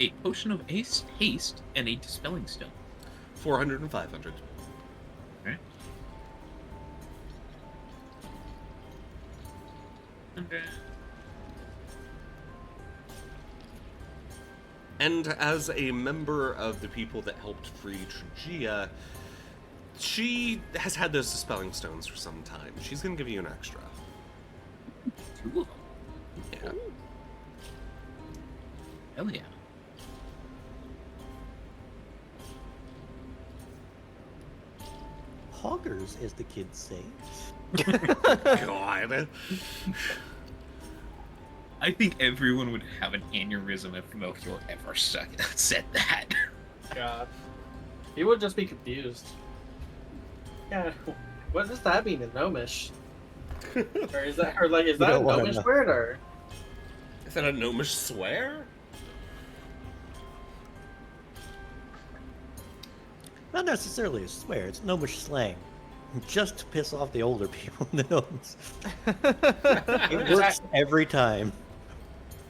A potion of haste and a dispelling stone. 400 and 500. Okay. Okay. And as a member of the people that helped free Trigia, she has had those dispelling stones for some time. She's gonna give you an extra. 2 of them. Yeah. Hell yeah. Hoggers, as the kids say. God. I think everyone would have an aneurysm if Melchior ever said that. God, he would just be confused. Yeah, what does that mean in Gnomish? Or is that a don't wanna Gnomish know. word or? Is that a gnomish swear? Not necessarily a swear, it's gnomish slang. Just to piss off the older people in the gnomes. It works every time.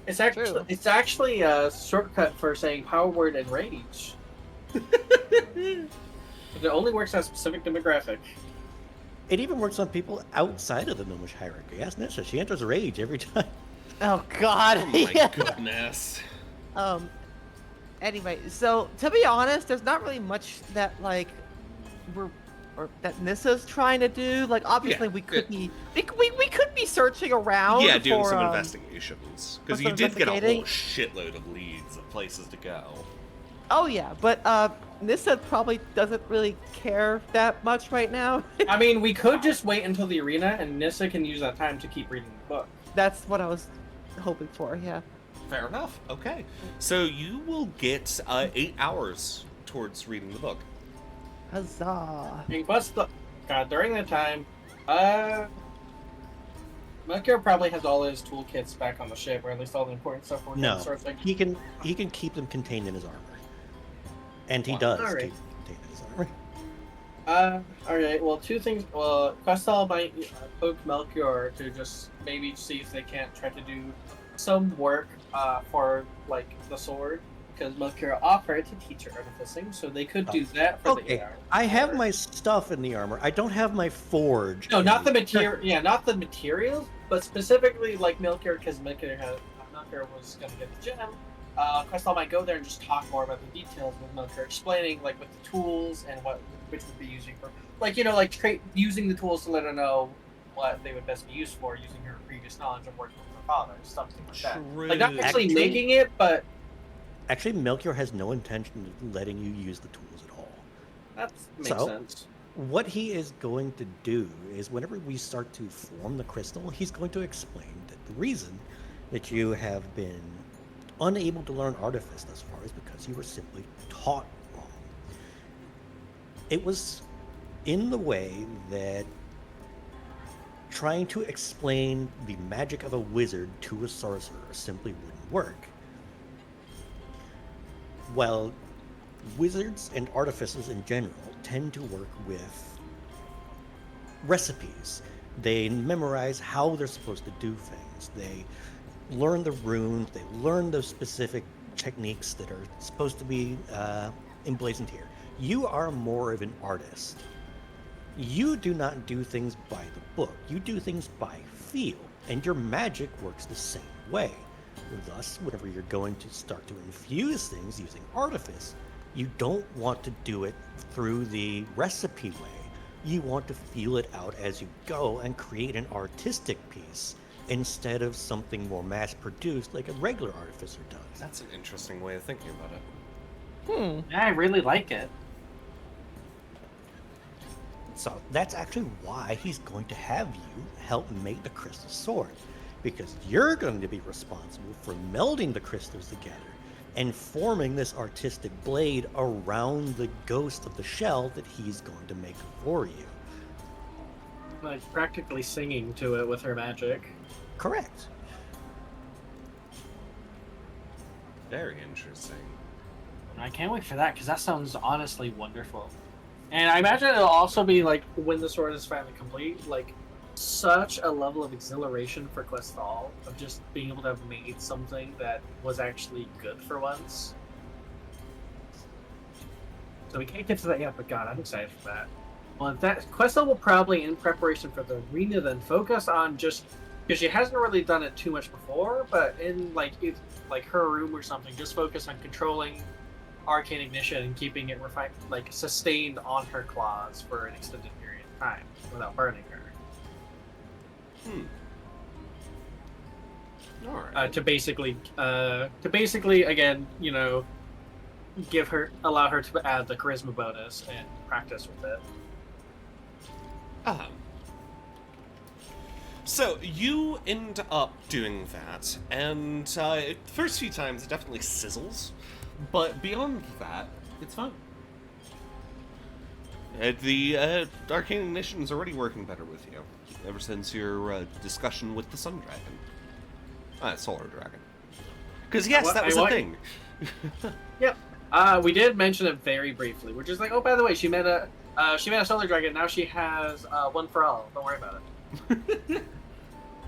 It's actually True. it's actually a shortcut for saying power word and rage. It only works on a specific demographic. It even works on people outside of the gnomish hierarchy. Ask Nisha, she enters rage every time. Oh god. Oh my Yeah. goodness. Anyway, so to be honest, there's not really much that that Nissa's trying to do. Like obviously Yeah, we could be we could be searching around Yeah, doing for, some investigations. Because for you did get a whole investigating. shitload of leads of places to go. Oh yeah, but Nissa probably doesn't really care that much right now. I mean, we could just wait until the arena, and Nissa can use that time to keep reading the book. That's what I was hoping for. Yeah. Fair enough. Okay. So you will get 8 hours towards reading the book. Huzzah! And plus, during that time, Melchior probably has all his toolkits back on the ship, or at least all the important stuff. We're No, sourcing. he can keep them contained in his armor, and he Well, does alright. keep them contained in his armor. Alright, well, 2 things. Well, Questal might poke Melchior to just maybe see if they can't try to do some work for, like, the sword, because Melchior offered to teach her artificing, so they could do that for the Okay, 8 hours. I have my stuff in the armor. I don't have my forge. No, in not the the- material. Yeah, not the materials, but specifically like Melchior, because Melchior was gonna get the gem. Questal might go there and just talk more about the details with Melchior, explaining like with the tools and which would be using for, like using the tools to let her know what they would best be used for, using her previous knowledge of working with her father, something like that. Like not actually Actually- making it, but Actually, Melchior has no intention of letting you use the tools at all. that makes So? sense. What he is going to do is whenever we start to form the crystal, he's going to explain that the reason that you have been unable to learn artifice thus far is because you were simply taught wrong. It was in the way that trying to explain the magic of a wizard to a sorcerer simply wouldn't work. While wizards and artificers in general tend to work with recipes, they memorize how they're supposed to do things. They learn the runes, they learn those specific techniques that are supposed to be emblazoned here. You are more of an artist. You do not do things by the book. You do things by feel, and your magic works the same way. Thus, whenever you're going to start to infuse things using artifice, you don't want to do it through the recipe way. You want to feel it out as you go and create an artistic piece instead of something more mass-produced like a regular artificer does. That's an interesting way of thinking about it. Yeah, I really like it. So that's actually why he's going to have you help make the crystal sword, because you're going to be responsible for melding the crystals together and forming this artistic blade around the ghost of the shell that he's going to make for you. Like practically singing to it with her magic. Correct. Very interesting. I can't wait for that because that sounds honestly wonderful. And I imagine it'll also be like when the sword is finally complete, like such a level of exhilaration for Questal of just being able to have made something that was actually good for once. So we can't get to that yet, but God, I'm excited for that. Well, that Questal will probably, in preparation for the arena, then focus on just because she hasn't really done it too much before, but in like her room or something, just focus on controlling arcane ignition and keeping it refined, like sustained on her claws for an extended period of time without burning her. All right. To basically again, allow her to add the charisma bonus and practice with it. So you end up doing that, and first few times it definitely sizzles, but beyond that, it's fine. The arcane ignition is already working better with you ever since your discussion with the sun dragon, solar dragon. Because yes, that was a thing. Yep. We did mention it very briefly. We're just like, oh, by the way, she met a solar dragon. Now she has one for all. Don't worry about it.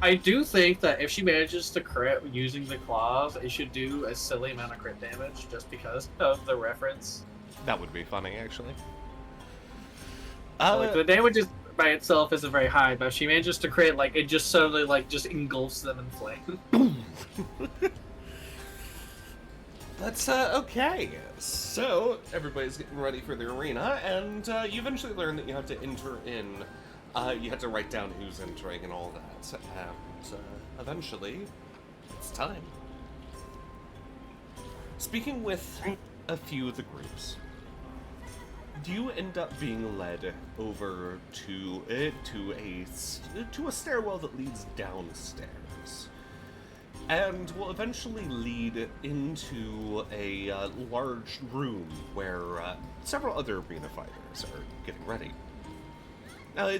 I do think that if she manages to crit using the claws, it should do a silly amount of crit damage just because of the reference. That would be funny, actually. Like the damage is by itself isn't very high, but if she manages to crit, like it just suddenly just engulfs them in flame. That's okay. So everybody's getting ready for the arena, and you eventually learn that you have to enter in. You have to write down who's entering and all that, and eventually, it's time. Speaking with a few of the groups, you end up being led over to a stairwell that leads downstairs, and will eventually lead into a large room where several other arena fighters are getting ready.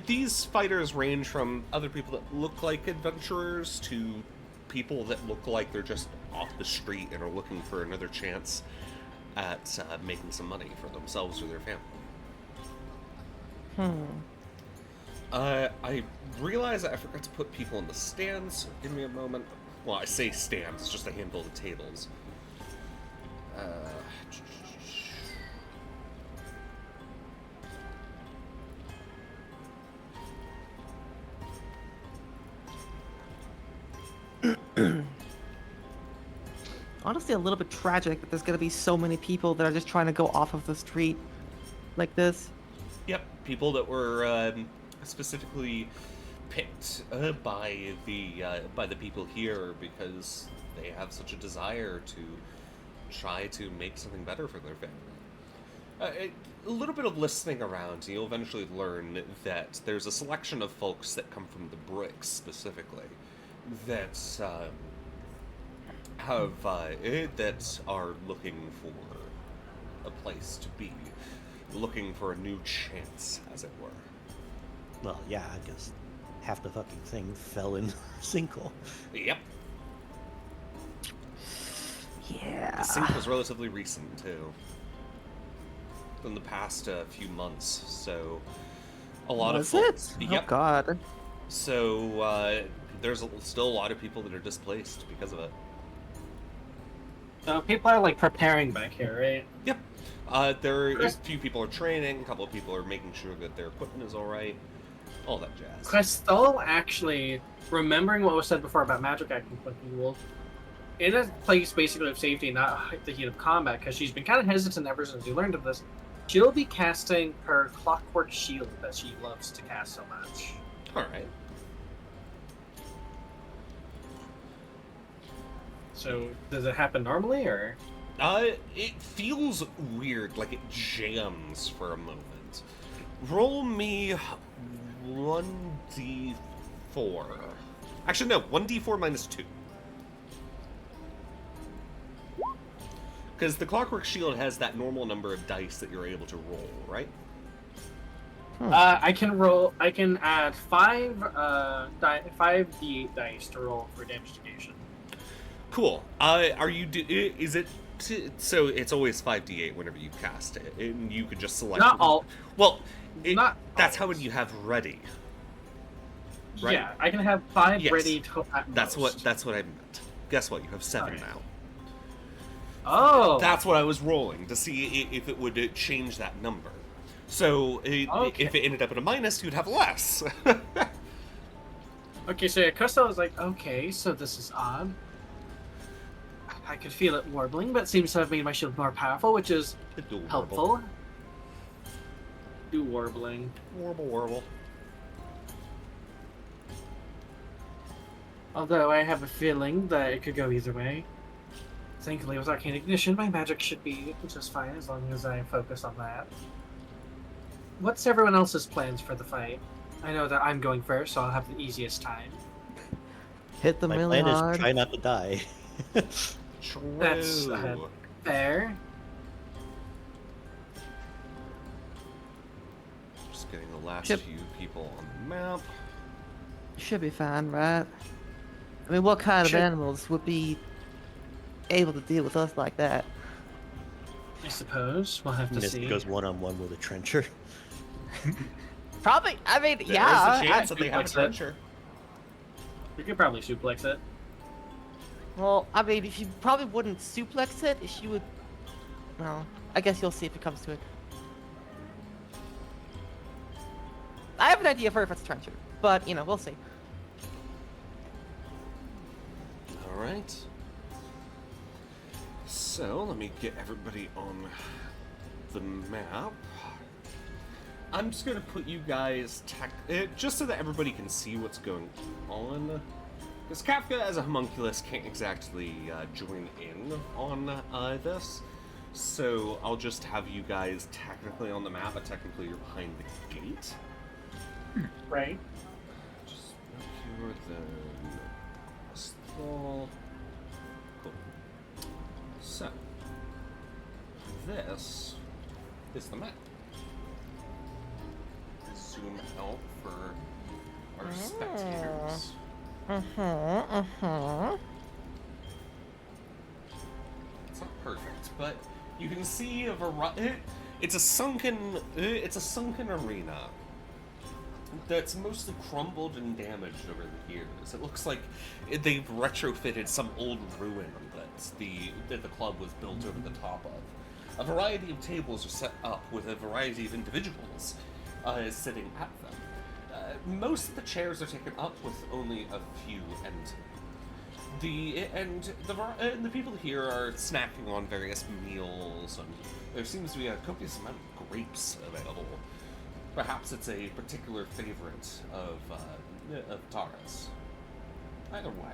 These fighters range from other people that look like adventurers to people that look like they're just off the street and are looking for another chance at making some money for themselves or their family. I realize that I forgot to put people in the stands, so give me a moment. Well, I say stands, it's just a handful of tables. Honestly, a little bit tragic that there's gonna be so many people that are just trying to go off of the street like this. Yep, people that were specifically picked by the people here because they have such a desire to try to make something better for their family. A little bit of listening around, and you'll eventually learn that there's a selection of folks that come from the bricks specifically that that are looking for a place to be. looking for a new chance, as it were. Well, yeah, I guess half the fucking thing fell in sinkhole. Yep. Yeah. The sink was relatively recent, too. In the past few months, so a lot Was of it? Yep. Oh God. So there's still a lot of people that are displaced because of it. So people are like preparing back here, right? Yep. There is a few people are training, a couple of people are making sure that their equipment is all right, all that jazz. Crystal actually, remembering what was said before about magic acting like evil, in a place basically of safety, not the heat of combat, because she's been kind of hesitant ever since we learned of this. She'll be casting her clockwork shield that she loves to cast so much. All right. So, does it happen normally, or? It feels weird, like it jams for a moment. Roll me 1d4. Actually, no, 1d4 minus 2. Because the Clockwork Shield has that normal number of dice that you're able to roll, right? I can roll. I can add 5d8 dice to roll for damage negation. Cool. Is it... So it's always 5d8 whenever you cast it, and you could just select... Not all. Well, Not that's how always. many you have ready. Right? Yeah, I can have 5 Yes. ready to. That's what I meant. Guess what? You have 7 Okay. now. Oh. That's what I was rolling to see if it would change that number. So Okay. if it ended up at a minus, you'd have less. Okay, so yeah, Crystal was like, okay, so this is odd. I could feel it warbling, but it seems to have made my shield more powerful, which is helpful. Do warbling. Warble. Although I have a feeling that it could go either way. Thankfully, with Arcane Ignition, my magic should be just fine as long as I focus on that. What's everyone else's plans for the fight? I know that I'm going first, so I'll have the easiest time. Hit the My melee plan hard. is try not to die. True. That's fair. Just getting the last Chip. few people on the map. Should be fine, right? I mean, what kind Should- of animals would be able to deal with us like that? I suppose we'll have to Mist see. goes one-on-one with a trencher. Probably. I mean, There's yeah. a chance that they have a Suplex it. trencher. You could probably suplex it. Well, I mean, if you probably wouldn't suplex it, if you would. Well, I guess you'll see if it comes to it. I have an idea for if it's a trencher, but you know, we'll see. All right. So let me get everybody on the map. I'm just gonna put you guys just so that everybody can see what's going on. Because Kafka, as a homunculus, can't exactly join in on this. So I'll just have you guys technically on the map, but technically you're behind the gate. Right. Just here, then install. Cool. So this is the map. Zoom out for our spectators. It's not perfect, but you can see a variety. It's a sunken arena that's mostly crumbled and damaged over the years. It looks like they've retrofitted some old ruin that the club was built over the top of. A variety of tables are set up with a variety of individuals sitting at them. Most of the chairs are taken up with only a few the people here are snacking on various meals, and there seems to be a copious amount of grapes available. Perhaps it's a particular favorite of Taurus. Either way,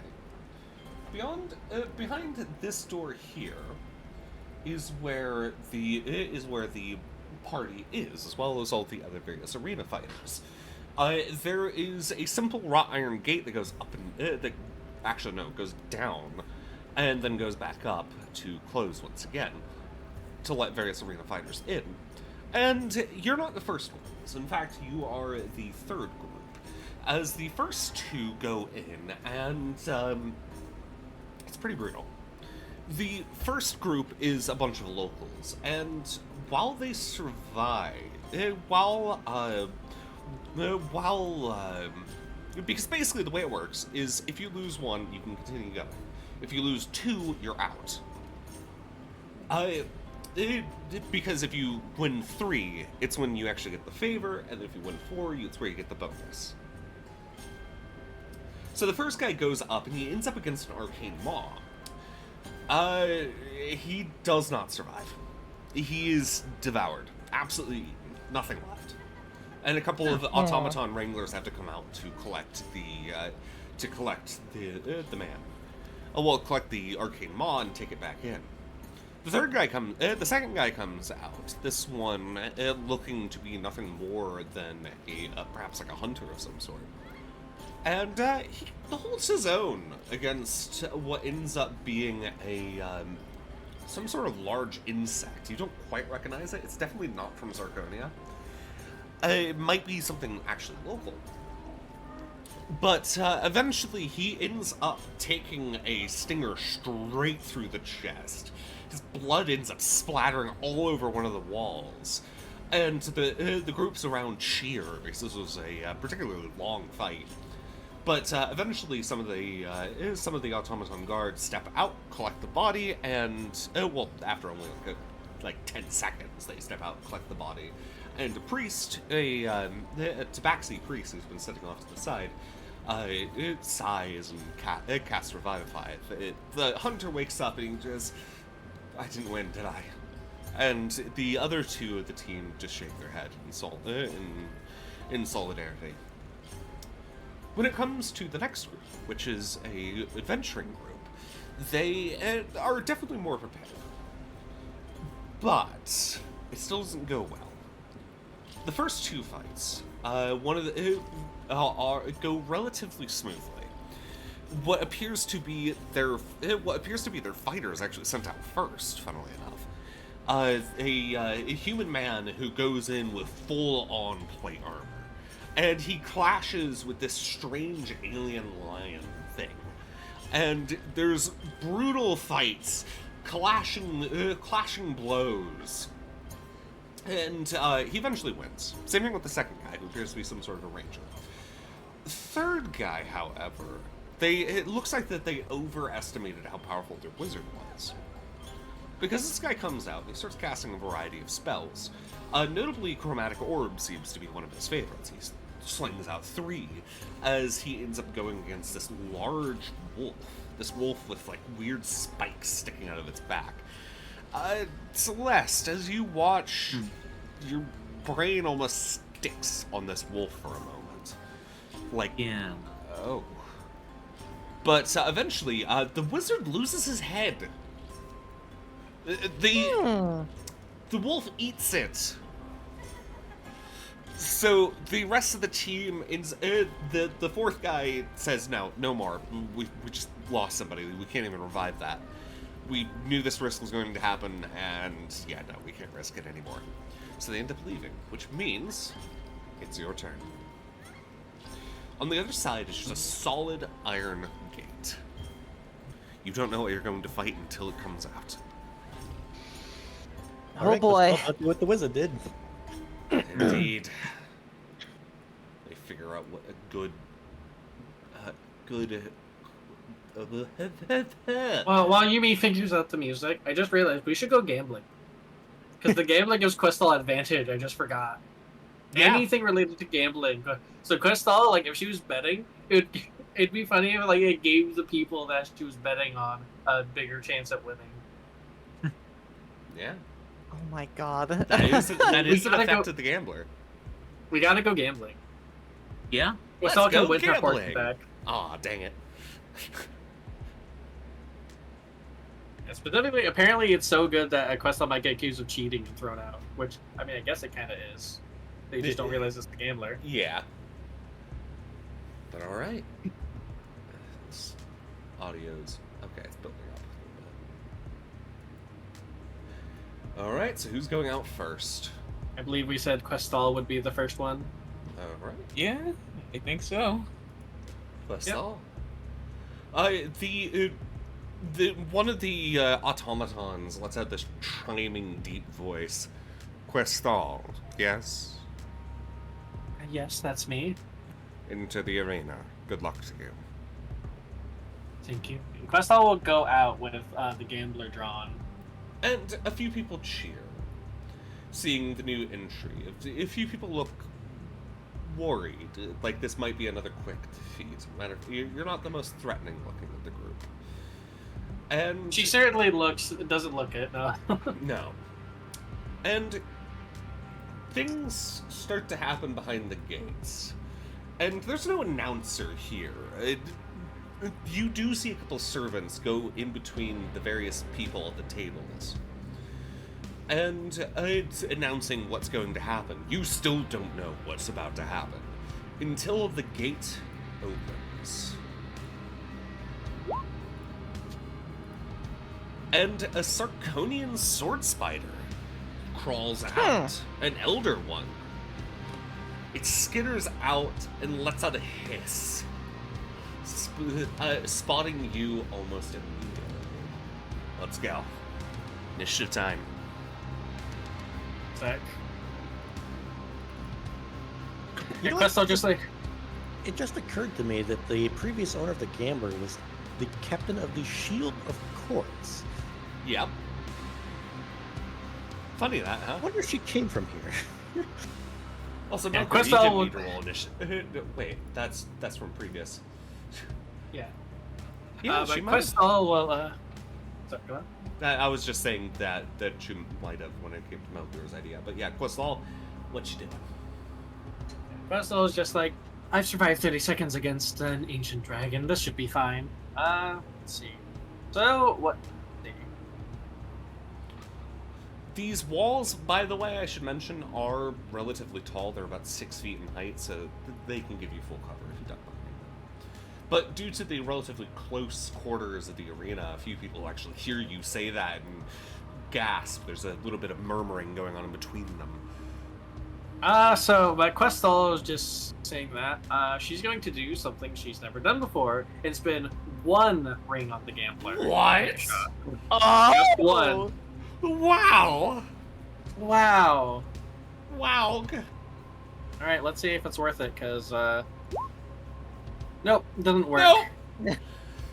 behind this door here is where the party is, as well as all the other various arena fighters. There is a simple wrought iron gate that goes up and goes down, and then goes back up to close once again to let various arena fighters in. And you're not the first ones. In fact, you are the third group. As the first two go in, and it's pretty brutal. The first group is a bunch of locals, and while they survive, because basically the way it works is if you lose one, you can continue going. If you lose two, you're out. Because if you win 3, it's when you actually get the favor, and if you win 4, it's where you get the bonus. So the first guy goes up, and he ends up against an arcane maw. He does not survive. He is devoured. Absolutely eaten. Nothing left. And a couple of automaton wranglers have to come out to collect the man. Collect the arcane maw and take it back in. The second guy comes out. This one looking to be nothing more than perhaps like a hunter of some sort. And he holds his own against what ends up being some sort of large insect. You don't quite recognize it. It's definitely not from Zarconia. It might be something actually local. But eventually he ends up taking a stinger straight through the chest. His blood ends up splattering all over one of the walls. And the groups around cheer, because this was a particularly long fight. But eventually some of the automaton guards step out, collect the body, and after only like 10 seconds, they step out, collect the body, and a priest, a tabaxi priest who's been sitting off to the side, sighs and casts Revivify. The hunter wakes up and he just, I didn't win, did I? And the other two of the team just shake their head in solidarity. When it comes to the next group, which is a adventuring group, they are definitely more prepared. But it still doesn't go well. The first two fights, go relatively smoothly. What appears to be their fighters actually sent out first, funnily enough. A human man who goes in with full-on plate armor. And he clashes with this strange alien lion thing. And there's brutal fights, clashing blows. And he eventually wins. Same thing with the second guy, who appears to be some sort of a ranger. The third guy, however, it looks like that they overestimated how powerful their wizard was. Because this guy comes out and he starts casting a variety of spells. Notably, Chromatic Orb seems to be one of his favorites. He slings out 3 as he ends up going against this large wolf. This wolf with like weird spikes sticking out of its back. Celeste, as you watch, your brain almost sticks on this wolf for a moment. Like, Yeah. oh. But eventually, the wizard loses his head. The wolf eats it. So the rest of the team, the fourth guy says, no more. We just lost somebody. We can't even revive that. We knew this risk was going to happen, and yeah, no, we can't risk it anymore. So they end up leaving, which means it's your turn. On the other side is just a solid iron gate. You don't know what you're going to fight until it comes out. Oh boy. Let's do what the wizard did. Indeed. They figure out what a good. Well, while Yumi figures out the music, I just realized we should go gambling. Because the gambling gives Crystal advantage, I just forgot. Yeah. Anything related to gambling. So Crystal, like, if she was betting, it'd be funny if, like, it gave the people that she was betting on a bigger chance at winning. Yeah. Oh my god. That is an gotta effect go- of the gambler. We gotta go gambling. Yeah? Crystal go can win her fortune gambling. back. Aw, dang it. Yeah, specifically, apparently it's so good that Crystal might get accused of cheating and thrown out. Which, I mean, I guess it kind of is. They just don't realize it's the gambler. Yeah. But alright. Audio's. Okay, it's building up a little bit. Alright, so who's going out first? I believe we said Questal would be the first one. All right. Yeah, I think so. Questal. The one of the automatons lets out this chiming, deep voice. Questal, yes? Yes, that's me. Into the arena. Good luck to you. Thank you. And Questal will go out with the gambler drawn. And a few people cheer, seeing the new entry. A few people look worried, like this might be another quick defeat. You're not the most threatening looking of the group. And She certainly doesn't look it, no. no. And things start to happen behind the gates. And there's no announcer here. You do see a couple servants go in between the various people at the tables. And it's announcing what's going to happen. You still don't know what's about to happen until the gate opens. And a Sarkonian sword spider crawls out, an elder one. It skitters out and lets out a hiss, spotting you almost immediately. Let's go. Initiative time. Zach. Yeah, Questal just like... It just occurred to me that the previous owner of the Gambler was the captain of the Shield of Courts. Yep. Funny that, huh? I wonder if she came from here. Also, Yeah, Malcolm, you Questal didn't would- need to roll initiative. Wait, that's from previous. Yeah. Yeah, but she might. Questal will... Sorry, go on. I was just saying that she might have when it came to Malcolm's idea. But yeah, Questal, what you doing? Questal is just like, I've survived 30 seconds against an ancient dragon. This should be fine. Let's see. So, what... These walls, by the way, I should mention, are relatively tall. They're about 6 feet in height, so they can give you full cover if you duck behind them. But due to the relatively close quarters of the arena, a few people actually hear you say that and gasp. There's a little bit of murmuring going on in between them. But Questal is just saying that. She's going to do something she's never done before. It's been one ring on the gambler. What? Just one. Wow! Wow. Wow! Alright, let's see if it's worth it, because, nope, doesn't work. Nope!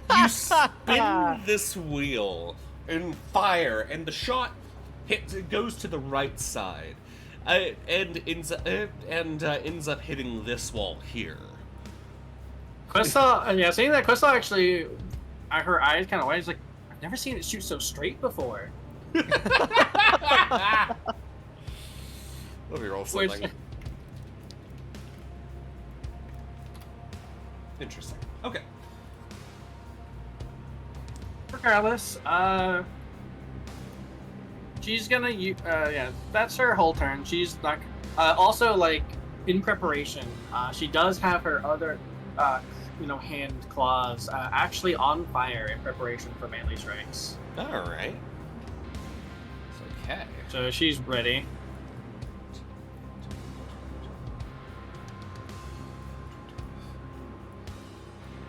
You spin this wheel and fire, and the shot goes to the right side, and ends up hitting this wall here. Questal, yeah, seeing that Questal actually, her eyes kind of wide. She's like, I've never seen it shoot so straight before. Let me roll something. Interesting. Okay. Regardless, she's gonna, yeah, that's her whole turn. She's not, also, like, in preparation, she does have her other, hand claws, actually on fire in preparation for melee strikes. Alright. Okay. So she's ready.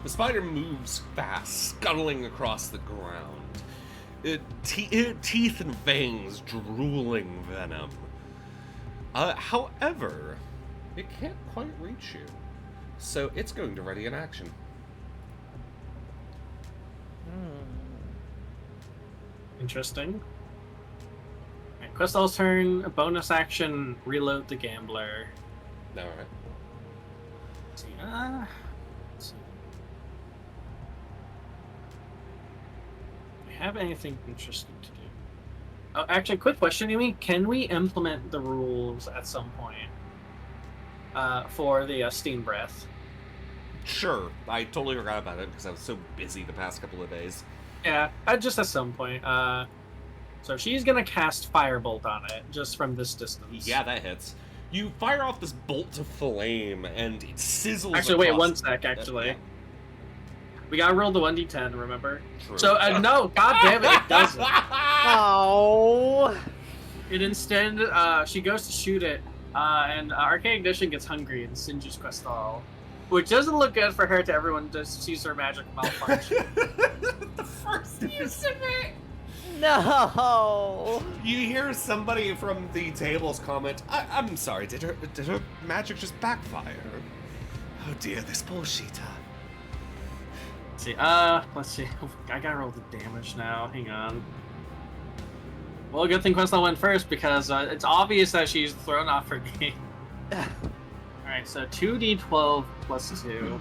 The spider moves fast, scuttling across the ground. Teeth and fangs drooling venom. However, it can't quite reach you. So it's going to ready an action. Interesting. Alright, Questal's turn, a bonus action, reload the gambler. Alright. Let's see, let's see. Do we have anything interesting to do? Oh, actually, quick question, Yumi. Can we implement the rules at some point for the Steam Breath? Sure. I totally forgot about it because I was so busy the past couple of days. Yeah, just at some point. So she's gonna cast Firebolt on it, just from this distance. Yeah, that hits. You fire off this bolt of flame, and it sizzles. Actually, wait, across one sec, actually. Yeah. We gotta roll the 1d10, remember? True. So, no, god damn it, it doesn't. Oh. It instead, she goes to shoot it, and Arcane Ignition gets hungry and singes Questal. Which doesn't look good for her to everyone just sees her magic malfunction. The first use of it! No. You hear somebody from the tables comment, I'm sorry, did her magic just backfire? Oh dear, this poor Sheeta. Let's see. I gotta roll the damage now. Hang on. Well, good thing Questal went first because it's obvious that she's thrown off her game. Alright, so 2d12 plus 2.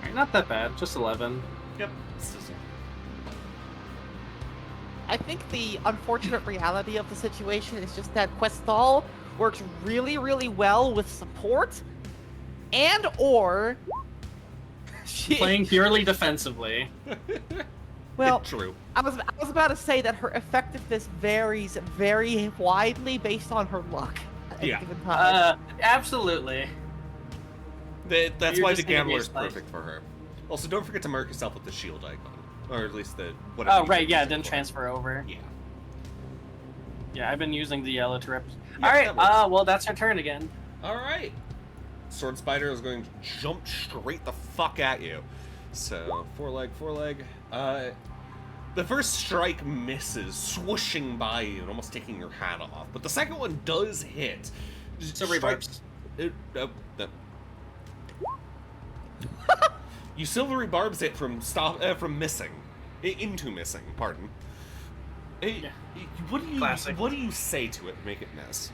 Alright, not that bad. Just 11. Yep. I think the unfortunate reality of the situation is just that Questal works really, really well with support, and or she. Playing purely defensively. Well, True. I was about to say that her effectiveness varies very widely based on her luck at Yeah. any given time. Absolutely. That's You're why the just gonna be Gambler's a slave. perfect for her. Also, don't forget to mark yourself with the shield icon. Or at least the... whatever Oh, you right, yeah, use it didn't for. transfer over. Yeah. Yeah, I've been using the yellow to rep. Yeah, Alright, that works. well, that's her turn again. Alright. Sword Spider is going to jump straight the fuck at you. So, four leg. The first strike misses, swooshing by you and almost taking your hat off. But the second one does hit. So rebarbs. You silvery barbs it from missing. Into missing, pardon. Yeah. Classic. What do you say to it to make it miss?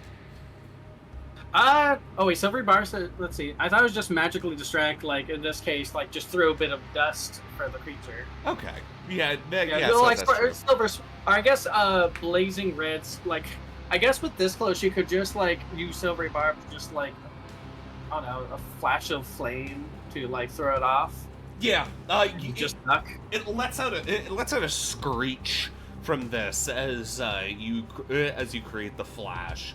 Oh wait, silvery bars. Let's see. I thought it was just magically distract. Like in this case, like just throw a bit of dust for the creature. Okay. Yeah. Yeah. no, so like that's true. silver. Or I guess blazing reds. Like I guess with this close, you could just like use silvery barbs, just like I don't know, a flash of flame to like throw it off. Yeah. You just duck. It lets out a screech from this as you create the flash,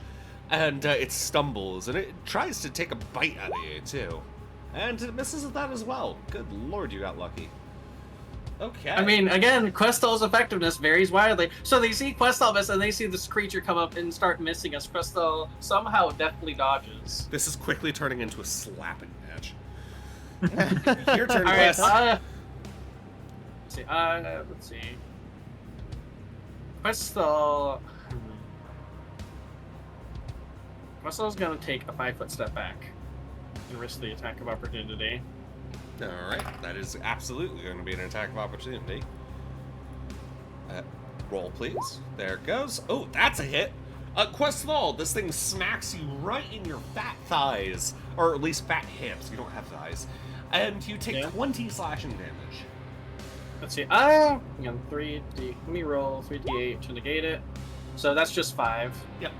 and it stumbles and it tries to take a bite out of you too, and it misses at that as well. Good lord, you got lucky. Okay. I mean, again, Questal's effectiveness varies widely. So they see Questal miss, and they see this creature come up and start missing as Questal somehow deftly dodges. this is quickly turning into a slapping match. Your turn, All right. Quest. Let's see. Questal. Questal's gonna take a 5-foot step back and risk the attack of opportunity. All right, that is absolutely going to be an attack of opportunity. Roll, please. There it goes. Oh, that's a hit. Questfall, this thing smacks you right in your fat thighs, or at least fat hips. You don't have thighs, and you take 20 slashing damage. Let's see. Again, 3d. Let me roll 3d8 to negate it. So that's just 5. Yep.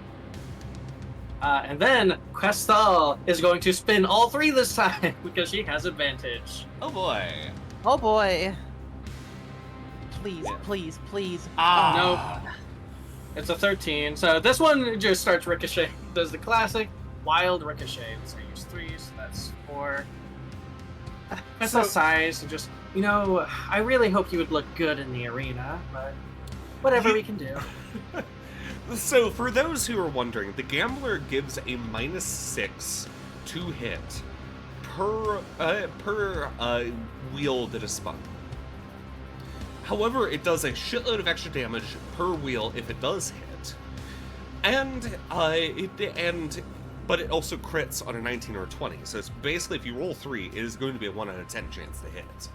And then Questal is going to spin all 3 this time because she has advantage. Oh boy. Oh boy. Please, Yeah. please. Nope. It's a 13. So this one just starts ricochet. Does the classic wild ricochet. So I use 3, so that's 4. That's a size. And just, I really hope you would look good in the arena, but whatever we can do. So, for those who are wondering, the Gambler gives a -6 to hit per wheel that is spun. However, it does a shitload of extra damage per wheel if it does hit, but it also crits on a 19 or a 20. So it's basically, if you roll 3, it is going to be a 1 out of 10 chance to hit.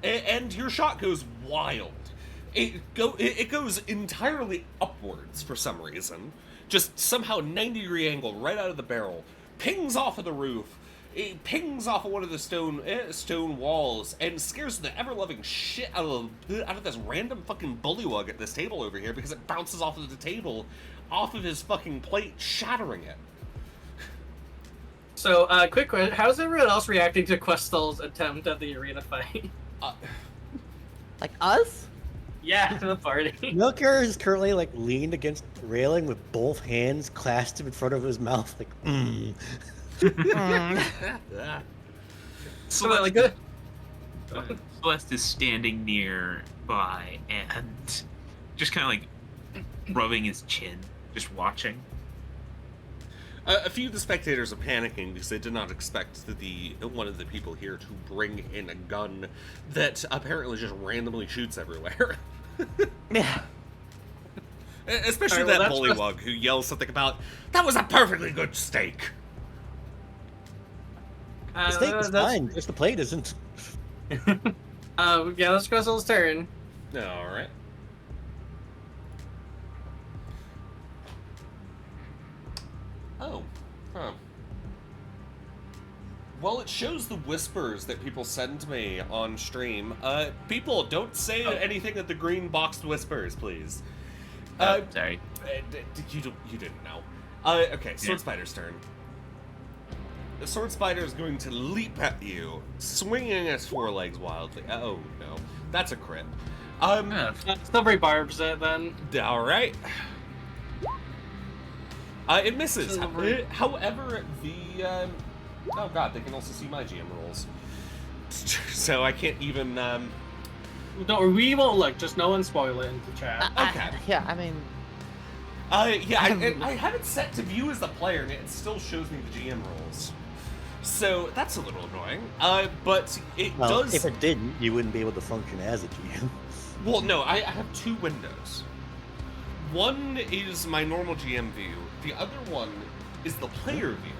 And your shot goes wild. It goes entirely upwards for some reason. Just somehow 90-degree angle right out of the barrel. Pings off of the roof. It pings off of one of the stone walls and scares the ever-loving shit out of this random fucking bullywug at this table over here because it bounces off of the table, off of his fucking plate, shattering it. So, quick question. How's everyone else reacting to Questal's attempt at the arena fight? Like us? Yeah, to the party. Milker is currently leaned against the railing with both hands clasped in front of his mouth, Really good. Celeste is standing nearby and just kind of like rubbing his chin, just watching. A few of the spectators are panicking because they did not expect one of the people here to bring in a gun that apparently just randomly shoots everywhere. Yeah. Especially Alright, well, that that's bullywug who yells something about, "That was a perfectly good steak!" The steak is fine, just the plate isn't. Yeah, let's go Ssell's turn. Alright. Oh. Huh. Well, it shows the whispers that people send me on stream. People, don't say anything that the green boxed whispers, please. Sorry. You didn't know. Okay, Sword Spider's turn. The Sword Spider is going to leap at you, swinging its forelegs wildly. Oh, no. That's a crit. Silvery barbs it then. Alright. It misses. Silvery. However, the... oh god, they can also see my GM rolls. So I can't even... No, we won't look. Just no one spoil it into chat. Okay. Yeah, I mean, Yeah, I have it set to view as the player, and it still shows me the GM rolls. So that's a little annoying. But it Well, does... if it didn't, you wouldn't be able to function as a GM. Well, no, I have two windows. One is my normal GM view. The other one is the player view.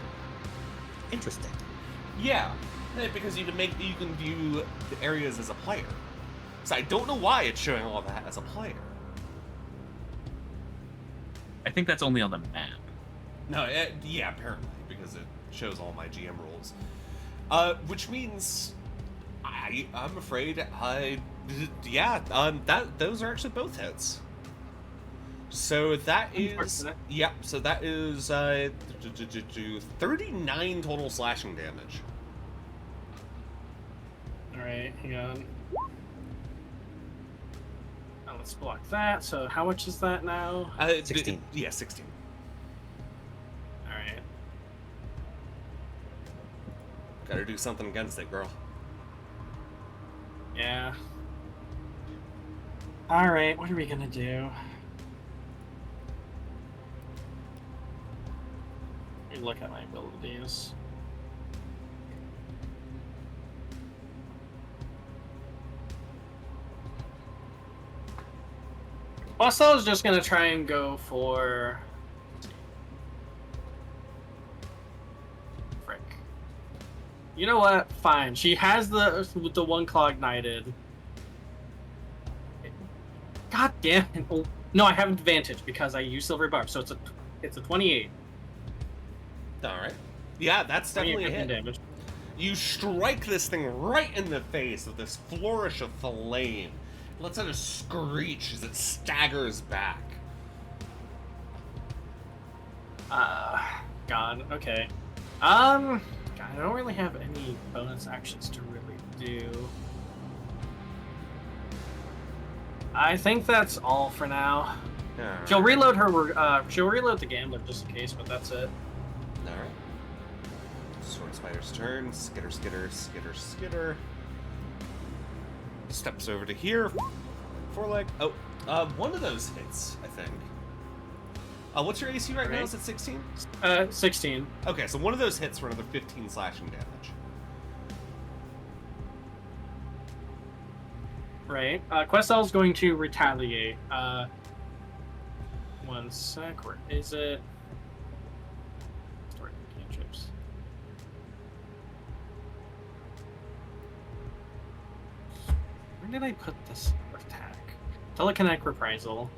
Interesting. Yeah, because you can view the areas as a player. So I don't know why it's showing all that as a player. I think that's only on the map. No, yeah, apparently, because it shows all my GM rolls. Which means I'm afraid those are actually both hits. So that is, yep. So that is 39 total slashing damage. All right, hang on. Now let's block that. So how much is that now? 16. Yeah, 16. All right. Gotta do something against it, girl. Yeah. All right. What are we gonna do? Let me look at my abilities. Ssellen is just gonna try and go for. Frick. You know what? Fine. She has the one claw ignited. God damn it! Oh, no, I have advantage because I use silver barb, so it's a 28. All right. Yeah, that's definitely a 28 hit. damage. You strike this thing right in the face with this flourish of flame. It lets out a screech as it staggers back. God. Okay. God, I don't really have any bonus actions to really do. I think that's all for now. Alright. She'll reload her. She'll reload the gambler just in case, but that's it. Alright. Sword Spider's turn. Skitter, skitter, skitter, skitter. Steps over to here. Foreleg. Oh, one of those hits, I think. What's your AC right now? Is it 16? 16. Okay, so one of those hits for another 15 slashing damage. Right. Questel's going to retaliate. One sec. Where is it? Story cantrips. Where did I put this attack? Telekinetic reprisal.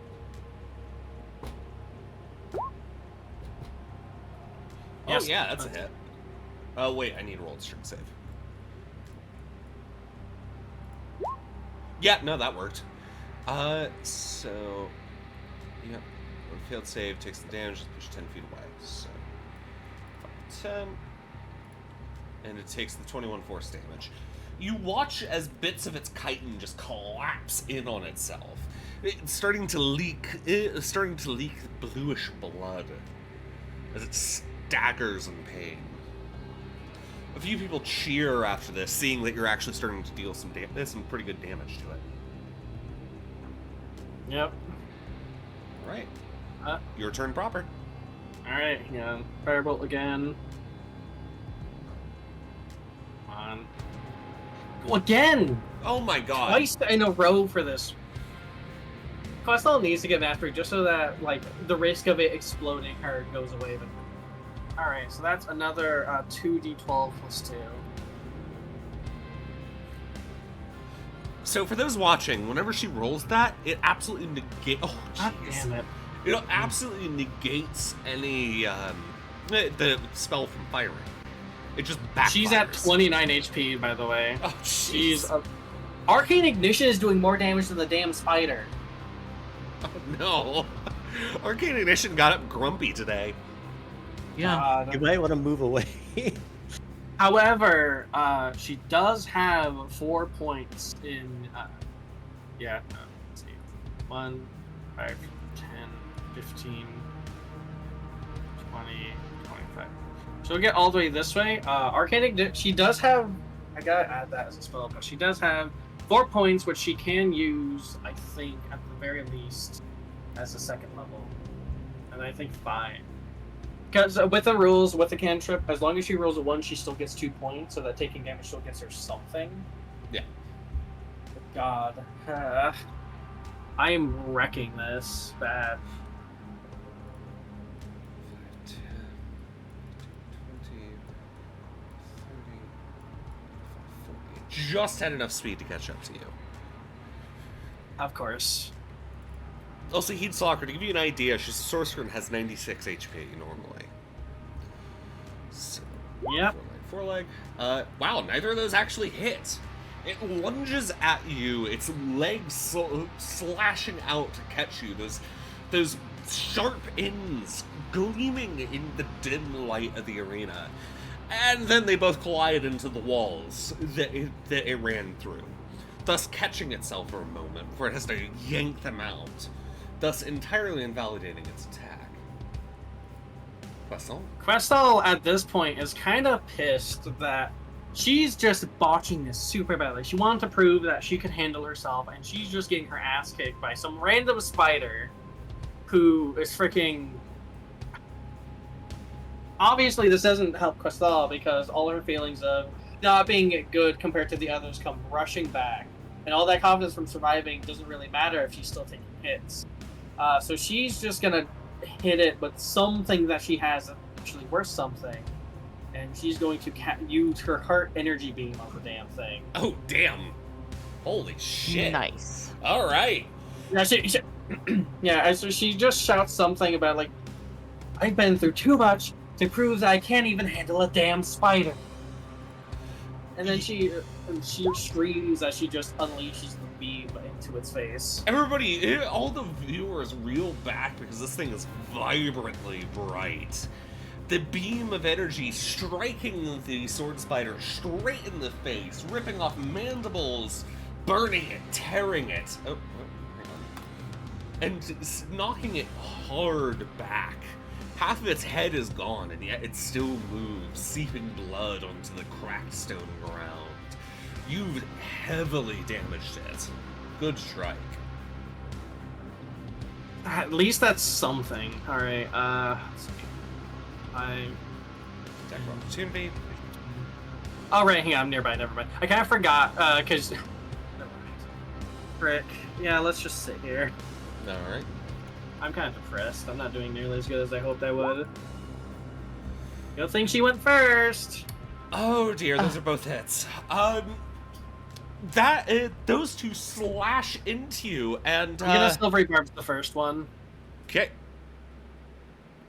Oh, yeah, that's a hit. Oh, wait, I need to roll a strength save. Yeah, no, that worked. So... Yep. A failed save takes the damage, push 10 feet away. So... 10... And it takes the 21 force damage. You watch as bits of its chitin just collapse in on itself. It's starting to leak bluish blood as it staggers in pain. A few people cheer after this, seeing that you're actually starting to deal some pretty good damage to it. Yep. Right. Your turn proper. Alright, yeah. Firebolt again. Come on. Go again! Oh my god. Twice in a row for this. Questel needs to get mastery just so that, like, the risk of it exploding her goes away. Alright, so that's another 2d12 plus 2. So for those watching, whenever she rolls that, it absolutely negates. Oh, God jeez. damn it. It absolutely negates any the spell from firing. It just backfires. She's at 29 HP, by the way. Oh, jeez. She's Arcane Ignition is doing more damage than the damn spider. Oh no. Arcane Ignition got up grumpy today. Yeah. You might want to move away. However, she does have 4 points in. Let's see. 1, 5, 10, 15, 20, 25. She'll get all the way this way. Arcane Ignition. She does have. I gotta add that as a spell, but she does have 4 points, which she can use, I think, at the very least, as a second level. And I think 5. Because with the rules, with the cantrip, as long as she rolls a 1, she still gets 2 points, so that taking damage still gets her something. Yeah. God. I am wrecking this bad. 10, 20, 30, 40. Just had enough speed to catch up to you. Of course. Also, Heat Stalker, to give you an idea, she's a sorcerer and has 96 HP normally. So, Yep. four leg. Wow, neither of those actually hit. It lunges at you, its legs slashing out to catch you. Those sharp ends gleaming in the dim light of the arena. And then they both collide into the walls that it ran through, thus catching itself for a moment before it has to yank them out, thus entirely invalidating its attack. Questel at this point is kind of pissed that she's just botching this super badly. She wanted to prove that she could handle herself, and she's just getting her ass kicked by some random spider who is freaking... Obviously, this doesn't help Questel because all her feelings of not being good compared to the others come rushing back. And all that confidence from surviving doesn't really matter if she's still taking hits. So she's just gonna hit it with something that she has that's actually worth something. And she's going to use her heart energy beam on the damn thing. Oh, damn. Holy shit. Nice. All right. Yeah, so she just shouts something about, like, I've been through too much to prove that I can't even handle a damn spider. And then she screams as she just unleashes the beam into its face. Everybody, all the viewers reel back because this thing is vibrantly bright. The beam of energy striking the sword spider straight in the face, ripping off mandibles, burning it, tearing it, hang on, and knocking it hard back. Half of its head is gone, and yet it still moves, seeping blood onto the cracked stone ground. You've heavily damaged it. Good strike. At least that's something. Alright, let's see. Attack of opportunity. Oh, right, hang on, I'm nearby, never mind. I kind of forgot, because... Never mind. Frick. Yeah, let's just sit here. Alright. I'm kind of depressed. I'm not doing nearly as good as I hoped I would. Good thing she went first! Oh dear, those are both hits. Those two slash into you, and I'm gonna silvery barb the first one. Okay.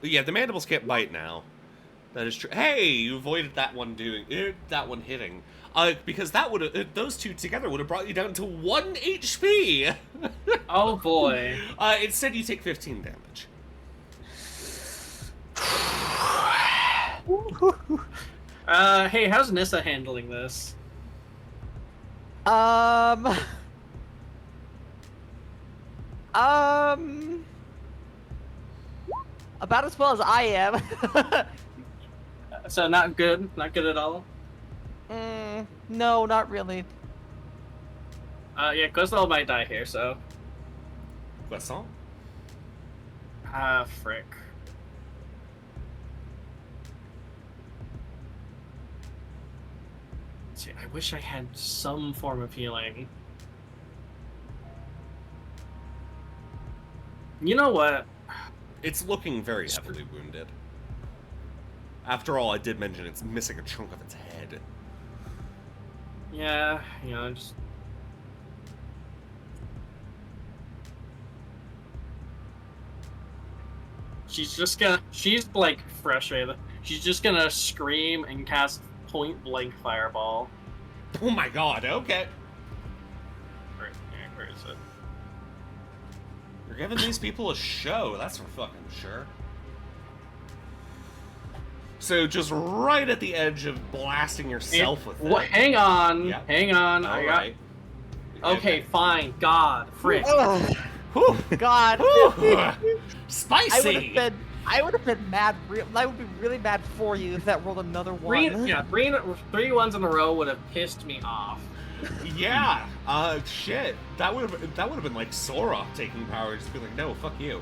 Yeah, the mandibles can't bite now. That is true. Hey, you avoided that one hitting. Because that would those two together would have brought you down to 1 HP. Oh boy. Instead, you take 15 damage. Hey, how's Nissa handling this? About as well as I am. So not good at all? No, not really. Yeah, Questal might die here, so. Croissant? Frick. See, I wish I had some form of healing. You know what? It's looking very heavily wounded. After all, I did mention it's missing a chunk of its head. Yeah, just... She's like frustrated. She's just gonna scream and cast point blank fireball. Oh my god, okay. Where is it? You're giving these people a show, that's for fucking sure. So just right at the edge of blasting yourself with it. Hang on, Yeah. hang on. Alright. Okay, fine. God, frick. Whew. God. Whew. Spicy! I would have been mad. I would be really mad for you if that rolled another one. Three ones in a row would have pissed me off. Yeah. Shit. That would have been like Sora taking power, just be like, no, fuck you.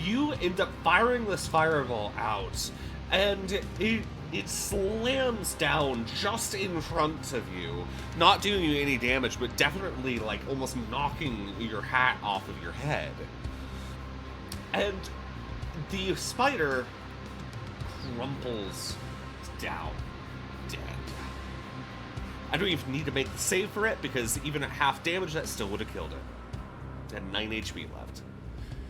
You end up firing this fireball out, and it slams down just in front of you, not doing you any damage, but definitely like almost knocking your hat off of your head. And the spider crumples down, dead. I don't even need to make the save for it, because even at half damage, that still would have killed it. It had 9 HP left.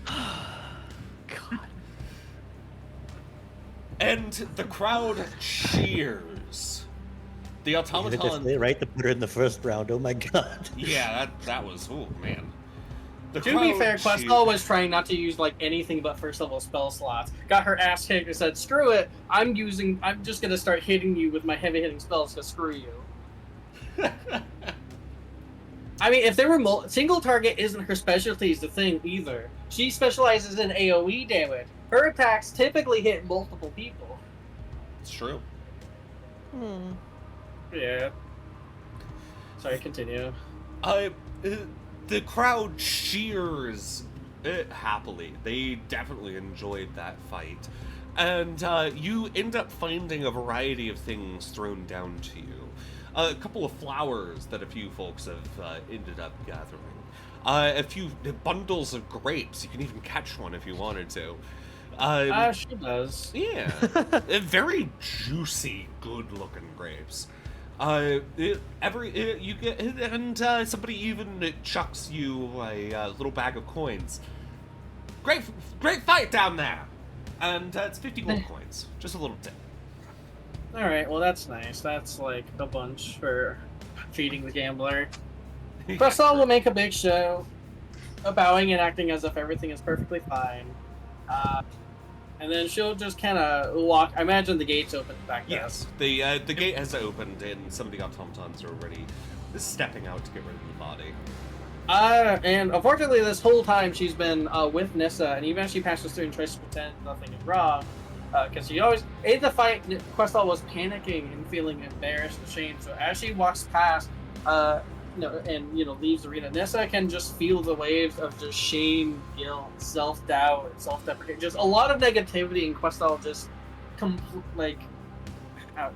God. And the crowd cheers. The automaton... Right to put her in the first round, oh my god. Yeah, that was... Oh, man. The To be fair, crowd Questal was trying not to use like anything but first level spell slots. Got her ass kicked and said, "Screw it! I'm just gonna start hitting you with my heavy hitting spells. So screw you." I mean, if there were single target isn't her specialty is the thing either. She specializes in AOE damage. Her attacks typically hit multiple people. It's true. Yeah. Sorry, continue. The crowd cheers happily. They definitely enjoyed that fight. And you end up finding a variety of things thrown down to you. A couple of flowers that a few folks have ended up gathering. A few bundles of grapes. You can even catch one if you wanted to. She does. Yeah. Very juicy, good-looking grapes. You get, and somebody even chucks you a little bag of coins. Great fight down there! And it's 50 gold coins. Just a little tip. Alright, well that's nice. That's like a bunch for feeding the gambler. Questal will make a big show, bowing and acting as if everything is perfectly fine. And then she'll just kind of walk. I imagine the gate's open back there. Yes, the gate has opened and some of the automatons are already stepping out to get rid of the body. And unfortunately this whole time she's been with Nissa, and even as she passes through and tries to pretend nothing is wrong, because she always, in the fight, Questal was panicking and feeling embarrassed and ashamed, so as she walks past, leaves the arena, Nissa can just feel the waves of just shame, guilt, self-doubt, self-deprecation, just a lot of negativity, and Questal just,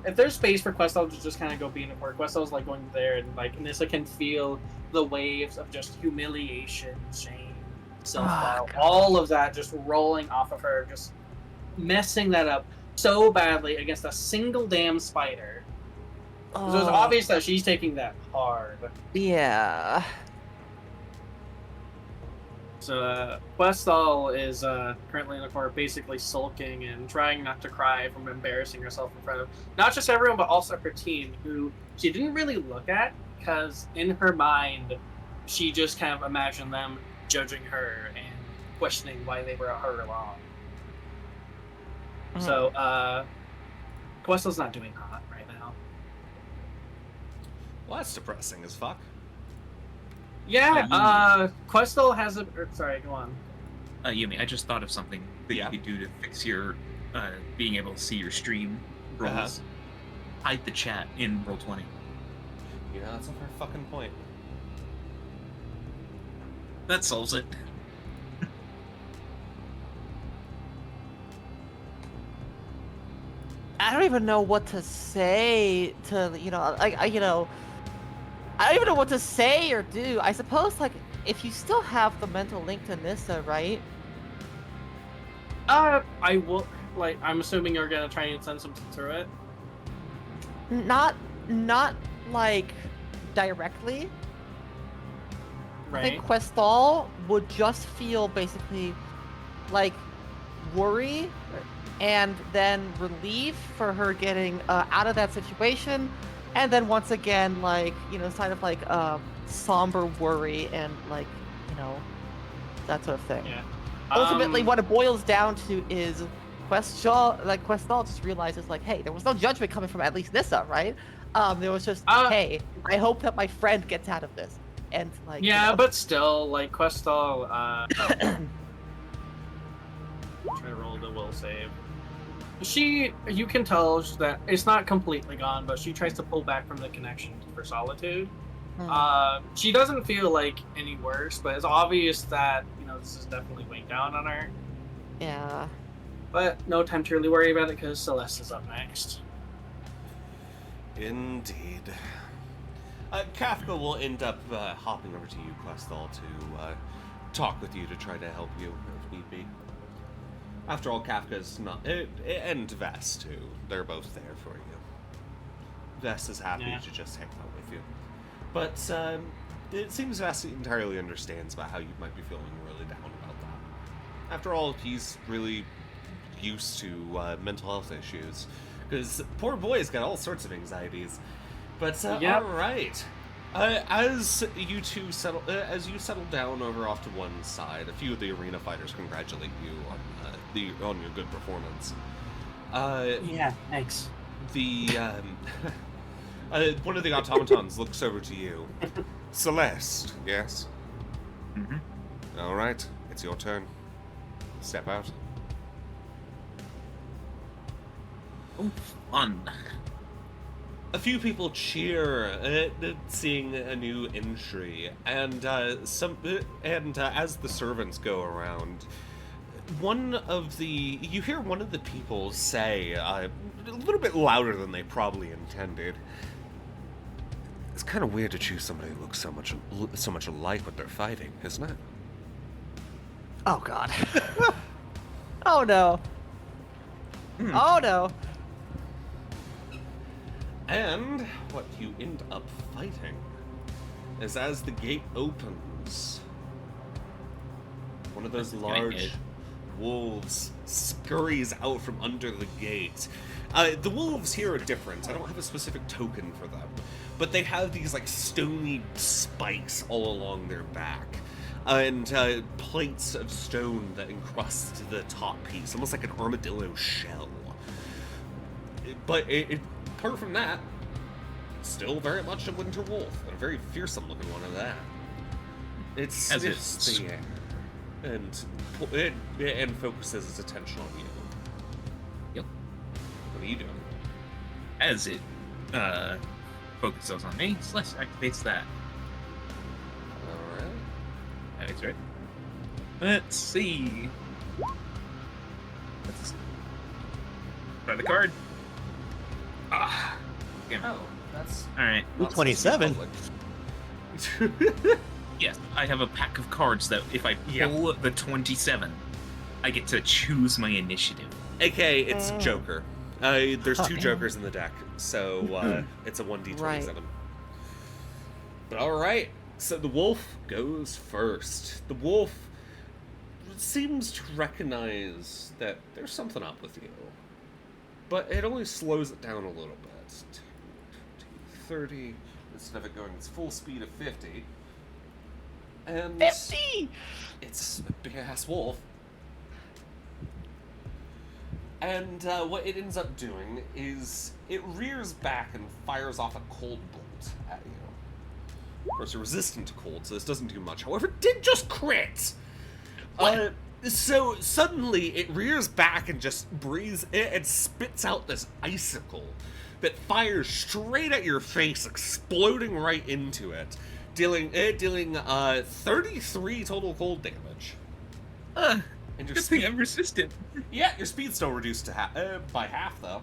if there's space for Questal to just kind of go be in a corner, Questal's like going there, and like Nissa can feel the waves of just humiliation, shame, self-doubt, all of that just rolling off of her, just messing that up so badly against a single damn spider. So it's obvious that she's taking that hard. Yeah. So Questal is currently in the corner, basically sulking and trying not to cry from embarrassing herself in front of not just everyone, but also her team, who she didn't really look at, because in her mind, she just kind of imagined them judging her and questioning why they were her along. So, Questal's not doing hot right now. Well, that's depressing as fuck. Yeah, Questal has a... sorry, go on. Yumi, I just thought of something that you could do to fix your being able to see your stream rolls. hide the chat in Roll20. You know, that's a fair fucking point. That solves it. I don't even know what to say to, I don't even know what to say or do. I suppose, like, if you still have the mental link to Nissa, right? I will. Like, I'm assuming you're gonna try and send something through it. Not like directly. I Right. think Questal would just feel basically like worry and then relief for her getting out of that situation, and then once again, like, kind of like somber worry and, like, that sort of thing. Yeah. Ultimately, what it boils down to is Questal just realizes, like, hey, there was no judgment coming from at least Nissa, right? There was just, hey, I hope that my friend gets out of this. And, like, Yeah, but still, like, Questal, try to roll the will save. You can tell that it's not completely gone, but she tries to pull back from the connection for solitude. She doesn't feel like any worse, but it's obvious that, this is definitely weighing down on her. Yeah. But no time to really worry about it because Celeste is up next. Indeed. Kafka will end up hopping over to you, Questal, to talk with you to try to help you if need be. After all, Kafka's not... and Vess, too. They're both there for you. Vess is happy to just hang out with you. But it seems Vess entirely understands about how you might be feeling really down about that. After all, he's really used to mental health issues. Because poor boy's got all sorts of anxieties. But, all right. As you two settle down over off to one side, a few of the arena fighters congratulate you on your good performance. Yeah, thanks. The one of the automatons looks over to you. Celeste, yes? Mm-hmm. All right, it's your turn. Step out. Oh, fun. A few people cheer at seeing a new entry, and as the servants go around, you hear one of the people say, a little bit louder than they probably intended, "It's kind of weird to choose somebody who looks so much alike what they're fighting, isn't it?" Oh, God. Oh, no. Oh, no. And what you end up fighting is, as the gate opens, one of those large wolves scurries out from under the gate. The wolves here are different. I don't have a specific token for them, but they have these, like, stony spikes all along their back, and plates of stone that encrust the top piece, almost like an armadillo shell. But apart from that, still very much a winter wolf, and a very fearsome looking one at that. It sniffs the air and focuses its attention on you. Yep. What are you doing? As it focuses on me, Celeste activates that. Alright. That's right. Let's see. Let's try the card. Ah. Damn. Oh, that's Alright. not 27. Yes, I have a pack of cards that if I pull the 27, I get to choose my initiative. AKA, it's Joker. There's two Jokers in the deck, so it's a 1d27. Right. But alright, so the wolf goes first. The wolf seems to recognize that there's something up with you, but it only slows it down a little bit. 30, instead of it going its full speed of 50. And 50! it's a big-ass wolf. And what it ends up doing is it rears back and fires off a cold bolt at you. Of course, you're resistant to cold, so this doesn't do much. However, it did just crit! So suddenly it rears back and just breathes, and spits out this icicle that fires straight at your face, exploding right into it, dealing 33 total cold damage. And And your good thing speed, I'm resistant. yeah, your speed's still reduced to by half though.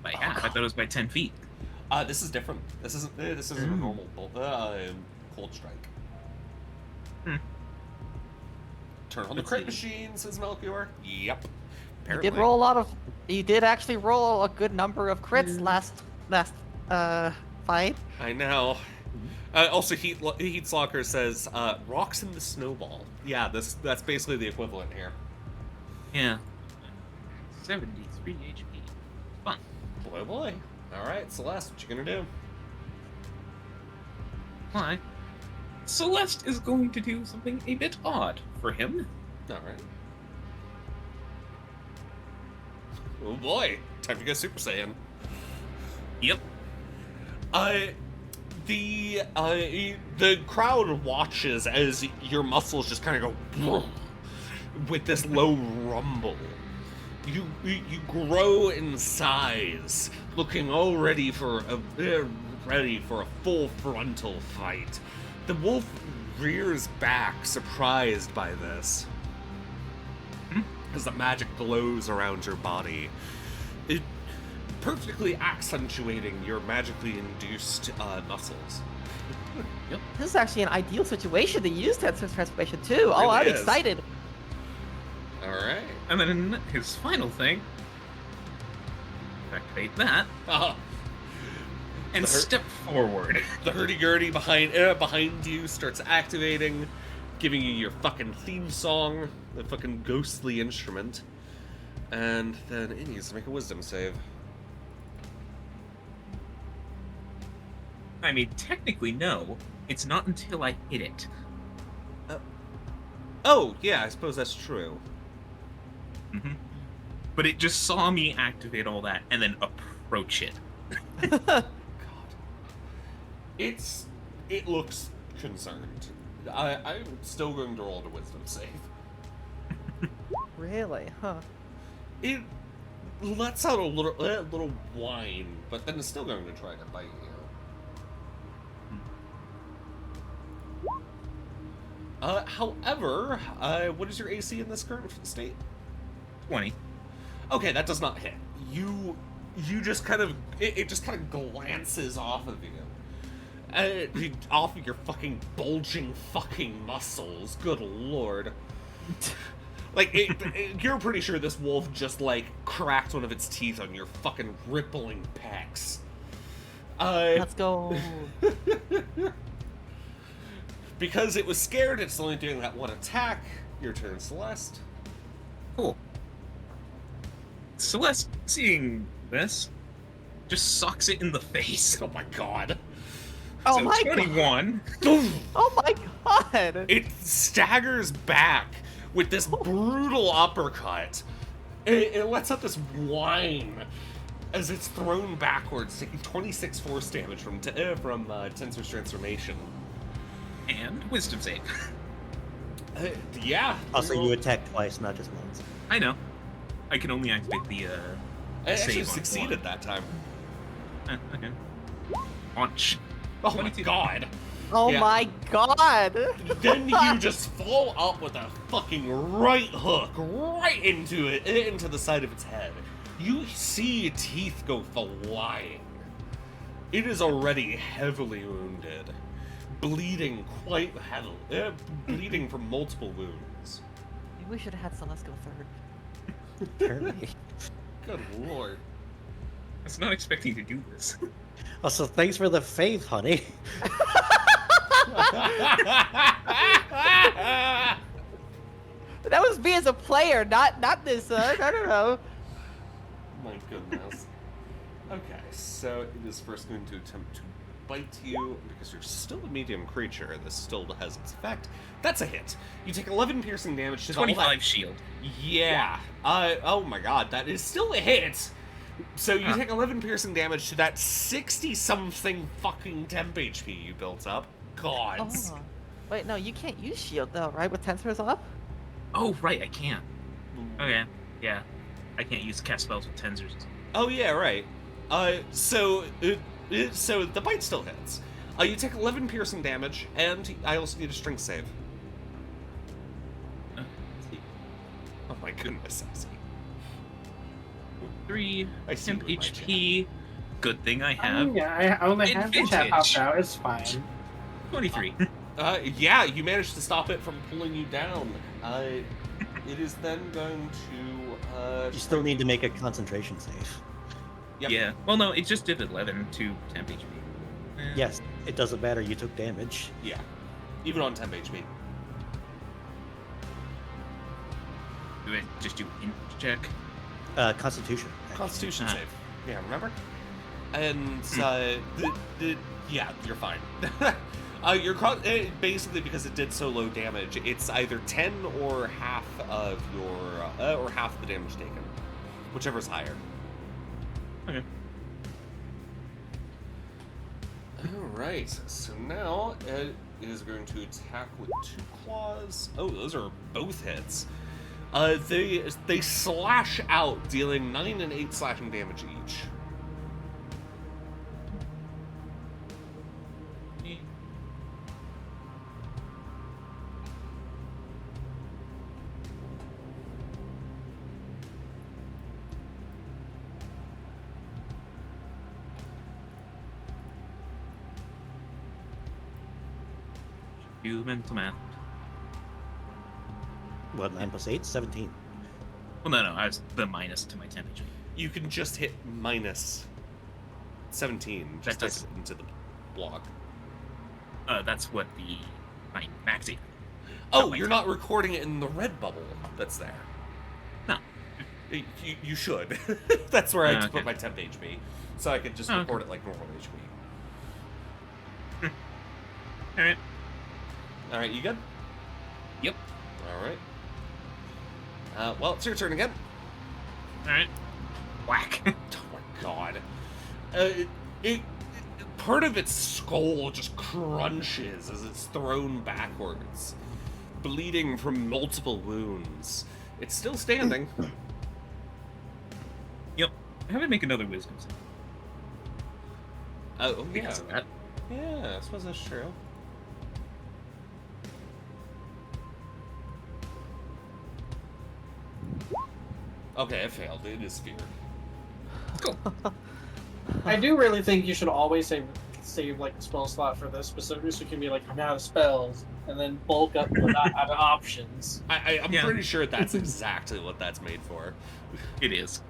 By half. I thought it was by 10 feet. This is different. This isn't a normal cold strike. Hmm. Turn on the Let's crit see. machine, says Melchior. Yep. You Apparently. did roll a lot of. You did actually roll a good number of crits last fight. I know. Also, Heatslocker says, rocks in the snowball. Yeah, that's basically the equivalent here. Yeah. 73 HP. Fun. Boy, boy. Alright, Celeste, what you gonna do? Why? Celeste is going to do something a bit odd for him. Alright. Oh boy, time to go Super Saiyan. Yep. The crowd watches as your muscles just kind of go "Vroom," with this low rumble. You grow in size, looking all ready for a full frontal fight. The wolf rears back, surprised by this, as the magic glows around your body. It perfectly accentuating your magically induced muscles. Yep. This is actually an ideal situation to use Tensor's transformation too. Oh, Really I'm is. excited. Alright. And then his final thing. Activate that. And The hurt- step forward. The hurdy-gurdy behind you starts activating, giving you your fucking theme song, the fucking ghostly instrument. And then it needs to make a wisdom save. I mean, technically, no. It's not until I hit it. Oh, yeah, I suppose that's true. hmm But it just saw me activate all that and then approach it. God. It looks concerned. I'm still going to roll the wisdom save. Really? Huh. It lets out a little whine, but then it's still going to try to bite you. However, what is your AC in this current state? 20. Okay, that does not hit. You just kind of it just kind of glances off of you. Off of your fucking bulging fucking muscles. Good lord. Like, you're pretty sure this wolf just, like, cracked one of its teeth on your fucking rippling pecs. Let's go. Because it was scared, it's only doing that one attack. Your turn, Celeste. Cool. Celeste, seeing this, just socks it in the face. Oh my god. Oh So my 21. Boom! Oh my god. It staggers back with this brutal uppercut. It lets out this whine as it's thrown backwards, taking 26 force damage from Tensor's transformation. And wisdom save. Yeah. Also, you attack twice, not just once. I know. I can only activate the I actually save on succeeded that time. Okay. Launch. Oh my 22. god. Oh Yeah. my god. Then you just follow up with a fucking right hook right into the side of its head. You see teeth go flying. It is already heavily wounded, bleeding quite heavily, bleeding from multiple wounds. Maybe we should have had Celeste go third. Apparently. Good lord. I was not expecting to do this. Also, thanks for the faith, honey. That was me as a player, not this. I don't know. My goodness. Okay, so it is first going to attempt to bite you because you're still a medium creature. This still has its effect. That's a hit. You take 11 piercing damage to all 25 that. shield. Yeah. Oh my god, that is still a hit. So you take 11 piercing damage to that 60-something fucking temp HP you built up. Gods. Oh. Wait, no, you can't use shield though, right? With Tensors up? Oh, right, I can't. Okay, yeah. I can't use cast spells with tensors. Oh yeah, right. So the bite still hits. You take 11 piercing damage, and I also need a strength save. Let's see. Oh my goodness, Sassy. 3 I see temp you in my HP. Good thing I have Yeah, I only have the chat advantage. popped out. It's fine. 23. Yeah, you managed to stop it from pulling you down. It is then going to. You still need to make a concentration save. Yep. Yeah. Well, no, it just did 11 to temp HP. Yes, it doesn't matter. You took damage. Yeah. Even on temp HP. Do I just do int check? Constitution. actually. Constitution Ah. save. Yeah, remember? And yeah, you're fine. Basically because it did so low damage, it's either 10 or half of your or half the damage taken, whichever's higher. Okay. All right. So now it is going to attack with 2 claws. Oh, those are both hits. They slash out, dealing 9 and 8 slashing damage each. Do mental math. What, 9 plus 8? 17. Well, no, I was the minus to my temp HP. You can just hit minus 17. Just That type does- it into the block. That's what my max HP. Oh, my you're temp. not recording it in the red bubble that's there. No. You should. That's where I Okay. put my temp HP, so I could just Okay. record it like normal HP. All right. All right, you good? Yep. All right. Well, it's your turn again. All right. Whack. Oh my god. Part of its skull just crunches as it's thrown backwards, bleeding from multiple wounds. It's still standing. Yep. Have it make another wisdom save. Oh, yeah. Because of that. Yeah, I suppose that's true. Okay, it failed. It is fear. Cool. I do really think you should always save like a spell slot for this specifically, so you can be like, I'm out of spells, and then bulk up with out of options. I'm Yeah. pretty sure that's exactly what that's made for. It is.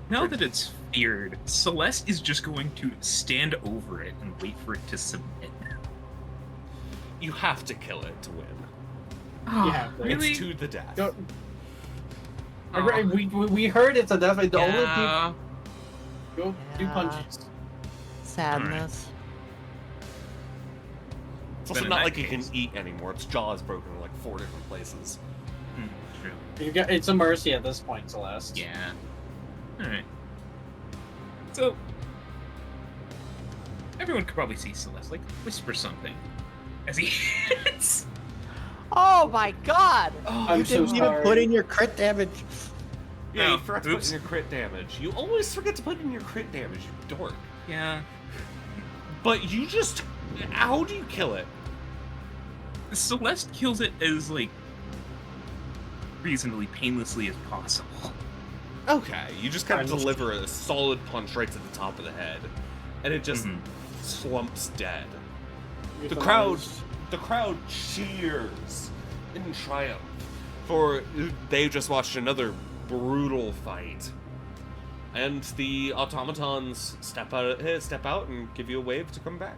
Now that it's feared, Celeste is just going to stand over it and wait for it to submit. You have to kill it to win. Yeah, really? It's to the death. Go- we heard it's a definitely the only people Yeah. go do Yeah. punches. Sadness. It's also But in not that like you case- can eat anymore. Its jaw is broken in like 4 different places. True. It's a mercy at this point, Celeste. Yeah. Alright. So, everyone could probably see Celeste, like, whisper something as he hits. Oh my god! I'm so Didn't even sorry. put in your crit damage. Yeah, Oh, you forgot to put oops. in your crit damage. You always forget to put in your crit damage, you dork. Yeah. But you just... How do you kill it? Celeste kills it as, like, reasonably painlessly as possible. Okay, you just kind of I'm- deliver a solid punch right to the top of the head. And it just Mhm. slumps dead. You The thought crowd cheers in triumph, for they just watched another brutal fight. And the automatons step out and give you a wave to come back.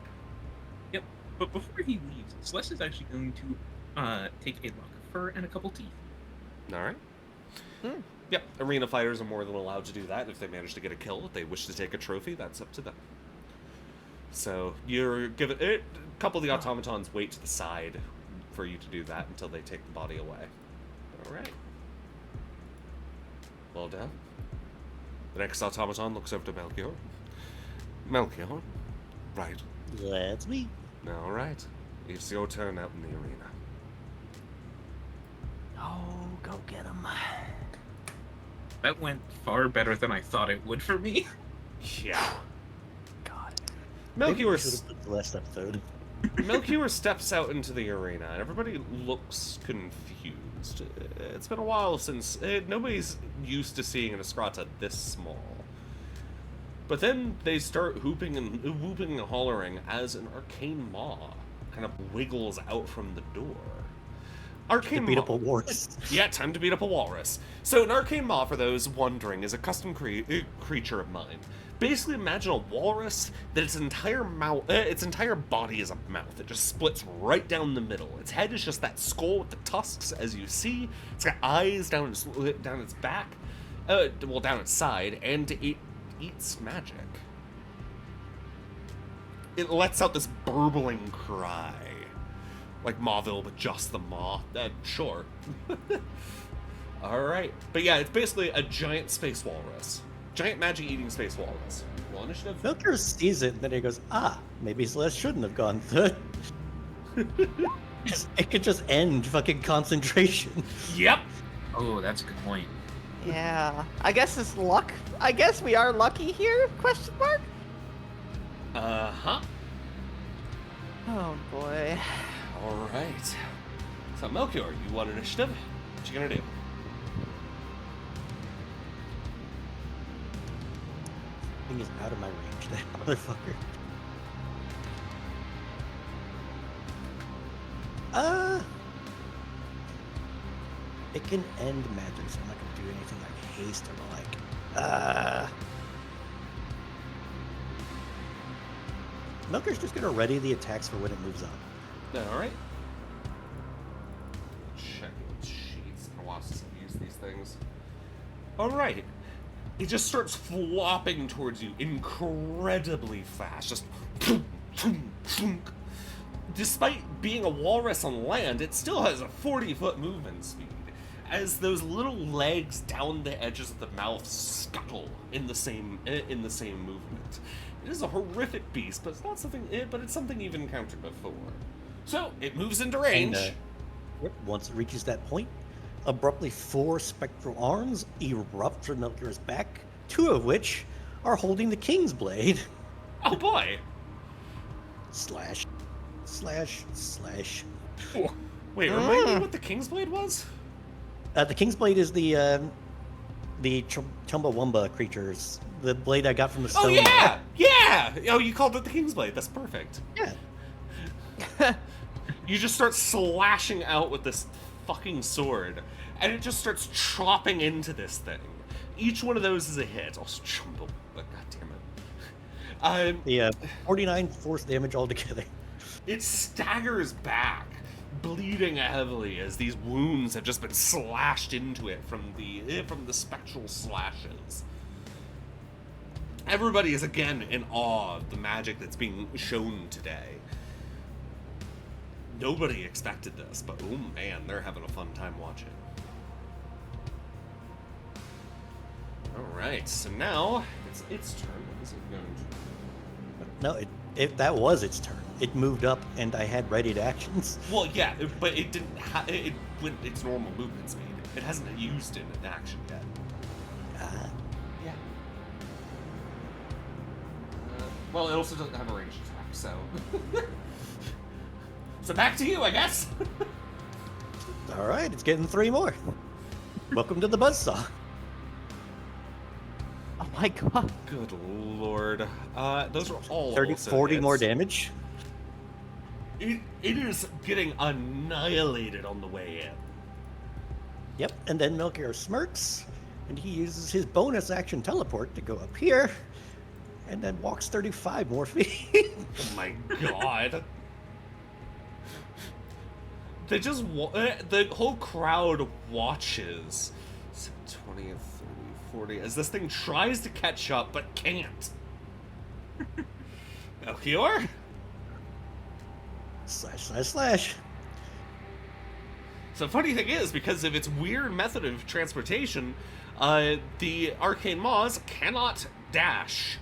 Yep. But before he leaves, Celeste is actually going to take a lock of fur and a couple teeth. All right. Hmm. Yep. Arena fighters are more than allowed to do that if they manage to get a kill. If they wish to take a trophy, that's up to them. So you're given a couple of the automatons wait to the side for you to do that until they take the body away. All right. Well done. The next automaton looks over to Melchior. Melchior, right? Let's me. All right. It's your turn out in the arena. Oh, go get him. That went far better than I thought it would for me. Yeah. God. Maybe we Melchior, should have put the last episode. Melchior steps out into the arena, and everybody looks confused. It's been a while since... nobody's used to seeing an Escrata this small. But then they start whooping and hollering as an arcane maw kind of wiggles out from the door. Arcane To beat maw. up a walrus. Yeah, time to beat up a walrus. So an arcane maw, for those wondering, is a custom creature of mine. Basically, imagine a walrus that its entire body is a mouth. It just splits right down the middle. Its head is just that skull with the tusks, as you see. It's got eyes down its back, down its side, and it eats magic. It lets out this burbling cry. Like Mawville, but just the maw. Sure. Alright. But yeah, it's basically a giant space walrus. Giant magic-eating space walrus. Roll initiative. Melchior sees it, and then he goes, maybe Celeste shouldn't have gone through it. It could just end fucking concentration. Yep. Oh, that's a good point. Yeah. I guess it's luck. I guess we are lucky here? Question mark? Uh-huh. Oh boy. Alright. So, Melchior, you want initiative? What you gonna do? Thing is out of my range, that motherfucker. It can end magic, so I'm not gonna do anything like haste or like. Melchior's just gonna ready the attacks for when it moves up. Alright. Checking sheets. I want to use these things. Alright. It just starts flopping towards you incredibly fast. Just... Despite being a walrus on land, it still has a 40-foot movement speed, as those little legs down the edges of the mouth scuttle in the same movement. It is a horrific beast, but it's not something. But it's something you've encountered before. So it moves into range. And, once it reaches that point, abruptly 4 spectral arms erupt from Melchior's back, 2 of which are holding the King's Blade. Oh boy! Slash, slash, slash. Wait, remind me what the King's Blade was? The King's Blade is the Chumbawamba creatures. The blade I got from the stone. Oh yeah, yeah. Oh, you called it the King's Blade. That's perfect. Yeah. You just start slashing out with this fucking sword, and it just starts chopping into this thing. Each one of those is a hit. Oh, Chumbo. God damn it. The 49 force damage altogether. It staggers back, bleeding heavily as these wounds have just been slashed into it from the spectral slashes. Everybody is again in awe of the magic that's being shown today. Nobody expected this, but oh man, they're having a fun time watching. Alright, so now it's its turn. What is it going to do? No, that was its turn. It moved up, and I had readied actions. Well, yeah, but it didn't. It went its normal movement speed. It hasn't used it in action yet. Yeah. Well, it also doesn't have a ranged attack, so. So back to you, I guess. All right, it's getting 3 more. Welcome to the buzzsaw. Oh my god. Good lord. Those are all 30, also 40 hits. more damage. It is getting annihilated on the way in. Yep, and then Melchior smirks, and he uses his bonus action teleport to go up here, and then walks 35 more feet. Oh my god. They just the whole crowd watches. 20, 30, 40 as this thing tries to catch up but can't. Melchior? Slash, slash, slash. So funny thing is, because of its weird method of transportation, the arcane maws cannot dash.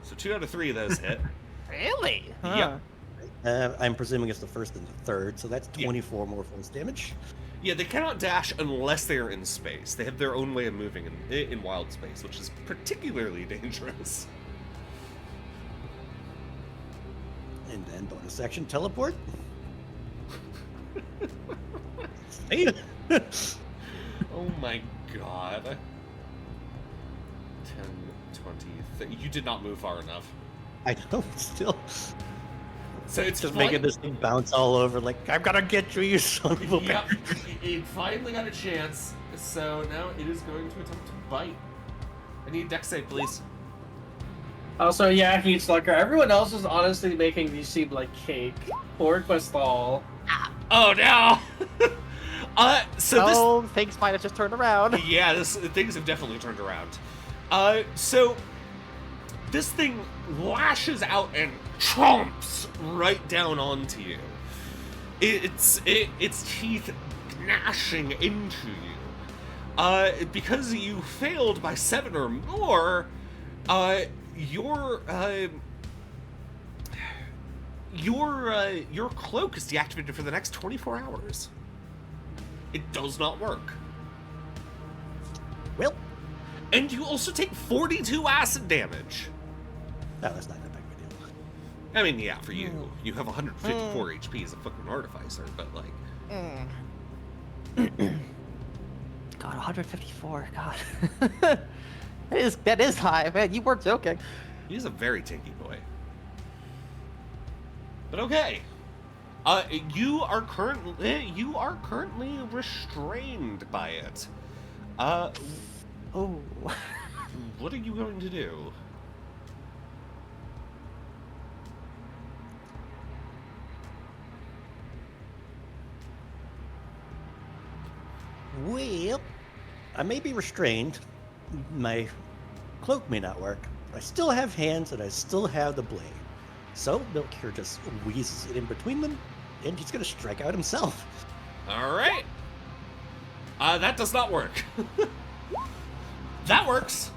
So 2 out of 3 of those hit. Really? Yep. I'm presuming it's the first and the third, so that's 24 more force damage. Yeah, they cannot dash unless they are in space. They have their own way of moving in wild space, which is particularly dangerous. And then bonus action teleport. See? Oh my god. 10, 20, 30. You did not move far enough. I know, still. So it's Just making this thing bounce all over, like, I'm gonna get you, you son of a Yep, bitch. it finally got a chance. So now it is going to attempt to bite. I need dex save, please. Also, yeah, Heat Slugger. Everyone else is honestly making these seem like cake. Poor Questal. Oh no! Oh, things might have just turned around. Yeah, things have definitely turned around. So this thing lashes out and chomps right down onto you. Its teeth gnashing into you. Because you failed by 7 or more, your cloak is deactivated for the next 24 hours. It does not work. Well, And you also take 42 acid damage. no, that's not that big of a deal. I mean, yeah, for you. You have 154 HP as a fucking artificer, but like... God, 154. God, that is high, man. You weren't joking. He's a very tinky boy. But okay. You are currently restrained by it. Oh. What are you going to do? Well, I may be restrained. My cloak may not work. I still have hands and I still have the blade. So Milk here just wheezes it in between them, and he's gonna strike out himself. All right. That does not work. That works.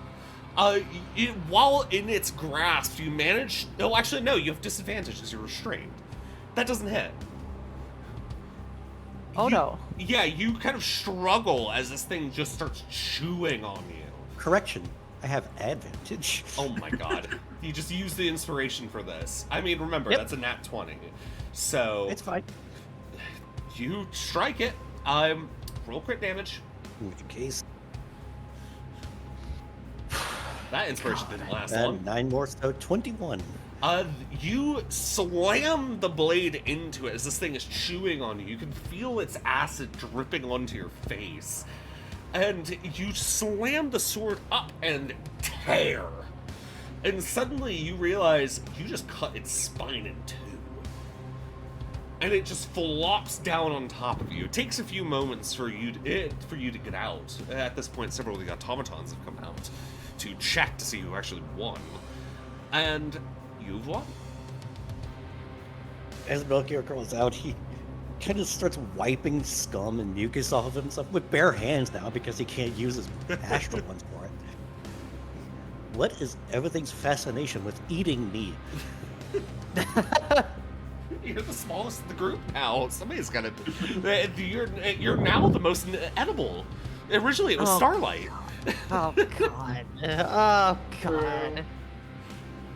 While in its grasp, you manage... Oh, actually, no, you have disadvantage because you're restrained. That doesn't hit. Oh, no. Yeah, you kind of struggle as this thing just starts chewing on you. Correction, I have advantage. Oh my god. You just use the inspiration for this. I mean, remember, Yep. that's a nat 20. So... It's fine. You strike it. Roll crit damage. In which case, That inspiration didn't last and long. 9 more, so 21. You slam the blade into it as this thing is chewing on you. You can feel its acid dripping onto your face. And you slam the sword up and tear. And suddenly you realize you just cut its spine in 2. And it just flops down on top of you. It takes a few moments for you to get out. At this point, several of the automatons have come out to check to see who actually won. And you've won. As Melchior crawls out, he kind of starts wiping scum and mucus off of himself with bare hands now because he can't use his astral ones for it. What is everything's fascination with eating meat? You're the smallest of the group now. Somebody's got to... You're now the most edible. Originally, it was Oh, Starlight. Oh, God. Oh, God.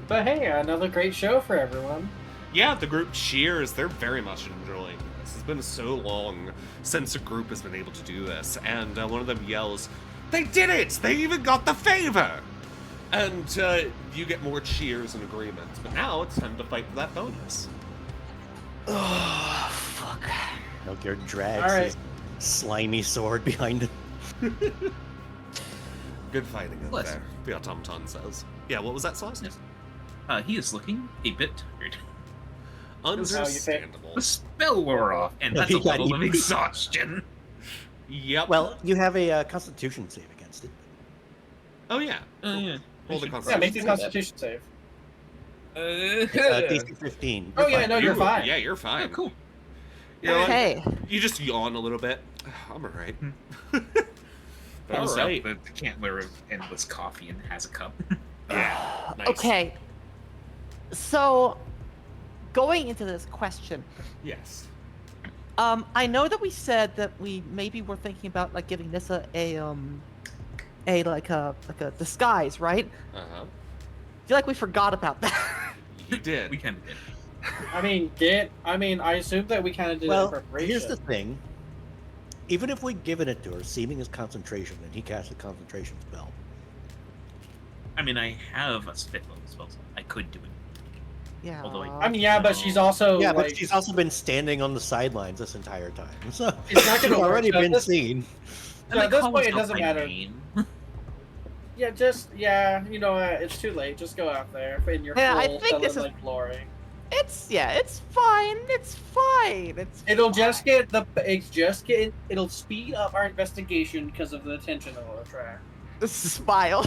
But hey, another great show for everyone. Yeah, the group cheers. They're very much enjoying this. It's been so long since a group has been able to do this. And one of them yells, "They did it! They even got the favor!" And you get more cheers and agreement. But now it's time to fight for that bonus. Oh, fuck. Melchior drags All right. his slimy sword behind him. Good fighting out Bless. there, the automaton says. Yeah, what was that, Celeste? Yes. He is looking a bit tired. Understandable. The spell wore off, and that's He a got level of eaten. exhaustion. Yep. Well, you have a constitution save against it. Oh yeah. Yeah. Roll the Yeah, constitution. make the Constitution save. DC 15. Oh yeah, no, you're fine. Yeah, you're fine. Oh, cool. You're like- Hey. you just yawn a little bit. I'm alright. Also, Alright. the Cantler of Endless Coffee and has a cup. Yeah. Nice. Okay. So, going into this question, Yes. I know that we said that we maybe were thinking about like giving Nissa a like a disguise, right? Uh-huh. I feel like we forgot about that. You did. We kind of did. I assume that we kind of did it in Well, preparation. here's the thing. Even if we'd given it to her, seeming as concentration, and he cast a concentration spell. I mean, I have a spit level spell. So I could do it. Yeah. Although but she's also Yeah, like, but she's also been standing on the sidelines this entire time, so It's not she's gonna work, already so been this- seen. So at they this call point, it herself doesn't by matter. name. you know, it's too late. Just go out there in your Yeah, I full think this is- like glory. It's fine. It's fine. It'll fine. it'll speed up our investigation because of the attention it'll attract. Smile.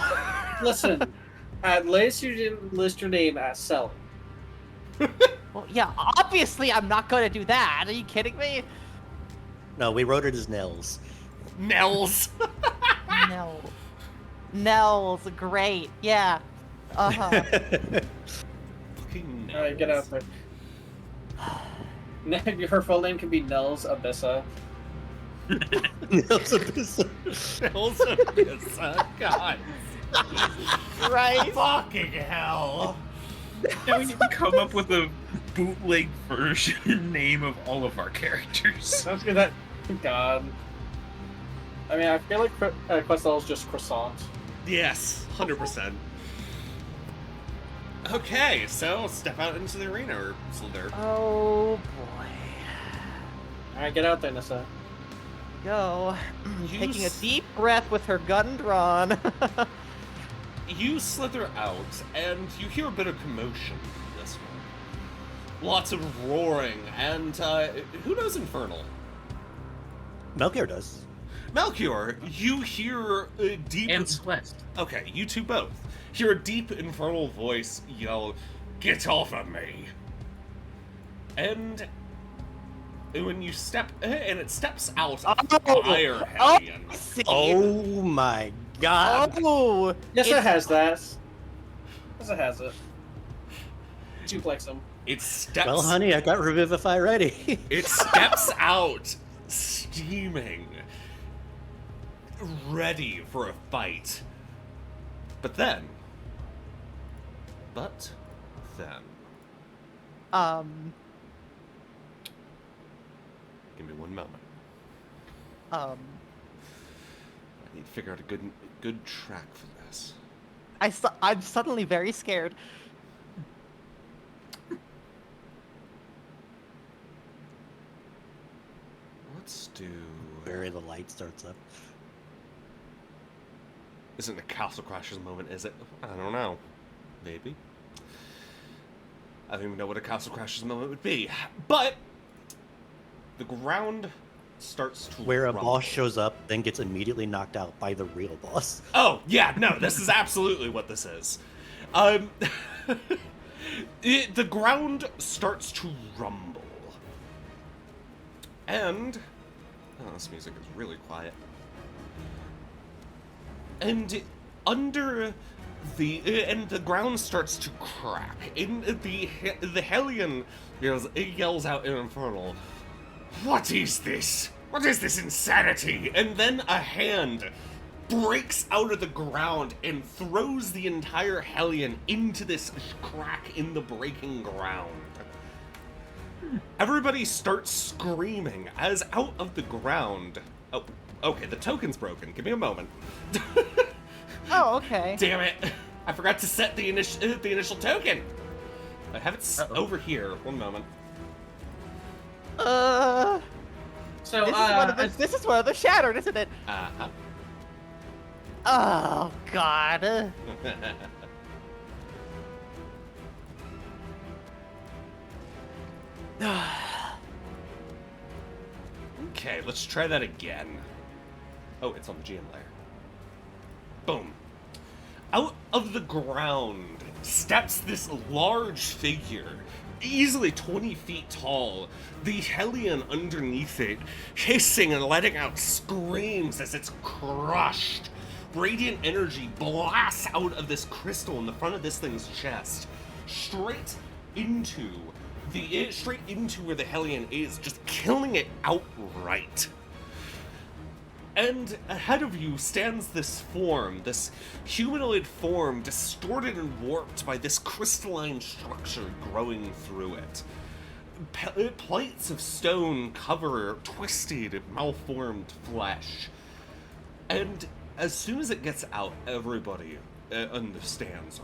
Listen, at least you didn't list your name as Ssellen. Well, yeah, obviously I'm not going to do that. Are you kidding me? No, we wrote it as Nels. Nels. No. Nels, great. Yeah. Uh-huh. Fucking Nels. Alright, get out there. Her full name can be Nels Abyssa. Nels Abyssa. Nels Abyssa. God. Right. Fucking hell. Now we need to come up with a bootleg version name of all of our characters. Sounds good. That God. I mean, I feel like Questel is just croissant. Yes, 100%. Okay, so step out into the arena, or Slither. Oh boy. Alright, get out there, Nissa. Go. You Taking a s- deep breath with her gun drawn. You slither out, and you hear a bit of commotion this one. Lots of roaring, and who knows Infernal? Melchior does. Melchior, you hear a deep... And Celeste. Okay, you two both. Hear a deep infernal voice yell, "Get off of me!" And when you step... And it steps out a fire hellion. See? Oh my god. Oh. Nissa It's- has that. Nissa has it. Suplex him. It steps... Well, honey, I got Revivify ready. It steps out, steaming, ready for a fight. But then... Give me one moment. I need to figure out a good track for this. I'm suddenly very scared. Let's do... Barry, the light starts up. Isn't a Castle Crashers moment, is it? I don't know. Maybe. I don't even know what a Castle Crashers moment would be. But the ground starts to Where a rumble. boss shows up, then gets immediately knocked out by the real boss. Oh, yeah, no, this is absolutely what this is. The ground starts to rumble. And... Oh, this music is really quiet. And under and the ground starts to crack. In the Hellion yells out in Infernal, "What is this? What is this insanity?" And then a hand breaks out of the ground and throws the entire Hellion into this crack in the breaking ground. Everybody starts screaming as out of the ground. Oh, okay, the token's broken. Give me a moment. Oh, okay. Damn it! I forgot to set the initial token. I have it over here. One moment. So, This is one of the shattered, isn't it? Uh-huh. Oh God. Okay, let's try that again. Oh, it's on the GM layer. Boom. Out of the ground steps this large figure, easily 20 feet tall, the Hellion underneath it, hissing and letting out screams as it's crushed. Radiant energy blasts out of this crystal in the front of this thing's chest, straight into straight into where the Hellion is, just killing it outright. And ahead of you stands this form, this humanoid form, distorted and warped by this crystalline structure growing through it. Plates of stone cover twisted, malformed flesh. And as soon as it gets out, everybody understands,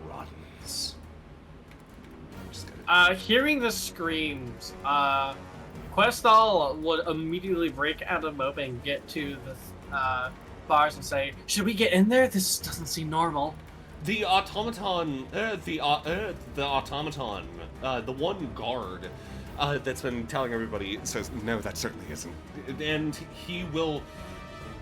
runs. Hearing the screams, Questal would immediately break out of mob and get to the bars and say, "Should we get in there? This doesn't seem normal." The automaton, the one guard that's been telling everybody says, "No, that certainly isn't," and he will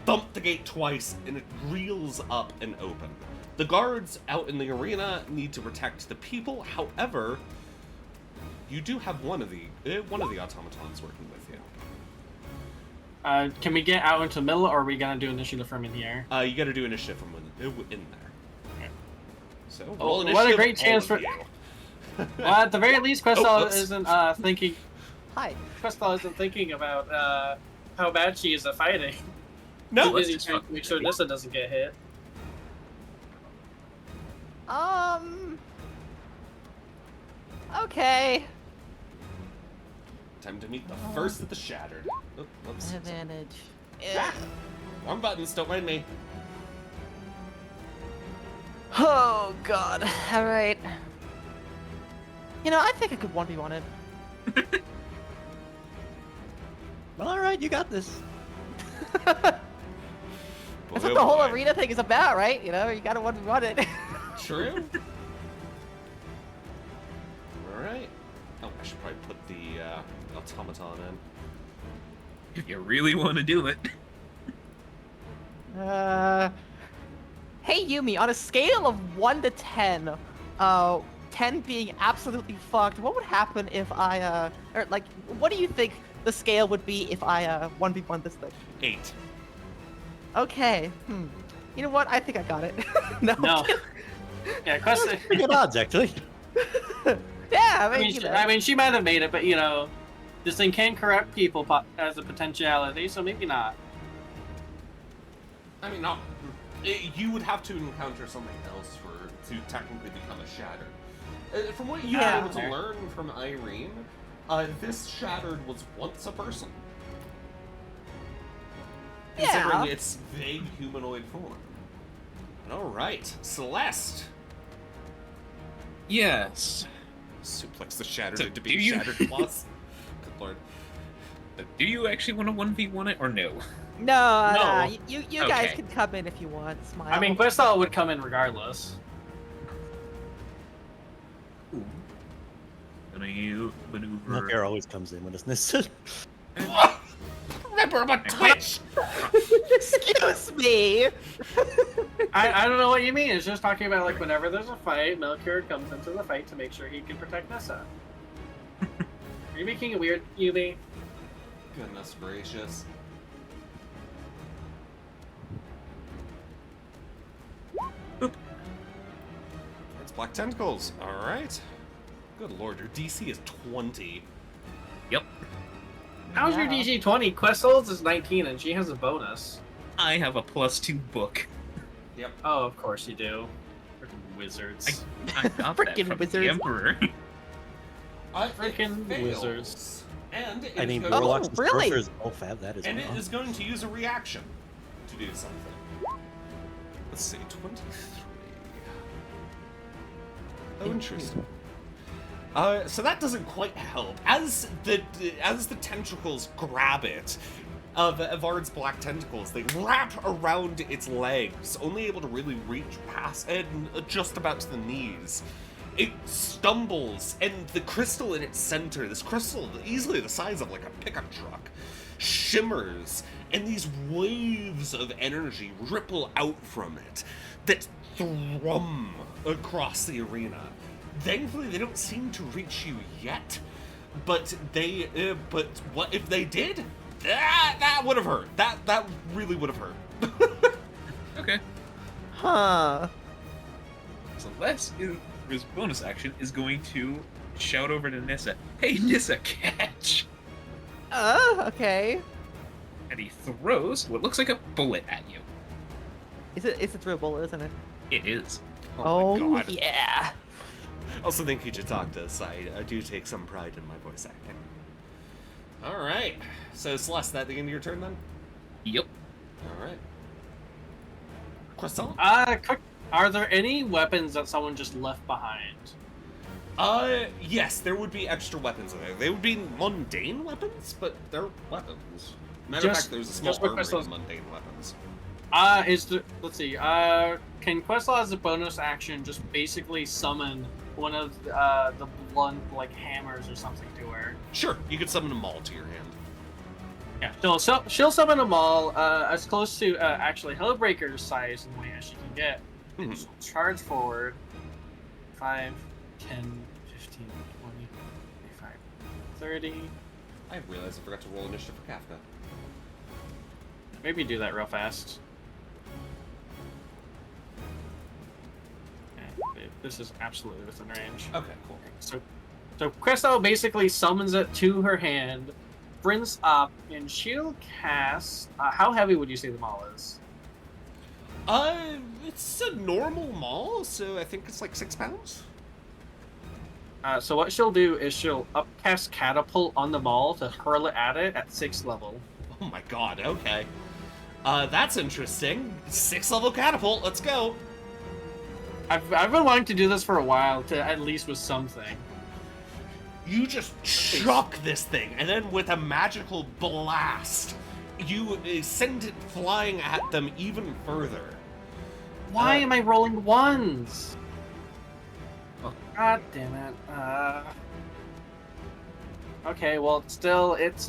thump the gate twice, and it reels up and open. The guards out in the arena need to protect the people. However, you do have one of the automatons working with you. Can we get out into the middle, or are we gonna do initiative from in here? You got to do initiative from in there. So roll What a initiative, great chance all for. of you. Well, at the very least, Questal oops. isn't thinking. Hi. Questal isn't thinking about how bad she is at fighting. No, Busy trying to make sure Nissa doesn't get hit. Okay. time to meet the first of the Shattered. Oh, whoops. Advantage. Ah, wrong buttons, don't mind me. Oh god. Alright. You know, I think I could 1v1 it. Well, all right, you got this. That's what the whole arena thing is about, right? You know, you gotta 1v1 it. True. Alright. Oh, I should probably put the automaton in. If you really want to do it. Hey Yumi, on a scale of 1 to 10, 10 being absolutely fucked, what would happen if I, or like, what do you think the scale would be if I, 1v1 this thing? 8. Okay, You know what? I think I got it. No. Yeah, Quest. Pretty good odds, actually. Yeah, I mean, she might have made it, but you know, this thing can corrupt people as a potentiality, so maybe not. I mean, not. You would have to encounter something else to technically become a Shattered. From what you've been able to learn from Irene, this Shattered was once a person. Considering its vague humanoid form. Alright, Celeste. Yes. Suplex the Shattered So into do being you- Shattered Plus. Good lord. Do you actually want to 1v1 it or no? No. You guys Okay. can come in if you want. Smile. I mean, Questal would come in regardless. Ooh. Gonna you maneuver. Napier always comes in when it's necessary. Remember, I'm on Twitch! Excuse me. I don't know what you mean. It's just talking about like whenever there's a fight, Melchior comes into the fight to make sure he can protect Nissa. Are you making it weird, Yumi? Goodness gracious. Oop. It's Black Tentacles. Alright. Good lord, your DC is 20. Yep. How's your DC 20? Questal's is 19 and she has a bonus. I have a +2 book. Yep. Oh, of course you do. Freaking wizards. I got that Frickin' from wizards. the Emperor. Freaking fails. wizards. And it I mean, is Warlocks and really? Sorcerers both have that as and well. it is going to use a reaction to do something. Let's see, 23. Oh, interesting. So that doesn't quite help. As the tentacles grab it, Avard's black tentacles, they wrap around its legs, only able to really reach past and just about to the knees. It stumbles, and the crystal in its center, this crystal easily the size of like a pickup truck, shimmers, and these waves of energy ripple out from it that thrum across the arena. Thankfully, they don't seem to reach you yet, but but what if they did? That would have hurt. That really would have hurt. Okay. Huh. So Les, his bonus action is going to shout over to Nissa, "Hey, Nissa, catch!" Okay. And he throws what looks like a bullet at you. It's a dribble, isn't it? It is. Oh my god. yeah. Also, thank you, Jataktas. I do take some pride in my voice acting. Alright. So, Celeste, that the end of your turn then? Yep. Alright. Croissant? Are there any weapons that someone just left behind? Yes, there would be extra weapons in there. They would be mundane weapons, but they're weapons. Matter of fact, there's a small armory of mundane weapons. Let's see. Can Questlove as a bonus action just basically summon one of the blunt like hammers or something to her? Sure, you could summon them all to your hand. Yeah, she'll summon them all as close to actually Hellbreaker's size and weight as she can get. So charge forward. 5, 10, 15, 20, 25, 30. I realized I forgot to roll initiative for Kafka. Maybe do that real fast. Okay, this is absolutely within range. Okay, cool. So Crystal basically summons it to her hand, brings up, and she'll cast. How heavy would you say the maul is? It's a normal maul, so I think it's like 6 pounds. So what she'll do is she'll upcast catapult on the maul to hurl it at it at 6th level. Oh my god, okay. That's interesting. 6th level catapult, let's go. I've been wanting to do this for a while, to at least with something. You just chuck this thing, and then with a magical blast, you send it flying at them even further. Why am I rolling ones? Oh. God damn it. Okay, well, still, it's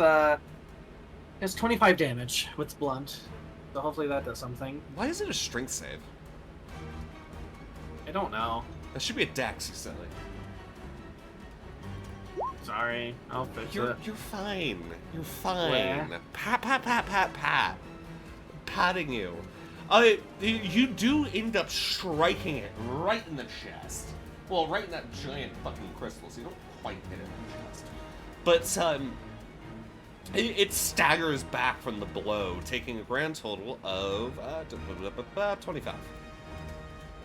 25 damage with blunt. So hopefully that does something. Why is it a strength save? I don't know. That should be a dex, Ssellen. Sorry, I'll fix it. You're fine. You're fine. Where? Pat. Patting you. You do end up striking it right in the chest. Well, right in that giant fucking crystal, so you don't quite hit it in the chest. But, it staggers back from the blow, taking a grand total of 25.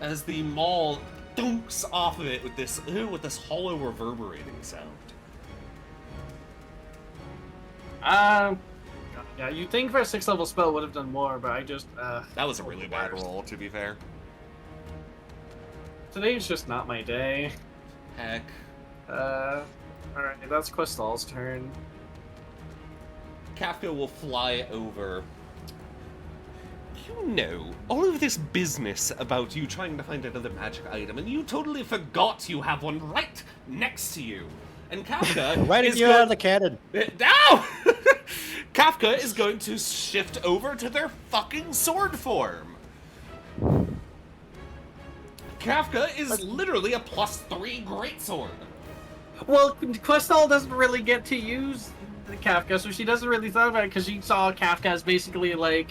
As the maul dunks off of it with this hollow reverberating sound. Yeah, you'd think for a 6th level spell would have done more, but I just, That was a really bad roll, to be fair. Today's just not my day. Heck. Alright, that's Questal's turn. Kafka will fly over. You know, all of this business about you trying to find another magic item, and you totally forgot you have one right next to you. And Kafka Right is at you out of the cannon. No! Kafka is going to shift over to their fucking sword form. Kafka is literally a +3 greatsword. Well, Questal doesn't really get to use the Kafka, so she doesn't really thought about it because she saw Kafka as basically like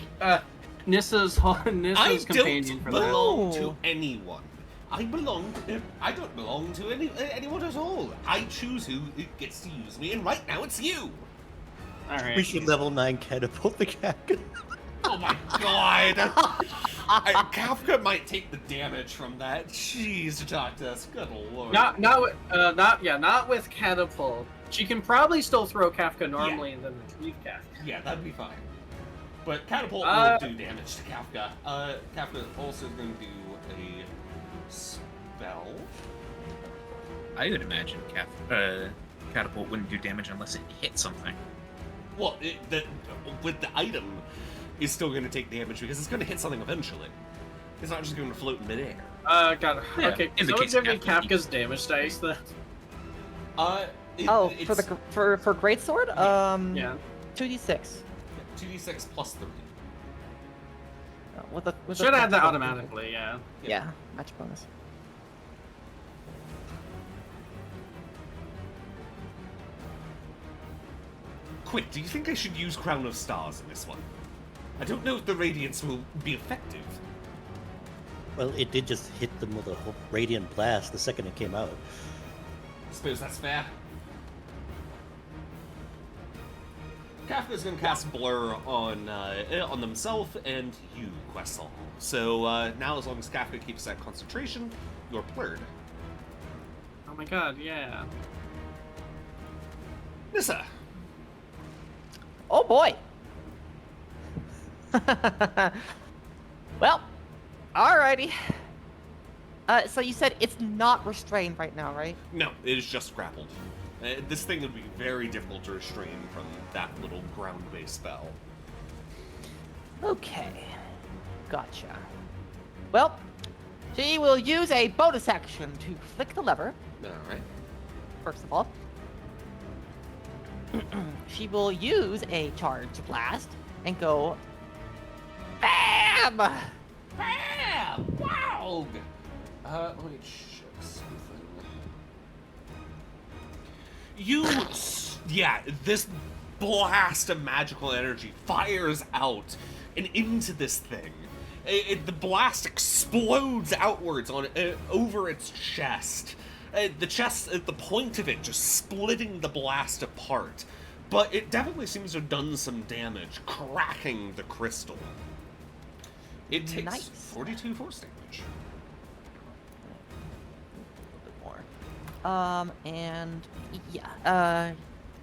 Nissa's companion for I don't that. belong to anyone. I don't belong to anyone at all. I choose who gets to use me, and right now it's you. All right. We should level 9 catapult the captain. Oh my god! Kafka might take the damage from that. Jeez, to talk to us. Good lord. Not with catapult. She can probably still throw Kafka normally and then retrieve Kafka. Yeah, that'd be fine. But catapult will do damage to Kafka. Kafka also going to do a spell. I would imagine catapult wouldn't do damage unless it hit something. Well, with the item, is still going to take damage because it's going to hit something eventually. It's not just going to float in midair. Got it. Yeah, Okay, in the so case give of me Kafka, Kafka's damage dice then. For greatsword, Yeah. 2d6. 2d6 plus 3. With a Should add that catapult. automatically, yeah. Yeah, match bonus. Quick, do you think I should use Crown of Stars in this one? I don't know if the Radiance will be effective. Well, it did just hit them with a whole radiant blast the second it came out. suppose that's fair. Kafka's gonna cast Blur on themselves and you, Questal. So now, as long as Kafka keeps that concentration, you're blurred. Oh my god, yeah. Nissa. Oh boy. Well, alrighty. So you said it's not restrained right now, right? No, it is just grappled. This thing would be very difficult to restrain from that little ground-based spell. Okay. Gotcha. Well, she will use a bonus action to flick the lever, Alright. first of all. She will use a charge blast and go BAM! Bam! Wow! Let me check something. This blast of magical energy fires out and into this thing. The blast explodes outwards over its chest. The point of it just splitting the blast apart. But it definitely seems to have done some damage, cracking the crystal. It takes Nice. 42 force damage. A little bit more. And yeah,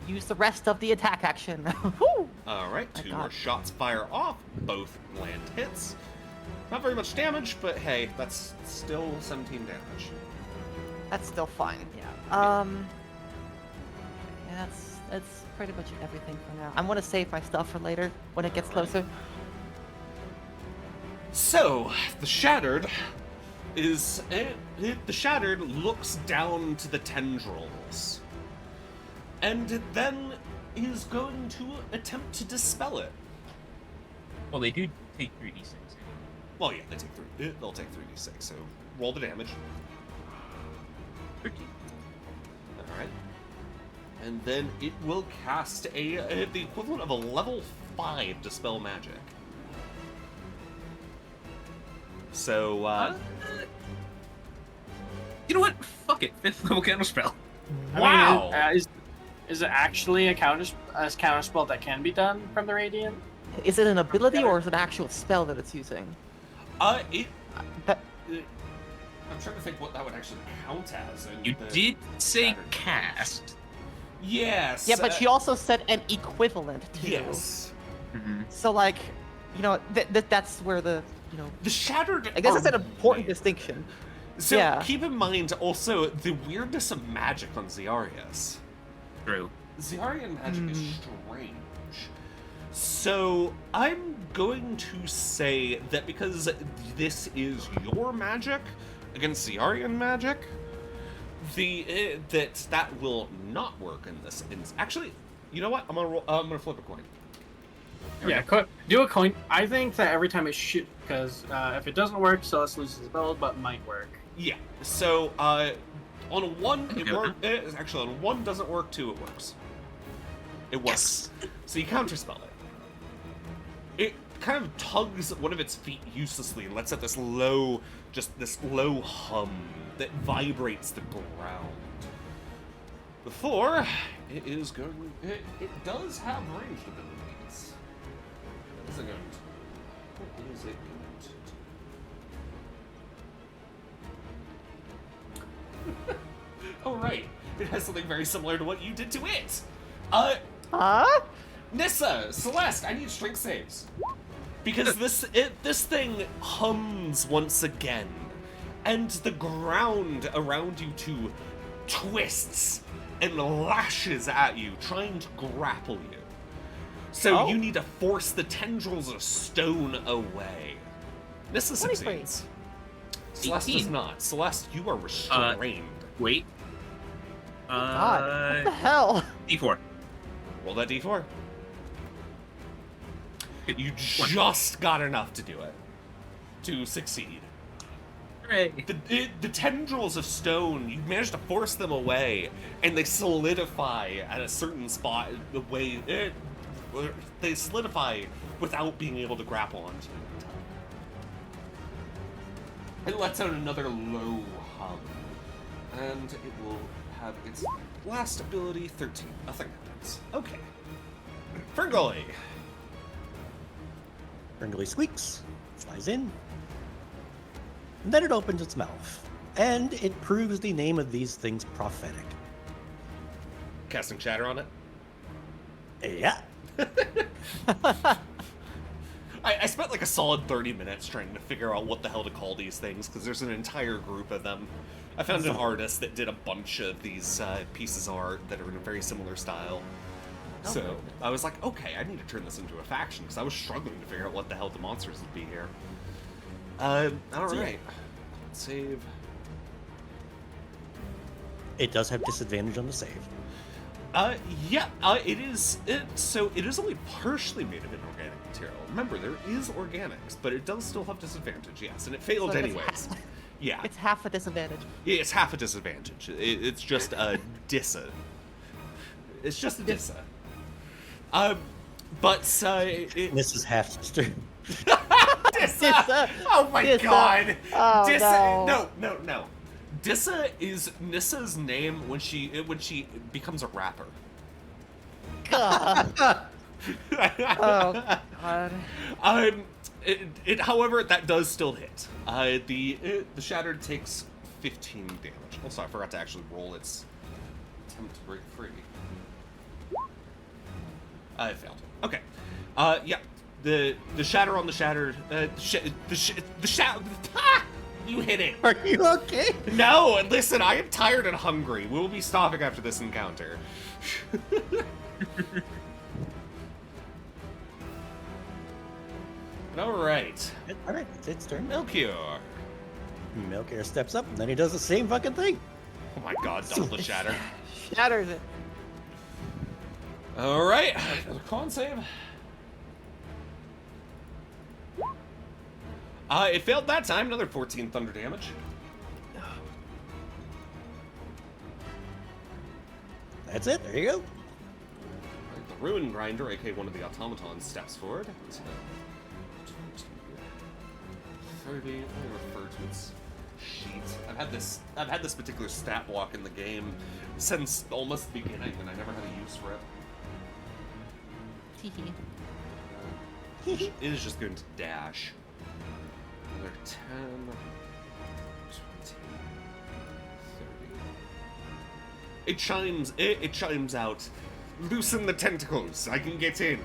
use the rest of the attack action. Woo! Alright, My 2 God. more shots fire off. Both land hits. Not very much damage, but hey, that's still 17 damage. That's still fine. Yeah. Yeah, that's pretty much everything for now. I want to save my stuff for later when it gets closer. So, the Shattered is... the Shattered looks down to the tendrils. And it then is going to attempt to dispel it. Well, they do take 3d6. Well, yeah, they'll take 3d6, so roll the damage. 13. Alright. And then it will cast the equivalent of a level 5 Dispel Magic. So, You know what? Fuck it. 5th level counterspell. wow! I mean, is it actually a counterspell that can be done from the Radiant? Is it an ability or is it an actual spell that it's using? That, That, I'm trying to think what that would actually count as. In You the did say Shattered. cast. Yes. yeah, but she also said an equivalent to. Yes. Mm-hmm. So like, you know, that's where the, you know, The Shattered. I guess it's are an important weird. distinction. So Yeah. keep in mind also the weirdness of magic on Xiarius. True. Xiarian magic is strange. So I'm going to say that because this is your magic against Xiarian magic, that will not work in this. Actually, you know what? I'm gonna flip a coin. Yeah, do a coin. I think that every time it should, because if it doesn't work, Celeste loses the build, but might work. Yeah. So on a 1, it Okay. works. Actually, on a 1 doesn't work. 2, it works. It works. So you counterspell it. It kind of tugs one of its feet uselessly and lets out this low hum that vibrates the ground. Before it is going. It does have ranged abilities. What is it going to? What is it going to do? Oh right, it has something very similar to what you did to it. Huh? Nissa, Celeste, I need strength saves. Because this thing hums once again, and the ground around you two twists and lashes at you, trying to grapple you. So you need to force the tendrils of stone away. Nissa 23. succeeds. Celeste does 18. not. Celeste, you are restrained. Wait. God, what the hell? D4. Roll that d4. You just got enough to do it. To succeed. Hooray. The tendrils of stone, you manage to force them away, and they solidify at a certain spot. The way they solidify without being able to grapple onto it. It lets out another low hum, and it will have its last ability, 13. Nothing happens. Okay. Ferngully. Ferngully squeaks, flies in, and then it opens its mouth, and it proves the name of these things prophetic. Casting Shatter on it. Yeah. I spent like a solid 30 minutes trying to figure out what the hell to call these things, because there's an entire group of them. I found an artist that did a bunch of these pieces of art that are in a very similar style. So I was like, okay, I need to turn this into a faction, because I was struggling to figure out what the hell the monsters would be here. Alright. Save. It does have disadvantage on the save. It is. So it is only partially made of inorganic material. Remember, there is organics, but it does still have disadvantage, yes, and it failed So it's anyways. Yeah. It's half a disadvantage. Yeah, it's half a disadvantage. It's just a dissa. It's just a dissa. This is half sister. Dissa! Oh my Dissa. god! Oh, Dissa! No. Dissa is Nissa's name when she becomes a rapper. Oh, God. However, that does still hit. The Shattered takes 15 damage. Also, I forgot to actually roll its attempt to break free. I failed. Okay. Yeah. The Shatter on the Shattered. You hit it. Are you okay? No, listen, I am tired and hungry. We will be stopping after this encounter. Alright. Alright, it's its turn. Melchior. Melchior steps up, and then he does the same fucking thing. Oh my god, double the Shatter. Shatters it. Alright, another con save. It failed that time, another 14 thunder damage. That's it, there you go. Right, the Ruin Grinder, aka one of the automatons, steps forward. 10, 20, 30. Let me refer to its sheet. I've had this particular stat block in the game since almost the beginning, and I never had a use for it. It is just going to dash. Another 10, 20, 30. It chimes out. Loosen the tentacles. I can get in.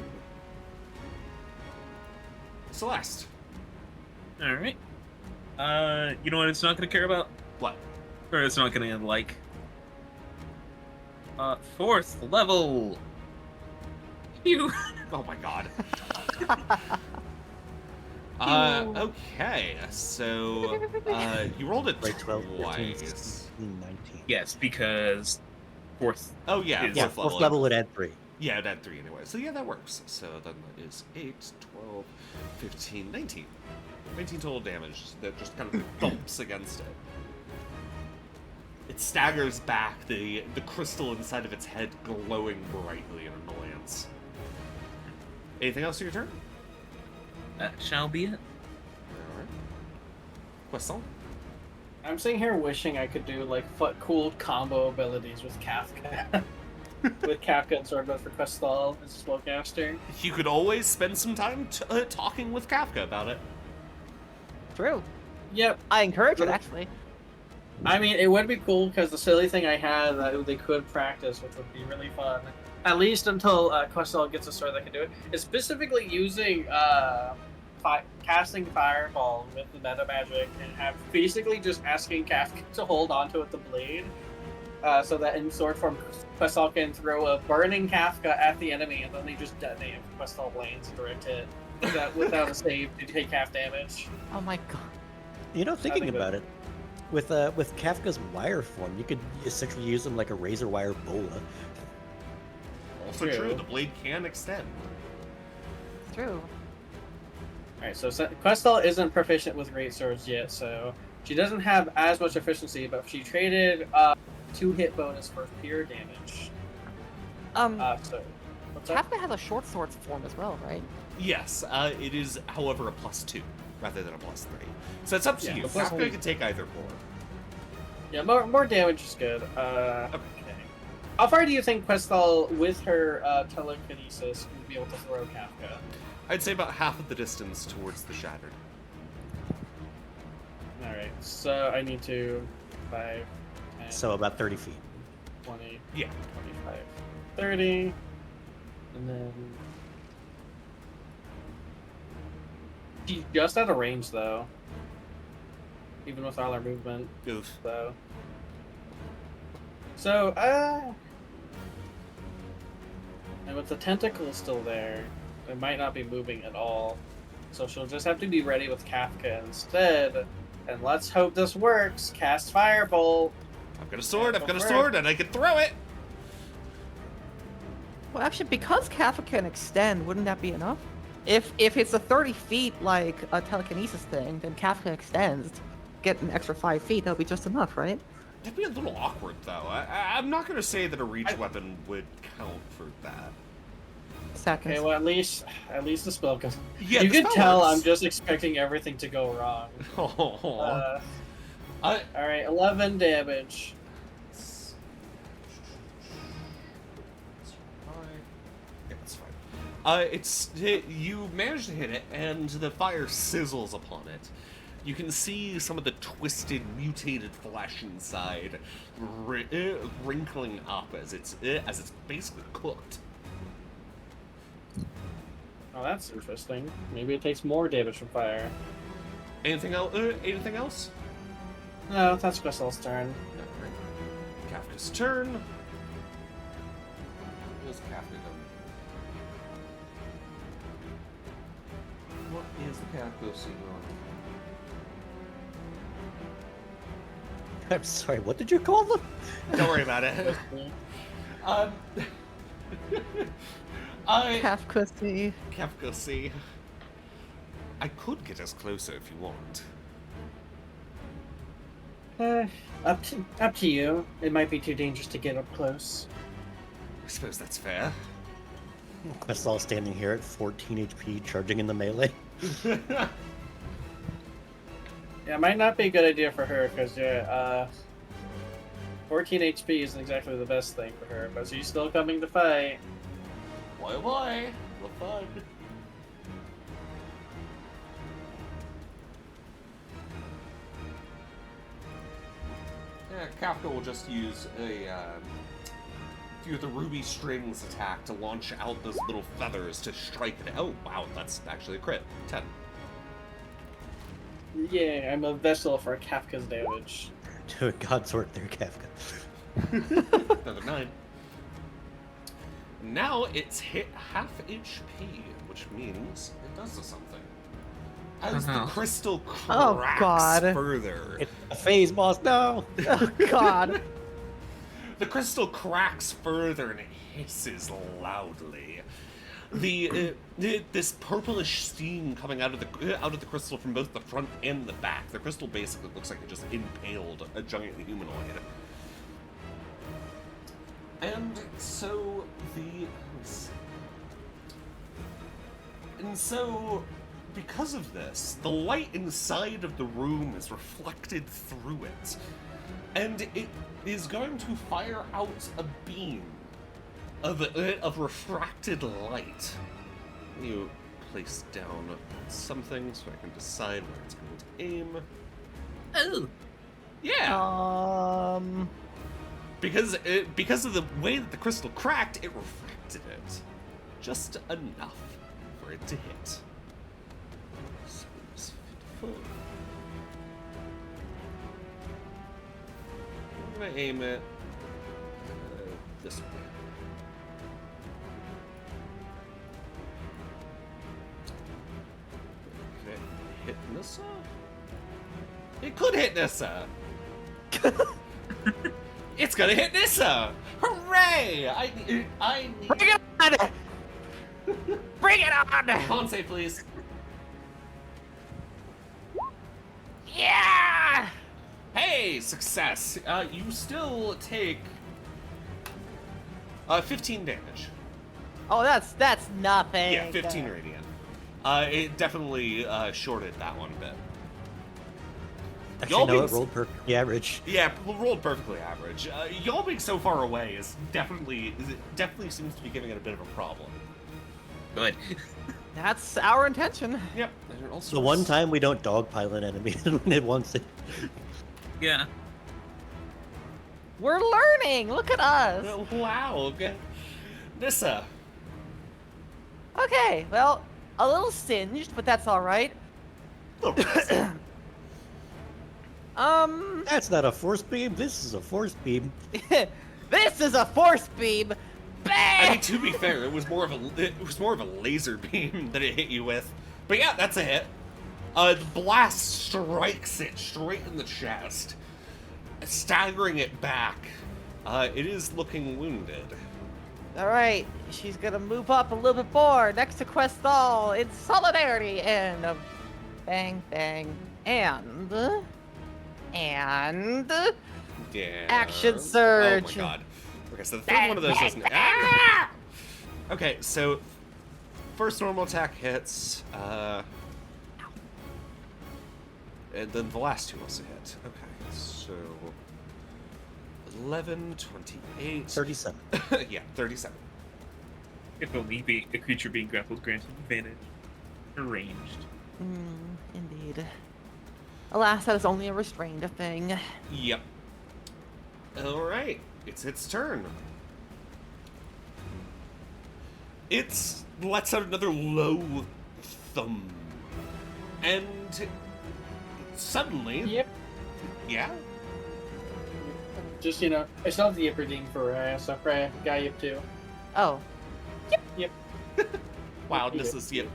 Celeste. Alright. You know what it's not gonna care about? What? Or it's not gonna like. 4th level! You. Oh my god. Okay, so you rolled it Right, 12, 15, twice. 16, 19. Yes, because 4th. Oh yeah, is- Yeah, fourth fourth level would add 3. Yeah, it had 3 anyway. So yeah, that works. So then that is 8, 12, 15, 19. 19 total damage that just kind of thumps against it. It staggers back, the crystal inside of its head glowing brightly in annoyance. Anything else to your turn? That shall be it. Alright. Croissant? I'm sitting here wishing I could do like cool combo abilities with Kafka. With Kafka and Swordbutt for Questal as a spellcaster. You could always spend some time talking with Kafka about it. True. Yep. I encourage it, actually. I mean, it would be cool because the silly thing I had that they could practice, which would be really fun, at least until Questal gets a sword that can do it, is specifically using casting Fireball with the meta magic and have basically just asking Kafka to hold onto it the blade, so that in sword form Questal can throw a burning Kafka at the enemy and then they just detonate if Questal lands a direct hit without a save to take half damage. Oh my god. You know, thinking think about it, with Kafka's wire form, you could essentially use him like a razor wire bola. Also true, the blade can extend. True. Alright, so Questal isn't proficient with great swords yet, so she doesn't have as much efficiency, but she traded 2 hit bonus for pure damage. So what's that? Kafka has a short swords form as well, right? Yes, it is, however, a +2 rather than a +3. So it's up to Yeah, you. the Kafka +1. can take either form. Yeah, more damage is good. Okay. How far do you think Questal, with her telekinesis, would be able to throw Kafka? I'd say about half of the distance towards the Shattered. Alright, so I need to 5, 10, So about 30 feet. 20, Yeah. 25, 30, and then... She's just out of range, though. Even with all our movement, Oof. So, and with the tentacle still there, it might not be moving at all. So she'll just have to be ready with Kafka instead. And let's hope this works. Cast Firebolt. I've got a sword, and I can throw it! Well, actually, because Kafka can extend, wouldn't that be enough? If it's a 30 feet, like, a telekinesis thing, then Kafka extends. Get an extra 5 feet, that'll be just enough, right? That'd be a little awkward, though. I'm not going to say that a reach weapon would count for that. Seconds. Okay, well, at least the spell can... Yeah, you the can spell tell works. I'm just expecting everything to go wrong. Alright, 11 damage. Yeah, that's fine. You manage to hit it, and the fire sizzles upon it. You can see some of the twisted, mutated flesh inside wrinkling up as it's basically cooked. Oh, that's interesting. Maybe it takes more damage from fire. Anything else? Anything else? No, that's Questal's turn. Alright. Kafka's turn. What's Kafka done? What is the Kafka seeing on? I'm sorry, what did you call them? Don't worry about it. Kafka. Kafka see. I could get us closer if you want. Up to you. It might be too dangerous to get up close. I suppose that's fair. Questal standing here at 14 HP, charging in the melee. Yeah, it might not be a good idea for her, because 14 HP isn't exactly the best thing for her, but she's still coming to fight. Why? What fun. Yeah, Kafka will just use a few of the ruby strings attack to launch out those little feathers to strike it. Oh, wow, that's actually a crit. 10. Yeah, I'm a vessel for Kafka's damage. Do a God's work there, Kafka. Another 9. Now it's hit half HP, which means it does something. As the crystal cracks God. further. It's a phase boss, no! Oh, God. The crystal cracks further and it hisses loudly. This purplish steam coming out of the crystal from both the front and the back. The crystal basically looks like it just impaled a giant humanoid. And so because of this, the light inside of the room is reflected through it, and it is going to fire out a beam of refracted light. You place down something so I can decide where it's going to aim. Oh. Yeah. Because of the way that the crystal cracked, it refracted it just enough for it to hit. So it's 54. I'm gonna aim it this way. Can it hit Nissa? It could hit Nissa! It's gonna hit Nissa! Hooray! I need... Bring it on! Bring it on! Con save, please. Yeah! Hey, success! You still take 15 damage. Oh, that's nothing. Yeah, 15 radiant. It definitely shorted that one a bit. Actually, no, it rolled perfectly average. Yeah, rolled perfectly average. Y'all being so far away is definitely seems to be giving it a bit of a problem. Good. That's our intention. Yep. And it also The one time we don't dogpile an enemy when it wants it. Yeah. We're learning. Look at us. Wow. Okay. Nissa. Okay, well, a little singed, but that's all right. That's not a force beam. This is a force beam. This is a force beam. I Bang! mean, to be fair, it was more of a laser beam that it hit you with. But yeah, that's a hit. The blast strikes it straight in the chest, staggering it back. It is looking wounded. All right, she's gonna move up a little bit more next to Questal in solidarity, and bang, bang, and Yeah. action surge. Oh my god. Okay, so the third one of those doesn't. Ah! Okay, so first normal attack hits, and then the last two also hit. Okay, so 11, 28, 37. Yeah, 37. If only a creature being grappled granted advantage. Arranged. Indeed. Alas, that is only a restrained thing. Yep. All right, it's its turn. It lets out another low thumb, and suddenly, Yep. yeah. Just, it's not the Yipper for Raya, so Raya got Yip too. Oh, Yep. Wow, this is yep.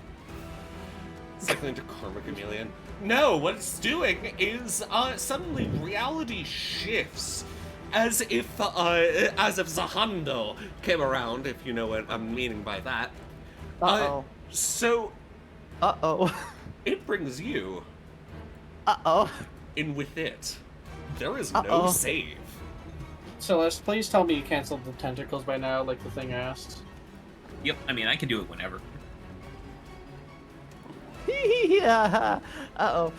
Cycling to Karma Chameleon. No, what it's doing is suddenly reality shifts, as if Zahando came around, if you know what I'm meaning by that. uh-oh. So Uh-oh. it brings you Uh-oh. in with it. There is no Uh-oh. save. Celeste, please tell me you canceled the tentacles by now, like the thing asked. Yep, I mean, I can do it whenever. Yeah. Uh-oh.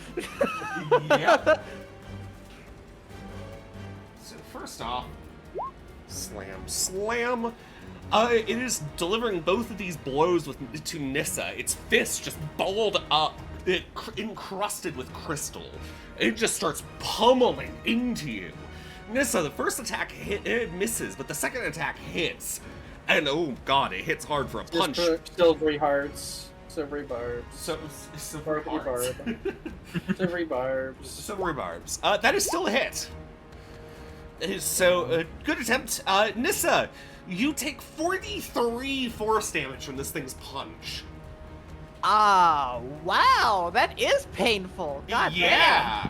Yep. So first off, slam. It is delivering both of these blows to Nissa. Its fist just balled up, encrusted with crystal. It just starts pummeling into you. Nissa, the first attack it misses, but the second attack hits. And oh god, it hits hard for a punch. Silvery hearts. Silvery barbs. Silvery barbs. Silvery barbs. Silvery barbs. That is still a hit. So, good attempt. Nissa, you take 43 force damage from this thing's punch. Ah, wow, that is painful. God Yeah.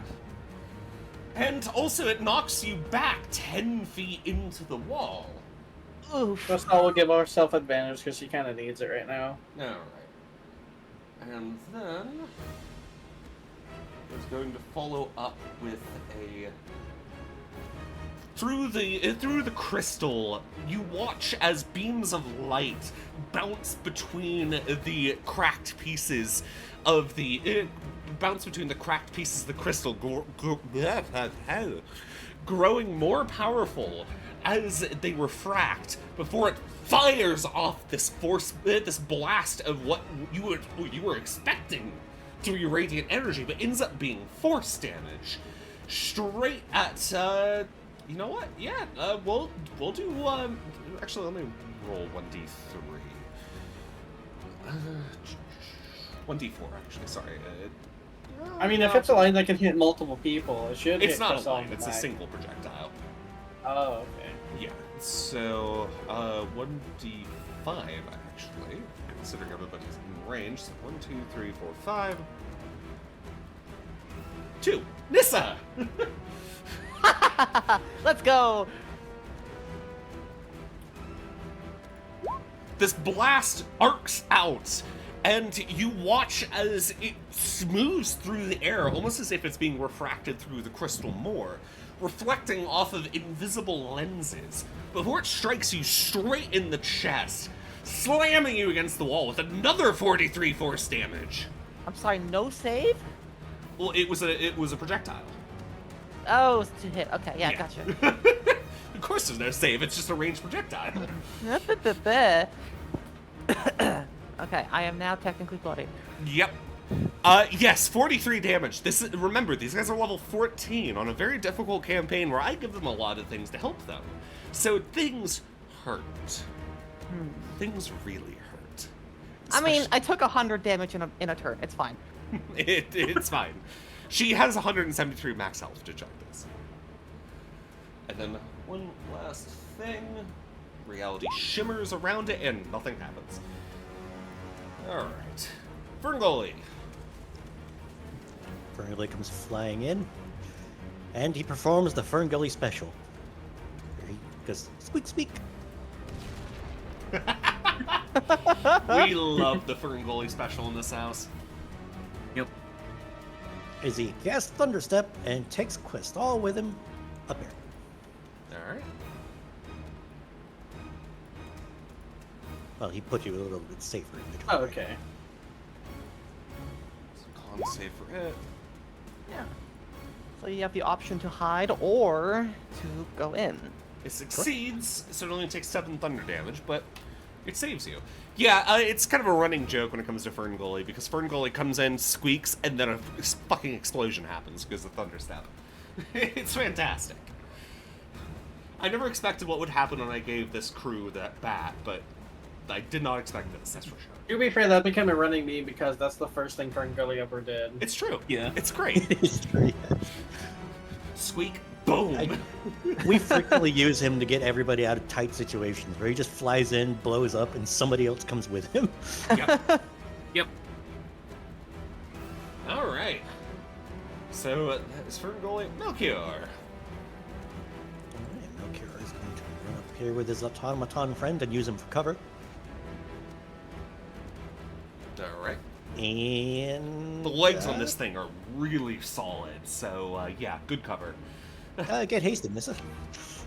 And also, it knocks you back 10 feet into the wall. damn. Oof. That's how we'll give ourselves advantage because she kind of needs it right now. Alright. And then it's going to follow up with a through the crystal. You watch as beams of light bounce between the cracked pieces of the crystal, growing more powerful as they refract before it fires off this blast of what you were expecting to be radiant energy, but ends up being force damage straight at you know what? Yeah, we'll do actually let me roll 1d3. 1d4 actually, sorry. I mean, if it's a line that can hit multiple people, it should It's hit not a Crystal line, it's a back. single projectile. Oh, okay. Yeah, so 1d5 actually, considering everybody's in range. So 1, 2, 3, 4, 5. 2. Nissa! Let's go. This blast arcs out, and you watch as it moves through the air, almost as if it's being refracted through the crystal more, reflecting off of invisible lenses, before it strikes you straight in the chest, slamming you against the wall with another 43 force damage. I'm sorry, no save? Well, it was a projectile. Oh, it's to hit. Okay, yeah, gotcha. Of course there's no save, it's just a ranged projectile. Okay, I am now technically bloody. Yep. Yes, 43 damage. Remember, these guys are level 14 on a very difficult campaign where I give them a lot of things to help them. So things hurt. Things really hurt. I mean, I took 100 damage in a turn. It's fine. It's fine. She has 173 max health to check this. And then one last thing. Reality shimmers around it and nothing happens. Alright. Ferngully. Ferngully comes flying in, and he performs the Ferngully special. He goes, squeak, squeak. We love the Ferngully special in this house. Yep. As he casts Thunderstep and takes Questall with him up here. Alright. Well, he put you a little bit safer in the Oh, doorway. okay. Con save for it. Yeah. So you have the option to hide or to go in. It succeeds, so it only takes 7 thunder damage, but it saves you. Yeah, it's kind of a running joke when it comes to Ferngully, because Ferngully comes in, squeaks, and then a fucking explosion happens because of Thunderstep. It's fantastic. I never expected what would happen when I gave this crew that bat, but I did not expect this, that's for sure. To be fair, that became a running meme because that's the first thing Ferngully ever did. It's true. Yeah. It's great. It's true, yes. Squeak, boom. We frequently use him to get everybody out of tight situations where he just flies in, blows up, and somebody else comes with him. Yep. Yep. Alright. So, that is Ferngully. Melchior. Alright, Melchior is going to run up here with his automaton friend and use him for cover. Alright. And The legs on this thing are really solid, so yeah, good cover. get hasted, mister.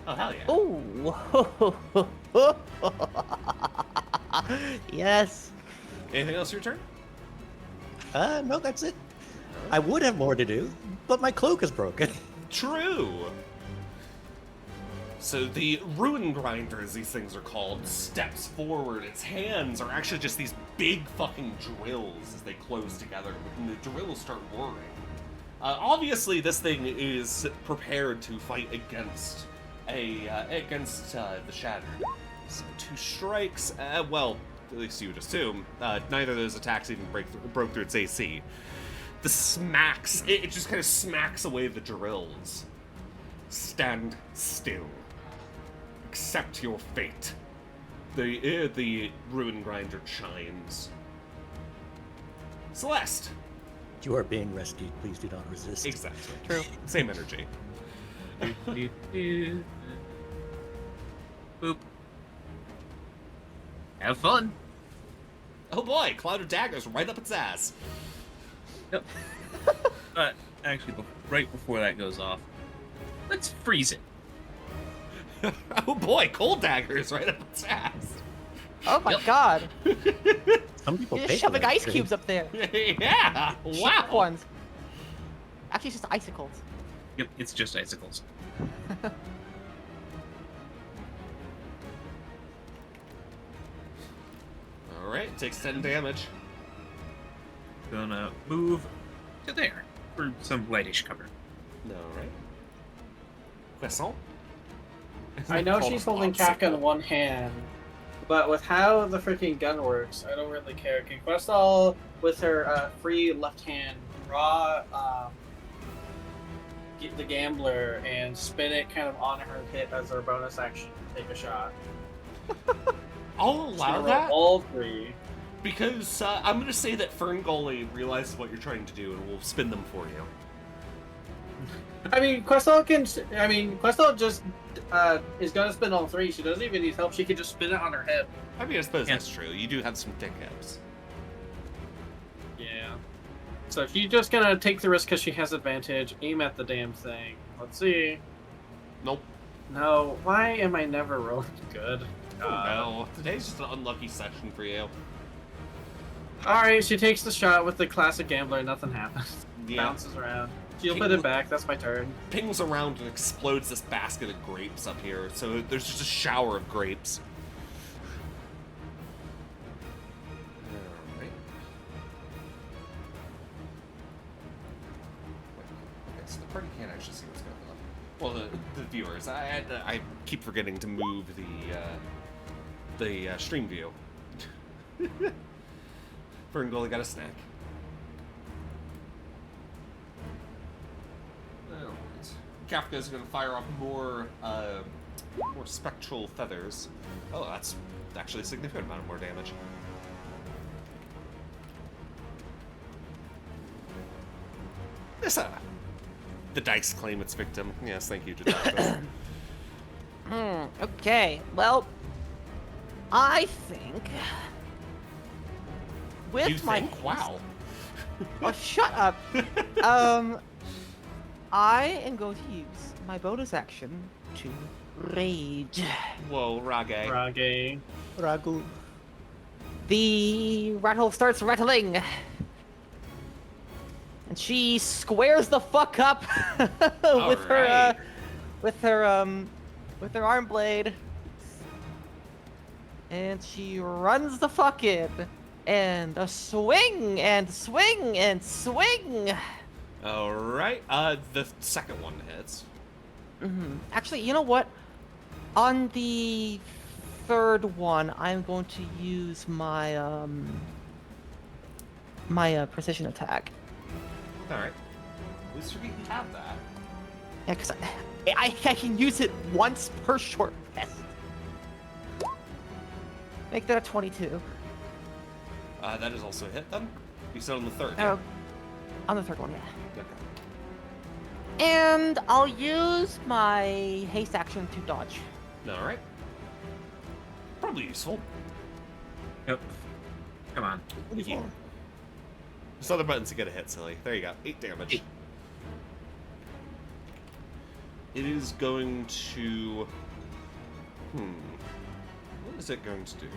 Oh, hell yeah. Oh. Yes. Anything else your turn? No, that's it. I would have more to do, but my cloak is broken. True. So the Ruin Grinder, as these things are called, steps forward. Its hands are actually just these big fucking drills as they close together, and the drills start whirring. Obviously, this thing is prepared to fight against the Shattered. So 2 strikes. Well, at least you would assume. Neither of those attacks even broke through its AC. The smacks. It just kind of smacks away the drills. Stand still. Accept your fate. The Ruin Grinder chimes. Celeste. You are being rescued. Please do not resist. Exactly. True. Same energy. Boop. Have fun. Oh boy, Cloud of Daggers right up its ass. Yep. But actually, right before that goes off, let's freeze it. Oh boy, Cold Daggers right up its ass. Oh my Yep. God. Some people You're pay just for shoving that ice shit. cubes up there. Yeah. Cheap Wow. ones. Actually, it's just icicles. Yep, it's just icicles. All right, takes 10 damage. Gonna move to there for some lightish cover. All right. Croissant. I know Called she's holding popsicle. Kafka in one hand, but with how the freaking gun works, I don't really care. Can Questall, with her free left hand, draw get the gambler and spin it kind of on her hip as her bonus action to take a shot? I'll She's allow gonna roll that all 3. because I'm going to say that Ferngully realizes what you're trying to do and will spin them for you. I mean, Questall just is gonna spin all 3. She doesn't even need help. She can just spin it on her hip. I mean, I suppose Yeah. that's true. You do have some thick hips. Yeah. So she's just gonna take the risk because she has advantage. Aim at the damn thing. Let's see. Nope. No. Why am I never rolling good? Oh no. Today's just an unlucky session for you. All right. She takes the shot with the classic gambler. Nothing happens. Yeah. Bounces around. You'll put it back. That's my turn. Pings around and explodes this basket of grapes up here. So there's just a shower of grapes. Alright. Okay, so the party can't actually see what's going on. Well, the viewers. I keep forgetting to move the stream view. Ferngully got a snack. Kafka's going to fire off more spectral feathers. Oh, that's actually a significant amount of more damage. Nissa! The dice claim its victim. Yes, thank you, Jadaka. Okay, well, I think with You my think? Wow. Oh, shut up. I am going to use my bonus action to rage. Whoa, Rage. Rage. Ragu. The rattle starts rattling. And she squares the fuck up with her with her arm blade. And she runs the fuck in. And a swing and swing and swing. Alright, the second one hits. Actually, you know what? On the third one, I'm going to use my precision attack. Alright. At least you have that. Yeah, because I can use it once per short rest. Make that a 22. That is also a hit then? You said on the third. Oh, on the third one, yeah. Okay. And I'll use my haste action to dodge. Alright. Probably useful. Yep. Come on. Yeah. There's other buttons to get a hit, silly. There you go. 8 damage. 8. It is going to... What is it going to do?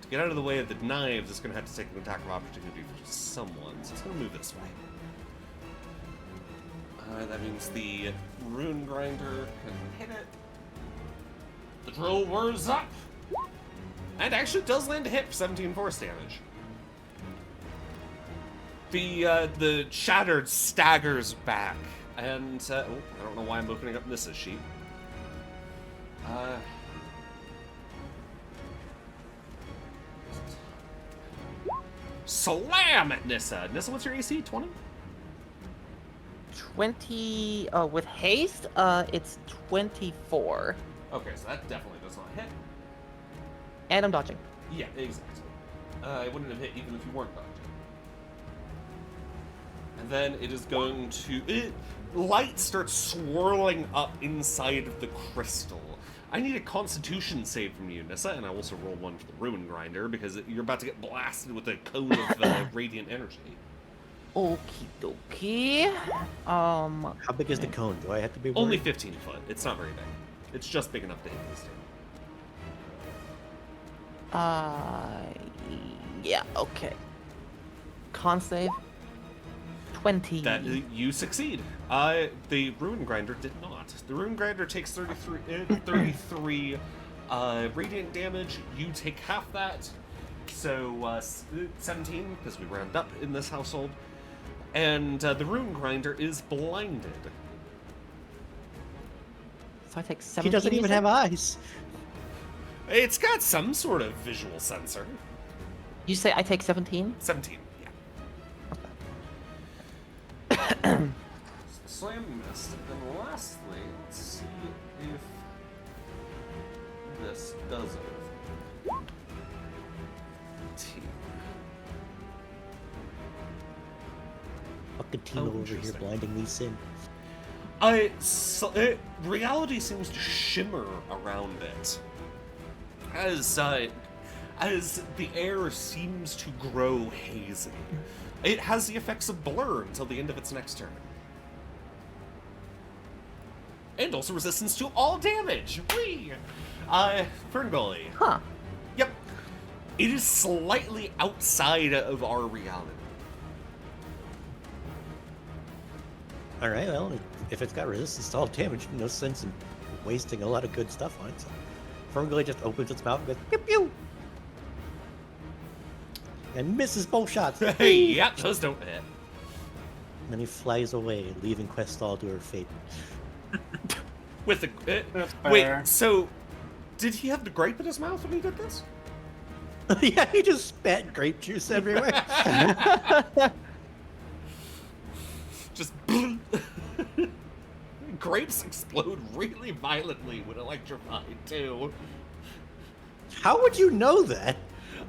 To get out of the way of the knives, it's going to have to take an attack of opportunity for someone, so it's going to move this way. That means the Rune Grinder can hit it. The drill whirs up! And actually does land a hit for 17 force damage. The Shattered staggers back, and, I don't know why I'm opening up Nissa's sheet. Slam at Nissa! Nissa, what's your AC? 20? 20, with haste, it's 24. Okay, so that definitely does not hit. And I'm dodging. Yeah, exactly. It wouldn't have hit even if you weren't dodging. And then it is going to... light starts swirling up inside of the crystal. I need a constitution save from you, Nissa, and I also roll one for the Ruin Grinder, because you're about to get blasted with a cone of radiant energy. Okie dokie. How big is the cone? Do I have to be worried? Only 15 foot. It's not very big. It's just big enough to hit this thing. Yeah, okay. Con save. 20. That you succeed. The Ruin Grinder did not. The Ruin Grinder takes 33 radiant damage. You take half that, so 17 because we round up in this household. And the Ruin Grinder is blinded. So I take 17. He doesn't even have eyes. It's got some sort of visual sensor. You say I take 17? 17, yeah. Slam missed. And then lastly, let's see if this does it. Team. Fucking Tino over here interesting. blinding me, Sin. Reality seems to shimmer around it as the air seems to grow hazy. It has the effects of blur until the end of its next turn. And also resistance to all damage! Whee! Ferngully. Huh. Yep. It is slightly outside of our reality. All right, well, if it's got resistance to all damage, no sense in wasting a lot of good stuff on it. So Ferngully just opens its mouth and goes pew pew, and misses both shots. Yep, those don't hit. And then he flies away, leaving Questall to her fate. With the That's fair. wait, so did he have the grape in his mouth when he did this? Yeah, he just spat grape juice everywhere. Just grapes explode really violently when electrified too. How would you know that?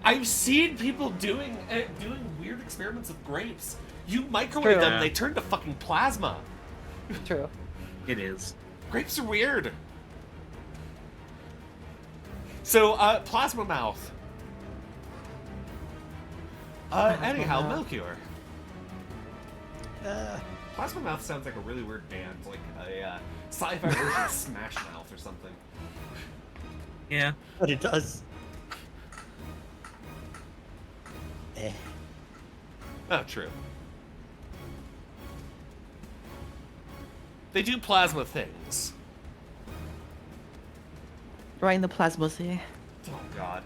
I've seen people doing weird experiments with grapes. You microwave True. them, they turn to fucking plasma. True. It is. Grapes are weird. So, plasma mouth. Anyhow, mouth. Melchior. Plasma Mouth sounds like a really weird band, like a sci-fi version of Smash Mouth or something. Yeah. But it does. Oh, true. They do plasma things. Right the plasma. Oh God.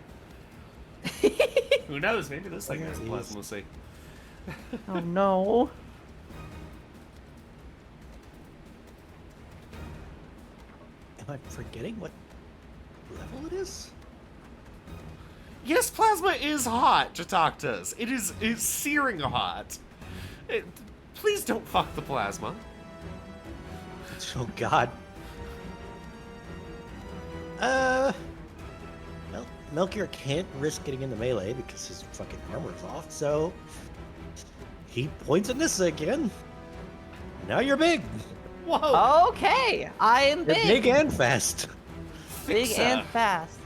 Who knows? Maybe this thing has plasma. Oh no. Am I forgetting what level it is? Yes, plasma is hot, Jataktas. It's searing hot. Please don't fuck the plasma. Oh God. Well, Melchior can't risk getting into melee because his fucking armor's off, so he points at Nissa again. Now you're big. Whoa. Okay, I am You're big. big and fast. Big Fixa. and fast.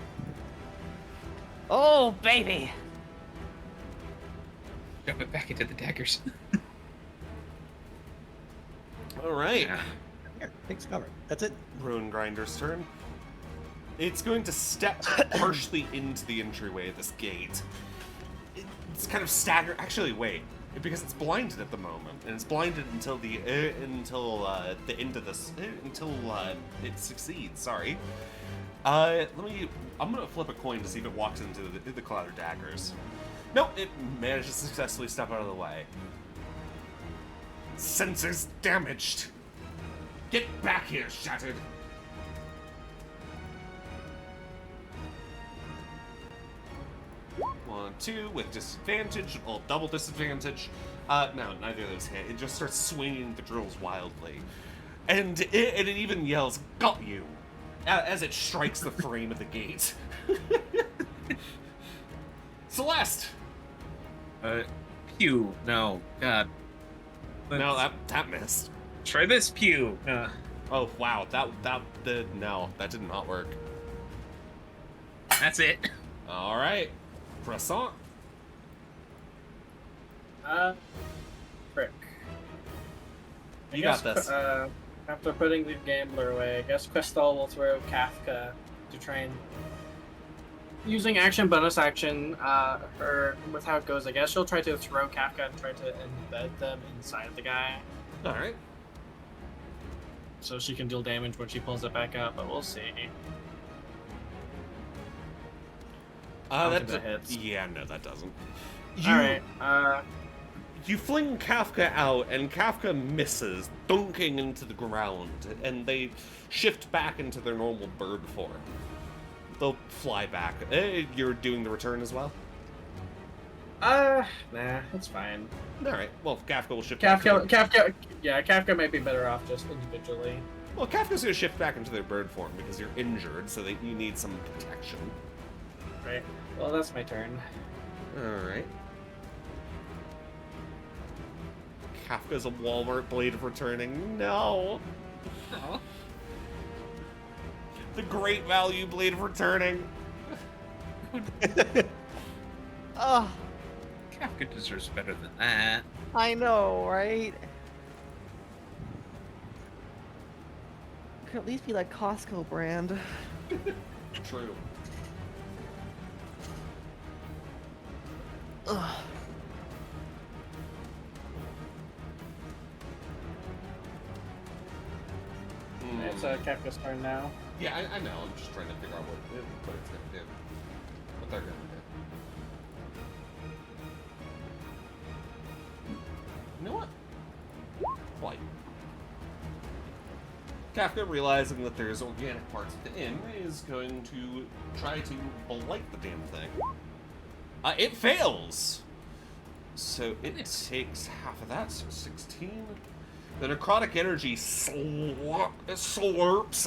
Oh, baby. Jump it back into the daggers. All right. Yeah. Here, takes cover. That's it. Ruin Grinder's turn. It's going to step partially into the entryway of this gate. It's kind of staggered. Actually, wait, because it's blinded at the moment, and it's blinded until the end of this, until it succeeds. Sorry. I'm gonna flip a coin to see if it walks into the cloud of daggers. Nope, it managed to successfully step out of the way. Sensors damaged. Get back here, Shattered. One, two, with disadvantage, well, double disadvantage. No, neither of those hit. It just starts swinging the drills wildly. And it even yells, "Got you!" as it strikes the frame of the gate. Celeste! Pew. No. God. No, that missed. Try this pew. Oh, wow, that did not work. That's it. Alright. Croissant. Frick. You got this. After putting the gambler away, I guess Crystal will throw Kafka to try and using action, bonus action, or with how it goes, I guess she'll try to throw Kafka and try to embed them inside the guy. Alright. So she can deal damage when she pulls it back up, but we'll see. I don't think that hits. Yeah, no, that doesn't. Alright, You fling Kafka out, and Kafka misses, dunking into the ground, and they shift back into their normal bird form. They'll fly back. You're doing the return as well? nah, it's fine. Alright, well, Kafka will shift back. Kafka might be better off just individually. Well, Kafka's going to shift back into their bird form because you're injured, so that you need some protection. Right. Well, that's my turn. Alright. Kafka's a Walmart blade of returning. No! Oh. The great value blade of returning. Oh, Kafka deserves better than that. I know, right? Could at least be like Costco brand. True. Ugh. It's Kefka's turn now. Yeah, I know. I'm just trying to figure out what it's going to do. What they're going to do. You know what? Flight. Kafka, realizing that there's organic parts at the inn, is going to try to blight the damn thing. It fails! So it takes half of that, so 16. The necrotic energy slurps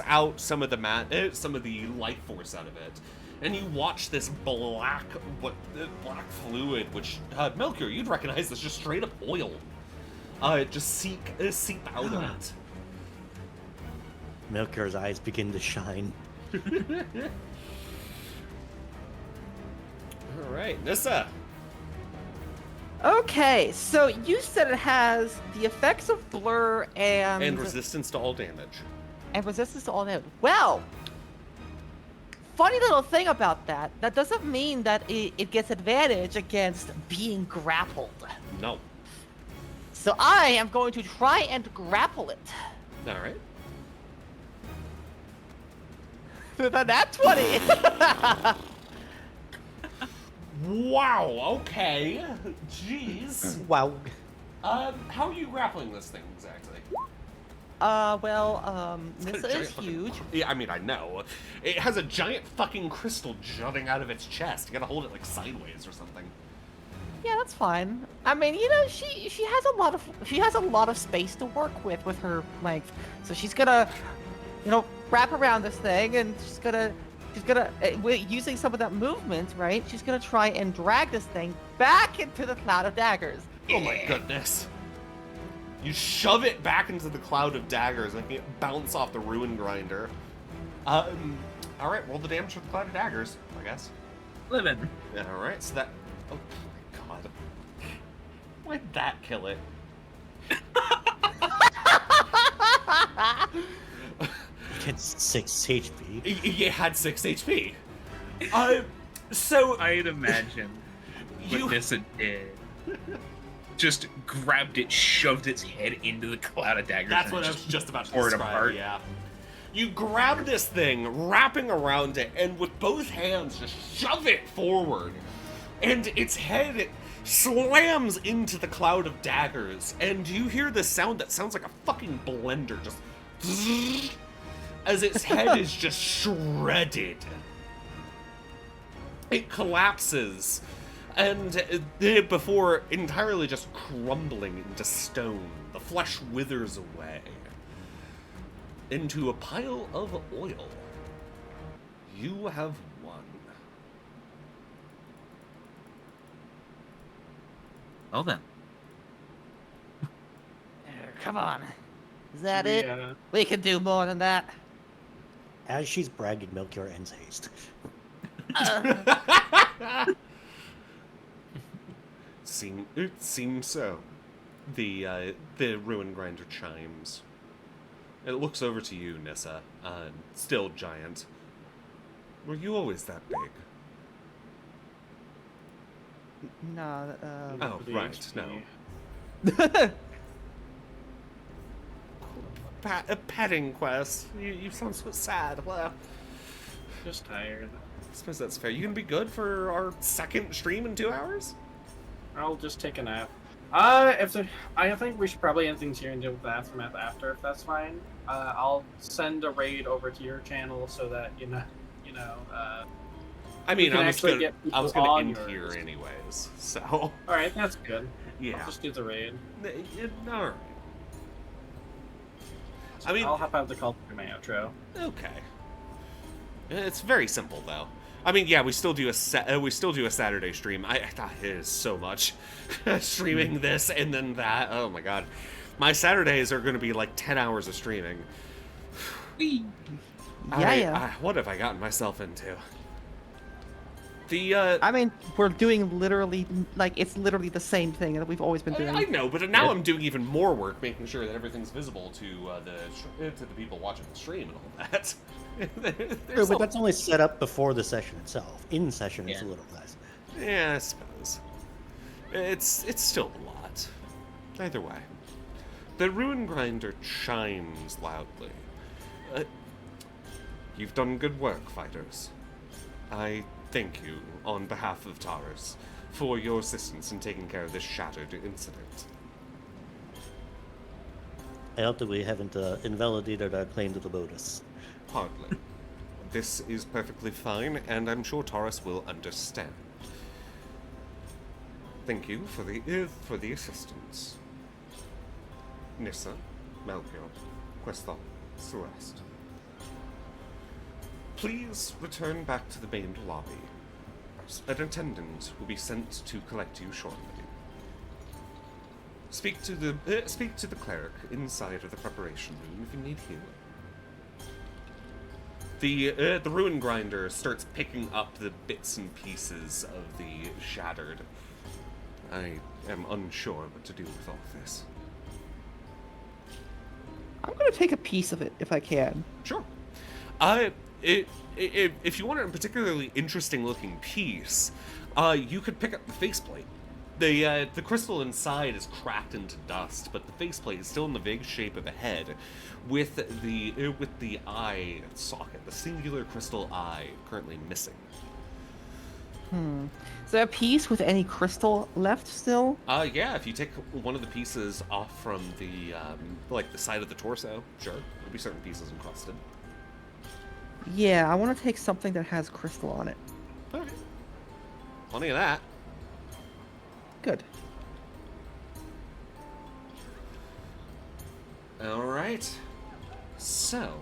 out some of the life force out of it, and you watch this black fluid, which Melchior, you'd recognize as just straight up oil. Just seep out of it. Melchior's eyes begin to shine. All right, Nissa. Okay, so you said it has the effects of blur And resistance to all damage. And resistance to all damage. Well, funny little thing about that. That doesn't mean that it gets advantage against being grappled. No. So I am going to try and grapple it. All right. That's 20. Wow. Okay. Jeez. Wow. How are you grappling this thing exactly? Nissa Giant is fucking- huge. Yeah, I mean, I know. It has a giant fucking crystal jutting out of its chest. You gotta hold it like sideways or something. Yeah, that's fine. I mean, she has a lot of space to work with her length. So she's gonna, wrap around this thing, and she's gonna using some of that movement, right? She's gonna try and drag this thing back into the cloud of daggers. Oh my goodness. You shove it back into the cloud of daggers, making it bounce off the ruin grinder. Alright, roll the damage for the cloud of daggers, I guess. Living. Alright, so that... Oh my god. Why'd that kill it? It's 6 HP. It had 6 HP. So... I'd imagine what Nissa did. Just grabbed it, shoved its head into the cloud of daggers. That's and what I was just about to tore it describe, apart. yeah. You grab this thing, wrapping around it, and with both hands just shove it forward. And its head slams into the cloud of daggers, and you hear this sound that sounds like a fucking blender, just as its head is just shredded. It collapses, and before entirely just crumbling into stone, the flesh withers away into a pile of oil. You have won. Well then. Come on. Is that it? We can do more than that. As she's bragging, Melchior ends haste. It seems so. The ruin grinder chimes. It looks over to you, Nissa. Still giant. Were you always that big? No, Oh, right, no. A petting quest. You sound so sad. Well, Just tired. I suppose that's fair. You gonna be good for our second stream in 2 hours? I'll just take a nap. I think we should probably end things here and do the aftermath after, if that's fine. I'll send a raid over to your channel so that I mean, can I actually was get gonna people on end yours. here anyways. So All right, that's good. yeah. I'll just do the raid. All right. I mean, I'll hop out of the call to do my outro. okay. It's very simple though. I mean, yeah, we still do a Saturday stream. I thought it is so much streaming this and then that. Oh my god, my Saturdays are going to be like 10 hours of streaming. What have I gotten myself into? I mean, we're doing it's literally the same thing that we've always been doing. I know, but now I'm doing even more work, making sure that everything's visible to the people watching the stream and all that. True, but that's only set up before the session itself. In session, it's a Yeah. little less. Yeah, I suppose. It's still a lot. Either way. The ruin grinder chimes loudly. You've done good work, fighters. I thank you on behalf of Taurus for your assistance in taking care of this shattered incident. I hope that we haven't invalidated our claim to the Lotus. Hardly. This is perfectly fine, and I'm sure Taurus will understand. Thank you for the assistance. Nissa, Melchior, Questal, Celeste. Please return back to the main lobby. An attendant will be sent to collect you shortly. Speak to the cleric inside of the preparation room if you need healing. The ruin grinder starts picking up the bits and pieces of the shattered. I am unsure what to do with all of this. I'm gonna take a piece of it if I can. Sure. If you want a particularly interesting looking piece, you could pick up the faceplate. The crystal inside is cracked into dust, but the faceplate is still in the vague shape of a head, with the eye socket, the singular crystal eye, currently missing. Is there a piece with any crystal left still? Yeah. If you take one of the pieces off from the the side of the torso, sure, there'll be certain pieces encrusted. Yeah, I want to take something that has crystal on it. Okay. Plenty of that. Good. All right. So,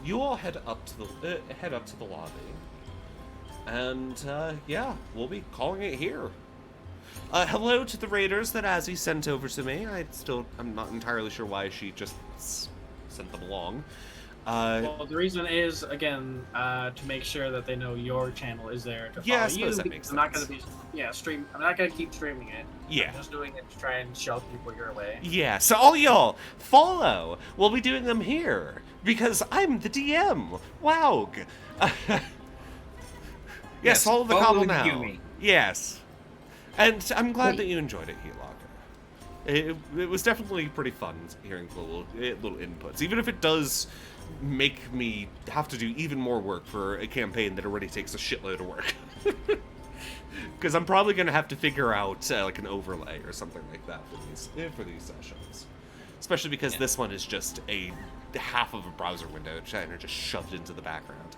you all head up to the lobby, and yeah, we'll be calling it here. Hello to the raiders that Azzy sent over to me. I'm not entirely sure why she just sent them along. Well, the reason is, again, to make sure that they know your channel is there to follow I suppose you. that makes I'm not sense. going to be, I'm not going to keep streaming it. Yeah. I'm just doing it to try and show people your way. Yeah, so all y'all, follow. We'll be doing them here, because I'm the DM. Wow. Yes, follow the cobble now. Yumi. Yes. And I'm glad that you enjoyed it, Helocker. It was definitely pretty fun hearing little inputs, even if it does make me have to do even more work for a campaign that already takes a shitload of work. Because I'm probably going to have to figure out like an overlay or something like that for these sessions. Especially because this one is just a half of a browser window just shoved into the background.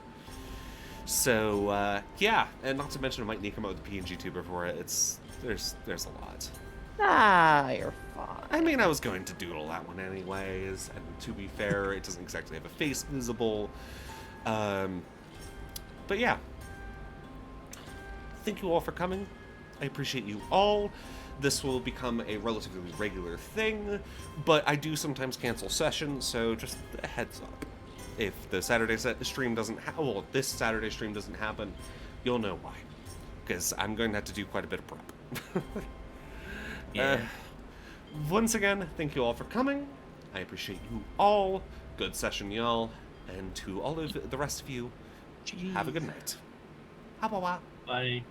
So, yeah, and not to mention I might need to come up with a PNG tuber for it. There's a lot. Ah, you're fine. I mean, I was going to doodle that one anyways, and to be fair, it doesn't exactly have a face visible. But yeah. Thank you all for coming. I appreciate you all. This will become a relatively regular thing, but I do sometimes cancel sessions, so just a heads up. If the Saturday stream doesn't this Saturday stream doesn't happen, you'll know why. Because I'm going to have to do quite a bit of prep. Yeah. Once again, thank you all for coming. I appreciate you all. Good session, y'all. And to all of the rest of you, have a good night. How about Bye.